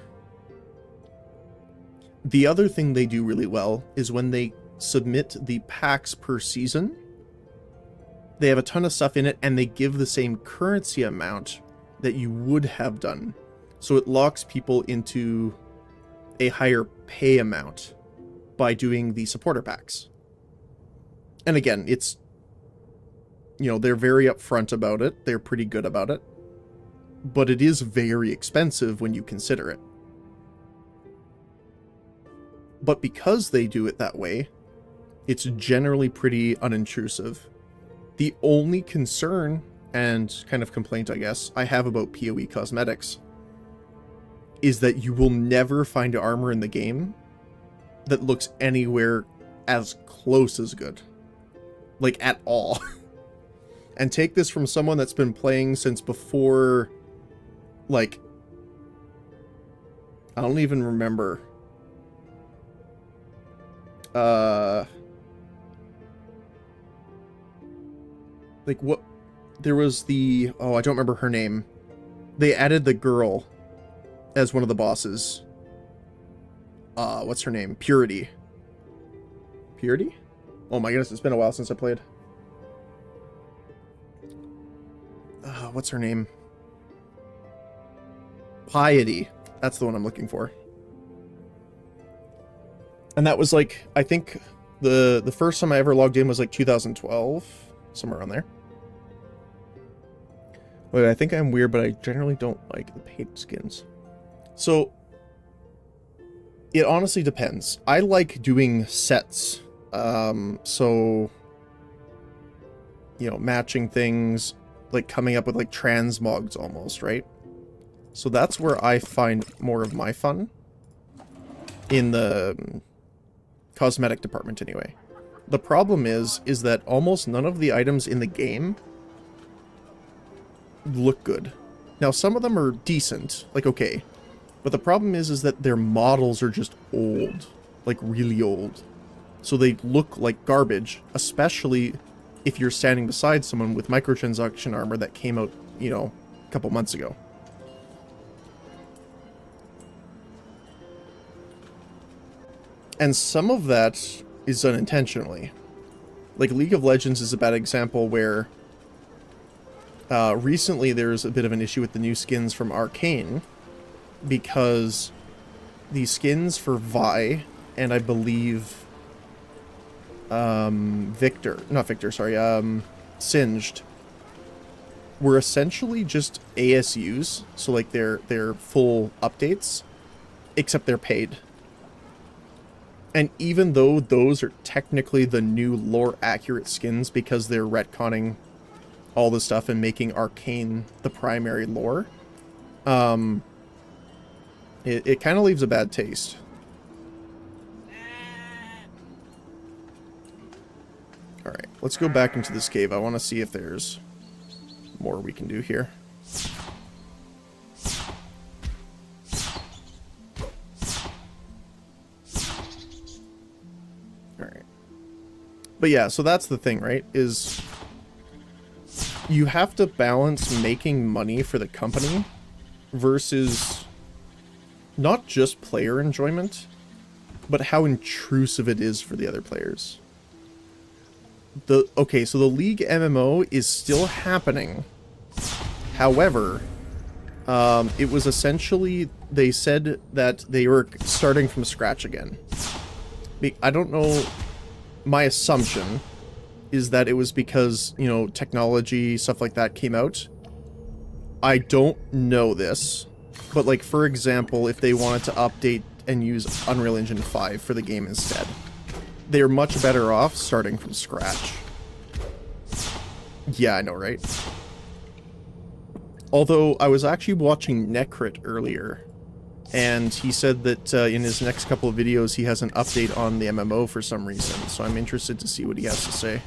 The other thing they do really well is when they submit the packs per season, they have a ton of stuff in it and they give the same currency amount that you would have done. So it locks people into a higher pay amount by doing the supporter packs. And again, it's, you know, they're very upfront about it. They're pretty good about it. But it is very expensive when you consider it. But because they do it that way, it's generally pretty unintrusive. The only concern and kind of complaint, I guess, I have about PoE cosmetics is that you will never find armor in the game that looks anywhere as close as good. Like, at all. And take this from someone that's been playing since before, like, I don't even remember. Like, what? There was the... Oh, I don't remember her name. They added the girl as one of the bosses. What's her name? Purity. Purity? Oh my goodness, it's been a while since I played. What's her name? Piety. That's the one I'm looking for. And that was like, I think the first time I ever logged in was like 2012, somewhere around there. Wait, I think I'm weird, but I generally don't like the paid skins. So, it honestly depends. I like doing sets. So, you know, matching things, like coming up with like transmogs almost, right? So that's where I find more of my fun. In the cosmetic department, anyway. The problem is that almost none of the items in the game look good. Now, some of them are decent, like okay, but the problem is that their models are just old, like really old. So they look like garbage, especially if you're standing beside someone with microtransaction armor that came out, you know, a couple months ago. And some of that is done intentionally. Like League of Legends is a bad example where recently there's a bit of an issue with the new skins from Arcane because the skins for Vi and I believe Singed were essentially just ASUs, so like they're full updates, except they're paid. And even though those are technically the new lore-accurate skins because they're retconning all the stuff and making Arcane the primary lore, it kind of leaves a bad taste. Alright, let's go back into this cave. I want to see if there's more we can do here. But yeah, so that's the thing, right? Is you have to balance making money for the company versus not just player enjoyment, but how intrusive it is for the other players. Okay, so the League MMO is still happening. However, it was essentially, they said that they were starting from scratch again. I don't know. My assumption is that it was because, you know, technology, stuff like that came out. I don't know this, but like, for example, if they wanted to update and use Unreal Engine 5 for the game instead, they're much better off starting from scratch. Yeah, I know, right? Although, I was actually watching Necrit earlier, and he said that in his next couple of videos he has an update on the MMO for some reason, so I'm interested to see what he has to say.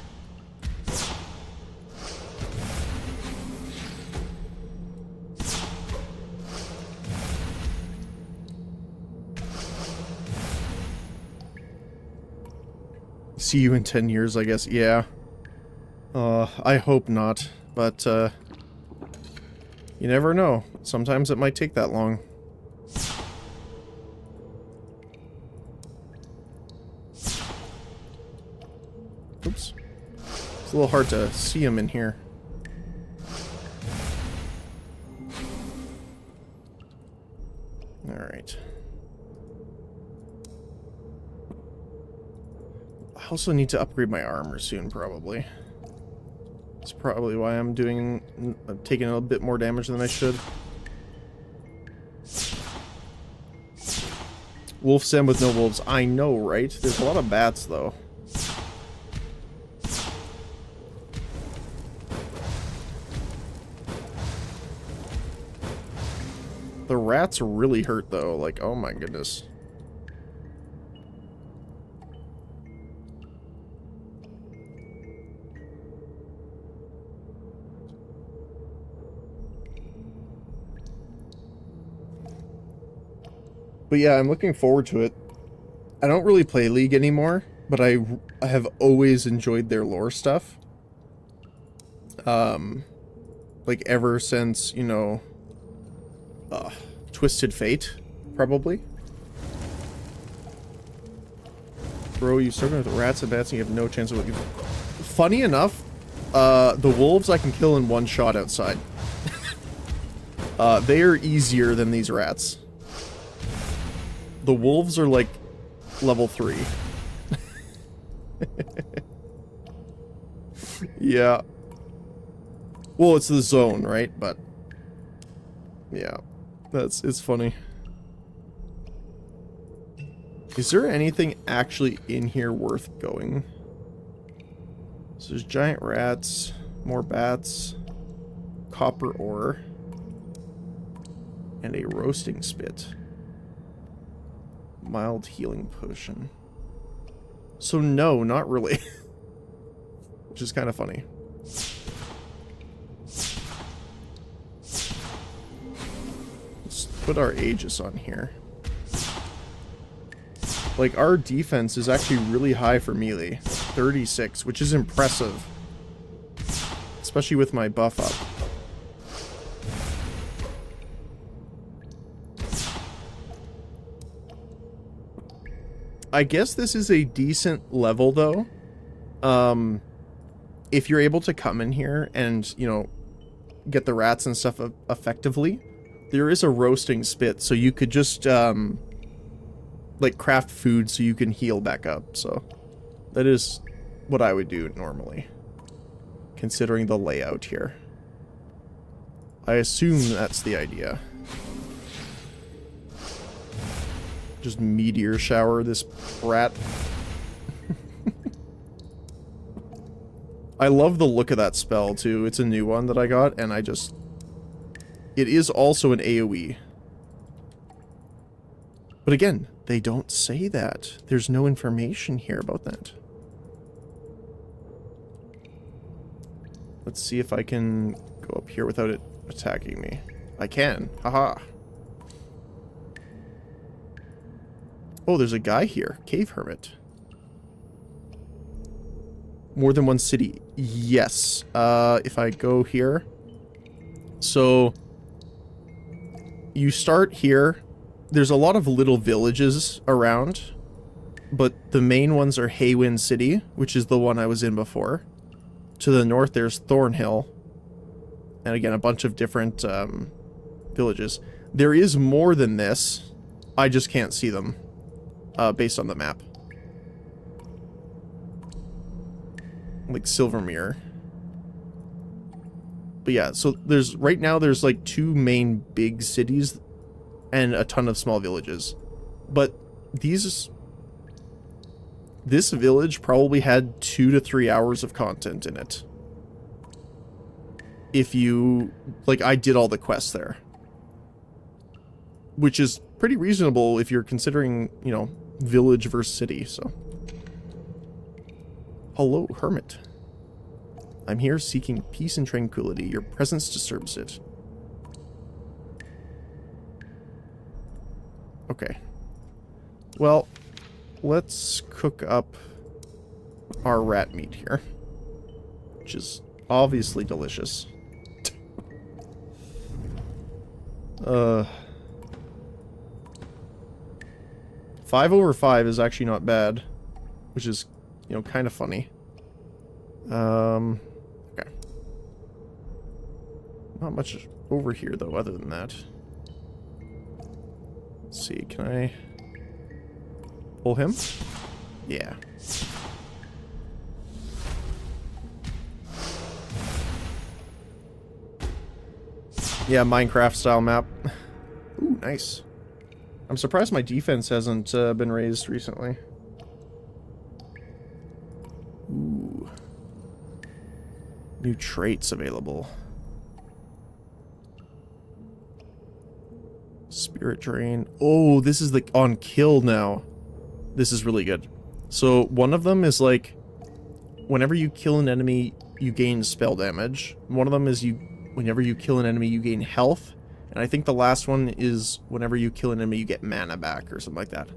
See you in 10 years, I guess. Yeah. I hope not, but you never know. Sometimes it might take that long. Oops. It's a little hard to see him in here. Alright. I also need to upgrade my armor soon, probably. That's probably why I'm taking a bit more damage than I should. Wolf's Den with no wolves. I know, right? There's a lot of bats, though. The rats really hurt, though. Like, oh my goodness. But yeah, I'm looking forward to it. I don't really play League anymore, but I have always enjoyed their lore stuff. Like ever since, you know, Twisted Fate, probably. Bro, you struggling with rats and bats and you have no chance of looking. Funny enough, the wolves I can kill in one shot outside. They are easier than these rats. The wolves are like level 3. Yeah. Well, it's the zone, right? But yeah, it's funny. Is there anything actually in here worth going? So there's giant rats, more bats, copper ore, and a roasting spit. Mild healing potion. So no, not really. Which is kind of funny. Let's put our Aegis on here. Like, our defense is actually really high for melee. 36, which is impressive. Especially with my buff up. I guess this is a decent level, though. If you're able to come in here and, you know, get the rats and stuff effectively, there is a roasting spit, so you could just, like, craft food so you can heal back up. So that is what I would do normally, considering the layout here. I assume that's the idea. Just meteor shower this rat. I love the look of that spell, too. It's a new one that I got, and I just... It is also an AoE. But again, they don't say that. There's no information here about that. Let's see if I can go up here without it attacking me. I can. Haha. Oh, there's a guy here. Cave Hermit. More than one city. Yes. If I go here. So, you start here. There's a lot of little villages around. But the main ones are Haywind City, which is the one I was in before. To the north, there's Thornhill. And again, a bunch of different villages. There is more than this. I just can't see them. Based on the map. Like Silvermere. But yeah, so there's right now there's like 2 main big cities and a ton of small villages. But this village probably had 2 to 3 hours of content in it. If you, like, I did all the quests there. Which is pretty reasonable if you're considering, you know, village versus city, so. Hello, Hermit. I'm here seeking peace and tranquility. Your presence disturbs it. Okay. Well, let's cook up our rat meat here. Which is obviously delicious. 5 over 5 is actually not bad, which is, you know, kind of funny. Okay. Not much over here, though, other than that. Let's see, can I pull him? Yeah. Yeah, Minecraft style map. Ooh, nice. I'm surprised my defense hasn't been raised recently. Ooh. New traits available. Spirit Drain. Oh, this is like on kill now. This is really good. So one of them is like, whenever you kill an enemy, you gain spell damage. One of them is whenever you kill an enemy, you gain health. And I think the last one is whenever you kill an enemy, you get mana back or something like that.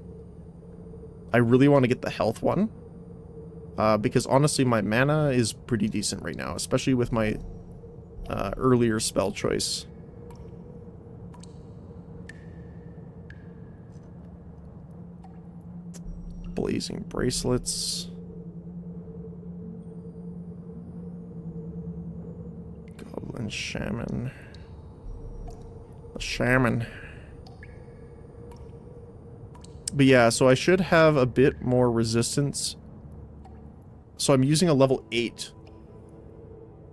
I really want to get the health one. Because honestly, my mana is pretty decent right now, especially with my earlier spell choice. Blazing bracelets. Goblin Shaman. The Shaman. But yeah, so I should have a bit more resistance. So I'm using a level 8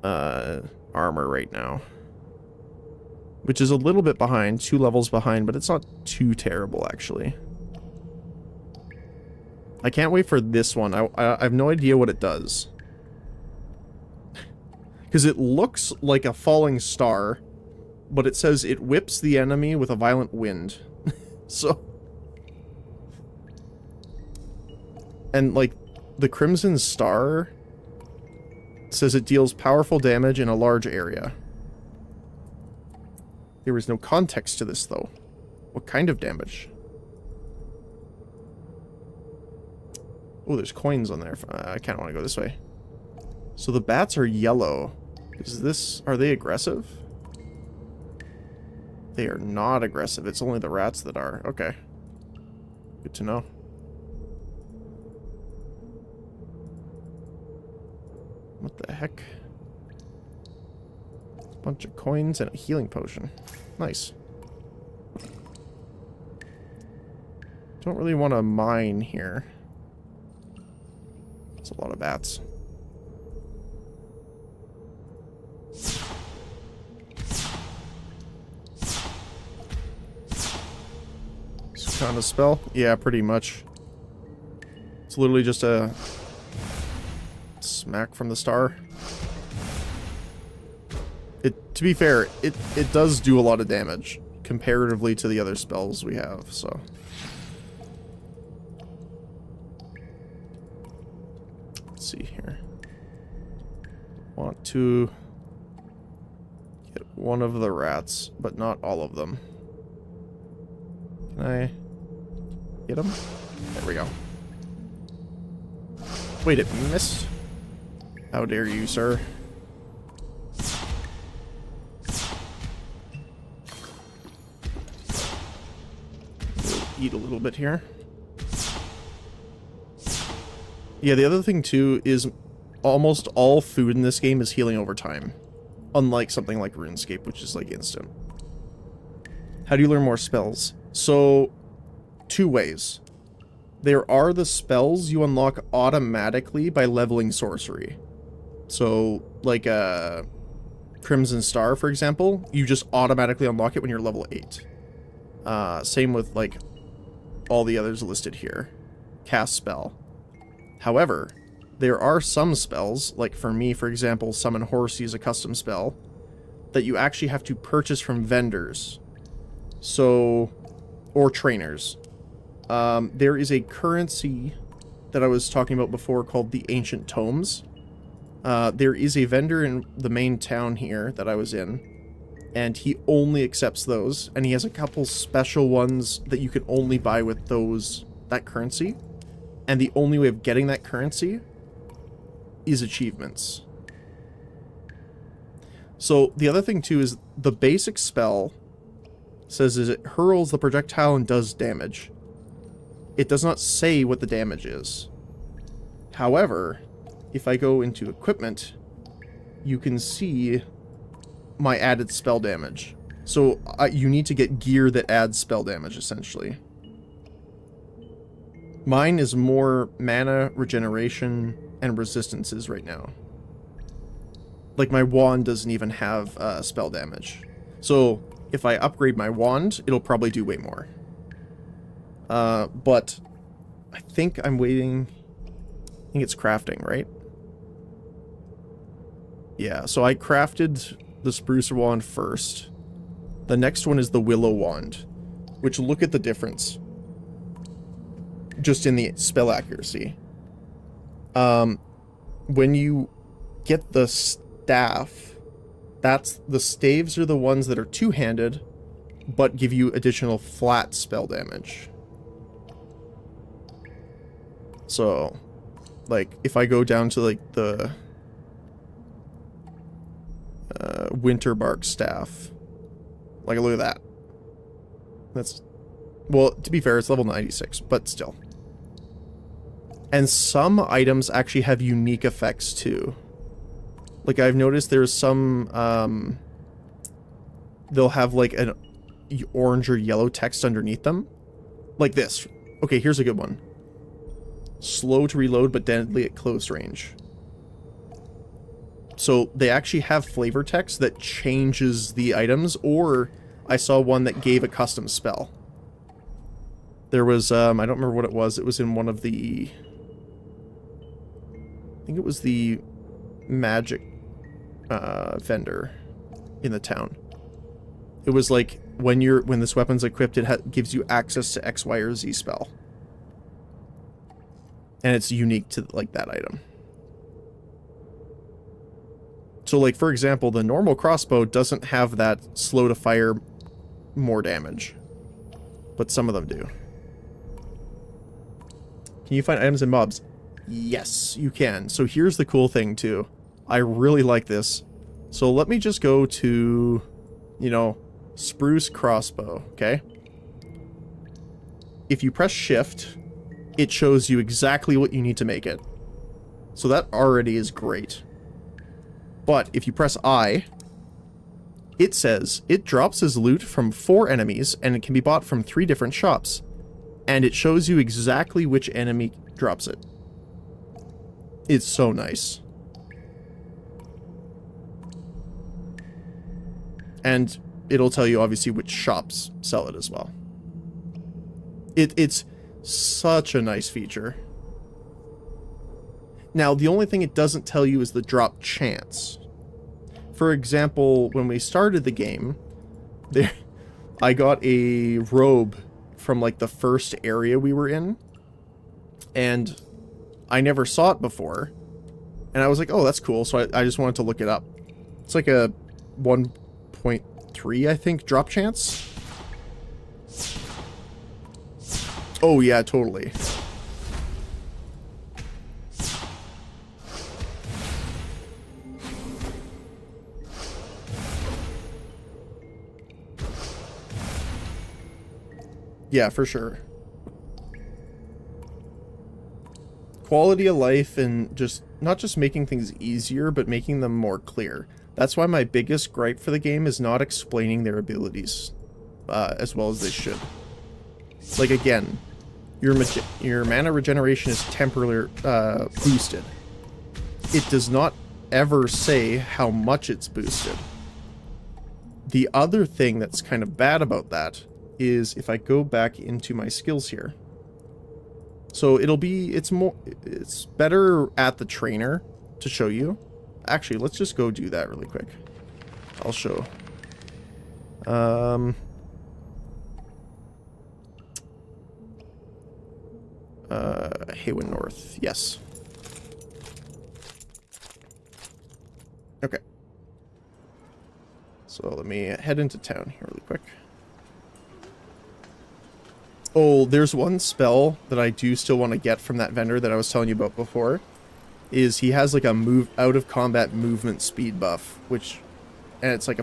armor right now. Which is a little bit behind, 2 levels behind, but it's not too terrible actually. I can't wait for this one. I have no idea what it does. Because it looks like a falling star, but it says it whips the enemy with a violent wind. So... And, like, the Crimson Star says it deals powerful damage in a large area. There is no context to this, though. What kind of damage? Oh, there's coins on there. I kind of want to go this way. So the bats are yellow. Are they aggressive? They are not aggressive. It's only the rats that are. Okay. Good to know. What the heck? Bunch of coins and a healing potion. Nice. Don't really want to mine here. That's a lot of bats. This kind of spell? Yeah, pretty much. It's literally just a smack from the star. To be fair, it does do a lot of damage comparatively to the other spells we have, so. Let's see here. Want to get one of the rats, but not all of them. Can I get them? There we go. Wait, it missed? How dare you, sir? Eat a little bit here. Yeah, the other thing too is almost all food in this game is healing over time. Unlike something like RuneScape, which is like instant. How do you learn more spells? So, two ways. There are the spells you unlock automatically by leveling sorcery. So, like Crimson Star, for example, you just automatically unlock it when you're level 8. Same with, like, all the others listed here. Cast spell. However, there are some spells, like for me, for example, Summon Horsey is a custom spell, that you actually have to purchase from vendors. So, or trainers. There is a currency that I was talking about before called the Ancient Tomes. There is a vendor in the main town here that I was in, and he only accepts those, and he has a couple special ones that you can only buy with that currency, and the only way of getting that currency is achievements. So the other thing too is the basic spell says is it hurls the projectile and does damage. It does not say what the damage is. However, if I go into equipment, you can see my added spell damage. So you need to get gear that adds spell damage, essentially. Mine is more mana, regeneration, and resistances right now. Like my wand doesn't even have spell damage. So if I upgrade my wand, it'll probably do way more. But I think I'm waiting. I think it's crafting, right? Yeah, so I crafted the Sprucer wand first. The next one is the Willow wand, which, look at the difference just in the spell accuracy. When you get the staff, the staves are the ones that are two-handed but give you additional flat spell damage. So, like, if I go down to, like, the Winterbark staff, like, look at that. That's, well, to be fair, it's level 96, but still. And some items actually have unique effects, too. Like, I've noticed there's some, they'll have, like, an orange or yellow text underneath them. Like this. Okay, here's a good one. Slow to reload, but deadly at close range. So they actually have flavor text that changes the items, or I saw one that gave a custom spell. There was, I don't remember what it was. It was in one of the, I think it was the magic vendor in the town. It was like, when this weapon's equipped, it gives you access to X, Y, or Z spell. And it's unique to, like, that item. So, like, for example, the normal crossbow doesn't have that slow to fire more damage. But some of them do. Can you find items and mobs? Yes, you can. So here's the cool thing, too. I really like this. So let me just go to, you know, spruce crossbow, okay? If you press shift, it shows you exactly what you need to make it. So that already is great. But if you press I, it says it drops as loot from 4 enemies and it can be bought from 3 different shops. And it shows you exactly which enemy drops it. It's so nice. And it'll tell you obviously which shops sell it as well. It's such a nice feature. Now, the only thing it doesn't tell you is the drop chance. For example, when we started the game, I got a robe from like the first area we were in, and I never saw it before, and I was like, oh, that's cool, so I just wanted to look it up. It's like a 1.3, I think, drop chance. Oh yeah, totally. Yeah, for sure. Quality of life and just, not just making things easier, but making them more clear. That's why my biggest gripe for the game is not explaining their abilities as well as they should. Like, again, your mana regeneration is temporarily boosted. It does not ever say how much it's boosted. The other thing that's kind of bad about that is if I go back into my skills here. So it's better at the trainer to show you. Actually, let's just go do that really quick. I'll show. Haywin North, yes. Okay. So let me head into town here really quick. Oh, there's one spell that I do still want to get from that vendor that I was telling you about before. Is he has like a out of combat movement speed buff, and it's like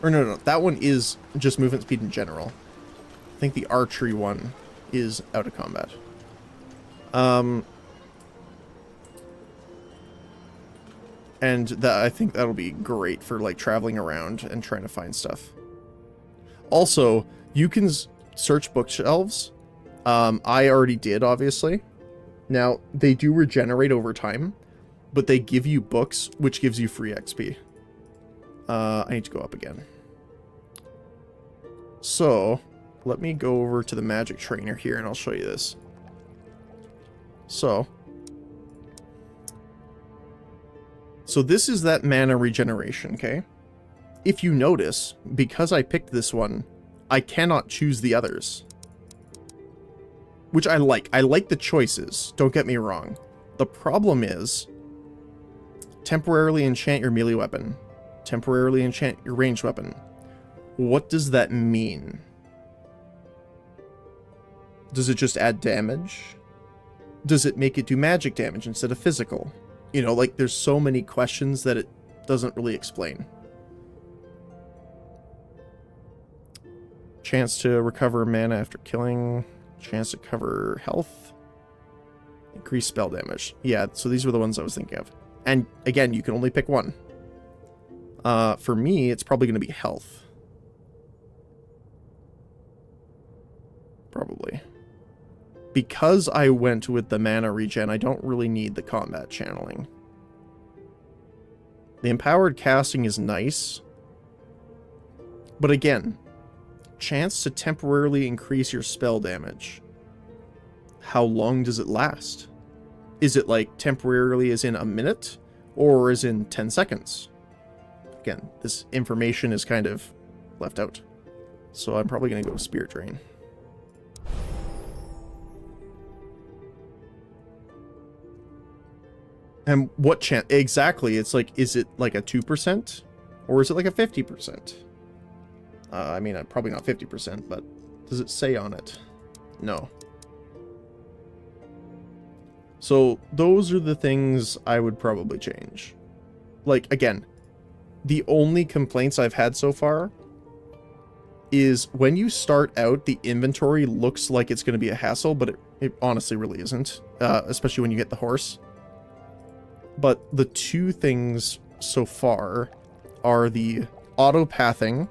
no, that one is just movement speed in general. I think the archery one is out of combat. And I think that'll be great for like traveling around and trying to find stuff. Also, you can search bookshelves. I already did, obviously. Now, they do regenerate over time, but they give you books, which gives you free XP. I need to go up again. So, let me go over to the magic trainer here, and I'll show you this. So this is that mana regeneration, okay? If you notice, because I picked this one, I cannot choose the others. Which I like. I like the choices, don't get me wrong. The problem is, temporarily enchant your melee weapon. Temporarily enchant your ranged weapon. What does that mean? Does it just add damage? Does it make it do magic damage instead of physical? You know, like, there's so many questions that it doesn't really explain. Chance to recover mana after killing. Chance to cover health. Increase spell damage. Yeah, so these were the ones I was thinking of. And, again, you can only pick one. For me, it's probably going to be health. Probably. Because I went with the mana regen, I don't really need the combat channeling. The empowered casting is nice. But again, chance to temporarily increase your spell damage. How long does it last? Is it like temporarily as in a minute? Or as in 10 seconds? Again, this information is kind of left out. So I'm probably going to go Spirit Drain. And what chance? Exactly. It's like, is it like a 2%? Or is it like a 50%? I mean, probably not 50%, but does it say on it? No. So those are the things I would probably change. Like, again, the only complaints I've had so far is when you start out, the inventory looks like it's going to be a hassle, but it honestly really isn't, especially when you get the horse. But the two things so far are the auto-pathing,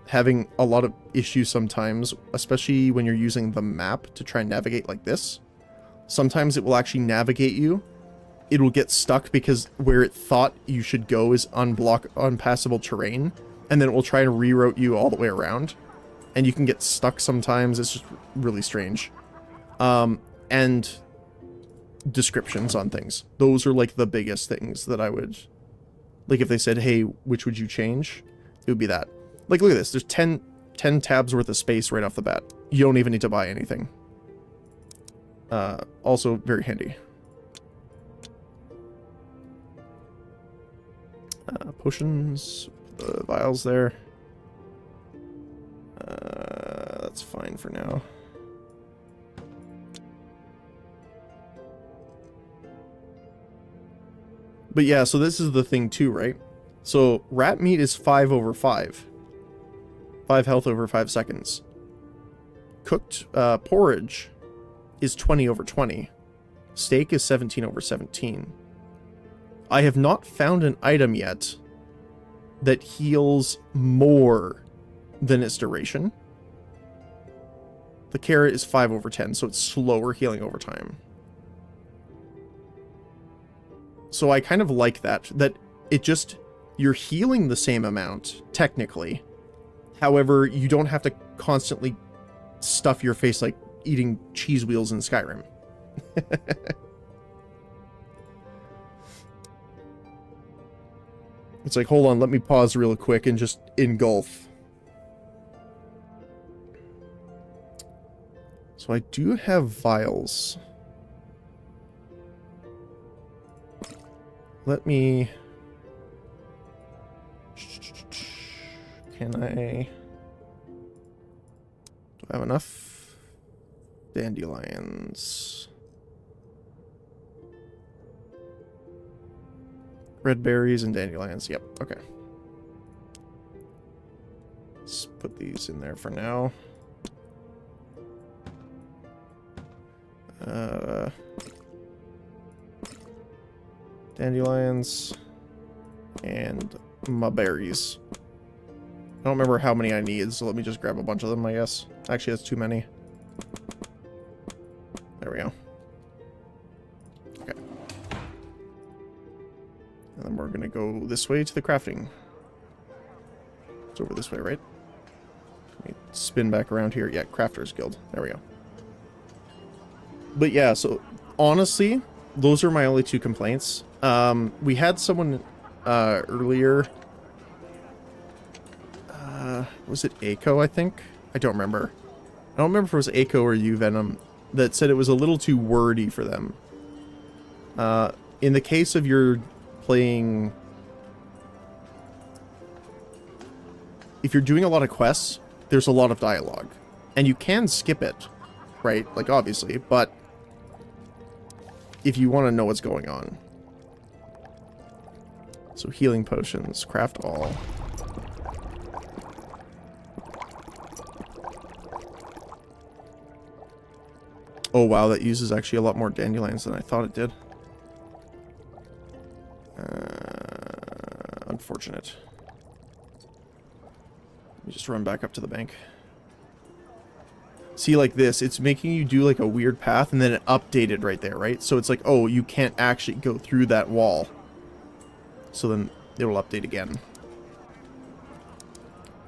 having a lot of issues sometimes, especially when you're using the map to try and navigate like this. Sometimes it will actually navigate you. It will get stuck because where it thought you should go is unpassable terrain, and then it will try to reroute you all the way around. And you can get stuck sometimes. It's just really strange. And descriptions on things. Those are like the biggest things that I would... Like if they said, hey, which would you change? It would be that. Like, look at this. There's 10 tabs worth of space right off the bat. You don't even need to buy anything. Also very handy. Potions, the vials there. That's fine for now. But yeah, so this is the thing too, right? So rat meat is 5/5. 5 health over 5 seconds. Cooked porridge is 20/20. Steak is 17/17. I have not found an item yet that heals more than its duration. The carrot is 5/10, so it's slower healing over time. So I kind of like that it just, you're healing the same amount, technically. However, you don't have to constantly stuff your face like eating cheese wheels in Skyrim. It's like, hold on, let me pause real quick and just engulf. So I do have vials. Let me... Can I... Do I have enough? Dandelions. Red berries and dandelions. Yep, okay. Let's put these in there for now. Dandelions and my berries. I don't remember how many I need, so let me just grab a bunch of them, I guess. Actually, that's too many. There we go. Okay. And then we're gonna go this way to the crafting. It's over this way, right? Let me spin back around here. Yeah, Crafters Guild. There we go. But yeah, so honestly, those are my only two complaints. We had someone earlier. Was it Aiko, I think? I don't remember. I don't remember if it was Aiko or you, Venom, that said it was a little too wordy for them. In the case of your playing... If you're doing a lot of quests, there's a lot of dialogue. And you can skip it, right? Like, obviously, but... if you want to know what's going on. So healing potions, craft all. Oh wow, that uses actually a lot more dandelions than I thought it did. Unfortunate. Let me just run back up to the bank. See, like this, it's making you do like a weird path, and then it updated right there, right? So it's like, oh, you can't actually go through that wall. So then it'll update again.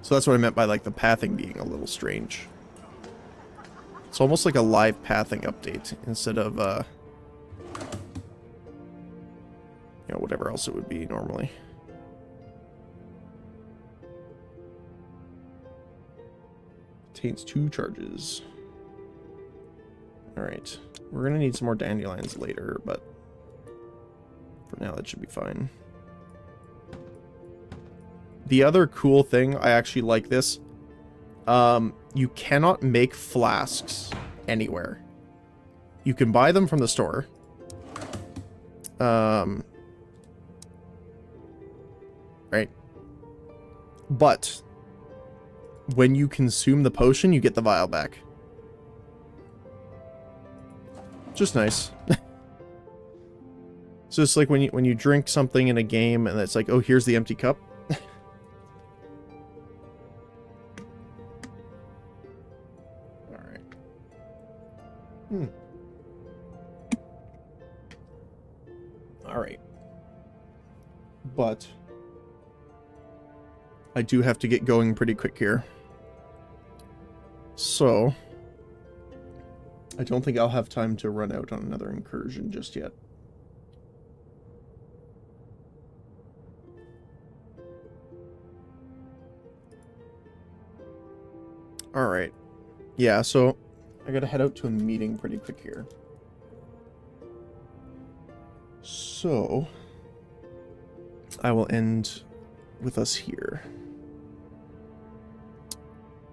So that's what I meant by like the pathing being a little strange. It's almost like a live pathing update instead of, you know, whatever else it would be normally. Contains 2 charges. Alright. We're gonna need some more dandelions later, but For now, that should be fine. The other cool thing, I actually like this. You cannot make flasks anywhere. You can buy them from the store. Right. But when you consume the potion, you get the vial back. Just nice. So it's like when you drink something in a game and it's like, oh, here's the empty cup. Alright. Alright. But I do have to get going pretty quick here. So I don't think I'll have time to run out on another incursion just yet. Alright. Yeah, so I gotta head out to a meeting pretty quick here. So I will end with us here.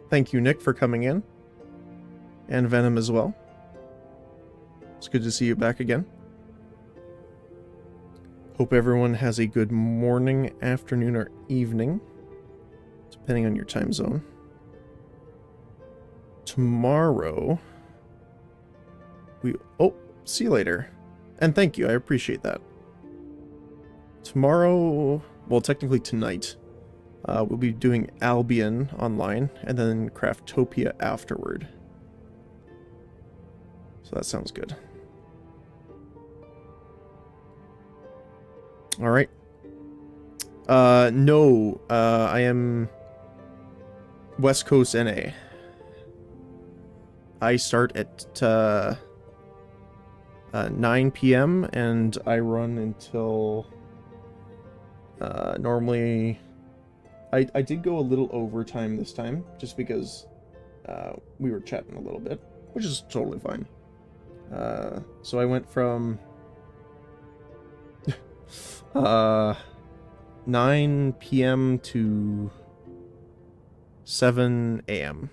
Thank you, Nick, for coming in. And Venom as well. It's good to see you back again. Hope everyone has a good morning, afternoon, or evening, depending on your time zone. Tomorrow, oh, see you later. And thank you, I appreciate that. Tomorrow, well, technically tonight, we'll be doing Albion online, and then Craftopia afterward. So that sounds good. Alright. No, I am West Coast NA. I start at 9 p.m. and I run until normally I did go a little overtime this time just because we were chatting a little bit, which is totally fine. So I went from 9 p.m. to 7 a.m.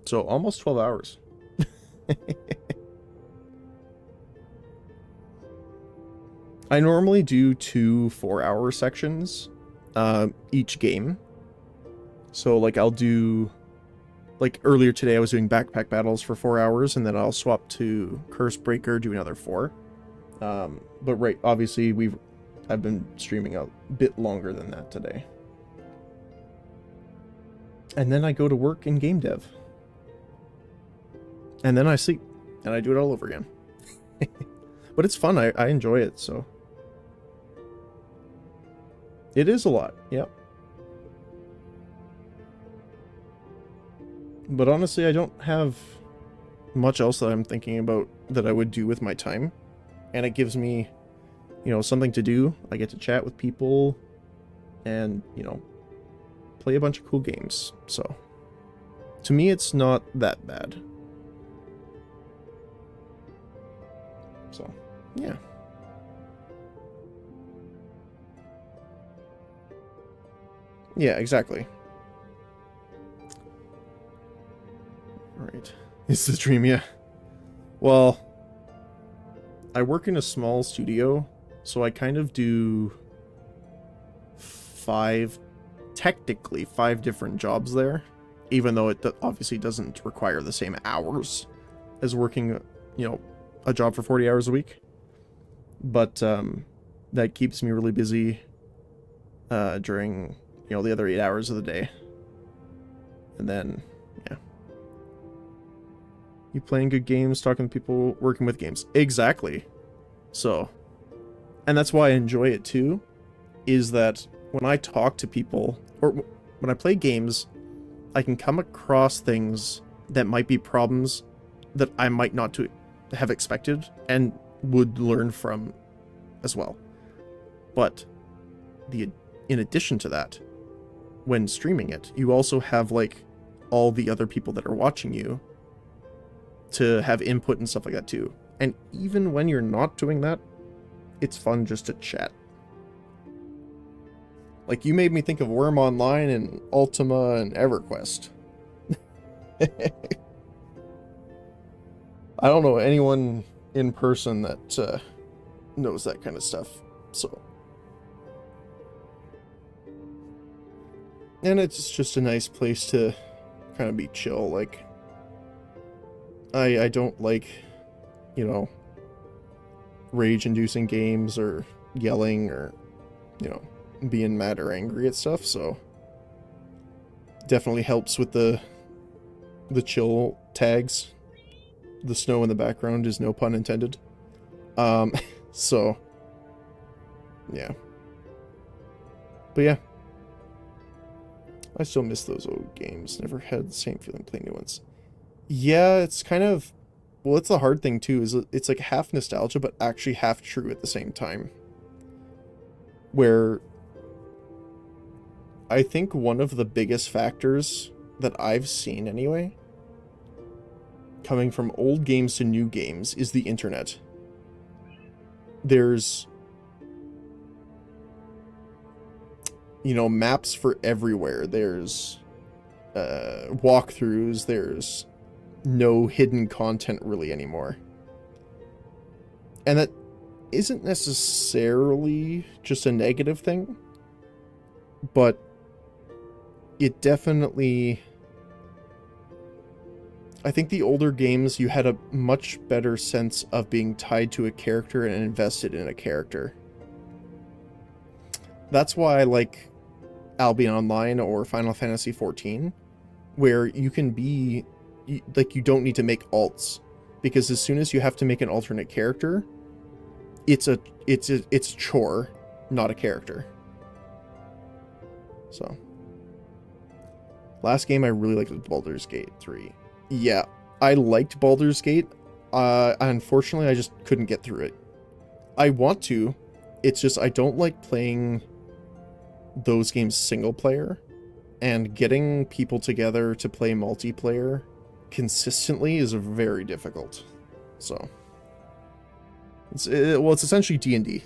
So almost 12 hours. I normally do 2 4-hour sections each game. So like I'll do, like earlier today I was doing backpack battles for 4 hours, and then I'll swap to Curse Breaker, do another 4. But right, obviously I've been streaming a bit longer than that today. And then I go to work in game dev. And then I sleep, and I do it all over again. But it's fun, I enjoy it, so. It is a lot, yep. But honestly, I don't have much else that I'm thinking about that I would do with my time. And it gives me, you know, something to do. I get to chat with people and, you know, play a bunch of cool games. So, to me, it's not that bad. So, yeah. Yeah, exactly. Alright. It's the dream, yeah. Well, I work in a small studio, so I kind of do technically five different jobs there, even though it obviously doesn't require the same hours as working, you know, a job for 40 hours a week. But that keeps me really busy during, you know, the other 8 hours of the day. And then, yeah. You playing good games, talking to people, working with games. Exactly. So, and that's why I enjoy it too, is that when I talk to people, or when I play games, I can come across things that might be problems that I might not have expected and would learn from as well. But in addition to that, when streaming it, you also have like all the other people that are watching you to have input and stuff like that too. And even when you're not doing that, it's fun just to chat. Like, you made me think of Worm Online and Ultima and EverQuest. I don't know anyone in person that knows that kind of stuff, so. And it's just a nice place to kind of be chill. Like, I don't like, you know, rage-inducing games or yelling or, you know, being mad or angry at stuff, so definitely helps with the chill tags. The snow in the background is no pun intended. So yeah. But yeah. I still miss those old games. Never had the same feeling playing new ones. Yeah, it's kind of, well, it's the hard thing too, is it's like half nostalgia, but actually half true at the same time. Where I think one of the biggest factors that I've seen anyway, coming from old games to new games, is the internet. There's, you know, maps for everywhere. There's walkthroughs. There's no hidden content really anymore. And that isn't necessarily just a negative thing, but it definitely, I think the older games, you had a much better sense of being tied to a character and invested in a character. That's why I like Albion Online or Final Fantasy XIV, where you can be, like, you don't need to make alts, because as soon as you have to make an alternate character, it's a chore, not a character. So, last game I really liked was Baldur's Gate 3. Yeah, I liked Baldur's Gate. Unfortunately, I just couldn't get through it. I want to. It's just I don't like playing those games single player, and getting people together to play multiplayer consistently is very difficult. So, it's essentially D&D,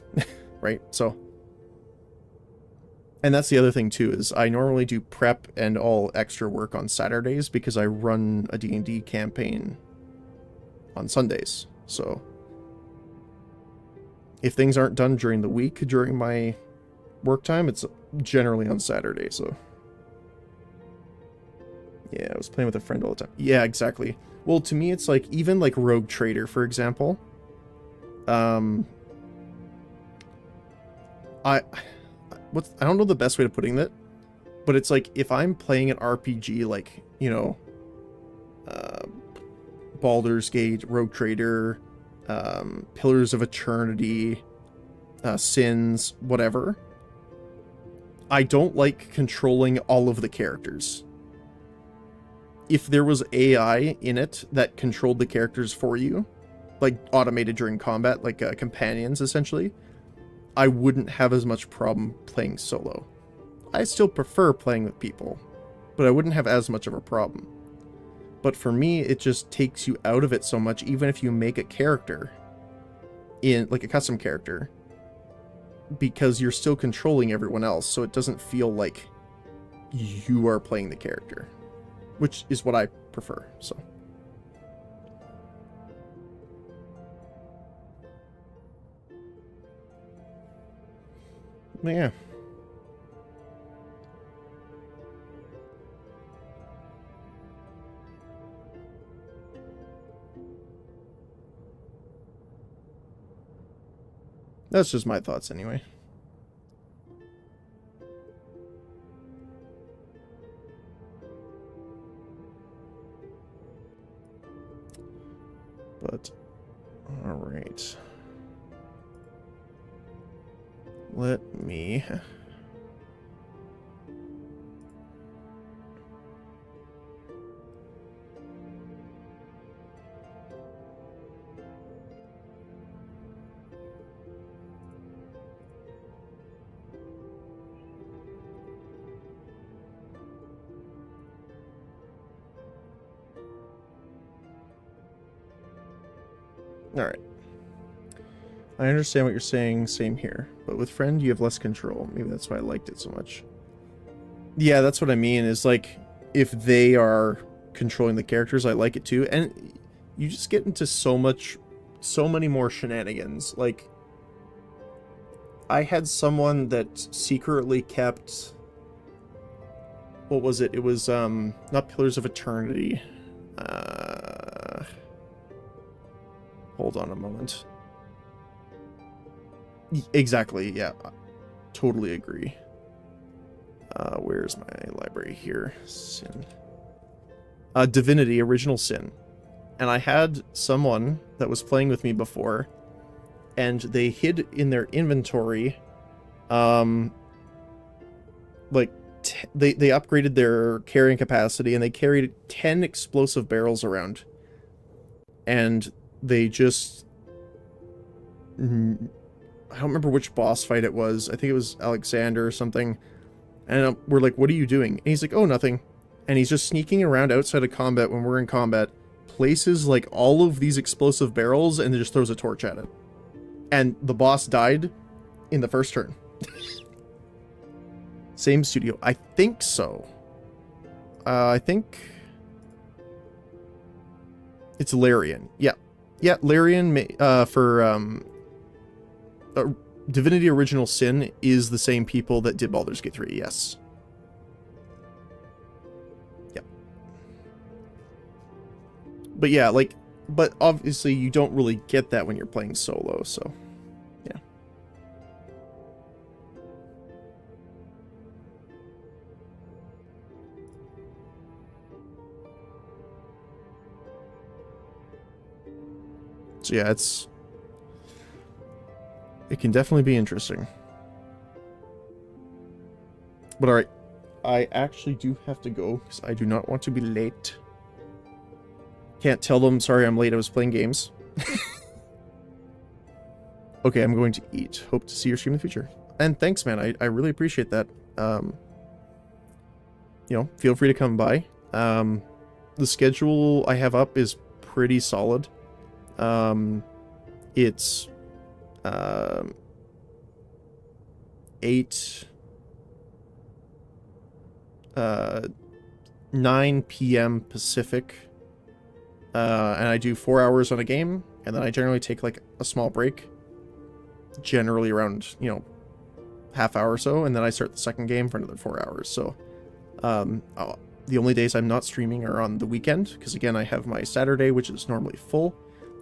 right? So, and that's the other thing too, is I normally do prep and all extra work on Saturdays because I run a D&D campaign on Sundays. So if things aren't done during the week during my work time, it's generally on Saturday. So yeah, I was playing with a friend all the time. Yeah, exactly. Well, to me, it's like, even like Rogue Trader, for example. I don't know the best way of putting that, but it's like, if I'm playing an RPG like, you know, Baldur's Gate, Rogue Trader, Pillars of Eternity, Sins, whatever, I don't like controlling all of the characters. If there was AI in it that controlled the characters for you, like automated during combat, like companions essentially, I wouldn't have as much problem playing solo. I still prefer playing with people, but I wouldn't have as much of a problem. But for me, it just takes you out of it so much, even if you make a character, in like a custom character, because you're still controlling everyone else, so it doesn't feel like you are playing the character, which is what I prefer, so. But yeah. That's just my thoughts anyway. But, alright. Let me... Alright. I understand what you're saying, same here. But with friend, you have less control. Maybe that's why I liked it so much. Yeah, that's what I mean, is like, if they are controlling the characters, I like it too. And you just get into so many more shenanigans. Like, I had someone that secretly kept... What was it? It was, not Pillars of Eternity. Hold on a moment. Exactly, yeah. Totally agree. Where's my library here? Sin. Divinity, Original Sin. And I had someone that was playing with me before, and they hid in their inventory, like, they upgraded their carrying capacity, and they carried 10 explosive barrels around. And they just... I don't remember which boss fight it was. I think it was Alexander or something. And we're like, what are you doing? And he's like, oh, nothing. And he's just sneaking around outside of combat when we're in combat, places like all of these explosive barrels, and then just throws a torch at it. And the boss died in the first turn. Same studio. I think so. I think it's Larian. Yeah. Yeah, Larian for Divinity Original Sin is the same people that did Baldur's Gate 3, yes. Yep. But yeah, like, but obviously you don't really get that when you're playing solo, so, yeah. So yeah, it can definitely be interesting. But alright, I actually do have to go, because I do not want to be late. Can't tell them, sorry I'm late, I was playing games. Okay, I'm going to eat. Hope to see your stream in the future. And thanks, man, I really appreciate that. You know, feel free to come by. The schedule I have up is pretty solid. It's 9 p.m. Pacific, and I do 4 hours on a game, and then I generally take like a small break, generally around, you know, half hour or so, and then I start the second game for another 4 hours. So the only days I'm not streaming are on the weekend, because again I have my Saturday, which is normally full,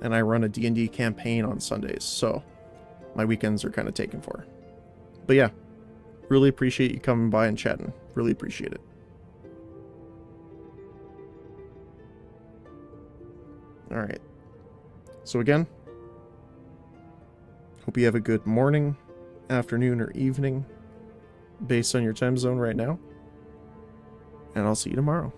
and I run a D&D campaign on Sundays, so my weekends are kind of taken for. But yeah, really appreciate you coming by and chatting. Really appreciate it. Alright. So again, hope you have a good morning, afternoon, or evening, based on your time zone right now. And I'll see you tomorrow.